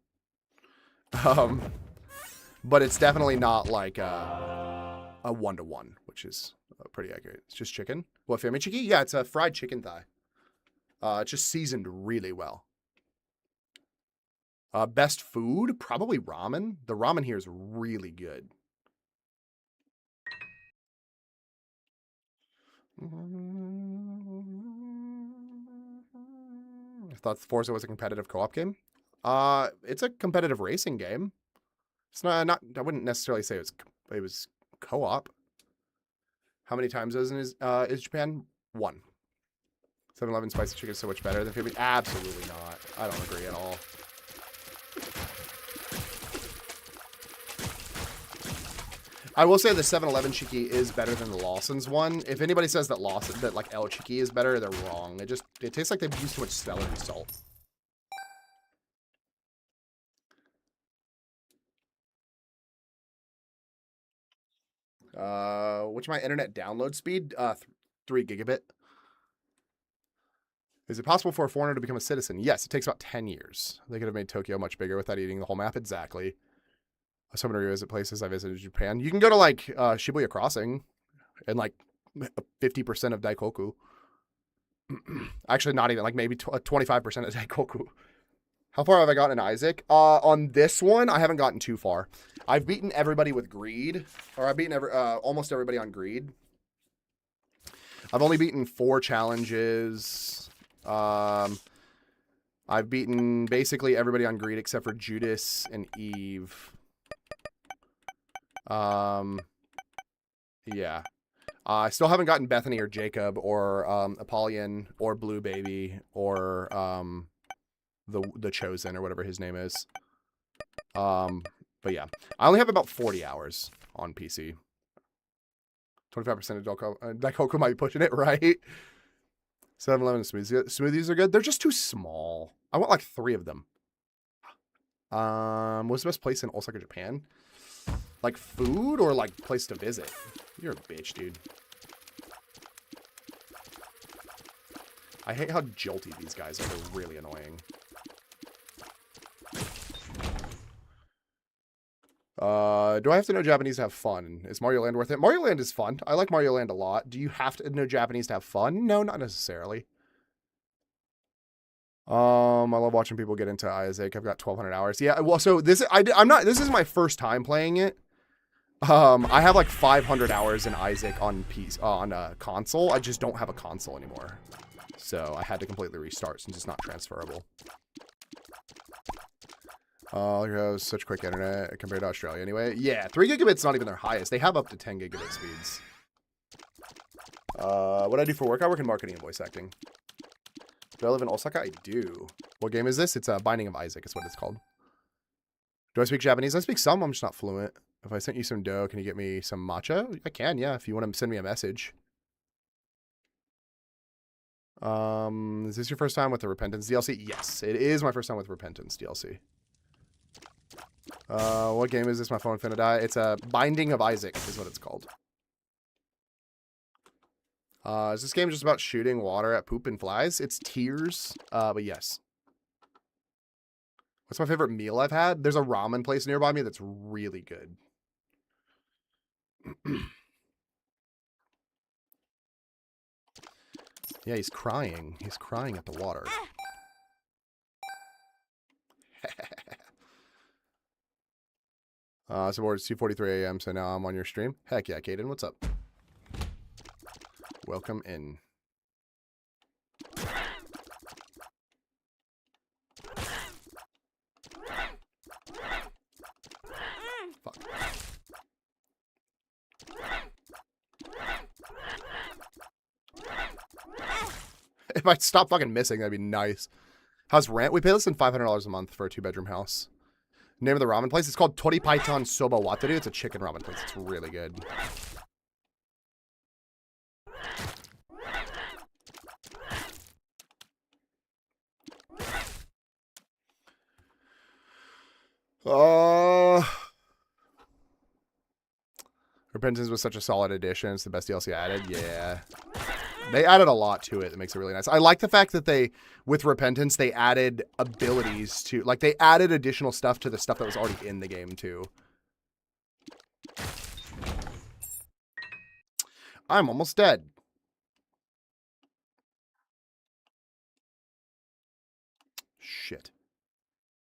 But it's definitely not like a one-to-one, which is pretty accurate. It's just chicken. What, Famichiki? Yeah, it's a fried chicken thigh. It's just seasoned really well. Best food? Probably ramen. The ramen here is really good. I thought Forza was a competitive co-op game. It's a competitive racing game. It's not. I wouldn't necessarily say it was co-op. How many times is Japan? 1. 7-Eleven spicy chicken is so much better than Famichiki. Absolutely not. I don't agree at all. I will say the 7-Eleven Chiki is better than the Lawson's one. If anybody says that like El Chiki is better, they're wrong. It tastes like they've used too much celery salt. What's my internet download speed? 3 gigabit. Is it possible for a foreigner to become a citizen? Yes, it takes about 10 years. They could have made Tokyo much bigger without eating the whole map. Exactly. I was hoping to revisit places I visited in Japan. You can go to like Shibuya Crossing and like 50% of Daikoku. Actually, not even, like maybe 25% of Daikoku. How far have I gotten in Isaac? On this one, I haven't gotten too far. I've beaten everybody with greed, or I've beaten almost everybody on greed. I've only beaten 4 challenges. I've beaten basically everybody on greed except for Judas and Eve. Yeah. I still haven't gotten Bethany or Jacob or Apollyon or Blue Baby or the Chosen or whatever his name is. But yeah, I only have about 40 hours on PC. 25% of Daikoku might be pushing it, right? 7-Eleven smoothies are good. They're just too small. I want like 3 of them. What's the best place in Osaka, Japan? Like food or like place to visit? You're a bitch, dude. I hate how jolty these guys are. They're really annoying. Do I have to know Japanese to have fun? Is Mario Land worth it? Mario Land is fun. I like Mario Land a lot. Do you have to know Japanese to have fun? No, not necessarily. I love watching people get into Isaac. I've got 1,200 hours. Yeah, well, so this this is my first time playing it. I have like 500 hours in Isaac on console. I just don't have a console anymore. So I had to completely restart since it's not transferable. Oh, it goes such quick internet compared to Australia anyway. Yeah, 3 gigabit's not even their highest. They have up to 10 gigabit speeds. What do I do for work? I work in marketing and voice acting. Do I live in Osaka? I do. What game is this? It's Binding of Isaac is what it's called. Do I speak Japanese? I speak some. I'm just not fluent. If I sent you some dough, can you get me some matcha? I can, yeah, if you want to send me a message. Is this your first time with the Repentance DLC? Yes, it is my first time with Repentance DLC. What game is this? My phone finna die. It's a Binding of Isaac is what it's called. Is this game just about shooting water at poop and flies? It's tears, but yes. What's my favorite meal I've had? There's a ramen place nearby me that's really good. Yeah, he's crying. He's crying at the water. So it's 2:43 a.m. So now I'm on your stream. Heck yeah, Caden, what's up? Welcome in. Fuck. If I stop fucking missing, that'd be nice. How's rent? We pay less than $500 a month for a 2-bedroom house. Name of the ramen place? It's called Tori Paitan Soba Wataru. It's a chicken ramen place. It's really good. Repentance was such a solid addition. It's the best DLC added. Yeah. They added a lot to it that makes it really nice. I like the fact that with Repentance, they added abilities to, like, they added additional stuff to the stuff that was already in the game, too. I'm almost dead. Shit.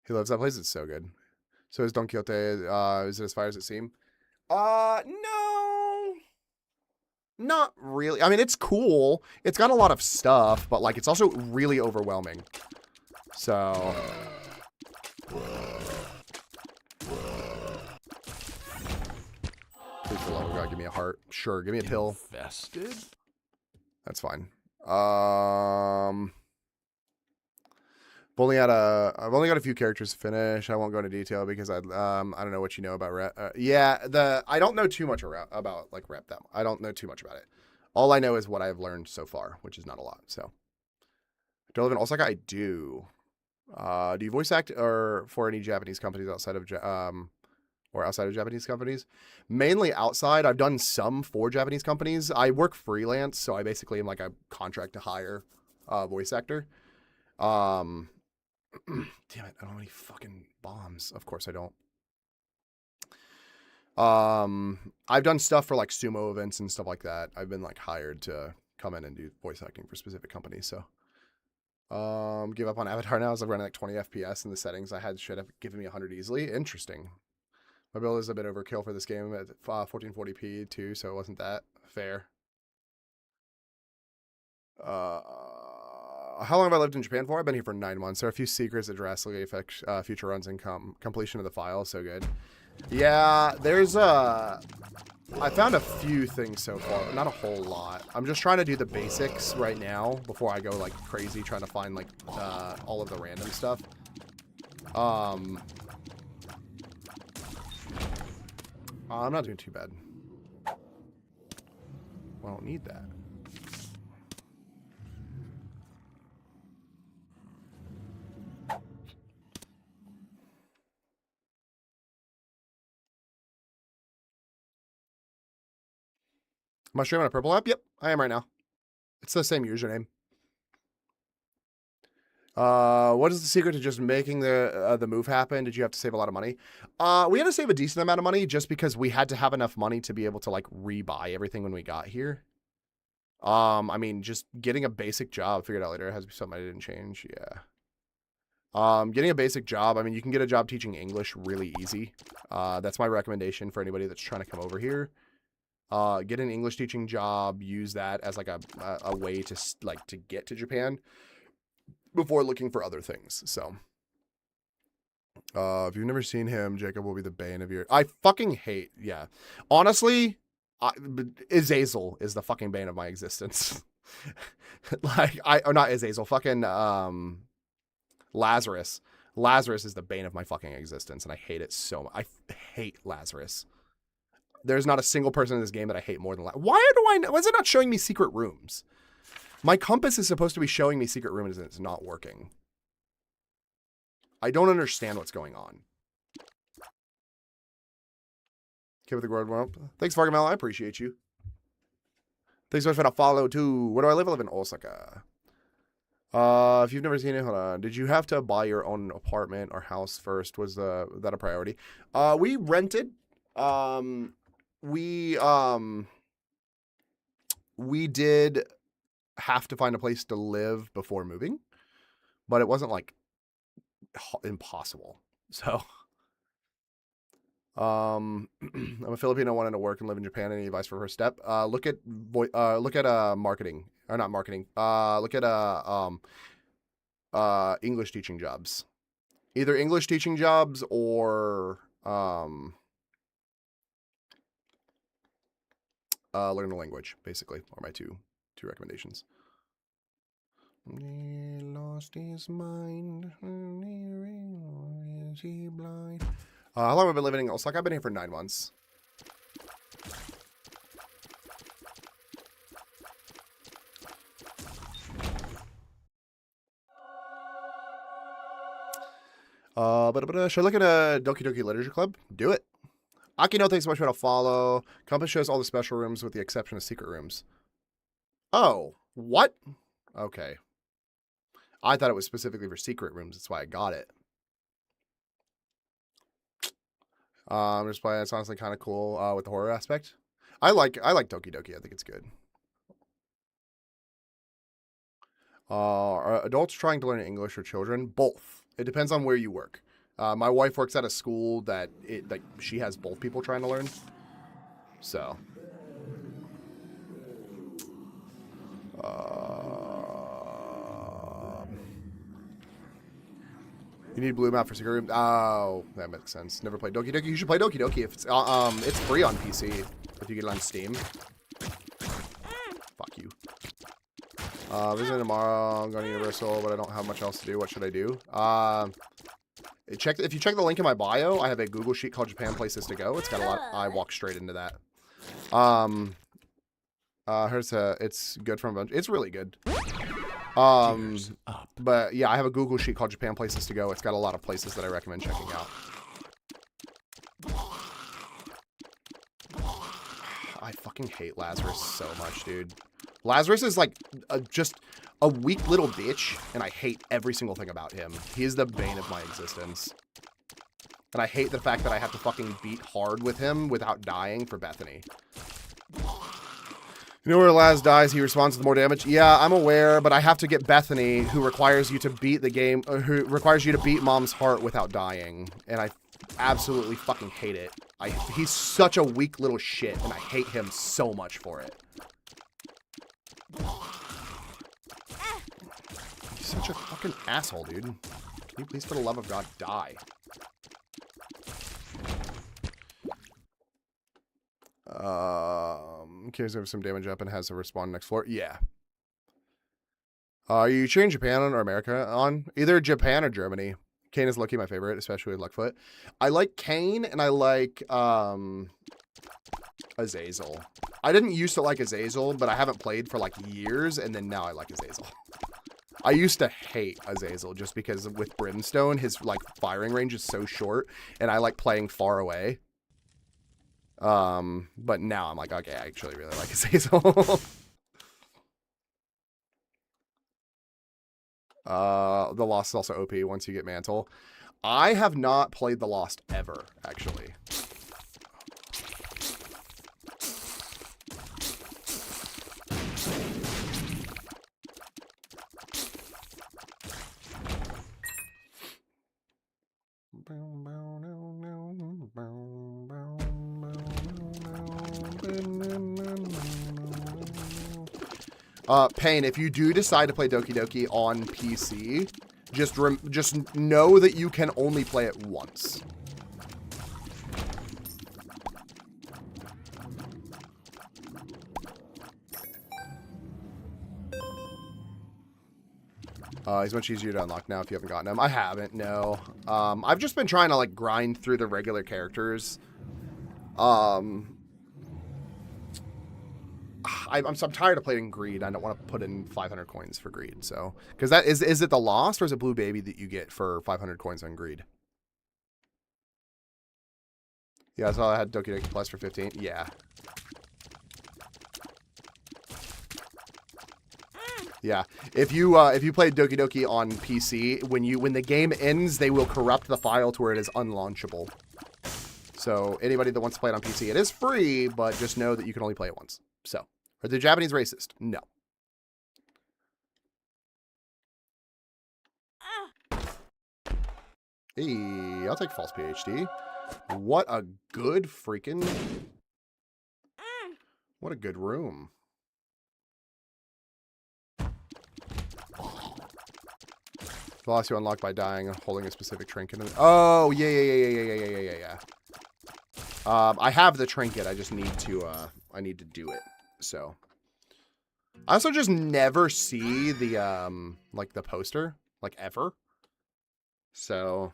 He loves that place. It's so good. So is Don Quixote, is it as fire as it seems? No. Not really. I mean, it's cool. It's got a lot of stuff, but, like, it's also really overwhelming. So... Please, for the love of God, give me a heart. Sure, give me a pill. Invested? That's fine. I've only got a few characters to finish. I won't go into detail because I don't know what you know about rep. I don't know too much about like rep them. I don't know too much about it. All I know is what I've learned so far, which is not a lot. So, do I live in Osaka? I do. Do you voice act or for any Japanese companies outside of or outside of Japanese companies. Mainly outside. I've done some for Japanese companies. I work freelance, so I basically am like a contract to hire voice actor. Damn it, I don't have any fucking bombs. Of course I don't. I've done stuff for like sumo events and stuff like that. I've been like hired to come in and do voice acting for specific companies, so give up on Avatar now as I'm running like 20 FPS in the settings. I had should have given me 100 easily. Interesting. My build is a bit overkill for this game at 1440p too, so it wasn't that fair. How long have I lived in Japan for? I've been here for 9 months. There are a few secrets that drastically affect future runs and completion of the file. So good. Yeah, there's I found a few things so far, not a whole lot. I'm just trying to do the basics right now before I go like crazy trying to find like all of the random stuff. I'm not doing too bad. I don't need that. Am I streaming on a purple app? Yep, I am right now. It's the same username. What is the secret to just making the move happen? Did you have to save a lot of money? We had to save a decent amount of money just because we had to have enough money to be able to like rebuy everything when we got here. I mean, just getting a basic job, figured out later, it has to be something I didn't change. Yeah. Getting a basic job. I mean, you can get a job teaching English really easy. That's my recommendation for anybody that's trying to come over here. Get an English teaching job, use that as like a way to like to get to Japan before looking for other things. So, if you've never seen him, Jacob will be the bane of your. I fucking hate. Yeah, honestly, Azazel is the fucking bane of my existence. Like or not Azazel, fucking Lazarus. Lazarus is the bane of my fucking existence, and I hate it so much. I hate Lazarus. There's not a single person in this game that I hate more than Lazarus. Why do I know? Why is it not showing me secret rooms? My compass is supposed to be showing me secret rooms and it's not working. I don't understand what's going on. Okay, with the word up. Thanks, Fargamel. I appreciate you. Thanks so much for the follow, too. Where do I live? I live in Osaka. If you've never seen it, hold on. Did you have to buy your own apartment or house first? Was that a priority? We rented. We did have to find a place to live before moving, but it wasn't like impossible. So, I'm a Filipino wanting to work and live in Japan. Any advice for first step? Look at marketing or not marketing. Look at English teaching jobs, either English teaching jobs or learn the language, basically, are my two recommendations. He lost his mind. Is he blind? How long have I been living in Osaka? I've been here for 9 months. Should I look at a Doki Doki Literature Club? Do it. Akino, thanks so much for the follow. Compass shows all the special rooms with the exception of secret rooms. Oh, what? Okay. I thought it was specifically for secret rooms. That's why I got it. I'm just playing. It's honestly kind of cool with the horror aspect. I like Doki Doki. I think it's good. Are adults trying to learn English or children? Both. It depends on where you work. My wife works at a school that she has both people trying to learn. So. You need blue map for secret room. Oh, that makes sense. Never played Doki Doki. You should play Doki Doki if it's free on PC if you get it on Steam. Fuck you. Visiting tomorrow. I'm going to Universal, but I don't have much else to do. What should I do? If you check the link in my bio, I have a Google sheet called Japan Places to Go. It's got a lot. I walk straight into that. It's good from a bunch. It's really good. But yeah, I have a Google sheet called Japan Places to Go. It's got a lot of places that I recommend checking out. I fucking hate Lazarus so much, dude. Lazarus is like just a weak little bitch, and I hate every single thing about him. He is the bane of my existence. And I hate the fact that I have to fucking beat hard with him without dying for Bethany. You know where Laz dies, he responds with more damage? Yeah, I'm aware, but I have to get Bethany, who requires you to beat the game, who requires you to beat Mom's heart without dying. And I absolutely fucking hate it. He's such a weak little shit, and I hate him so much for it. He's such a fucking asshole, dude. Can you please, for the love of God, die? Carries over some damage up and has to respawn next floor. Yeah. You change Japan on or America on? Either Japan or Germany. Kane is lucky my favorite, especially with Luckfoot. I like Kane and I like Azazel. I didn't used to like Azazel, but I haven't played for like years, and then now I like Azazel. I used to hate Azazel just because with Brimstone, his like firing range is so short, and I like playing far away. But now I'm like, okay, I actually really like Azazel. The Lost is also OP once you get Mantle. I have not played The Lost ever, actually. Pain, if you do decide to play Doki Doki on PC, just know that you can only play it once. He's much easier to unlock now if you haven't gotten him. I haven't, no. I've just been trying to like grind through the regular characters. I'm tired of playing Greed. I don't want to put in 500 coins for Greed. So, because that is it the Lost or is it Blue Baby that you get for 500 coins on Greed? Yeah, that's all I had Doki Doki Plus for 15. Yeah. Yeah. If you play Doki Doki on PC, when the game ends, they will corrupt the file to where it is unlaunchable. So anybody that wants to play it on PC, it is free, but just know that you can only play it once. So, are the Japanese racist? No. Hey, I'll take false PhD. What a good freaking... What a good room. Velocity unlocked by dying and holding a specific trinket. Oh, yeah. I have the trinket. I just need to, I need to do it. So. I also just never see the, like the poster, like ever. So.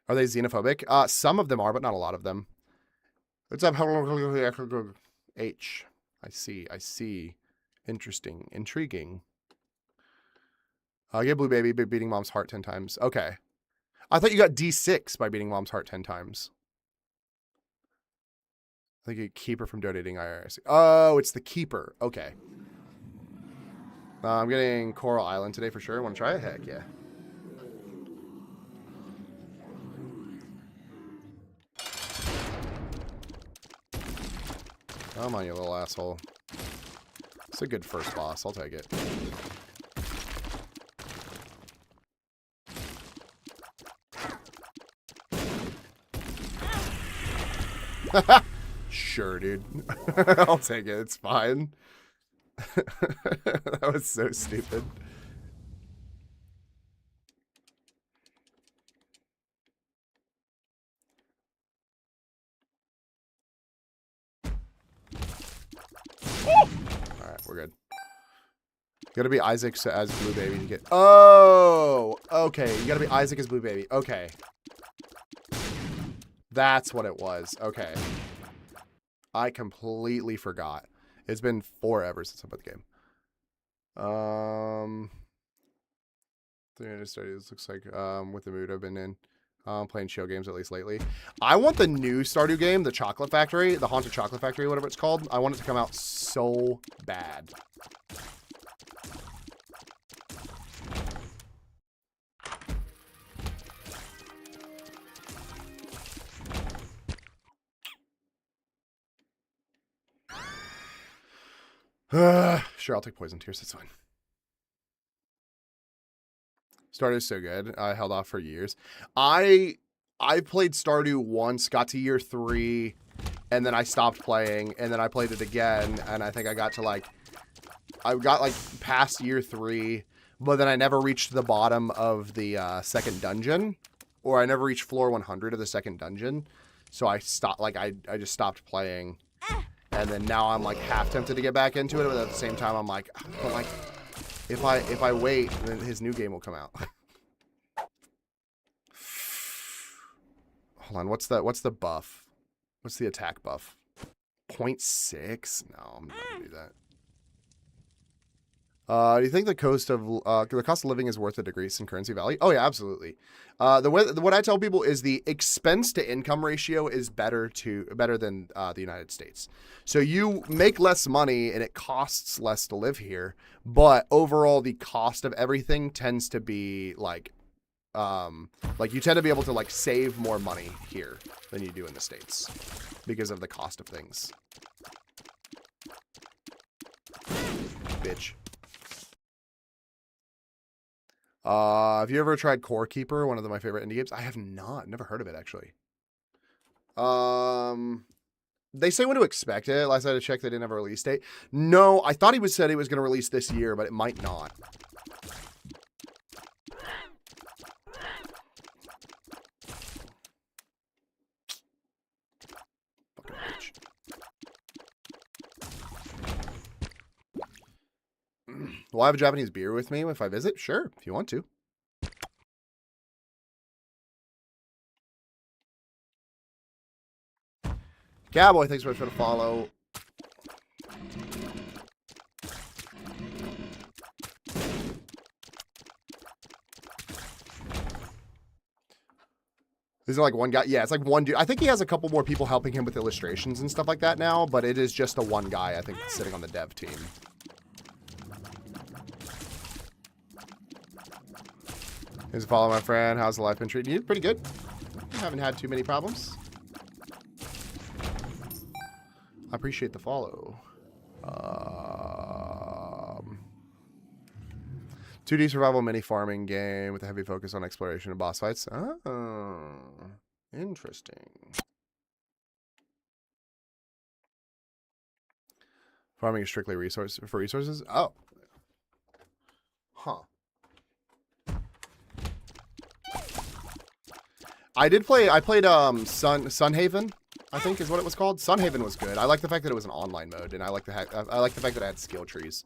Are they xenophobic? Some of them are, but not a lot of them. What's up? H. I see. Interesting. Intriguing. Get Blue Baby by beating Mom's heart 10 times. Okay. I thought you got D6 by beating Mom's heart 10 times. I think you keep her from donating IRC. Oh, it's the keeper. Okay. I'm getting Coral Island today for sure. Want to try it? Heck yeah. Come on, you little asshole. It's a good first boss. I'll take it. Sure, dude. I'll take it. It's fine. That was so stupid. Alright, we're good. You gotta be Isaac as Blue Baby to get... Oh! Okay, you gotta be Isaac as Blue Baby. Okay. That's what it was. Okay. I completely forgot. It's been forever since I played the game. 300 studies looks like with the mood I've been in. I'm playing show games at least lately. I want the new Stardew game, the Chocolate Factory, the Haunted Chocolate Factory, whatever it's called. I want it to come out so bad. Sure, I'll take poison tears. That's fine. Stardew is so good. I held off for years. I played Stardew once, got to year 3, and then I stopped playing, and then I played it again, and I think I got past year 3, but then I never reached the bottom of the second dungeon, or I never reached floor 100 of the second dungeon. So I stopped. I just stopped playing. And then now I'm like half tempted to get back into it, but at the same time I'm like, but like, if I wait, then his new game will come out. Hold on, what's the buff? What's the attack buff? 0.6? No, I'm not gonna do that. Do you think the cost of living is worth a decrease in currency value? Oh yeah, absolutely. What I tell people is the expense to income ratio is better than the United States. So you make less money and it costs less to live here, but overall the cost of everything tends to be like you tend to be able to like save more money here than you do in the States because of the cost of things. Bitch. Have you ever tried Core Keeper, one of my favorite indie games? I have not. Never heard of it, actually. They say when to expect it. Last I checked, they didn't have a release date. No, I thought he said he was going to release this year, but it might not. Fucking bitch. Will I have a Japanese beer with me if I visit? Sure, if you want to. Cowboy, thanks so much for the follow. Is there like one guy? Yeah, it's like one dude. I think he has a couple more people helping him with illustrations and stuff like that now, but it is just the one guy, I think, sitting on the dev team. Here's a follow, my friend. How's the life been treating you? Pretty good. Haven't had too many problems. I appreciate the follow. 2D survival mini farming game with a heavy focus on exploration and boss fights. Oh, interesting. Farming is strictly for resources. Oh, huh. I played Sunhaven, I think is what it was called. Sunhaven was good. I like the fact that it was an online mode, and I like the fact that I had skill trees.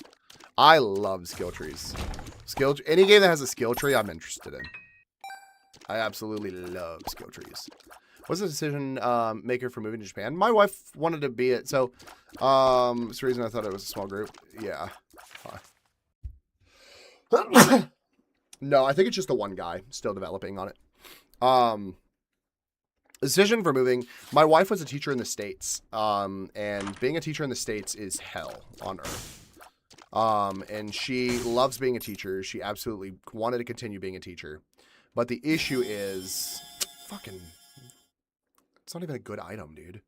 I love skill trees. Any game that has a skill tree, I'm interested in. I absolutely love skill trees. What's the decision maker for moving to Japan? My wife wanted to be it, so it's the reason I thought it was a small group. Yeah. No, I think it's just the one guy still developing on it. Decision for moving. My wife was a teacher in the States, and being a teacher in the States is hell on earth. And she loves being a teacher. She absolutely wanted to continue being a teacher. But the issue is fucking, it's not even a good item, dude.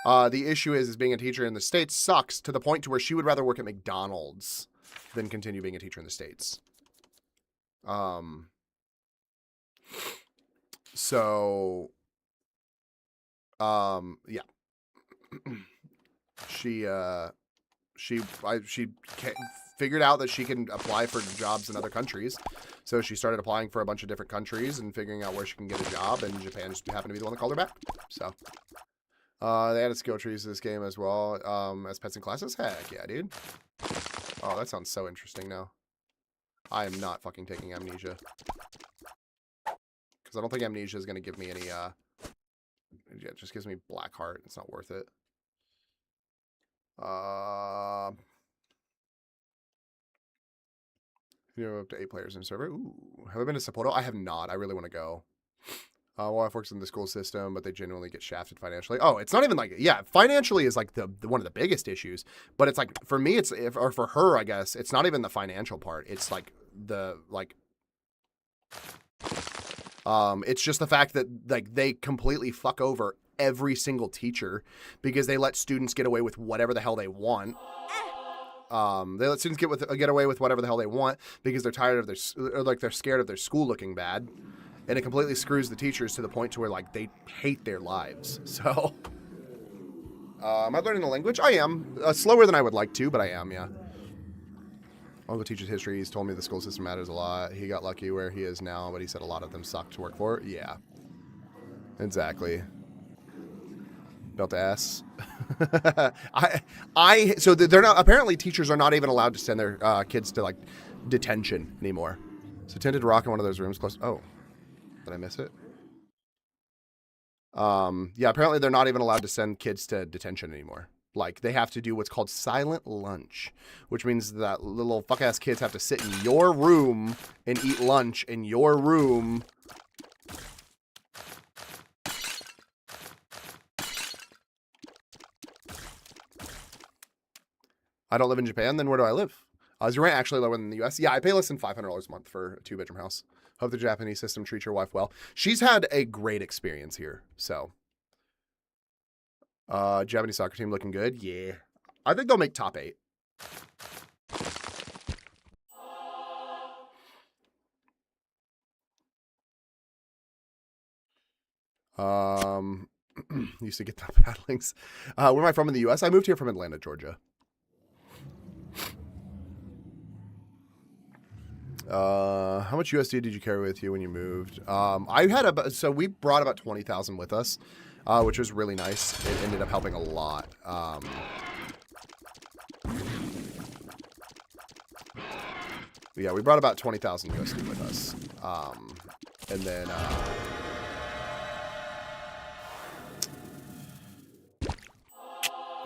The issue is being a teacher in the States sucks to the point to where she would rather work at McDonald's than continue being a teacher in the States. So, yeah. She figured out that she can apply for jobs in other countries. So she started applying for a bunch of different countries and figuring out where she can get a job, and Japan just happened to be the one that called her back. So, they added skill trees to this game as well, as pets and classes. Heck yeah, dude. Oh, that sounds so interesting now. I am not fucking taking Amnesia. Because I don't think Amnesia is going to give me any, yeah, it just gives me Blackheart. It's not worth it. You know, up to 8 players in a server. Ooh, have I been to Sapporo? I have not. I really want to go. My wife works in the school system, but they genuinely get shafted financially. Oh, it's not even like, yeah, financially is like the one of the biggest issues. But it's like, for me, or for her, I guess, it's not even the financial part. It's like it's just the fact that like they completely fuck over every single teacher because they let students get away with whatever the hell they want. They let students get away with whatever the hell they want because they're tired of they're scared of their school looking bad. And it completely screws the teachers to the point to where, like, they hate their lives. So, am I learning the language? I am. Slower than I would like to, but I am, yeah. Uncle teaches history. He's told me the school system matters a lot. He got lucky where he is now, but he said a lot of them suck to work for. Yeah. Exactly. Belt ass. So they're not, apparently teachers are not even allowed to send their kids to, like, detention anymore. So tended to rock in one of those rooms close. Oh. Did I miss it? Yeah, apparently they're not even allowed to send kids to detention anymore. Like, they have to do what's called silent lunch, which means that little fuck-ass kids have to sit in your room and eat lunch in your room. I don't live in Japan, then where do I live? Is your rent actually lower than the US? Yeah, I pay less than $500 a month for a 2-bedroom house. Hope the Japanese system treats your wife well. She's had a great experience here, so. Japanese soccer team looking good? Yeah. I think they'll make top 8. Used to get the paddlings. Where am I from in the US? I moved here from Atlanta, Georgia. How much USD did you carry with you when you moved? So we brought about 20,000 with us, which was really nice. It ended up helping a lot. Yeah, we brought about 20,000 USD with us. And then,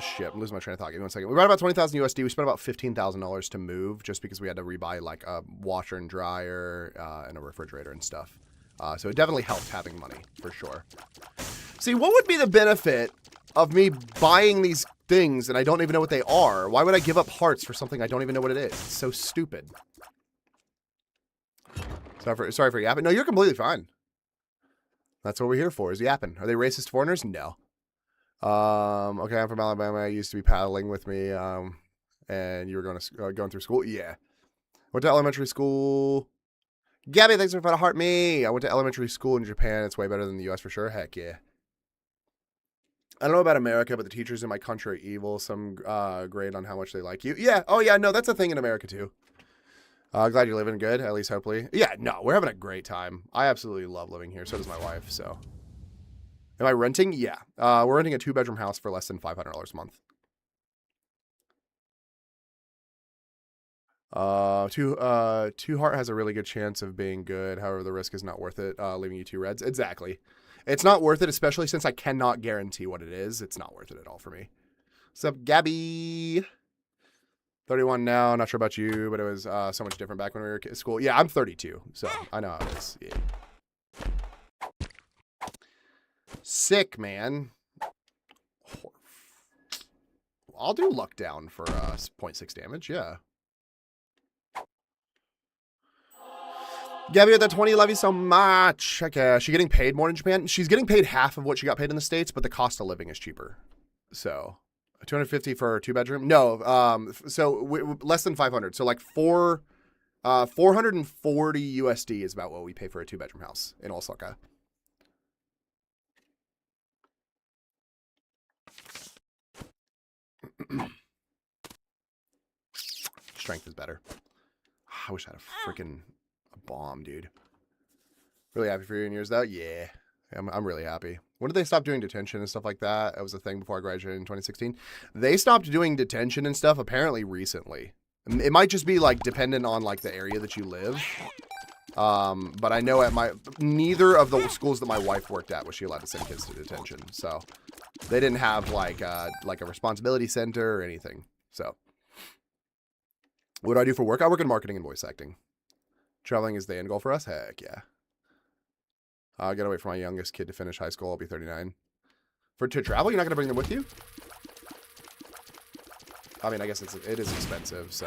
shit, I'm losing my train of thought. Give me one second. We brought about 20,000 USD. We spent about $15,000 to move just because we had to rebuy like a washer and dryer and a refrigerator and stuff. So it definitely helped having money for sure. See, what would be the benefit of me buying these things and I don't even know what they are? Why would I give up hearts for something I don't even know what it is? It's so stupid. Sorry for yapping. No, you're completely fine. That's what we're here for, is yapping. Are they racist foreigners? No. Okay, I'm from Alabama. I used to be paddling with me, and you were going through school? Yeah. Went to elementary school. Gabby, thanks for heart me. I went to elementary school in Japan. It's way better than the U.S. for sure. Heck yeah. I don't know about America, but the teachers in my country are evil. Some grade on how much they like you. Yeah. Oh, yeah. No, that's a thing in America, too. Glad you're living good, at least hopefully. Yeah, no, we're having a great time. I absolutely love living here. So does my wife, so. Am I renting? Yeah. We're renting a 2-bedroom house for less than $500 a month. Two Heart has a really good chance of being good. However, the risk is not worth it. Leaving you 2 reds. Exactly. It's not worth it, especially since I cannot guarantee what it is. It's not worth it at all for me. What's up, Gabby? 31 now. Not sure about you, but it was so much different back when we were at school. Yeah, I'm 32, so I know how it is. Yeah. Sick, man. I'll do luck down for 0.6 damage, yeah. Gabby, at that 20, love you so much. Okay, is she getting paid more in Japan? She's getting paid half of what she got paid in the States, but the cost of living is cheaper. So, 250 for a 2-bedroom? No, so less than 500. So like 440 USD is about what we pay for a 2-bedroom house in Osaka. Strength is better. I wish I had a freaking bomb, dude. Really happy for you and yours, though? Yeah. I'm really happy. When did they stop doing detention and stuff like that? That was a thing before I graduated in 2016. They stopped doing detention and stuff apparently recently. It might just be like dependent on like the area that you live. But I know at neither of the schools that my wife worked at was she allowed to send kids to detention. So they didn't have like a responsibility center or anything. So what do I do for work? I work in marketing and voice acting. Traveling is the end goal for us? Heck yeah. I gotta wait for my youngest kid to finish high school. I'll be 39. To travel, you're not gonna bring them with you? I mean, I guess it is expensive, so.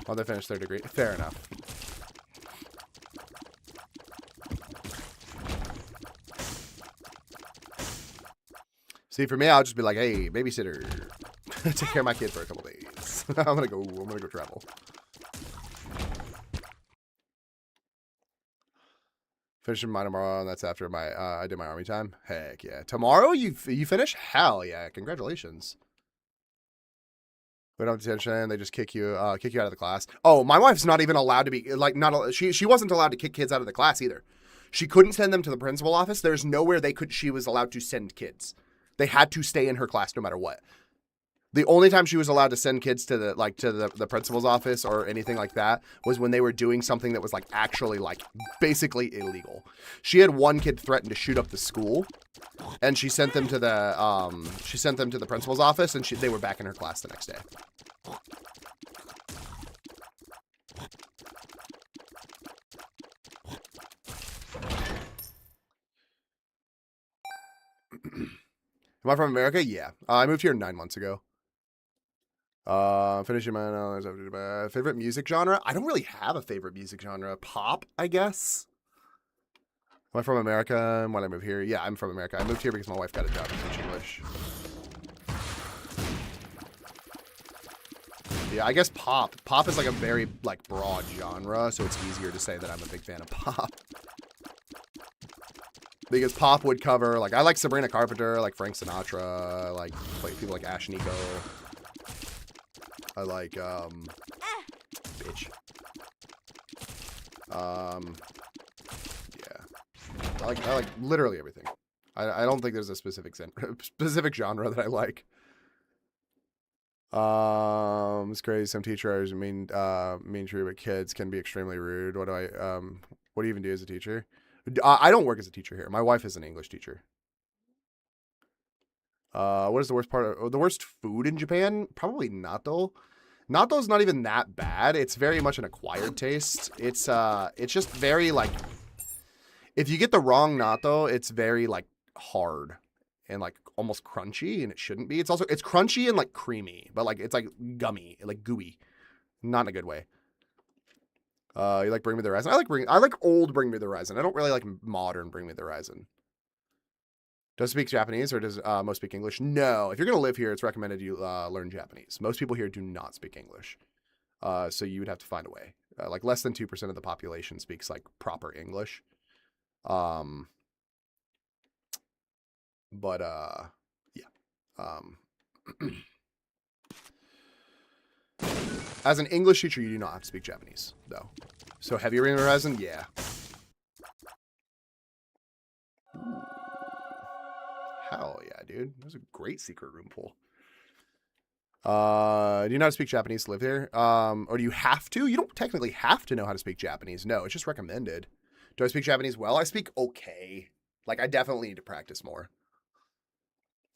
Oh, they finished their degree. Fair enough. See, for me, I'll just be like, hey, babysitter, take care of my kid for a couple days. I'm gonna go travel. Finishing mine tomorrow, and that's after my I did my army time. Heck yeah! Tomorrow you finish? Hell yeah! Congratulations. We don't have detention. They just kick you out of the class. Oh, my wife's not even allowed to be like she wasn't allowed to kick kids out of the class either. She couldn't send them to the principal office. There's nowhere she was allowed to send kids. They had to stay in her class no matter what. The only time she was allowed to send kids to the principal's office or anything like that was when they were doing something that was like actually like basically illegal. She had one kid threaten to shoot up the school, and she sent them to the principal's office, and they were back in her class the next day. Am I from America? Yeah. I moved here 9 months ago. Finishing my favorite music genre. I don't really have a favorite music genre. Pop, I guess. Am I from America? When I moved here? Yeah, I'm from America. I moved here because my wife got a job to teach English. Yeah, I guess pop. Pop is like a very like broad genre, so it's easier to say that I'm a big fan of pop. Because pop would cover, like, I like Sabrina Carpenter, I like Frank Sinatra, I like people like Ash Nico. I like, bitch. Yeah. I like literally everything. I don't think there's a specific genre that I like. It's crazy. Some teachers mean true, but kids can be extremely rude. What do you even do as a teacher? I don't work as a teacher here. My wife is an English teacher. What is the worst the worst food in Japan? Probably natto. Natto's not even that bad. It's very much an acquired taste. It's just very like, if you get the wrong natto, it's very like hard and like almost crunchy, and it shouldn't be. It's crunchy and like creamy, but like it's like gummy, like gooey, not in a good way. You like Bring Me the Horizon? I like old Bring Me the Horizon. I don't really like modern Bring Me the Horizon. Does it speak Japanese, or does most speak English? No. If you're going to live here, it's recommended you learn Japanese. Most people here do not speak English. So you would have to find a way. Like less than 2% of the population speaks like proper English. But yeah. As an English teacher, you do not have to speak Japanese, though. So heavy Bring Me the Horizon? Yeah. Hell yeah, dude. That was a great secret room pool. Do you know how to speak Japanese to live here? Or do you have to? You don't technically have to know how to speak Japanese. No, it's just recommended. Do I speak Japanese well? I speak okay. Like, I definitely need to practice more.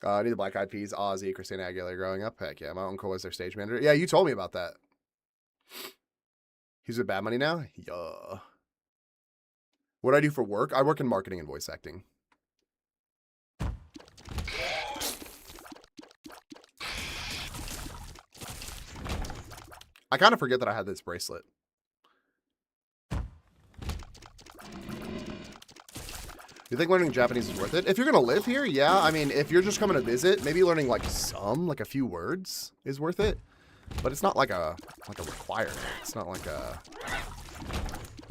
I need the Black Eyed Peas, Ozzy, Christina Aguilera growing up. Heck yeah, my uncle was their stage manager. Yeah, you told me about that. He's with Bad Money now? Yeah. What do I do for work? I work in marketing and voice acting. I kind of forget that I had this bracelet. You think learning Japanese is worth it? If you're going to live here, yeah. I mean, if you're just coming to visit, maybe learning like a few words is worth it. But it's not like a requirement. It's not like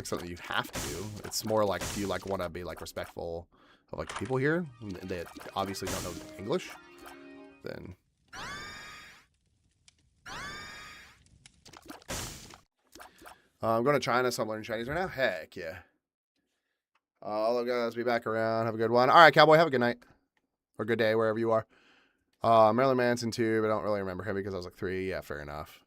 something you have to do. It's more like, do you like want to be like respectful of like people here that obviously don't know English? Then I'm going to China, so I'm learning Chinese right now. Heck yeah. Hello guys, be back around. Have a good one. All right, Cowboy, have a good night. Or good day, wherever you are. Marilyn Manson too, but I don't really remember him because I was like 3. Yeah, fair enough.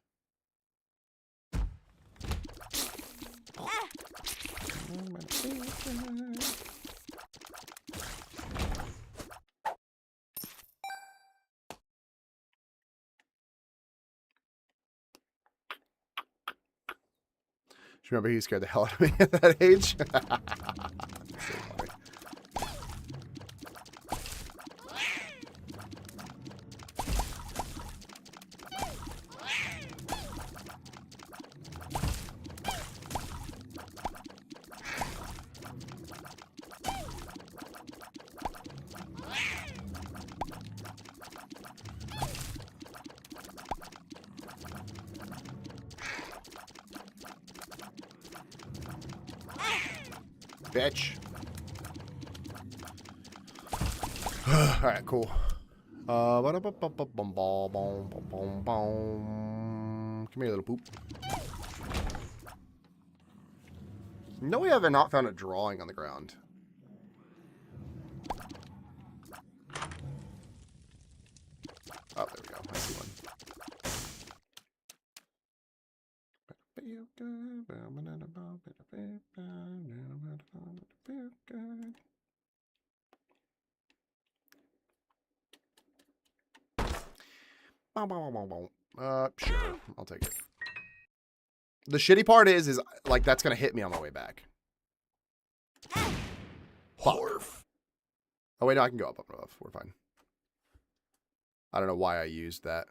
you remember he scared the hell out of me at that age? So funny. Bitch. Alright, cool. Come here, little poop. No, we have not found a drawing on the ground. Oh, there we go. I see one. Sure. I'll take it. The shitty part is like, that's gonna hit me on my way back. Horf. Oh, wait, no, I can go up. We're fine. I don't know why I used that.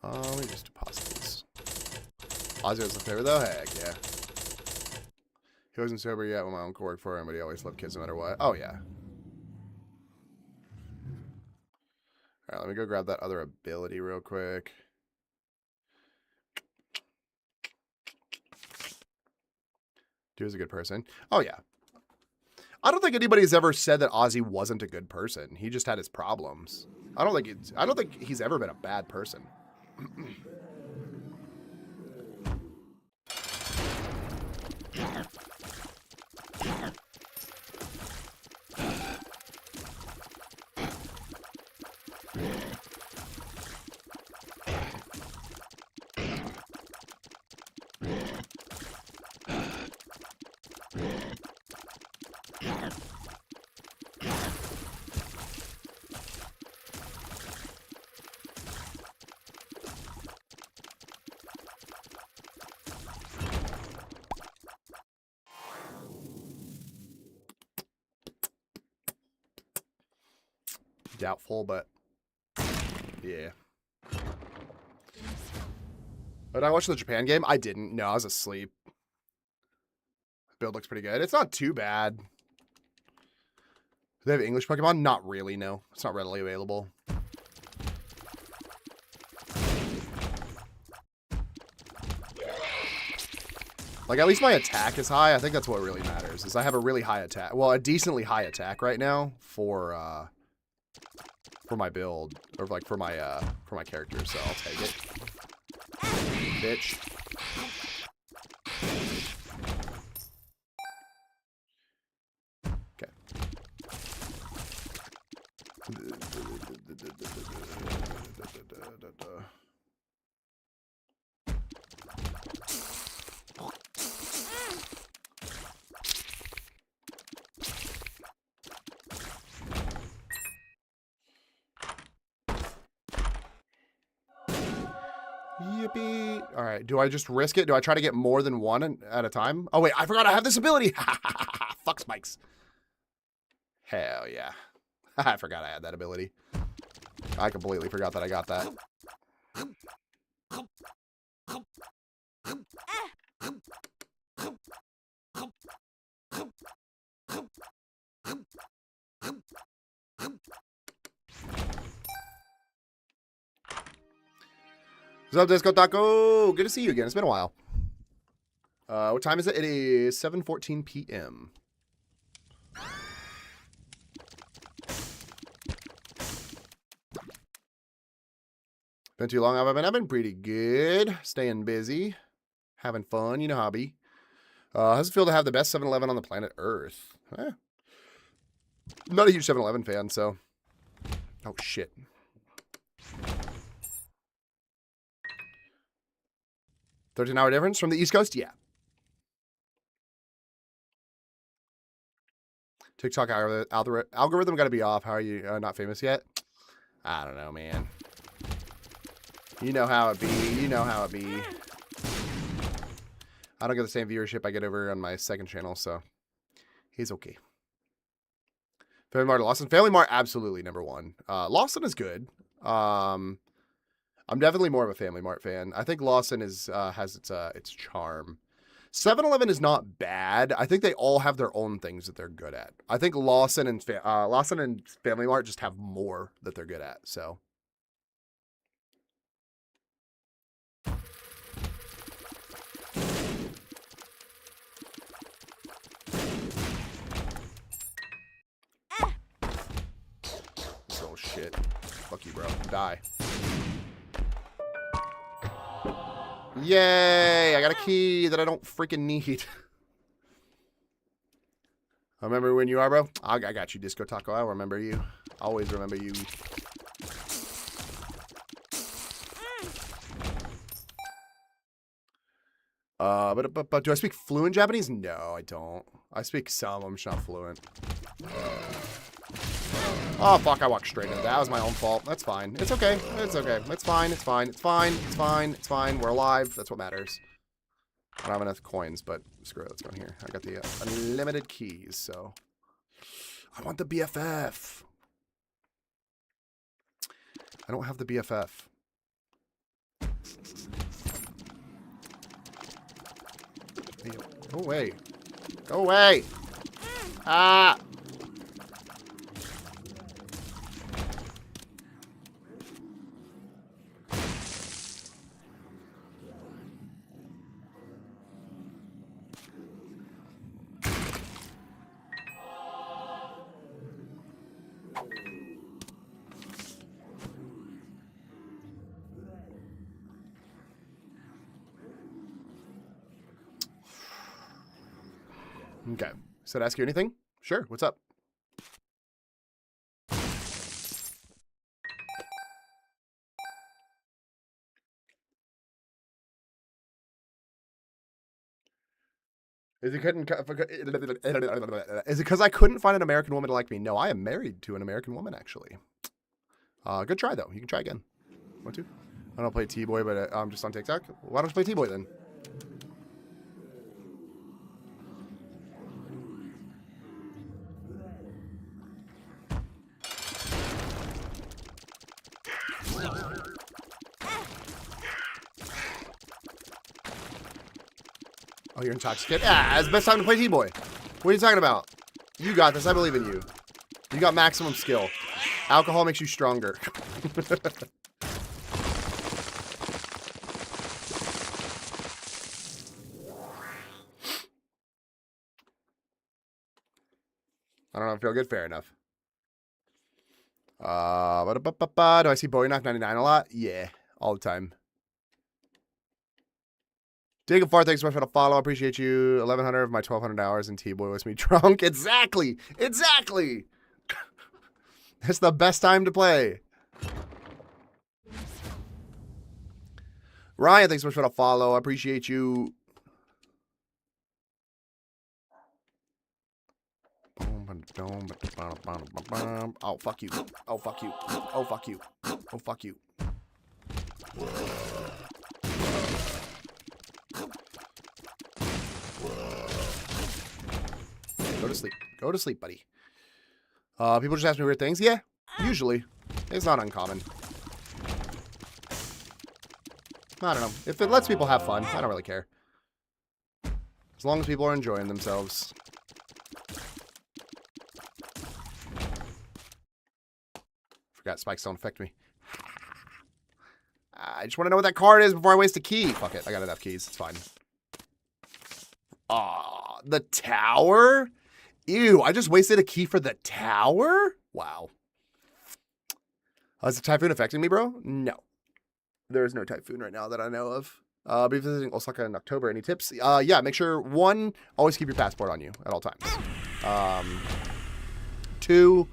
Let me just deposit these. Ozzy was the favorite, though? Heck, yeah. He wasn't sober yet when my uncle worked for him, but he always loved kids no matter what. Oh, yeah. Alright, let me go grab that other ability real quick. Dude is a good person. Oh, yeah. I don't think anybody's ever said that Ozzy wasn't a good person. He just had his problems. I don't think he's ever been a bad person. Doubtful, but yeah. Did I watch the Japan game? I didn't. No, I was asleep. Build looks pretty good. It's not too bad. Do they have English Pokemon? Not really, no. It's not readily available. Like, at least my attack is high. I think that's what really matters, is I have a really high attack. Well, a decently high attack right now for my build, or like for my character, so I'll take it. Bitch. Okay. Yippee. All right. Do I just risk it? Do I try to get more than one at a time? Oh, wait. I forgot I have this ability. Fuck spikes. Hell yeah. I forgot I had that ability. I completely forgot that I got that. What's up, Disco Taco? Good to see you again. It's been a while. What time is it? It is 7:14 p.m. Been too long, have I been? I've been pretty good. Staying busy. Having fun. You know how I be. How's it feel to have the best 7-Eleven on the planet Earth? I'm not a huge 7-Eleven fan, so... Oh, shit. $13-hour difference from the East Coast? Yeah. TikTok algorithm got to be off. How are you not famous yet? I don't know, man. You know how it be. You know how it be. I don't get the same viewership I get over on my second channel, so he's okay. Family Mart or Lawson? Family Mart, absolutely number one. Lawson is good. I'm definitely more of a Family Mart fan. I think Lawson is has its charm. 7-Eleven is not bad. I think they all have their own things that they're good at. I think Lawson and Family Mart just have more that they're good at. So. Oh shit. Fuck you, bro. Die. Yay! I got a key that I don't freaking need. I remember when you are, bro. I got you, Disco Taco. I remember you. Always remember you. But do I speak fluent Japanese? No, I don't. I speak some. I'm just not fluent. Oh, fuck. I walked straight into that. That was my own fault. That's fine. It's okay. It's okay. It's fine. It's fine. It's fine. It's fine. It's fine. We're alive. That's what matters. I don't have enough coins, but screw it. Let's go in here. I got the unlimited keys, so. I want the BFF. I don't have the BFF. Go away. Go away. Ah. Okay. So to ask you anything? Sure. What's up? Is it because I couldn't find an American woman to like me? No, I am married to an American woman, actually. Good try, though. You can try again. Want to? I don't play T-Boy, but I'm just on TikTok. Why don't you play T-Boy, then? Oh, you're intoxicated? Yeah, it's the best time to play T-Boy. What are you talking about? You got this. I believe in you. You got maximum skill. Alcohol makes you stronger. I don't know if I feel good. Fair enough. Do I see Bowie Knock 99 a lot? Yeah, all the time. Jacob Far, thanks so much for the follow. I appreciate you. 1,100 of my 1,200 hours in T-Boy was me drunk. Exactly. Exactly. It's the best time to play. Ryan, thanks so much for the follow. I appreciate you. Oh, fuck you. Oh, fuck you. Oh, fuck you. Oh, fuck you. Go to sleep. Go to sleep, buddy. People just ask me weird things. Yeah, usually. It's not uncommon. I don't know. If it lets people have fun, I don't really care. As long as people are enjoying themselves. Forgot spikes don't affect me. I just want to know what that card is before I waste a key. Fuck it. I got enough keys. It's fine. Aw, the tower? Ew, I just wasted a key for the tower? Wow. Is the typhoon affecting me, bro? No. There is no typhoon right now that I know of. I'll be visiting Osaka in October. Any tips? Yeah, make sure, 1, always keep your passport on you at all times. 2,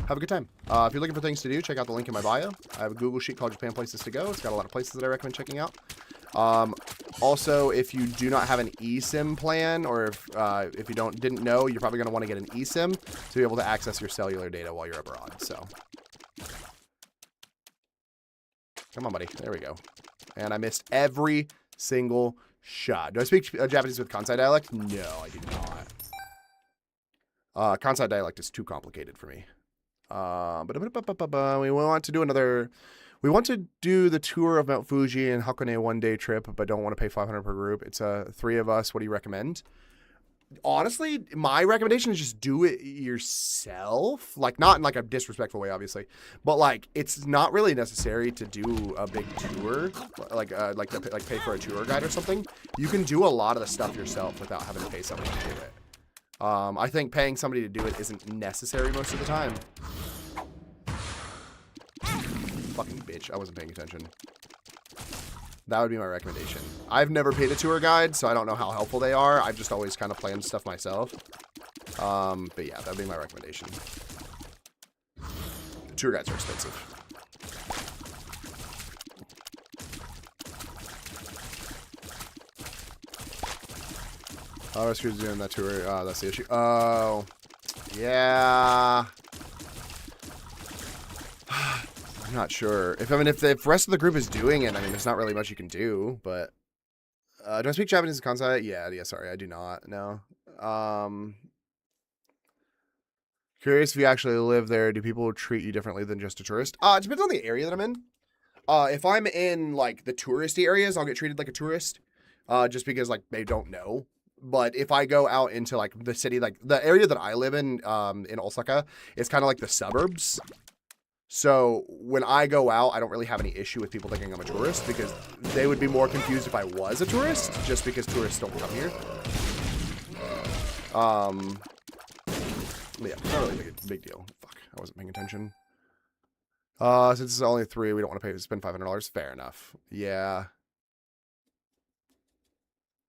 have a good time. If you're looking for things to do, check out the link in my bio. I have a Google sheet called Japan Places to Go. It's got a lot of places that I recommend checking out. Also, if you do not have an eSIM plan, or if you didn't know, you're probably going to want to get an eSIM to be able to access your cellular data while you're abroad. So, come on, buddy. There we go. And I missed every single Sha. Do I speak Japanese with Kansai dialect? No, I do not. Kansai dialect is too complicated for me. We want to do another. We want to do the tour of Mount Fuji and Hakone one-day trip, but don't want to pay 500 per group. It's 3 of us. What do you recommend? Honestly, my recommendation is just do it yourself. Like, not in like a disrespectful way, obviously, but like it's not really necessary to do a big tour, like pay for a tour guide or something. You can do a lot of the stuff yourself without having to pay somebody to do it. I think paying somebody to do it isn't necessary most of the time. Fucking bitch, I wasn't paying attention. That would be my recommendation. I've never paid a tour guide, so I don't know how helpful they are. I've just always kind of planned stuff myself. But yeah, that'd be my recommendation. Tour guides are expensive. Oh, Rescue's doing that tour. That's the issue. Oh, yeah. I'm not sure. If the rest of the group is doing it, I mean, there's not really much you can do. But do I speak Japanese and Kansai? Yeah. Sorry, I do not. No. Curious if you actually live there. Do people treat you differently than just a tourist? It depends on the area that I'm in. If I'm in like the touristy areas, I'll get treated like a tourist. Just because like they don't know. But if I go out into like the city, like the area that I live in Osaka, it's kind of like the suburbs. So when I go out, I don't really have any issue with people thinking I'm a tourist because they would be more confused if I was a tourist, just because tourists don't come here. Yeah, not really big deal. Fuck, I wasn't paying attention. Since it's only 3, we don't want to spend $500. Fair enough. Yeah.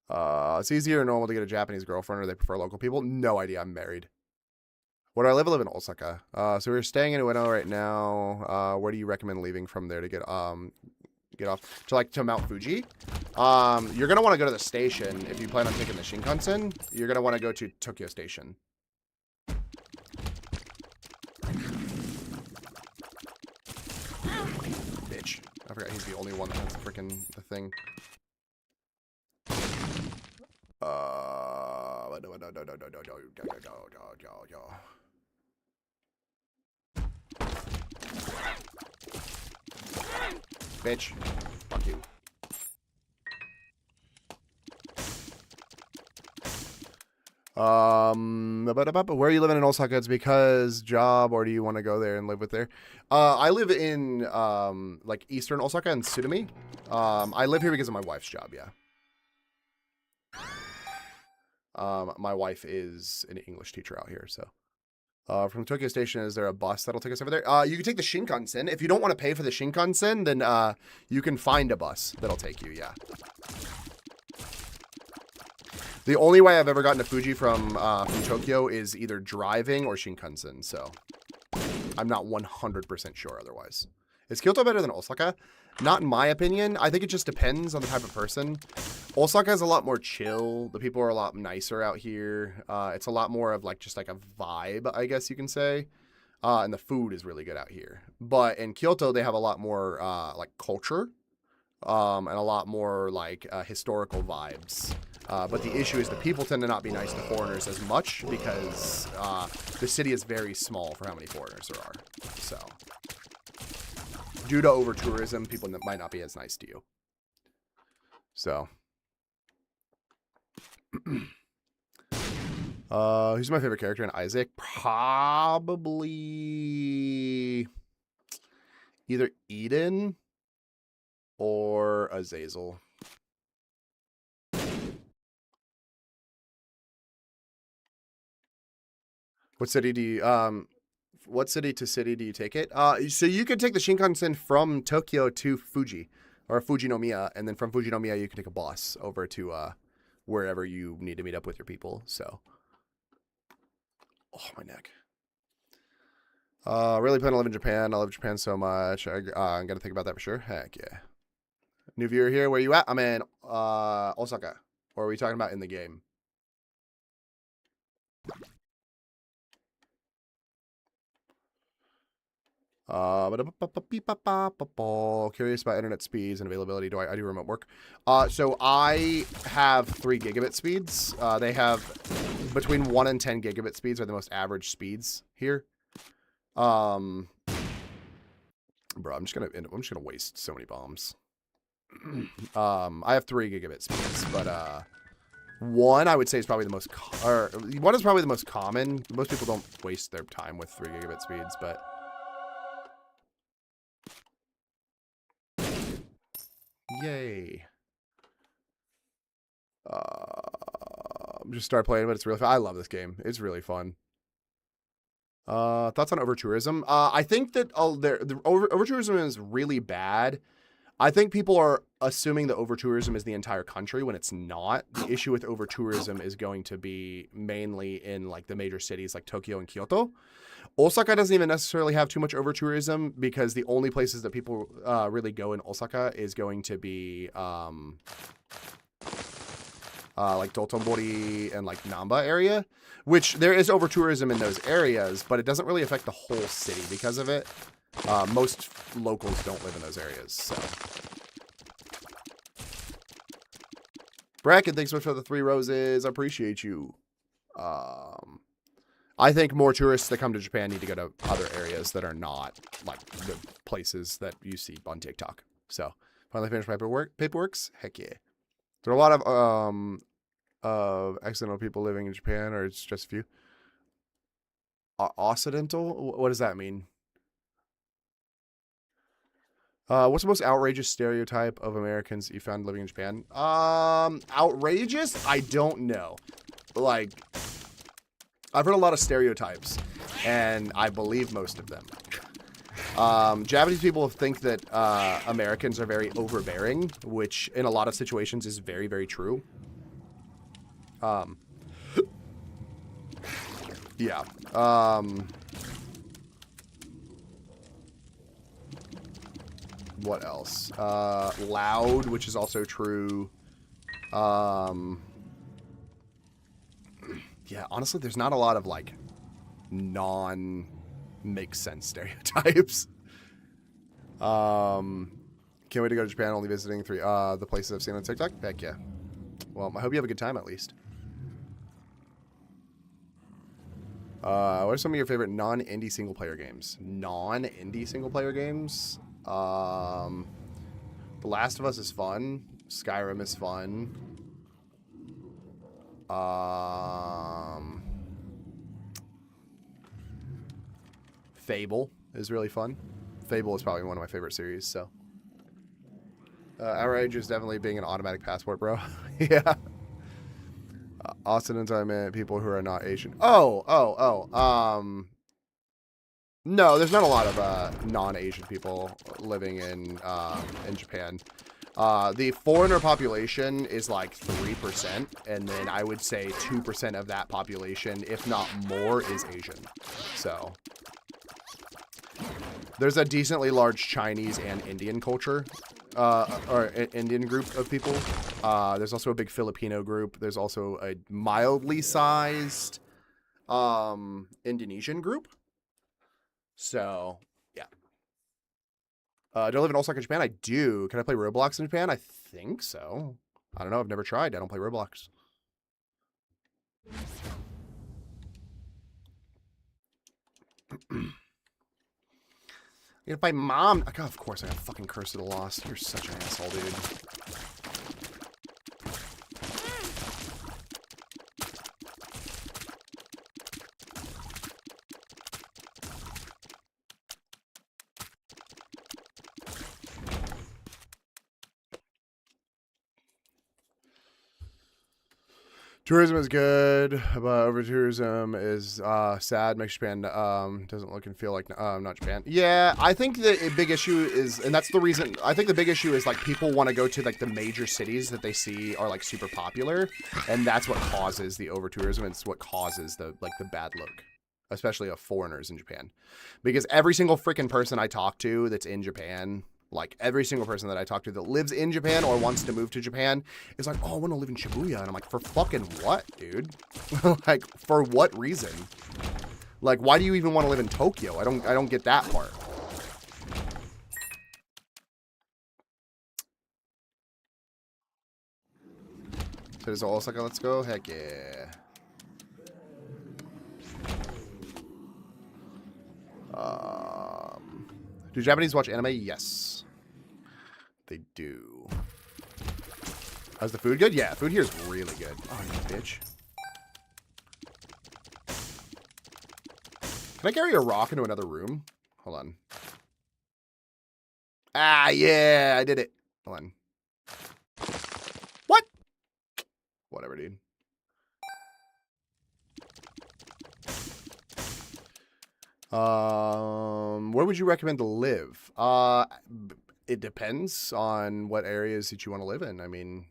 It's easier or normal to get a Japanese girlfriend, or they prefer local people? No idea. I'm married. Where do I live? I live in Osaka. So we're staying in Ueno right now. Where do you recommend leaving from there to get off to Mount Fuji? You're gonna want to go to the station if you plan on taking the Shinkansen. You're gonna want to go to Tokyo Station. Bitch. I forgot he's the only one that has the thing. No. Bitch. Fuck you. Where are you living in Osaka? It's because job, or do you want to go there and live with there? I live in like eastern Osaka in Tsurumi. I live here because of my wife's job, yeah. My wife is an English teacher out here, so. From Tokyo Station, is there a bus that'll take us over there? You can take the Shinkansen. If you don't want to pay for the Shinkansen, then you can find a bus that'll take you, yeah. The only way I've ever gotten to Fuji from Tokyo is either driving or Shinkansen, so I'm not 100% sure otherwise. Is Kyoto better than Osaka? Not in my opinion. I think it just depends on the type of person. Osaka is a lot more chill. The people are a lot nicer out here. It's a lot more of like just like a vibe, I guess you can say. And the food is really good out here. But in Kyoto, they have a lot more like culture and a lot more like historical vibes. But the issue is the people tend to not be nice to foreigners as much because the city is very small for how many foreigners there are. So due to over-tourism, people might not be as nice to you. So. Who's my favorite character in Isaac? Probably either Eden or Azazel. What city do you what city to city do you take it? So you could take the Shinkansen from Tokyo to Fuji or Fujinomiya, and then from Fujinomiya you can take a bus over to wherever you need to meet up with your people. So, oh, my neck. Really plan to live in Japan. I love Japan so much. I'm gonna think about that for sure. Heck yeah. New viewer here. Where you at? I'm in Osaka. Or are we talking about in the game? Curious about internet speeds and availability. I do remote work? So I have 3 gigabit speeds. They have between 1 and 10 gigabit speeds are the most average speeds here. Bro, I'm just gonna waste so many bombs. I have 3 gigabit speeds, but 1 I would say is probably the most, 1 is probably the most common. Most people don't waste their time with 3 gigabit speeds, but. Yay. Just started playing, but it's really fun. I love this game. It's really fun. Thoughts on over-tourism? I think that the over-tourism is really bad. I think people are assuming that over-tourism is the entire country when it's not. The issue with over-tourism is going to be mainly in like the major cities like Tokyo and Kyoto. Osaka doesn't even necessarily have too much over-tourism because the only places that people really go in Osaka is going to be like Dotonbori and like Namba area, which there is over-tourism in those areas, but it doesn't really affect the whole city because of it. Most locals don't live in those areas, so. Bracken, thanks so much for the 3 roses. I appreciate you. I think more tourists that come to Japan need to go to other areas that are not like the places that you see on TikTok. So, finally finished my paperworks. Heck yeah. There are a lot of accidental people living in Japan, or it's just a few. Occidental? What does that mean? What's the most outrageous stereotype of Americans you found living in Japan? Outrageous? I don't know. Like, I've heard a lot of stereotypes, and I believe most of them. Japanese people think that Americans are very overbearing, which in a lot of situations is very, very true. Yeah. What else? Loud, which is also true. Yeah, honestly, there's not a lot of, like, non-make sense stereotypes. Can't wait to go to Japan, only visiting the places I've seen on TikTok. Heck yeah. Well, I hope you have a good time, at least. What are some of your favorite non-indie single-player games? Non-indie single-player games? The Last of Us is fun. Skyrim is fun. Fable is really fun. Fable is probably one of my favorite series, so. Outrage is definitely being an automatic passport, bro. Yeah. Austin, I meant people who are not Asian. No, there's not a lot of non-Asian people living in Japan. The foreigner population is like 3%, and then I would say 2% of that population, if not more, is Asian. So there's a decently large Chinese and Indian culture, or Indian group of people. There's also a big Filipino group. There's also a mildly sized Indonesian group. So, yeah. Do I live in Osaka, Japan? I do. Can I play Roblox in Japan? I think so. I don't know. I've never tried. I don't play Roblox. If my mom... Oh, of course I got fucking Curse of the Lost. You're such an asshole, dude. Tourism is good, but over-tourism is sad. Makes Japan doesn't look and feel like not Japan. Yeah, I think the big issue is, and that's the reason, I think the big issue is like people want to go to like the major cities that they see are like super popular, and that's what causes the over-tourism. It's what causes the bad look, especially of foreigners in Japan. Because every single freaking person I talk to that's in Japan, like every single person that I talk to that lives in Japan or wants to move to Japan is like, oh, I want to live in Shibuya. And I'm like, for fucking what, dude? Like, for what reason? Like, why do you even want to live in Tokyo? I don't get that part. So there's Osaka, let's go. Heck yeah. Do Japanese watch anime? Yes. They do. Is the food good? Yeah, food here is really good. Oh, you bitch. Can I carry a rock into another room? Hold on. Ah, yeah, I did it. Hold on. What? Whatever, dude. Where would you recommend to live? It depends on what areas that you want to live in. I mean,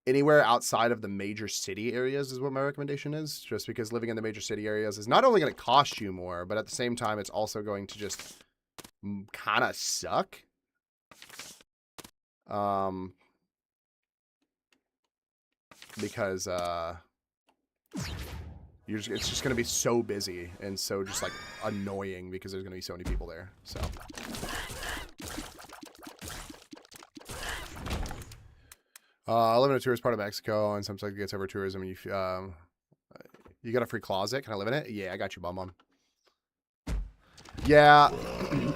anywhere outside of the major city areas is what my recommendation is, just because living in the major city areas is not only going to cost you more, but at the same time, it's also going to just kind of suck. Because it's just going to be so busy and so just like annoying because there's going to be so many people there. So I live in a tourist part of Mexico, and sometimes it gets over tourism. And you got a free closet? Can I live in it? Yeah, I got you, bum. Yeah,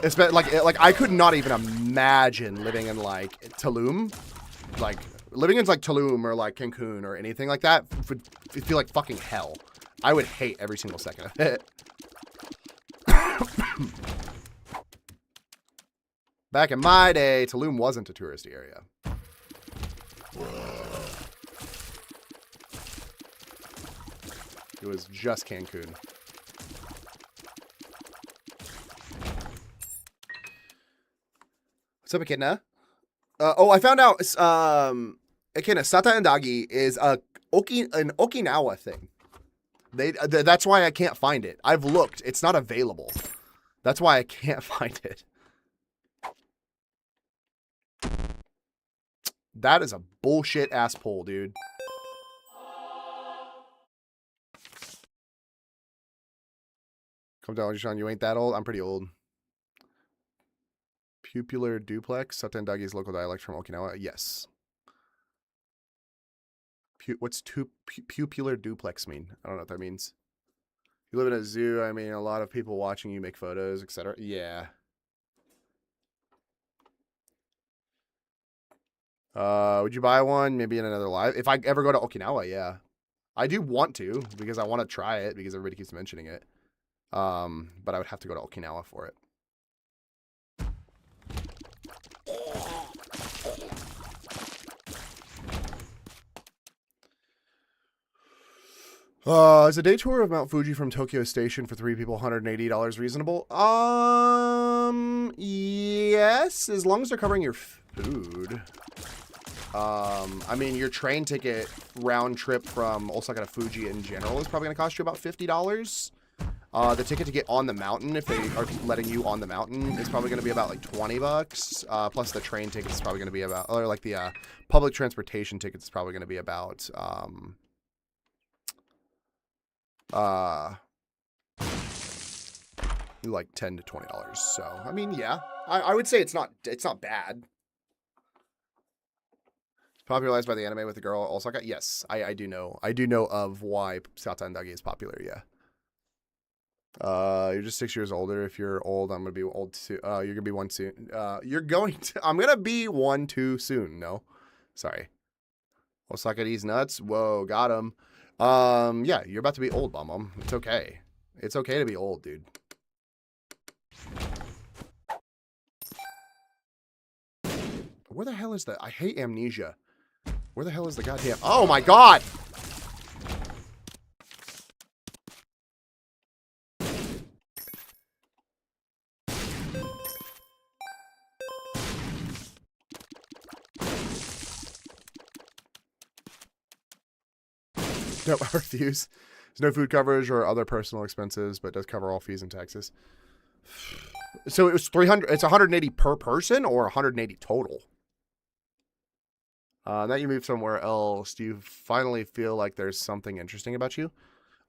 it's been like I could not even imagine living in like Tulum, like living in like Tulum or like Cancun or anything like that. Would feel like fucking hell. I would hate every single second of it. Back in my day, Tulum wasn't a touristy area. It was just Cancun. What's up, Echidna? Oh, I found out, Echidna, Sataendagi is an Okinawa thing. That's why I can't find it. I've looked. It's not available. That's why I can't find it. That is a bullshit ass poll, dude. Come down, Sean. You ain't that old. I'm pretty old. Pupular duplex. Satendagi's local dialect from Okinawa. Yes. What's pupular duplex mean? I don't know what that means. You live in a zoo. I mean, a lot of people watching you make photos, etc. Yeah. Would you buy one? Maybe in another live. If I ever go to Okinawa, yeah. I do want to, because I want to try it, because everybody keeps mentioning it. But I would have to go to Okinawa for it. Is a day tour of Mount Fuji from Tokyo Station for 3 people, $180 reasonable? Yes, as long as they're covering your food. I mean, your train ticket round trip from Osaka to Fuji in general is probably going to cost you about $50. The ticket to get on the mountain, if they are letting you on the mountain, is probably going to be about like $20. Plus the train ticket is probably going to be about, or like the public transportation ticket is probably going to be about, like $10 to $20. So, I mean, yeah, I would say it's not bad. Popularized by the anime with the girl Osaka. Yes, I do know. I do know of why Sataendagi is popular. Yeah. You're just 6 years older. If you're old, I'm gonna be old too. You're gonna be one soon. I'm gonna be one too soon. No, sorry. Osaka, these nuts. Whoa, got him. Yeah, you're about to be old, Bum. It's okay. It's okay to be old, dude. Where the hell is that? I hate Amnesia. Where the hell is the goddamn... Oh my god! No, I refuse. There's no food coverage or other personal expenses, but does cover all fees and taxes. So it was 300. It's 180 per person or 180 total? Now you move somewhere else. Do you finally feel like there's something interesting about you?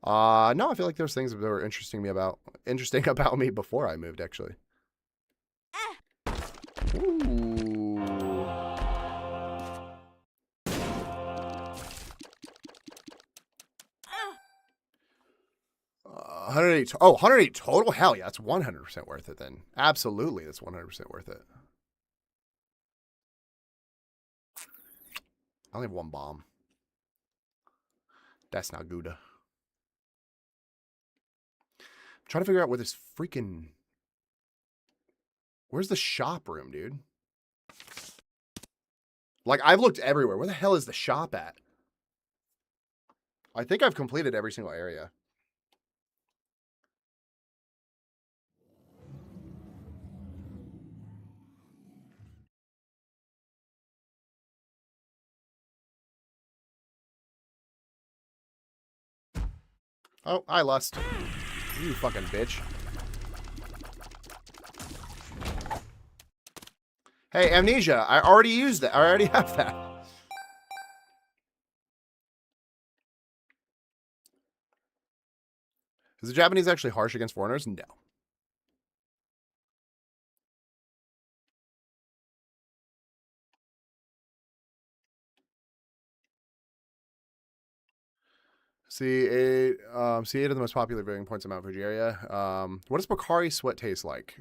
No, I feel like there's things that were interesting about me before I moved, actually. Ooh. 108. Oh, 108 total? Hell yeah, that's 100% worth it then. Absolutely, that's 100% worth it. I only have one bomb. That's not good. I'm trying to figure out where this freaking... Where's the shop room, dude? Like, I've looked everywhere. Where the hell is the shop at? I think I've completed every single area. Oh, I lust. You fucking bitch. Hey, Amnesia, I already used that. I already have that. Is the Japanese actually harsh against foreigners? No. C8 of the most popular viewing points in Mount Fuji area. What does Pocari Sweat taste like?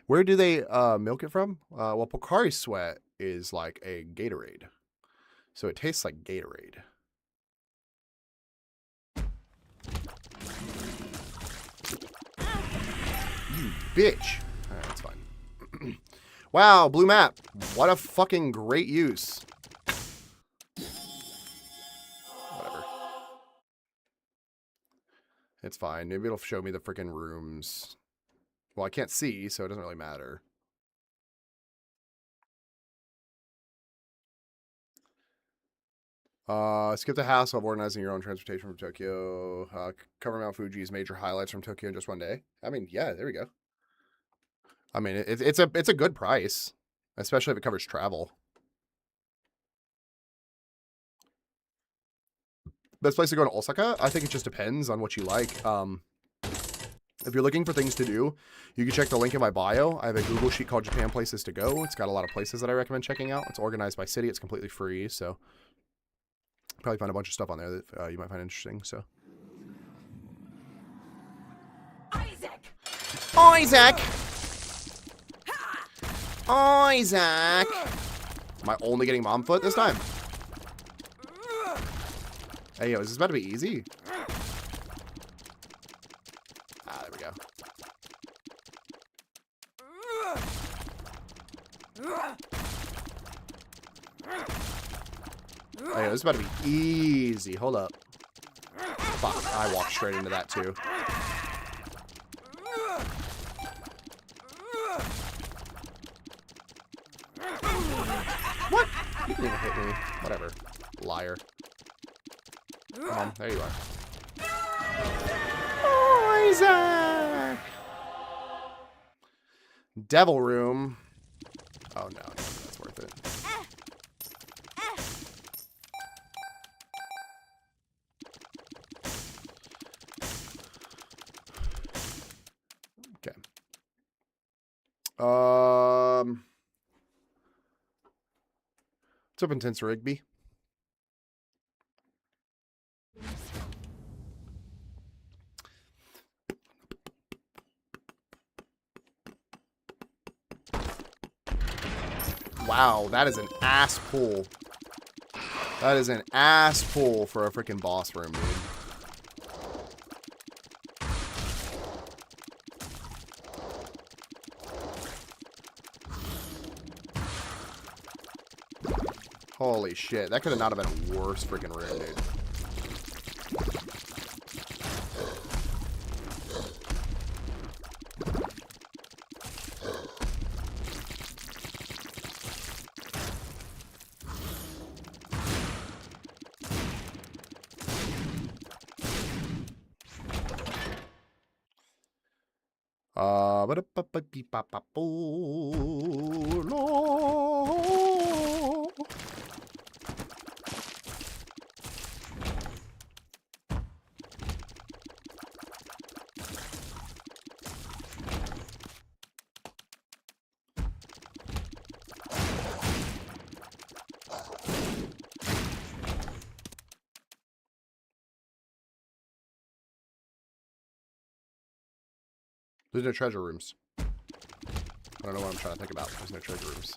Where do they milk it from? Well, Pocari Sweat is like a Gatorade. So it tastes like Gatorade. You bitch. Alright, that's fine. Wow, blue map. What a fucking great use. Whatever. It's fine. Maybe it'll show me the freaking rooms. Well, I can't see, so it doesn't really matter. Skip the hassle of organizing your own transportation from Tokyo. Cover Mount Fuji's major highlights from Tokyo in just one day. I mean, yeah, there we go. I mean, it's a good price, especially if it covers travel. Best place to go in Osaka? I think it just depends on what you like. If you're looking for things to do, you can check the link in my bio. I have a Google sheet called Japan Places to Go. It's got a lot of places that I recommend checking out. It's organized by city. It's completely free, so probably find a bunch of stuff on there that you might find interesting. So, Isaac. Am I only getting mom foot this time? Hey, yo, is this about to be easy? Ah, there we go. Hey, yo, this is about to be easy. Hold up. Fuck, I walked straight into that too. What? You didn't even hit me. Whatever. Liar. Come on, there you are. Isaac! Devil Room. Oh no, that's worth it. Okay. What's up, Intense Rigby? Wow, that is an ass pull. That is an ass pull for a freaking boss room, dude. Holy shit, that could have not have been a worse freaking room, dude. There's no treasure rooms. I don't know what I'm trying to think about. There's no treasure rooms.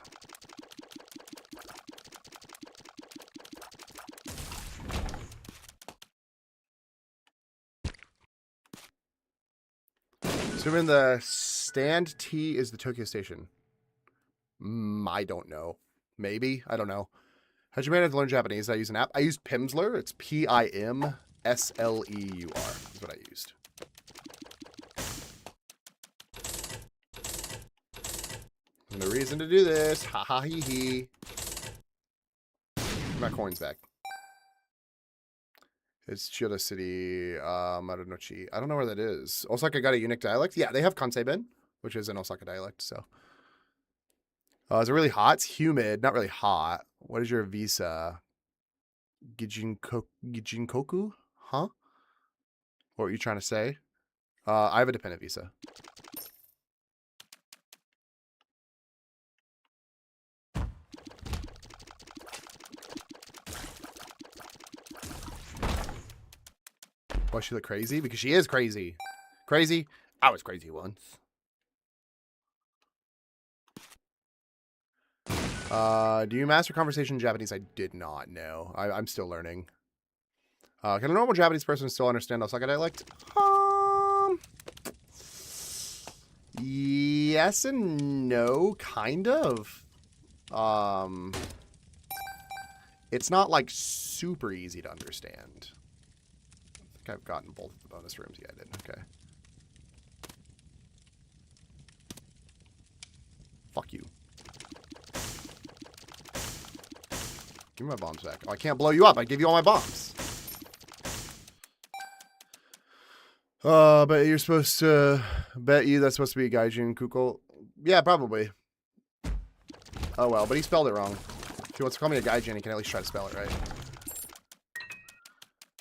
Assuming the stand T is the Tokyo Station. I don't know. Maybe. I don't know. How'd you manage to learn Japanese? I use an app. I used Pimsleur. It's Pimsleur is what I used. No reason to do this. Ha ha hee hee. My coins back. It's Chiyoda City, Marunouchi. I don't know where that is. Osaka got a unique dialect? Yeah, they have Kansei-ben, which is an Osaka dialect, so. Is it really hot? It's humid, not really hot. What is your visa? Gijinkoku? Huh? What were you trying to say? I have a dependent visa. Why she look crazy? Because she is crazy. Crazy? I was crazy once. Do you master conversation in Japanese? I did not know. I'm still learning. Can a normal Japanese person still understand Osaka dialect? Yes and no, kind of. It's not like super easy to understand. I think I've gotten both of the bonus rooms. Yeah, I did. Okay. Fuck you. Give me my bombs back. Oh, I can't blow you up. I give you all my bombs. But you're supposed to... Bet you that's supposed to be Gaijin Kuko. Yeah, probably. Oh, well. But he spelled it wrong. If he wants to call me a Gaijin, he can at least try to spell it right.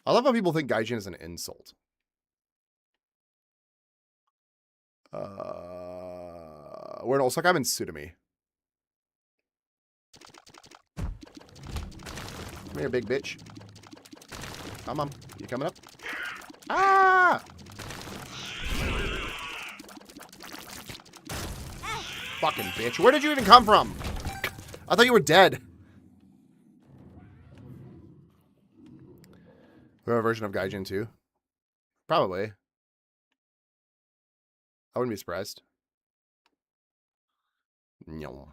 I love how people think Gaijin is an insult. We're in Osaka. I'm in Tsudumi. Come here, big bitch. Come on. You coming up? Ah! Fucking bitch. Where did you even come from? I thought you were dead. We have a version of Gaijin too? Probably. I wouldn't be surprised. No.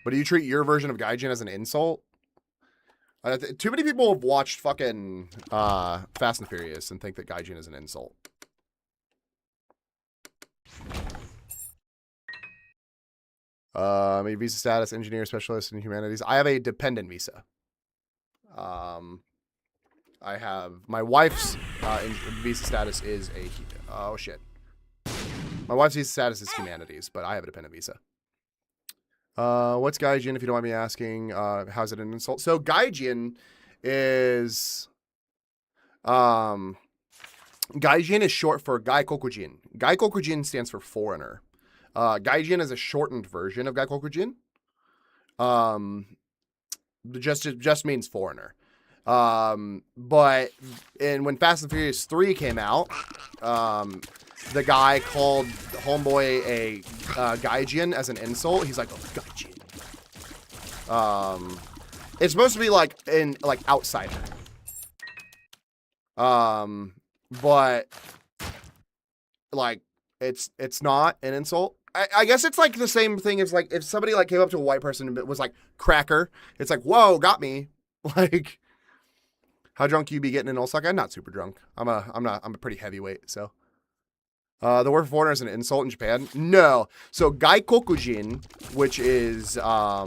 But do you treat your version of Gaijin as an insult? Too many people have watched fucking Fast and Furious and think that Gaijin is an insult. My visa status, engineer, specialist in humanities. I have a dependent visa. I have my wife's visa status is a oh shit. My wife's visa status is humanities, but I have a dependent visa. What's Gaijin, if you don't mind me asking? How's it an insult? So Gaijin is Gaijin is short for Gaikokujin. Gaikokujin stands for foreigner. Gaijin is a shortened version of Gaikokujin. Just means foreigner. But when Fast and Furious 3 came out, the guy called homeboy a Gaijin as an insult. He's like, oh, Gaijin. It's supposed to be like outsider. But like it's not an insult. I guess it's like the same thing as like if somebody like came up to a white person and was like cracker. It's like, whoa, got me. Like, how drunk you be getting in Osaka? I'm not super drunk. I'm a pretty heavyweight. So, the word for foreigner is an insult in Japan. No. So Gaikokujin, which is how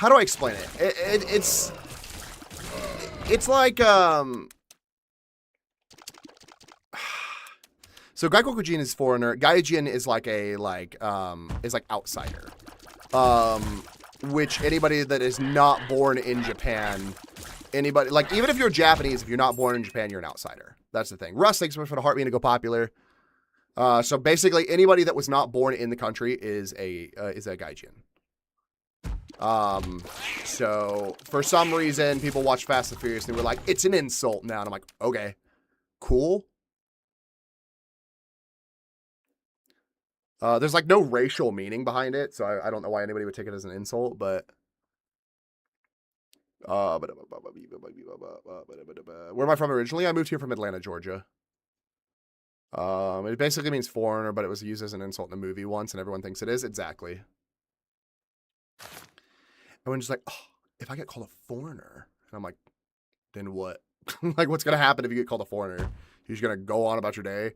do I explain it? It's like So Gaikokujin is foreigner. Gaijin is like outsider. Which anybody that is not born in Japan, anybody like even if you're Japanese, if you're not born in Japan, you're an outsider. That's the thing. Russ, thanks so much for the heart being to go popular. So basically, anybody that was not born in the country is a Gaijin. So for some reason, people watch Fast and Furious and they were like, it's an insult now. And I'm like, okay, cool. There's like no racial meaning behind it, so I don't know why anybody would take it as an insult, but where am I from originally? I moved here from Atlanta, Georgia. It basically means foreigner, but it was used as an insult in a movie once, and everyone thinks it is. Exactly. Everyone's just like, oh, if I get called a foreigner, and I'm like, then what? Like, what's gonna happen if you get called a foreigner? You're just gonna go on about your day.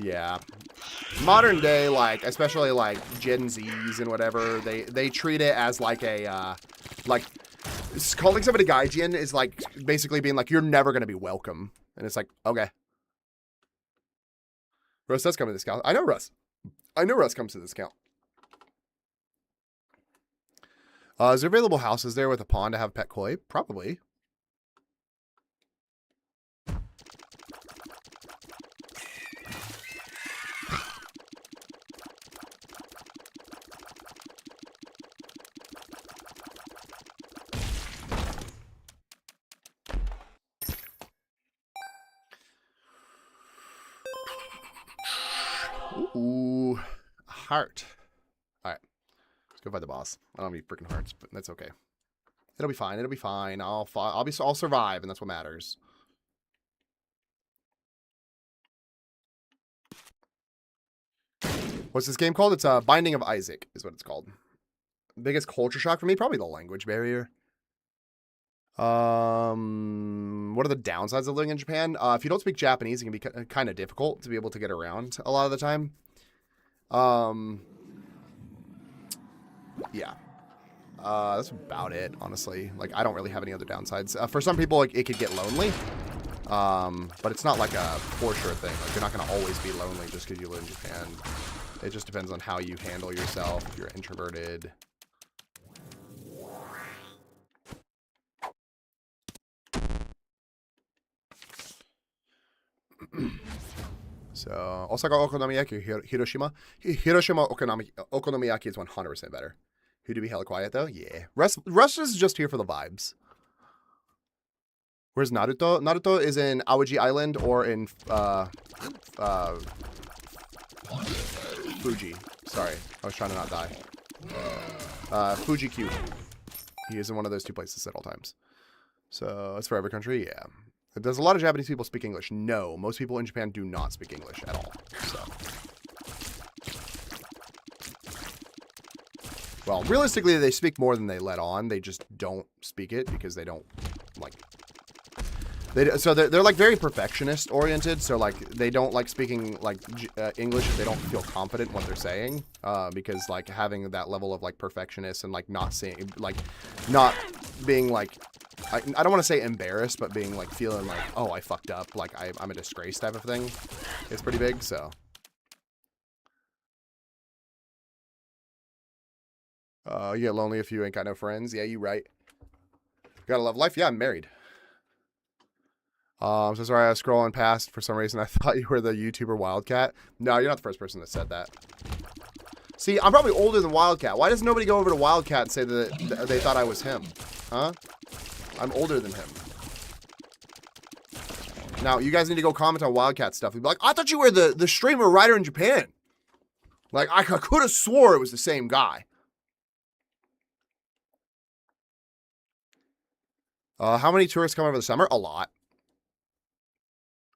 Yeah. Modern day, like, especially like Gen Zs and whatever, they treat it as like a, like, calling somebody Gaijin is like basically being like, you're never going to be welcome. And it's like, okay. Russ does come to this count. I know Russ. I know Russ comes to this count. Is there available houses there with a pond to have pet koi? Probably. Ooh, heart. All right, let's go find the boss. I don't have any freaking hearts, but that's okay. It'll be fine. It'll be fine. I'll survive, and that's what matters. What's this game called? It's Binding of Isaac, is what it's called. Biggest culture shock for me, probably the language barrier. What are the downsides of living in Japan? If you don't speak Japanese, it can be kind of difficult to be able to get around a lot of the time. Yeah. That's about it, honestly. Like, I don't really have any other downsides. For some people, like, it could get lonely. But it's not like a for sure thing. Like, you're not going to always be lonely just because you live in Japan. It just depends on how you handle yourself. If you're introverted. So, Osaka Okonomiyaki, Hiroshima. Hiroshima Okonomiyaki is 100% better. Who to be hella quiet though? Yeah. Russ is just here for the vibes. Where's Naruto? Naruto is in Awaji Island or in Fuji. Sorry, I was trying to not die. Fuji Q. He is in one of those two places at all times. So it's for every country, yeah. Does a lot of Japanese people speak English? No, most people in Japan do not speak English at all. So, well, realistically, they speak more than they let on. They just don't speak it because they don't like. They're like very perfectionist oriented. So like they don't like speaking like English if they don't feel confident in what they're saying. Because like having that level of like perfectionist and like not saying like not being like. I don't want to say embarrassed, but being like feeling like, oh, I fucked up, like I'm a disgrace type of thing. It's pretty big, so. You get lonely if you ain't got no friends. Yeah, you right. Gotta love life. Yeah, I'm married. I'm so sorry I was scrolling past. For some reason, I thought you were the YouTuber Wildcat. No, you're not the first person that said that. See, I'm probably older than Wildcat. Why does nobody go over to Wildcat and say that they thought I was him? Huh? I'm older than him. Now, you guys need to go comment on Wildcat stuff. You'd be like, I thought you were the streamer writer in Japan. Like, I could have swore it was the same guy. How many tourists come over the summer? A lot.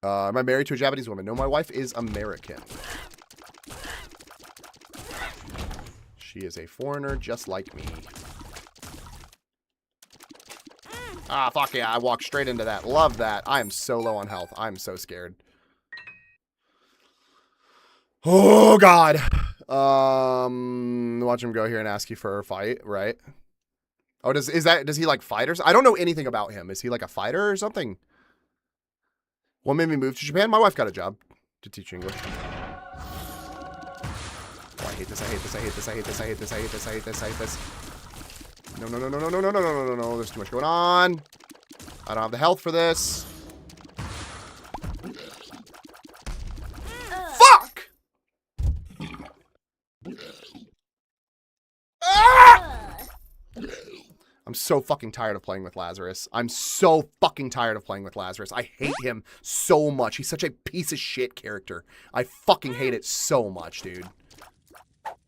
Am I married to a Japanese woman? No, my wife is American. She is a foreigner just like me. Ah, fuck yeah, I walked straight into that. Love that. I am so low on health. I'm so scared. Oh, God. Watch him go here and ask you for a fight, right? Oh, does he like fighters? I don't know anything about him. Is he like a fighter or something? What made me move to Japan? My wife got a job to teach English. Oh, I hate this, I hate this, I hate this, I hate this, I hate this, I hate this, I hate this, I hate this. No, no, no, no, no, no, no, no, no, no, no, no. There's too much going on. I don't have the health for this. Fuck! Ah! I'm so fucking tired of playing with Lazarus. I'm so fucking tired of playing with Lazarus. I hate him so much. He's such a piece of shit character. I fucking hate it so much, dude.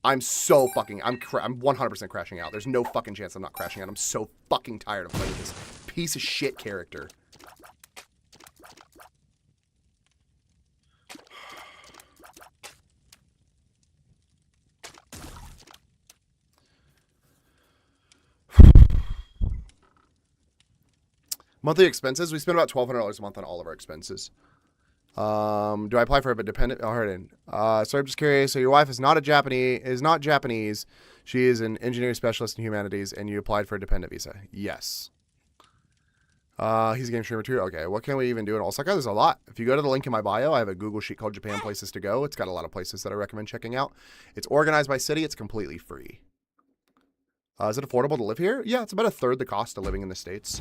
I'm so fucking... I'm 100% crashing out. There's no fucking chance I'm not crashing out. I'm so fucking tired of playing this piece of shit character. Monthly expenses. We spend about $1,200 a month on all of our expenses. Do I apply for a dependent? Oh, heard in. So I'm just curious. So your wife is not Japanese. She is an engineering specialist in humanities, and you applied for a dependent visa. Yes. He's a game streamer too. Okay. What can we even do in Osaka? There's a lot. If you go to the link in my bio, I have a Google sheet called Japan Places to Go. It's got a lot of places that I recommend checking out. It's organized by city. It's completely free. Is it affordable to live here? Yeah, it's about a third the cost of living in the States.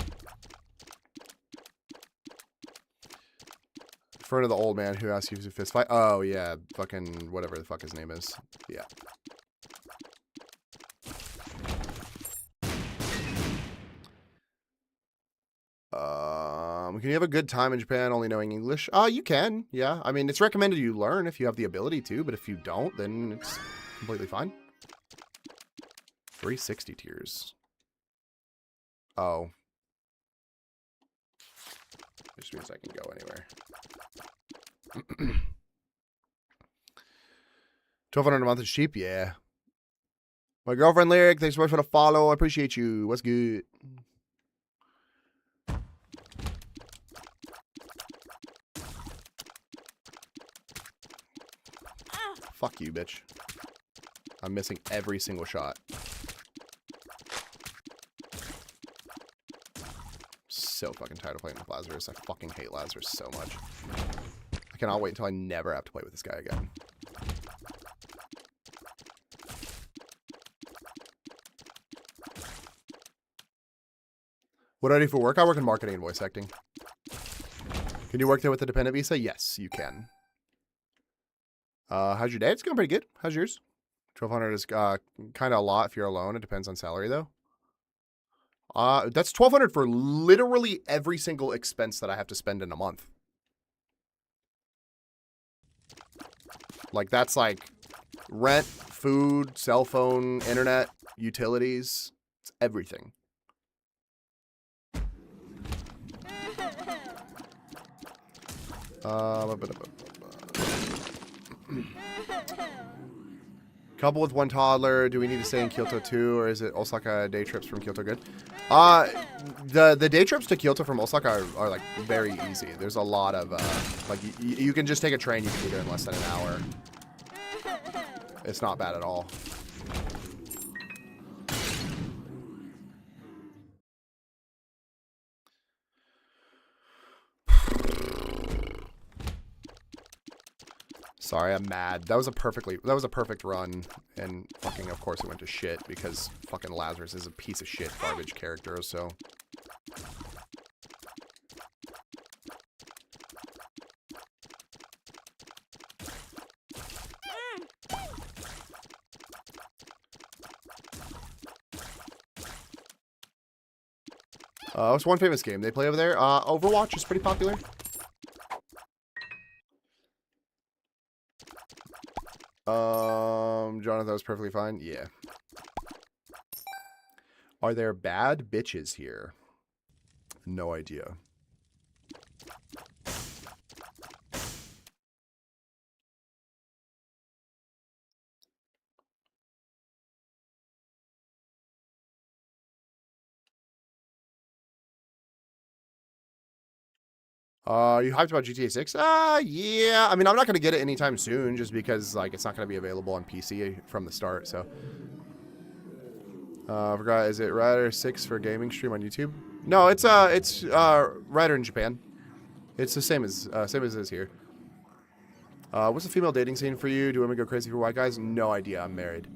In front of the old man who asked you to fist fight. Oh, yeah. Fucking whatever the fuck his name is. Yeah. Can you have a good time in Japan only knowing English? You can. Yeah. I mean, it's recommended you learn if you have the ability to, but if you don't, then it's completely fine. 360 tiers. Oh. Which means I can go anywhere. $1,200 a month is cheap, yeah. My girlfriend Lyric, thanks so much for the follow. I appreciate you. What's good? Fuck you, bitch. I'm missing every single shot. So fucking tired of playing with Lazarus. I fucking hate Lazarus so much. I cannot wait until I never have to play with this guy again. What do I do for work? I work in marketing and voice acting. Can you work there with a dependent visa? Yes, you can. How's your day? It's going pretty good. How's yours? 1,200 is kind of a lot if you're alone. It depends on salary, though. That's 1,200 for literally every single expense that I have to spend in a month. Like, that's like rent, food, cell phone, internet, utilities. It's everything. Couple with one toddler. Do we need to stay in Kyoto too, or is it Osaka day trips from Kyoto good? The day trips to Kyoto from Osaka are like very easy. There's a lot of like you can just take a train. You can be there in less than an hour. It's not bad at all. Sorry, I'm mad. That was a perfect run, and fucking of course it went to shit because fucking Lazarus is a piece of shit garbage character, so. What's one famous game they play over there? Overwatch is pretty popular. Jonathan, that was perfectly fine. Yeah. Are there bad bitches here? No idea. You hyped about GTA 6? Yeah. I mean, I'm not going to get it anytime soon just because, like, it's not going to be available on PC from the start, so. I forgot, is it Rider 6 for gaming stream on YouTube? No, it's Rider in Japan. It's the same as it is here. What's the female dating scene for you? Do women go crazy for white guys? No idea. I'm married.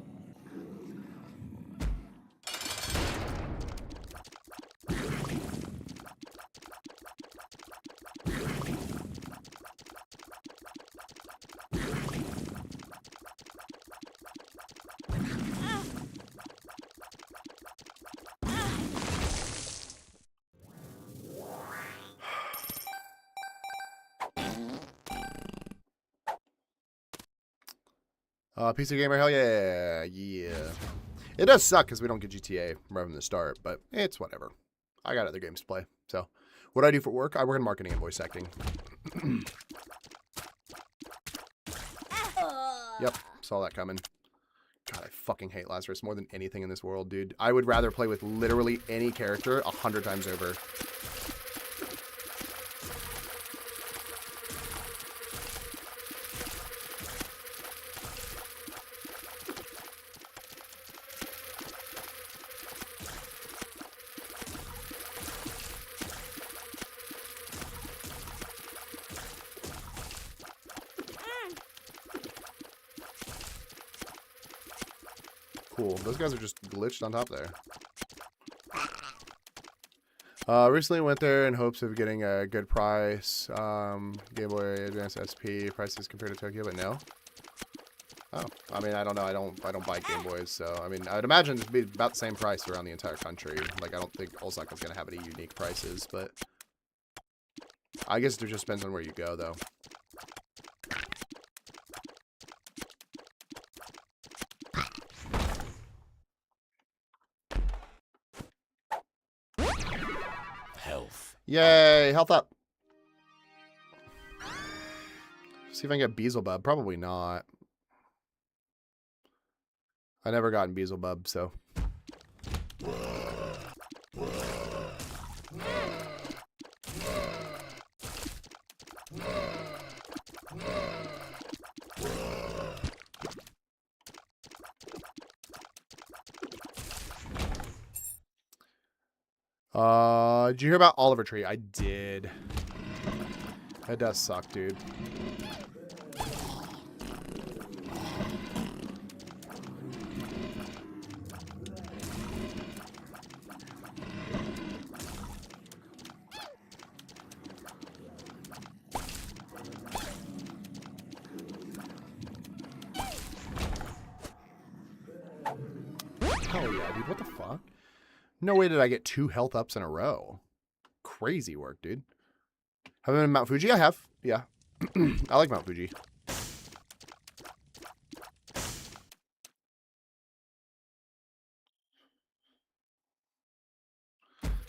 PC gamer, hell yeah, yeah. It does suck because we don't get GTA right from the start, but it's whatever. I got other games to play. So, what do I do for work? I work in marketing and voice acting. Yep, saw that coming. God, I fucking hate Lazarus more than anything in this world, dude. I would rather play with literally any character 100 times over. Cool. Those guys are just glitched on top there. Recently went there in hopes of getting a good price. Game Boy Advance SP prices compared to Tokyo, but no. Oh, I mean, I don't know. I don't buy Game Boys, so I mean, I'd imagine it'd be about the same price around the entire country. Like, I don't think Osaka's gonna have any unique prices, but I guess it just depends on where you go, though. Health. Yay, health up. See if I can get Beelzebub. Probably not. I never gotten Beelzebub, so. Did you hear about Oliver Tree? I did. It does suck, dude. Hell yeah, dude. What the fuck? No way did I get 2 health ups in a row. Crazy work, dude. Have I been in Mount Fuji? I have. Yeah. I like Mount Fuji.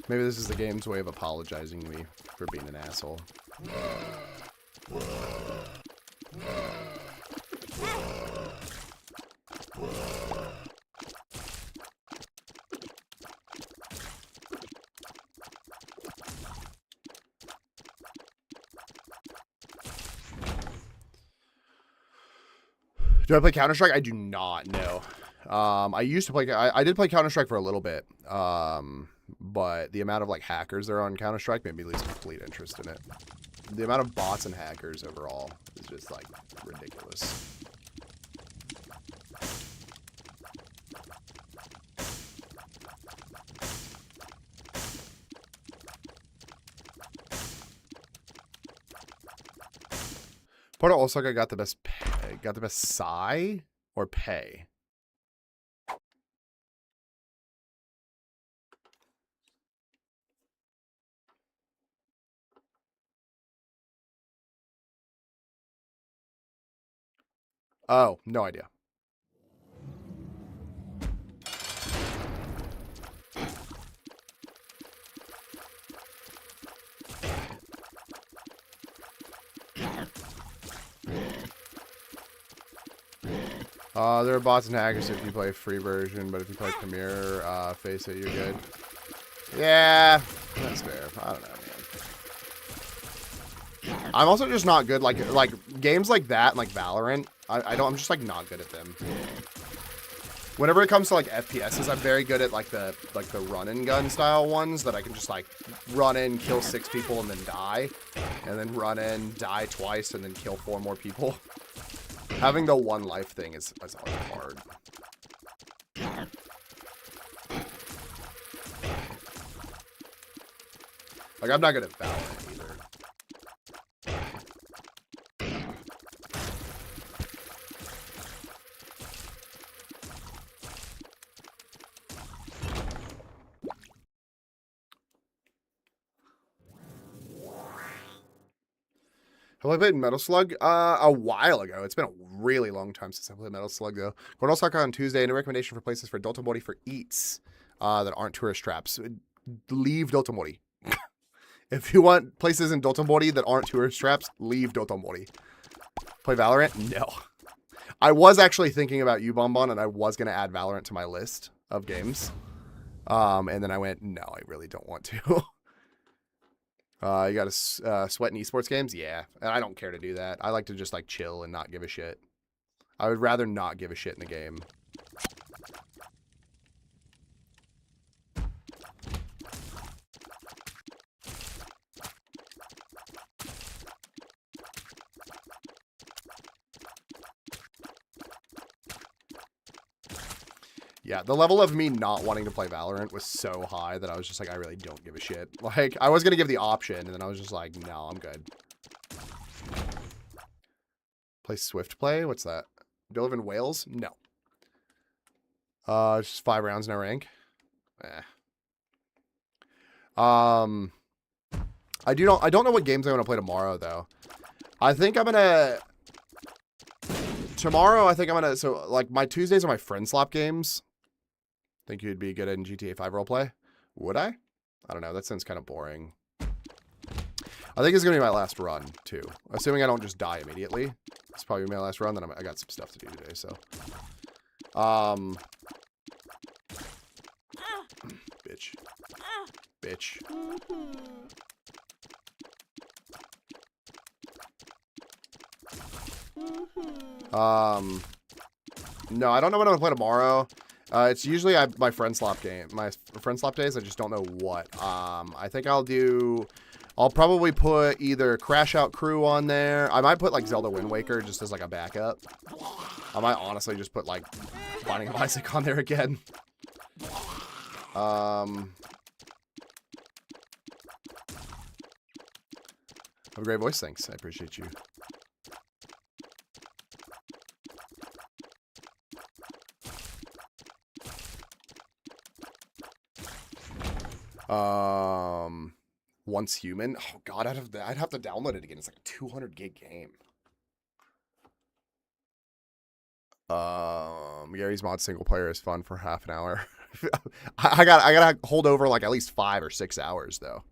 Maybe this is the game's way of apologizing to me for being an asshole. Do I play Counter-Strike? I do not know. I used to play. I did play Counter-Strike for a little bit. But the amount of like hackers there on Counter-Strike made me lose complete interest in it. The amount of bots and hackers overall is just like ridiculous. Porto Osaka got the best Psy or pay. Oh, no idea. There are bots and hackers if you play free version, but if you play Premier, face it, you're good. Yeah, that's fair. I don't know, man. I'm also just not good, like games like that and like Valorant, I'm just like not good at them. Whenever it comes to like FPSs, I'm very good at like the run and gun style ones that I can just like run in, kill 6 people and then die, and then run in, die twice, and then kill 4 more people. Having the 1 life thing is always hard. Like, I'm not good at Valorant either. Have I played Metal Slug? A while ago. It's been a really long time since I played Metal Slug, though. Going to Osaka on Tuesday. Any recommendation for places for Dotonbori for eats that aren't tourist traps? Leave Dotonbori. If you want places in Dotonbori that aren't tourist traps, leave Dotonbori. Play Valorant? No. I was actually thinking about you, Bonbon, and I was going to add Valorant to my list of games. And then I went, no, I really don't want to. You got to sweat in esports games? Yeah. And I don't care to do that. I like to just like chill and not give a shit. I would rather not give a shit in the game. Yeah, the level of me not wanting to play Valorant was so high that I was just like, I really don't give a shit. Like, I was going to give the option, and then I was just like, no, I'm good. Play Swift Play? What's that? Do you live in Wales? No. Just 5 rounds, no rank. I don't know what games I want to play tomorrow, though. I think I'm gonna... Tomorrow, I think I'm gonna... So, like, my Tuesdays are my friend slap games. Think you'd be good in GTA 5 roleplay? Would I? I don't know. That sounds kind of boring. I think it's going to be my last run, too. Assuming I don't just die immediately. It's probably my last run. Then I got some stuff to do today, so. Bitch. Bitch. No, I don't know what I'm going to play tomorrow. It's usually my friend slap game. My friend slap days, I just don't know what. I think I'll probably put either Crash Out Crew on there. I might put like Zelda Wind Waker just as like a backup. I might honestly just put like Binding of Isaac on there again. Have a great voice, thanks. I appreciate you. Once Human. Oh god, I'd have to download it again. It's like a 200 gig game. Gary's Mod single player is fun for half an hour. I gotta hold over like at least 5 or 6 hours though.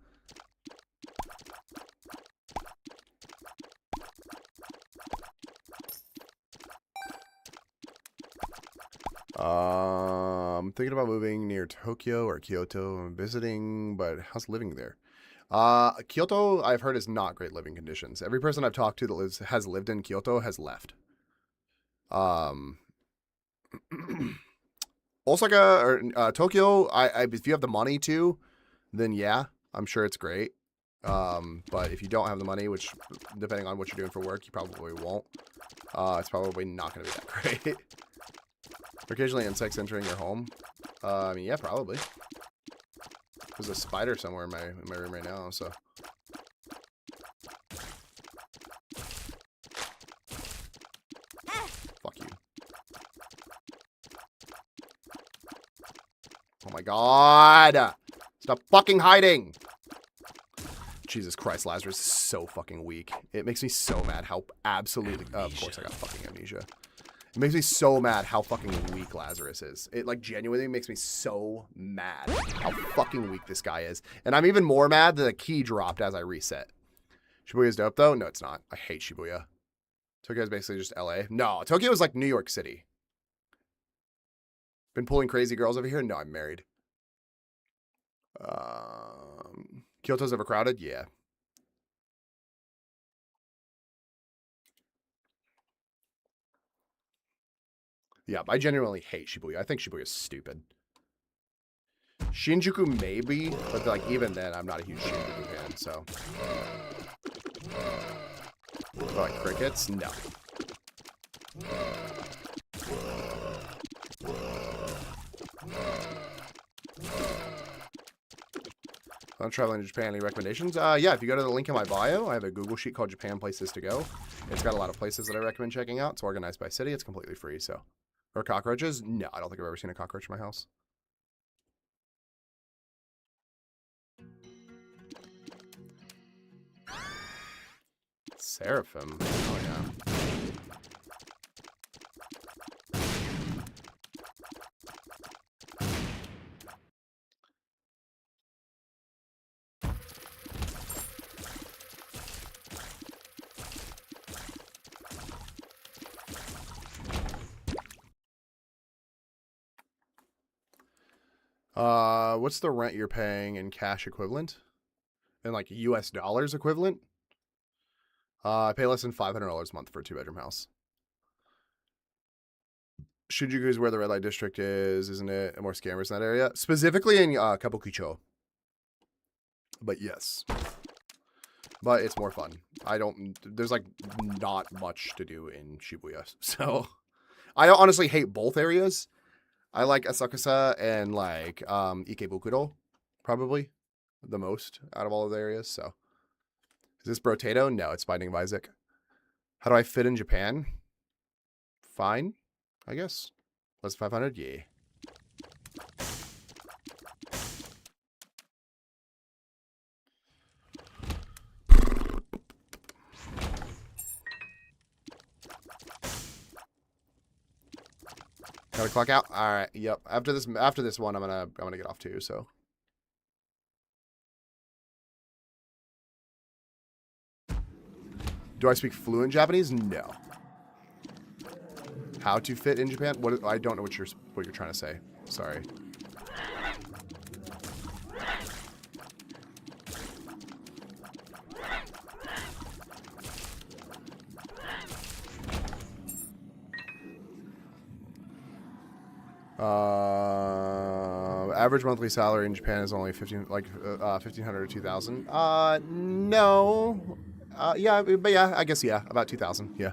I'm thinking about moving near Tokyo or Kyoto and visiting, but how's living there? Kyoto, I've heard, is not great living conditions. Every person I've talked to that has lived in Kyoto has left. Osaka or Tokyo, if you have the money to, then yeah, I'm sure it's great. But if you don't have the money, which depending on what you're doing for work, you probably won't. It's probably not going to be that great. Occasionally insects entering your home. I mean, yeah, probably. There's a spider somewhere in my room right now, so. Fuck you. Oh my god! Stop fucking hiding! Jesus Christ, Lazarus is so fucking weak. It makes me so mad how absolutely... of course I got fucking amnesia. It makes me so mad how fucking weak Lazarus is. It, like, genuinely makes me so mad how fucking weak this guy is. And I'm even more mad that the key dropped as I reset. Shibuya's dope, though? No, it's not. I hate Shibuya. Tokyo is basically just LA. No, Tokyo is like New York City. Been pulling crazy girls over here? No, I'm married. Kyoto's overcrowded? Yeah. Yeah, I genuinely hate Shibuya. I think Shibuya is stupid. Shinjuku maybe, but like even then, I'm not a huge Shinjuku fan, so. Like crickets? No. I'm traveling to Japan. Any recommendations? Yeah, if you go to the link in my bio, I have a Google sheet called Japan Places to Go. It's got a lot of places that I recommend checking out. It's organized by city. It's completely free, so. Or cockroaches? No, I don't think I've ever seen a cockroach in my house. Seraphim. Oh, yeah. What's the rent you're paying in cash equivalent? In like US dollars equivalent? I pay less than $500 a month for a 2-bedroom house. Shinjuku is where the red light district is, isn't it? And more scammers in that area. Specifically in Kabukicho. But yes. But it's more fun. There's like not much to do in Shibuya. So I honestly hate both areas. I like Asakusa and like Ikebukuro probably the most out of all of the areas. So is this Brotato? No, it's Binding of Isaac. How do I fit in Japan? Fine, I guess. Less 500? Yeah. Gotta clock out. All right. Yep. After this one, I'm gonna get off too. So. Do I speak fluent Japanese? No. How to fit in Japan? What? I don't know what you're trying to say. Sorry. Average monthly salary in Japan is only 1,500 or 2,000. No. Yeah, but yeah, I guess yeah, about 2,000. Yeah.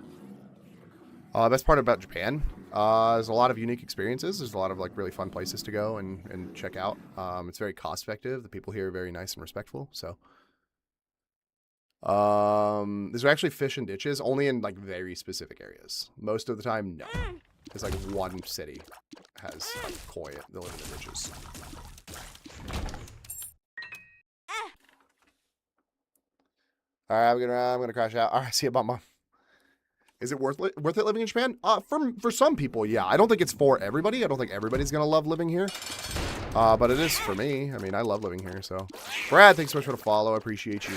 Best part about Japan, there's a lot of unique experiences. There's a lot of like really fun places to go and check out. It's very cost effective. The people here are very nice and respectful. So. There's actually fish and ditches only in like very specific areas. Most of the time, no. It's like one city has like koi that live in the ditches. All right, I'm gonna crash out. All right, see you, Mama. Is it worth it living in Japan? For some people, yeah. I don't think it's for everybody. I don't think everybody's gonna love living here. But it is for me. I mean, I love living here. So, Brad, thanks so much for the follow. I appreciate you.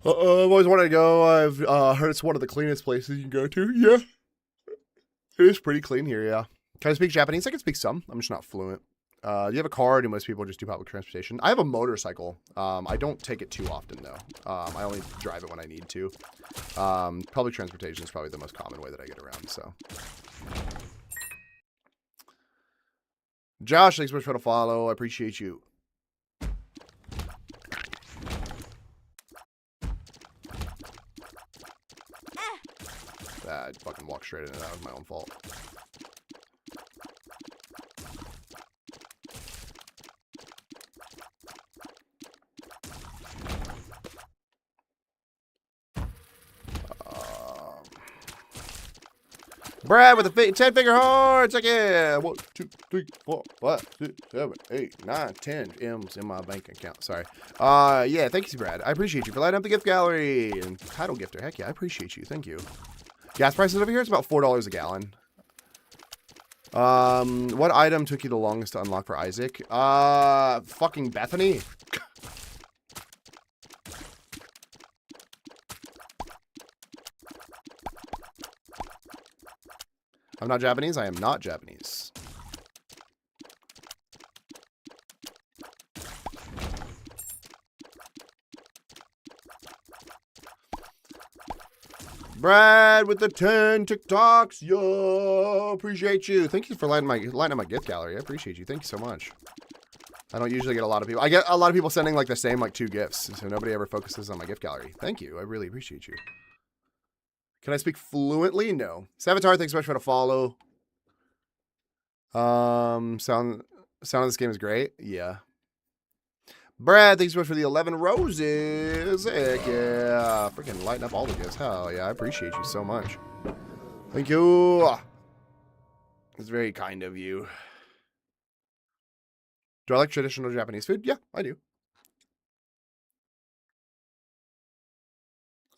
I've always wanted to go. I've heard it's one of the cleanest places you can go to. Yeah. It is pretty clean here, yeah. Can I speak Japanese? I can speak some. I'm just not fluent. Do you have a car? Or do most people just do public transportation? I have a motorcycle. I don't take it too often, though. I only drive it when I need to. Public transportation is probably the most common way that I get around, so. Josh, thanks so much for the follow. I appreciate you. I fucking walked straight into that. That was my own fault. Brad with the 10-finger hearts. Like, yeah. 1, 2, 3, 4, 5, 6, 7, 8, 9, 10 M's in my bank account. Sorry. Yeah, thank you, Brad. I appreciate you for lighting up the gift gallery. And title gifter. Heck yeah, I appreciate you. Thank you. Gas prices over here, it's about $4 a gallon. What item took you the longest to unlock for Isaac? Fucking Bethany. I'm not Japanese. I am not Japanese. Brad with the 10 TikToks. Yo, appreciate you. Thank you for lighting up my gift gallery. I appreciate you. Thank you so much. I don't usually get a lot of people. I get a lot of people sending like the same like 2 gifts, so nobody ever focuses on my gift gallery. Thank you. I really appreciate you. Can I speak fluently? No. Savitar, thanks so much for the follow. Sound of this game is great. Yeah. Brad, thanks so much for the 11 roses. Heck yeah. Freaking lighting up all the gifts. Hell yeah, I appreciate you so much. Thank you. It's very kind of you. Do I like traditional Japanese food? Yeah, I do.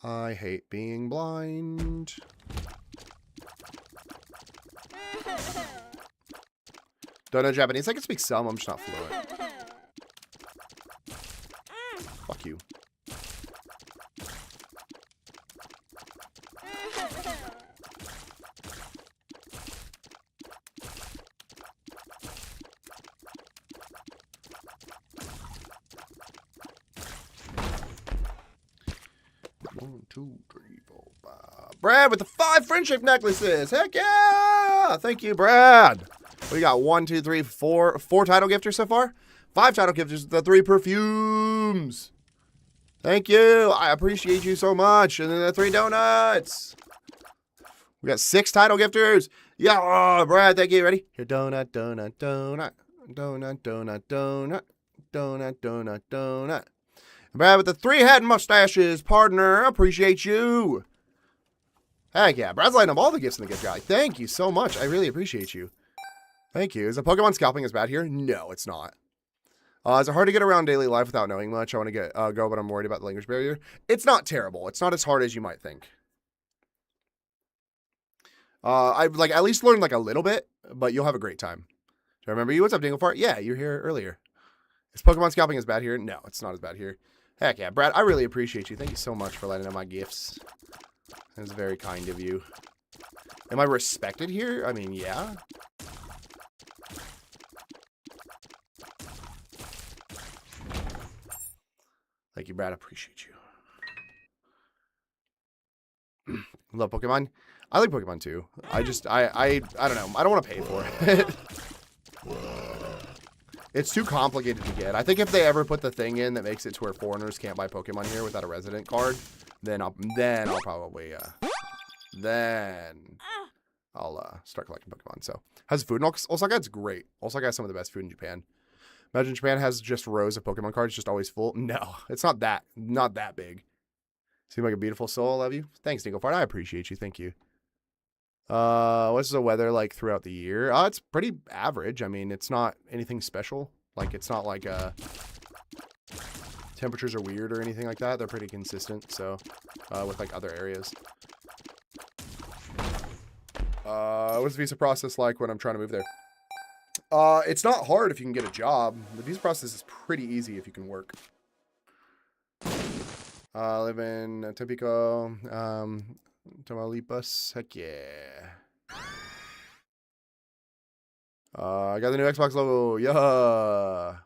I hate being blind. Don't know Japanese. I can speak some. I'm just not fluent. Fuck you. One, two, three, four, five. Brad with the 5 friendship necklaces. Heck yeah! Thank you, Brad. We got 1, 2, 3, 4 title gifters so far. 5 title gifters. The 3 perfumes. Thank you. I appreciate you so much. And then the 3 donuts. We got 6 title gifters. Yeah, oh, Brad, thank you. Ready? Here, donut, donut, donut. Donut, donut, donut. Donut, donut, donut. Brad with the 3 head mustaches, partner. Appreciate you. Heck yeah. Brad's lighting up all the gifts in the gift guide. Thank you so much. I really appreciate you. Thank you. Is the Pokemon scalping as bad here? No, it's not. Is it hard to get around daily life without knowing much? I want to go, but I'm worried about the language barrier. It's not terrible. It's not as hard as you might think. I've like at least learned like a little bit, but you'll have a great time. Do I remember you? What's up, Dinglefart? Yeah, you're here earlier. Is Pokemon scalping as bad here? No, it's not as bad here. Heck yeah, Brad, I really appreciate you. Thank you so much for lighting up my gifts. That's very kind of you. Am I respected here? I mean, yeah. Thank you, Brad. I appreciate you. Love Pokemon. I like Pokemon too. I don't know. I don't want to pay for it. It's too complicated to get. I think if they ever put the thing in that makes it to where foreigners can't buy Pokemon here without a resident card, then I'll probably start collecting Pokemon. So has food in Osaka? It's great. Osaka has some of the best food in Japan. Imagine Japan has just rows of Pokemon cards, just always full. No, it's not that big. Seem like a beautiful soul. I love you. Thanks, Dinglefart. I appreciate you. Thank you. What's the weather like throughout the year? It's pretty average. I mean, it's not anything special. Like, it's not like temperatures are weird or anything like that. They're pretty consistent. So, with like other areas. What's the visa process like when I'm trying to move there? It's not hard if you can get a job. The visa process is pretty easy if you can work. I live in Tampico, Tamaulipas. Heck yeah. I got the new Xbox logo. Yeah.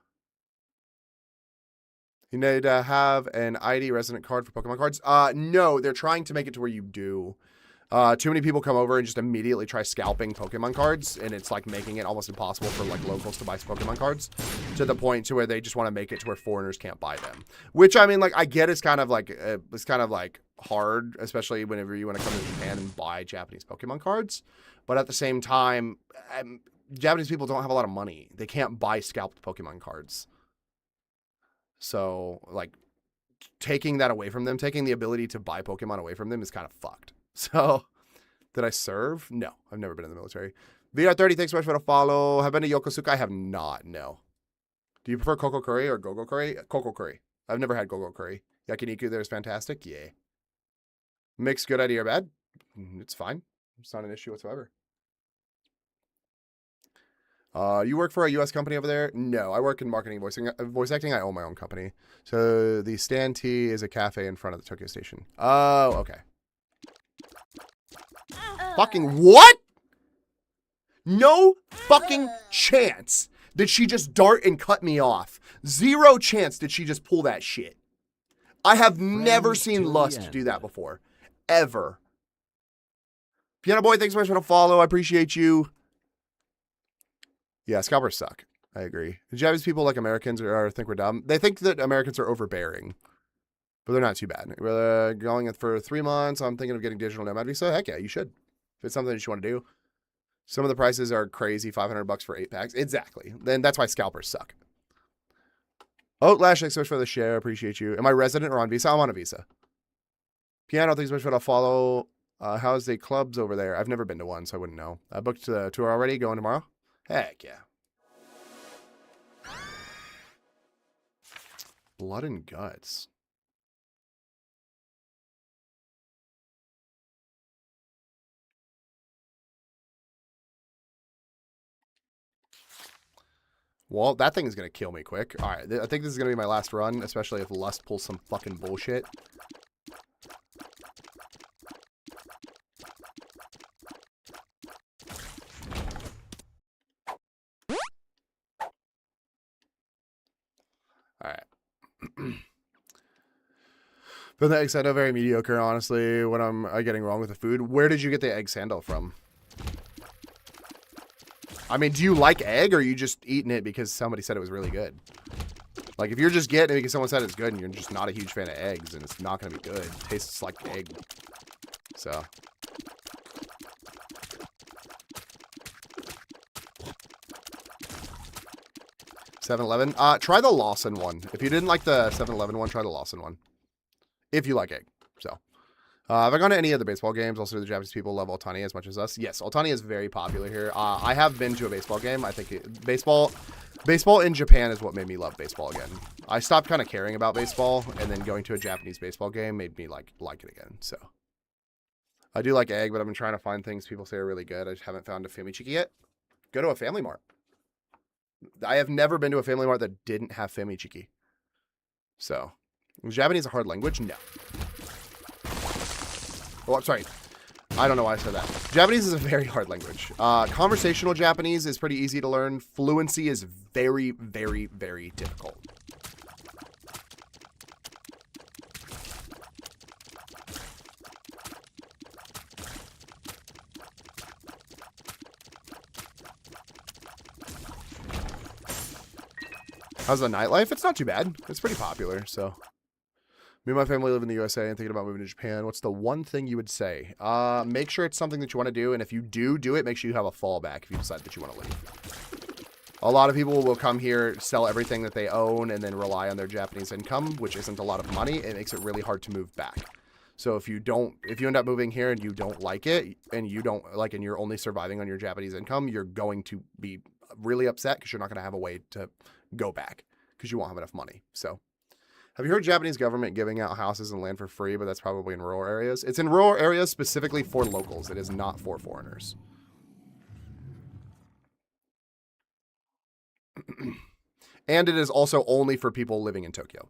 You need to have an ID resident card for Pokemon cards. No, they're trying to make it to where you do. Too many people come over and just immediately try scalping Pokemon cards, and it's like making it almost impossible for like locals to buy Pokemon cards, to the point to where they just want to make it to where foreigners can't buy them. Which, I mean, like, I get it's kind of like hard, especially whenever you want to come to Japan and buy Japanese Pokemon cards. But at the same time, Japanese people don't have a lot of money. They can't buy scalped Pokemon cards. So, like, taking that away from them, taking the ability to buy Pokemon away from them is kind of fucked. So, did I serve? No, I've never been in the military. VR30, thanks so much for the follow. Have been to Yokosuka? I have not, no. Do you prefer Koko curry or Gogo curry? Koko curry. I've never had Gogo curry. Yakiniku there is fantastic. Yeah. Mix good idea or bad? It's fine. It's not an issue whatsoever. You work for a U.S. company over there? No, I work in marketing, voice acting. I own my own company. So the Stan T is a cafe in front of the Tokyo Station. Oh, okay. Fucking what? No fucking chance did she just dart and cut me off. 0 chance did she just pull that shit. I have never seen Lust do that before. Ever. Piano Boy, thanks so much for the follow. I appreciate you. Yeah, scalpers suck. I agree. The Japanese people, like Americans, think we're dumb. They think that Americans are overbearing. But they're not too bad. We're going for 3 months. I'm thinking of getting digital nomad visa. Heck yeah, you should. If it's something that you want to do. Some of the prices are crazy. $500 for 8 packs. Exactly. Then that's why scalpers suck. Oh, Lash, thanks so much for the share. Appreciate you. Am I resident or on visa? I'm on a visa. Piano, thanks so much for the follow. How's the clubs over there? I've never been to one, so I wouldn't know. I booked the tour already. Going tomorrow? Heck yeah. Blood and guts. Well, that thing is going to kill me quick. All right, I think this is going to be my last run, especially if Lust pulls some fucking bullshit. All right. But the egg sandal, very mediocre, honestly, when I'm getting wrong with the food. Where did you get the egg sandal from? I mean, do you like egg, or are you just eating it because somebody said it was really good? Like, if you're just getting it because someone said it's good and you're just not a huge fan of eggs, and it's not going to be good. It tastes like egg. So. $7-Eleven. Try the Lawson one. If you didn't like the 7-Eleven one, try the Lawson one. If you like egg. So. Have I gone to any of the baseball games? Also, do the Japanese people love Ohtani as much as us? Yes, Ohtani is very popular here. I have been to a baseball game. I think baseball in Japan is what made me love baseball again. I stopped kind of caring about baseball, and then going to a Japanese baseball game made me like it again. So I do like egg, but I've been trying to find things people say are really good. I just haven't found a Famichiki yet. Go to a Family Mart. I have never been to a Family Mart that didn't have Famichiki. So, is Japanese a hard language? No. Oh, I'm sorry. I don't know why I said that. Japanese is a very hard language. Conversational Japanese is pretty easy to learn. Fluency is very, very, very difficult. How's the nightlife? It's not too bad. It's pretty popular, so. Me and my family live in the USA and thinking about moving to Japan. What's the one thing you would say? Make sure it's something that you want to do, and if you do it, make sure you have a fallback if you decide that you want to leave. A lot of people will come here, sell everything that they own, and then rely on their Japanese income, which isn't a lot of money. It makes it really hard to move back. So if you end up moving here and you don't like it, and you're only surviving on your Japanese income, you're going to be really upset because you're not going to have a way to go back because you won't have enough money. So. Have you heard Japanese government giving out houses and land for free, but that's probably in rural areas? It's in rural areas specifically for locals. It is not for foreigners. And it is also only for people living in Tokyo.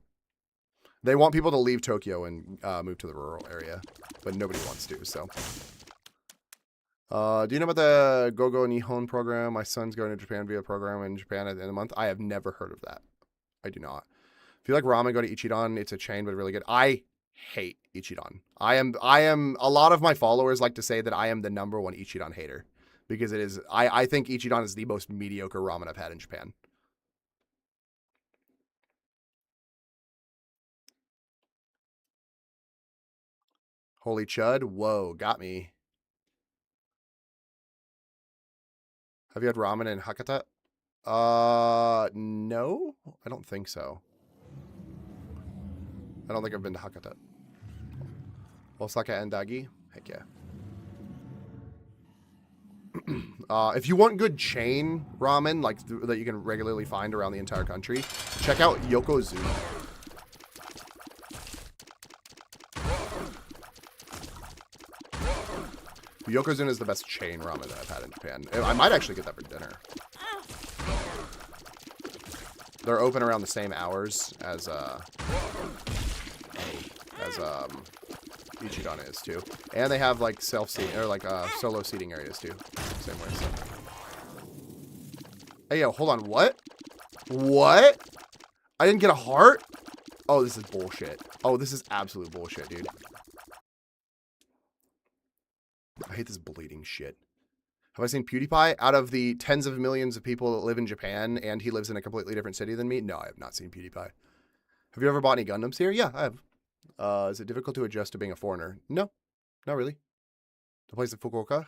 They want people to leave Tokyo and move to the rural area, but nobody wants to, so. Do you know about the Gogo Nihon program? My son's going to Japan via program in Japan at the end of the month. I have never heard of that. I do not. If you like ramen, go to Ichiran. It's a chain, but really good. I hate Ichiran. I am a lot of my followers like to say that I am the #1 Ichiran hater because it is. I think Ichiran is the most mediocre ramen I've had in Japan. Holy chud. Whoa, got me. Have you had ramen in Hakata? No, I don't think so. I don't think I've been to Hakata. Osaka and Dagi? Heck yeah. If you want good chain ramen, like that you can regularly find around the entire country, check out Yokozuna. Yokozuna is the best chain ramen that I've had in Japan. I might actually get that for dinner. They're open around the same hours as Ichiran is too, and they have like self-seating or like solo seating areas too. Same way. So. Hey yo, hold on. What? What? I didn't get a heart? Oh, this is bullshit. Oh, this is absolute bullshit, dude. I hate this bleeding shit. Have I seen PewDiePie? Out of the tens of millions of people that live in Japan, and he lives in a completely different city than me? No, I have not seen PewDiePie. Have you ever bought any Gundams here? Yeah, I have. Is it difficult to adjust to being a foreigner? No, not really. The place in Fukuoka?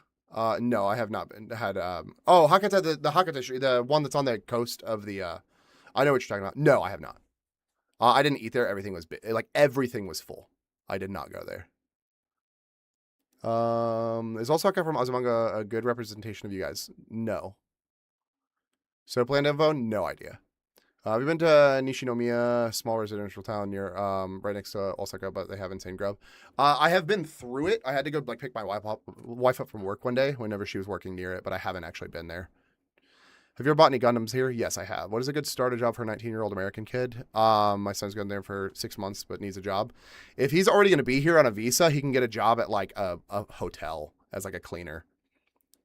No, I have not had. Hakata, the Hakata, the one that's on the coast of the. I know what you're talking about. No, I have not. I didn't eat there. Everything was like everything was full. I did not go there. Is Osaka from Azumanga a good representation of you guys? No. So planned info? No idea. We've been to Nishinomiya, small residential town near right next to Osaka, but they have insane grub. I have been through it. I had to go like pick my wife up from work one day whenever she was working near it, but I haven't actually been there. Have you ever bought any Gundams here? Yes, I have. What is a good starter job for a 19-year-old American kid? My son's going there for 6 months, but needs a job. If he's already going to be here on a visa, he can get a job at like a hotel as like a cleaner.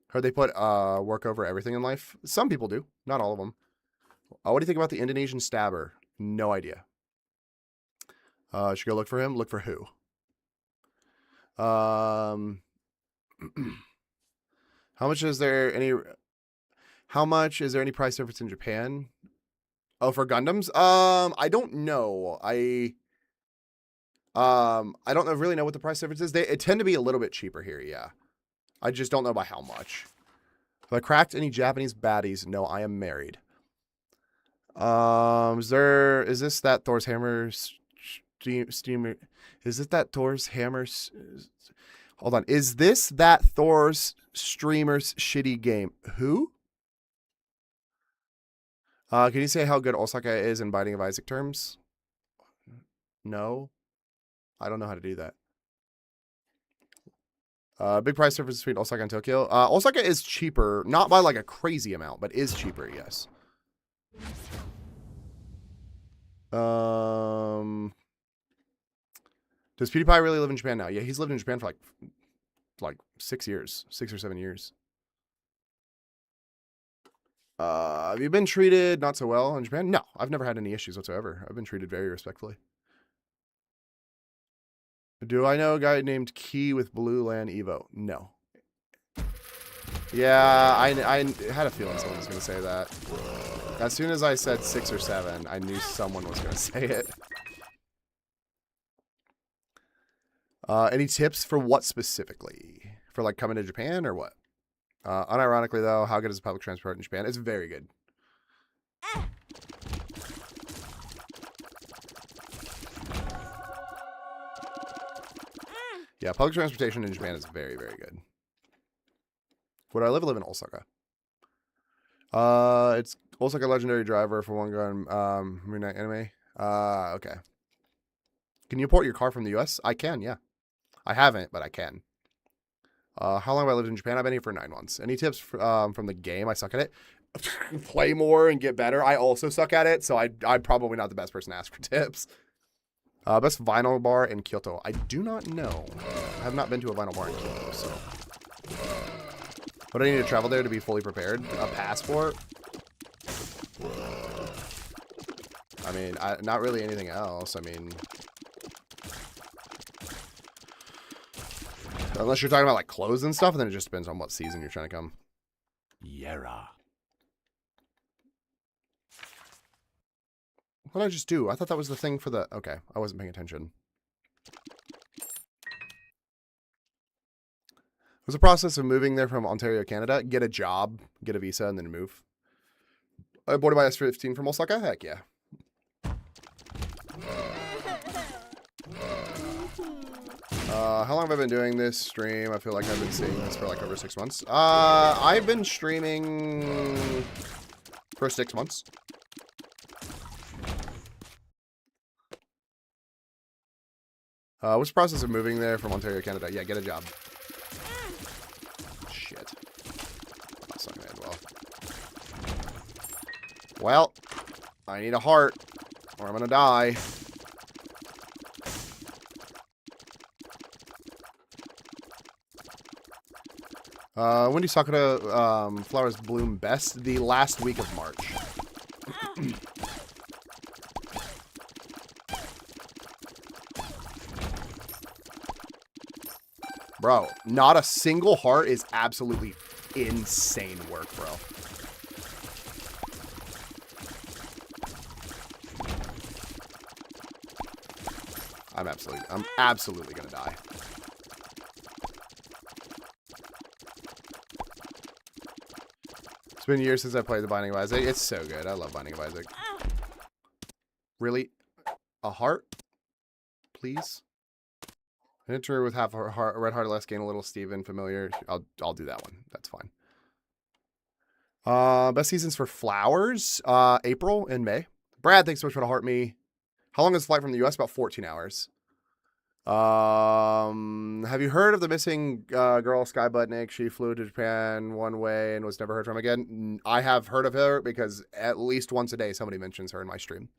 Heard they put work over everything in life. Some people do, not all of them. What do you think about the Indonesian stabber? No idea. Should go look for him. Look for who? How much is there any? How much is there any price difference in Japan? Oh, for Gundams? I don't know. I don't really know what the price difference is. They tend to be a little bit cheaper here. Yeah, I just don't know by how much. Have I cracked any Japanese baddies? No, I am married. Is this that Thor's hammer steamer? Is it that Thor's hammer? Hold on. Is this that Thor's streamer's shitty game? Who? Can you say how good Osaka is in Binding of Isaac terms? No. I don't know how to do that. Big price difference between Osaka and Tokyo. Osaka is cheaper, not by like a crazy amount, but is cheaper, yes. Does PewDiePie really live in Japan now? Yeah, he's lived in Japan for like 6 years, 6 or 7 years. Have you been treated not so well in Japan? No, I've never had any issues whatsoever. I've been treated very respectfully. Do I know a guy named Key with Blue Land Evo? No. Yeah, I had a feeling someone was going to say that. As soon as I said 6 or 7, I knew someone was going to say it. Any tips for what specifically? For like coming to Japan or what? Unironically though, how good is public transport in Japan? It's very good. Yeah, public transportation in Japan is very, very good. Where do I live? I live in Osaka. It's Osaka legendary driver for one gun Moon Knight anime. Okay. Can you import your car from the US? I can, yeah. I haven't, but I can. How long have I lived in Japan? I've been here for 9 months. Any tips from the game? I suck at it. Play more and get better. I also suck at it, so I'm probably not the best person to ask for tips. Best vinyl bar in Kyoto. I do not know. I have not been to a vinyl bar in Kyoto, so. What do I need to travel there to be fully prepared? A passport? I mean, not really anything else. I mean, unless you're talking about like clothes and stuff, then it just depends on what season you're trying to come. Yera. What did I just do? I thought that was the thing for the... Okay, I wasn't paying attention. It was the process of moving there from Ontario, Canada. Get a job, get a visa, and then move. Boarded by S-15 from Osaka? Heck yeah. How long have I been doing this stream? I feel like I've been seeing this for like over 6 months. I've been streaming for 6 months. What's the process of moving there from Ontario, Canada? Yeah, get a job. Shit. That's not gonna end well. Well, I need a heart, or I'm gonna die. When do Sakura flowers bloom best? The last week of March. Bro, not a single heart is absolutely insane work, bro. I'm absolutely gonna die. It's been years since I played the Binding of Isaac. It's so good. I love Binding of Isaac. Really? a heart, please. Enter with half a heart, red heart, less gain a little Steven, familiar. I'll do that one. That's fine. Best seasons for flowers, April and May. Brad, thanks so much for the heart me. How long is the flight from the US? About 14 hours. Have you heard of the missing girl, Sky Butnick? She flew to Japan one way and was never heard from again. I have heard of her because at least once a day somebody mentions her in my stream.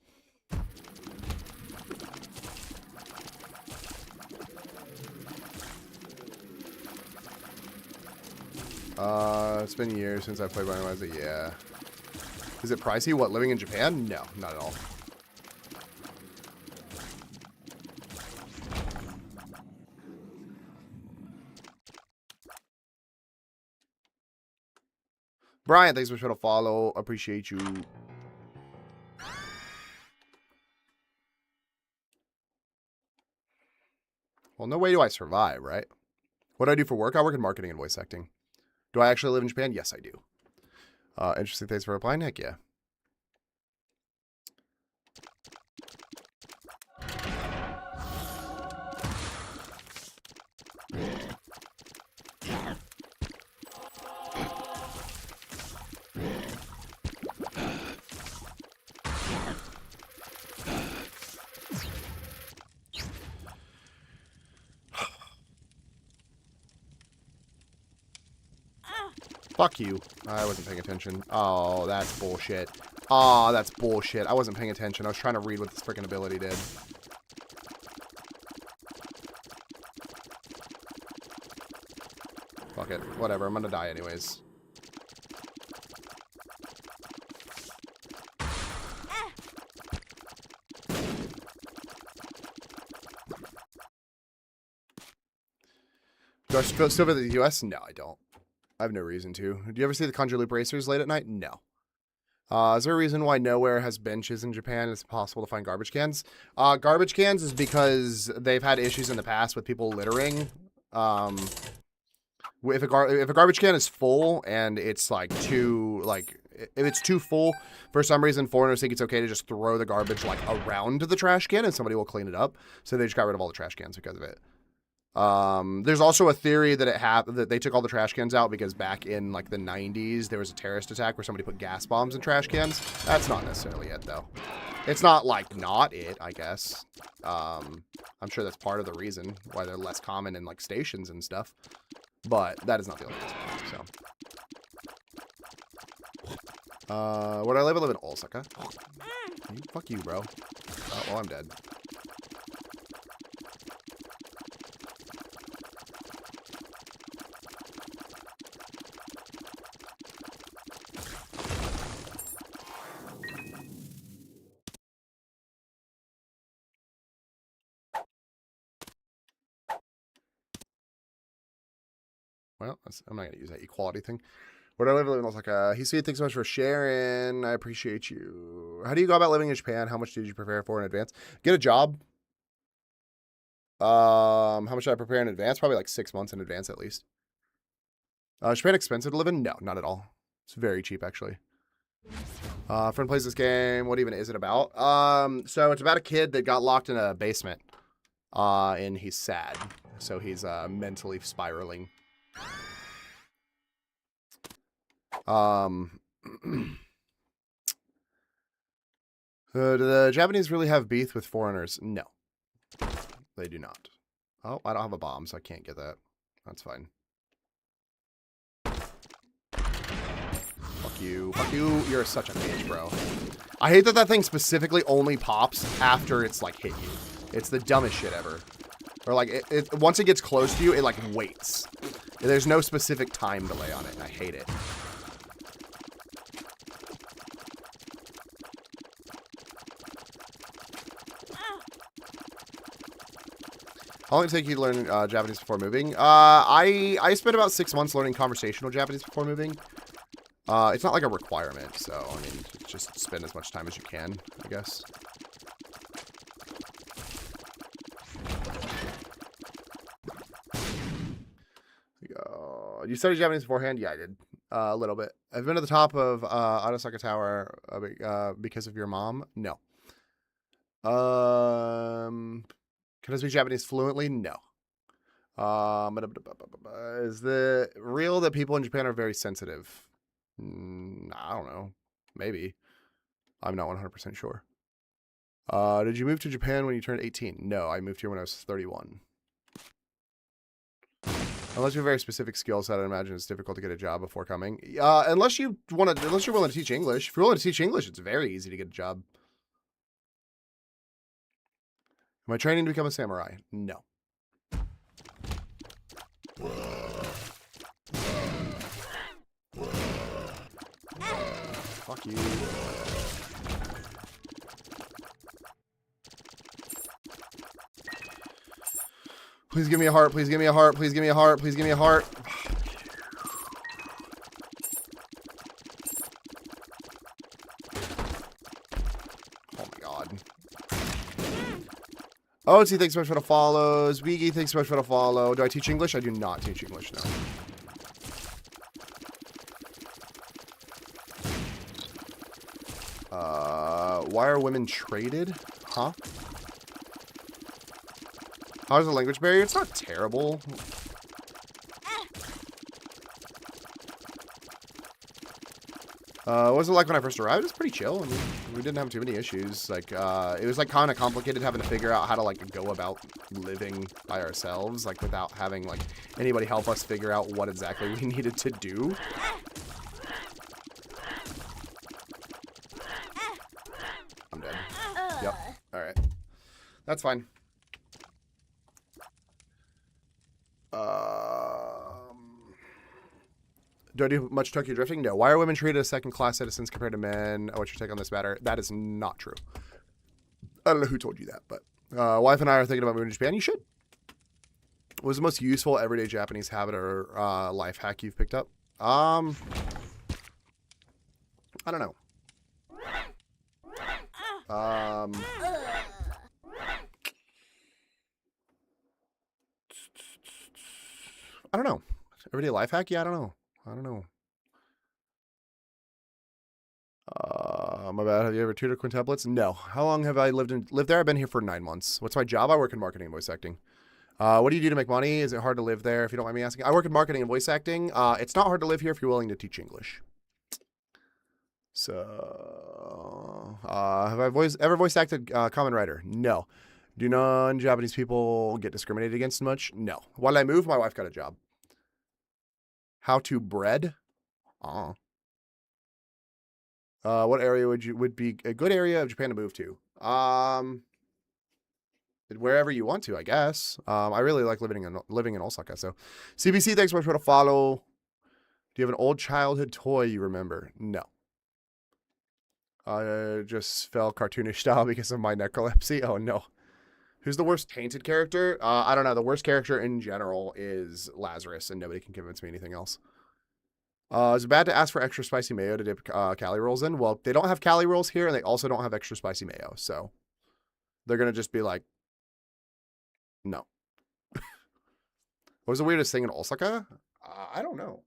It's been years since I played Randomizer. Yeah. Is it pricey? What, living in Japan? No, not at all. Brian, thanks so much for the follow. Appreciate you. Well, no way do I survive, right? What do I do for work? I work in marketing and voice acting. Do I actually live in Japan? Yes, I do. Interesting. Thanks for replying. Heck yeah. Fuck you. I wasn't paying attention. Oh, that's bullshit. Oh, that's bullshit. I wasn't paying attention. I was trying to read what this freaking ability did. Fuck it. Whatever. I'm gonna die anyways. Do I still visit the US? No, I don't. I have no reason to. Do you ever see the Conjure Loop Racers late at night? No. Is there a reason why nowhere has benches in Japan? It's impossible to find garbage cans. Garbage cans is because they've had issues in the past with people littering. If a garbage can is full and it's like if it's too full, for some reason foreigners think it's okay to just throw the garbage like around the trash can and somebody will clean it up. So they just got rid of all the trash cans because of it. There's also a theory that that they took all the trash cans out because back in like the 90s there was a terrorist attack where somebody put gas bombs in trash cans. That's not necessarily it though. It's not like not it, I guess. I'm sure that's part of the reason why they're less common in like stations and stuff. But that is not the only reason. So, where do I live? I live in Osaka. Fuck you, bro. Oh, well, I'm dead. Well, I'm not going to use that equality thing. Where do I live in Osaka? He said, thanks so much for sharing. I appreciate you. How do you go about living in Japan? How much did you prepare for in advance? Get a job. How much did I prepare in advance? Probably like 6 months in advance at least. Japan expensive to live in? No, not at all. It's very cheap actually. Friend plays this game. What even is it about? So it's about a kid that got locked in a basement. And he's sad. So he's mentally spiraling. Do the Japanese really have beef with foreigners? No, they do not. Oh, I don't have a bomb, so I can't get that. That's fine. Fuck you. Fuck you. You're such a bitch, bro. I hate that thing specifically only pops after it's, like, hit you. It's the dumbest shit ever. Or, like, once it gets close to you, it, like, waits. There's no specific time delay on it, and I hate it. How long did it take you to learn Japanese before moving? I spent about 6 months learning conversational Japanese before moving. It's not like a requirement, so, I mean, just spend as much time as you can, I guess. You studied Japanese beforehand? Yeah, I did. A little bit. I've been to the top of Arasaka Tower because of your mom? No. Can I speak Japanese fluently? No. Is the real that people in Japan are very sensitive? I don't know. Maybe. I'm not 100% sure. Did you move to Japan when you turned 18? No, I moved here when I was 31. Unless you have a very specific skill set, I imagine it's difficult to get a job before coming. Unless you're willing to teach English. If you're willing to teach English, it's very easy to get a job. Am I training to become a samurai? No. Fuck you. Please give me a heart. Please give me a heart. Please give me a heart. Please give me a heart. Oh my god. OT, thanks so much for the follows. Wiggy, thanks so much for the follow. Do I teach English? I do not teach English, no. Why are women traded? Huh? How's the language barrier? It's not terrible. What was it like when I first arrived? It was pretty chill. I mean, we didn't have too many issues. Like, it was like kind of complicated having to figure out how to like go about living by ourselves, like without having like anybody help us figure out what exactly we needed to do. I'm dead. Yep. All right. That's fine. Do I do much Tokyo drifting? No. Why are women treated as second-class citizens compared to men? What's your take on this matter? That is not true. I don't know who told you that, but wife and I are thinking about moving to Japan. You should. What was the most useful everyday Japanese habit or life hack you've picked up? I don't know. I don't know. Everyday life hack? Yeah, I don't know. My bad. Have you ever tutored quintuplets? No. How long have I lived there? I've been here for 9 months. What's my job? I work in marketing and voice acting. What do you do to make money? Is it hard to live there? If you don't mind me asking. I work in marketing and voice acting. It's not hard to live here if you're willing to teach English. So, have I ever voice acted Kamen Rider? No. Do non-Japanese people get discriminated against much? No. While I moved, my wife got a job. How to bread? What area would be a good area of Japan to move to? Wherever you want to, I guess. I really like living in Osaka. So, CBC, thanks so much for the follow. Do you have an old childhood toy you remember? No. I just fell cartoonish style because of my narcolepsy. Oh no. Who's the worst tainted character? I don't know. The worst character in general is Lazarus, and nobody can convince me anything else. Is it bad to ask for extra spicy mayo to dip Cali rolls in? Well, they don't have Cali rolls here, and they also don't have extra spicy mayo, so they're gonna just be like, no. What was the weirdest thing in Osaka? I don't know.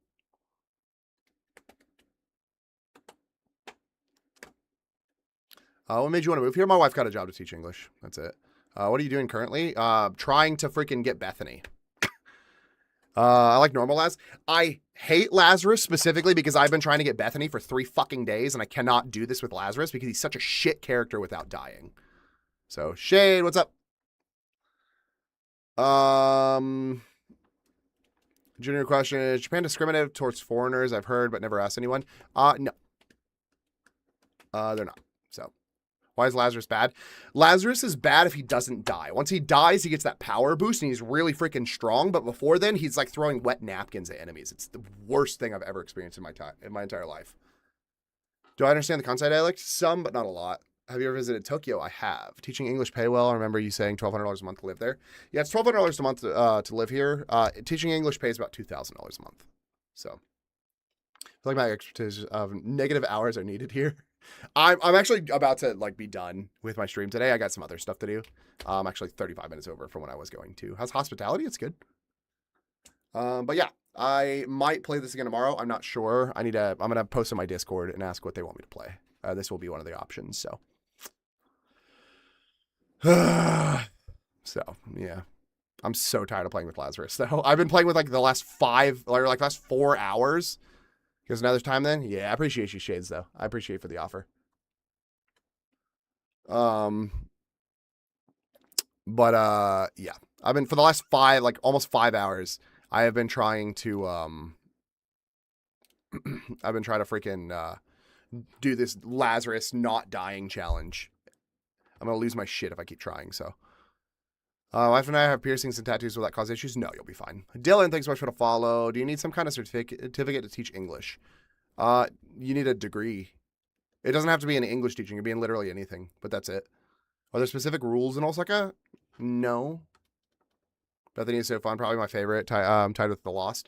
What made you want to move here? My wife got a job to teach English. That's it. What are you doing currently? Trying to freaking get Bethany. I like normal Laz. I hate Lazarus specifically because I've been trying to get Bethany for 3 fucking days, and I cannot do this with Lazarus because he's such a shit character without dying. So, Shade, what's up? Junior question, is Japan discriminative towards foreigners? I've heard, but never asked anyone. No. They're not. So, why is Lazarus bad? Lazarus is bad if he doesn't die. Once he dies, he gets that power boost, and he's really freaking strong. But before then, he's like throwing wet napkins at enemies. It's the worst thing I've ever experienced in my entire life. Do I understand the Kansai dialect? Some, but not a lot. Have you ever visited Tokyo? I have. Teaching English pay well. I remember you saying $1,200 a month to live there. Yeah, it's $1,200 a month to live here. Teaching English pays about $2,000 a month. So, I feel like my expertise of negative hours are needed here. I'm actually about to like be done with my stream today. I got some other stuff to do. I'm actually 35 minutes over from when I was going to. How's hospitality? It's good. But yeah, I might play this again tomorrow. I'm not sure. I'm gonna post on my Discord and ask what they want me to play. This will be one of the options. So. So, yeah. I'm so tired of playing with Lazarus, though. I've been playing with, like, the last 4 hours. Here's another time then? Yeah, I appreciate you, Shades, though. I appreciate you for the offer. Yeah. I've been, for the last almost 5 hours, I have been trying to, I've been trying to freaking, do this Lazarus not dying challenge. I'm gonna lose my shit if I keep trying, so. Wife and I have piercings and tattoos. Will that cause issues? No, you'll be fine. Dylan, thanks so much for the follow. Do you need some kind of certificate to teach English? You need a degree. It doesn't have to be in English teaching. It can be in literally anything, but that's it. Are there specific rules in Osaka? No. Bethany is so fun. Probably my favorite, tied with The Lost.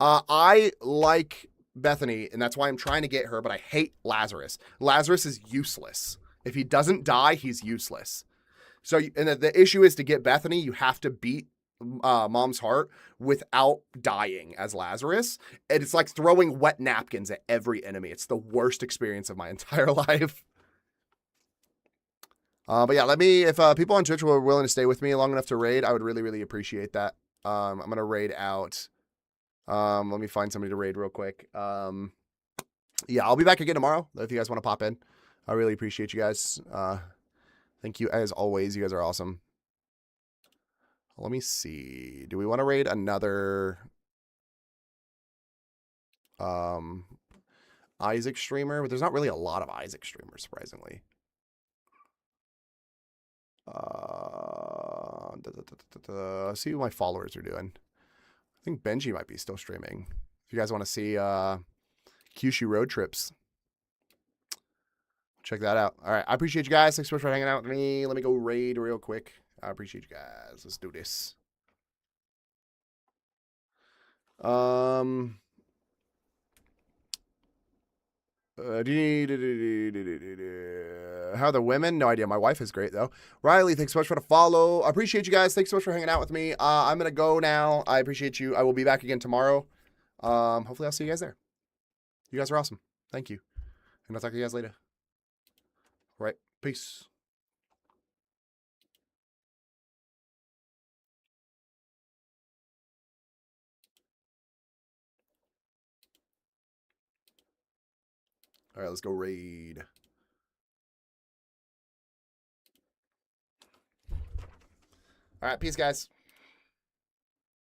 I like Bethany, and that's why I'm trying to get her, but I hate Lazarus. Lazarus is useless. If he doesn't die, he's useless. So, and the issue is to get Bethany, you have to beat Mom's Heart without dying as Lazarus. And it's like throwing wet napkins at every enemy. It's the worst experience of my entire life. But yeah, if people on Twitch were willing to stay with me long enough to raid, I would really, really appreciate that. I'm going to raid out. Let me find somebody to raid real quick. Yeah, I'll be back again tomorrow if you guys want to pop in. I really appreciate you guys. Thank you as always. You guys are awesome. Let me see. Do we want to raid another Isaac streamer? But there's not really a lot of Isaac streamers, surprisingly. See what my followers are doing. I think Benji might be still streaming. If you guys want to see Kyushu road trips, check that out. All right. I appreciate you guys. Thanks so much for hanging out with me. Let me go raid real quick. I appreciate you guys. Let's do this. How are the women? No idea. My wife is great, though. Riley, thanks so much for the follow. I appreciate you guys. Thanks so much for hanging out with me. I'm going to go now. I appreciate you. I will be back again tomorrow. Hopefully I'll see you guys there. You guys are awesome. Thank you. And I'll talk to you guys later. All right. Peace. All right, let's go raid. All right, peace, guys.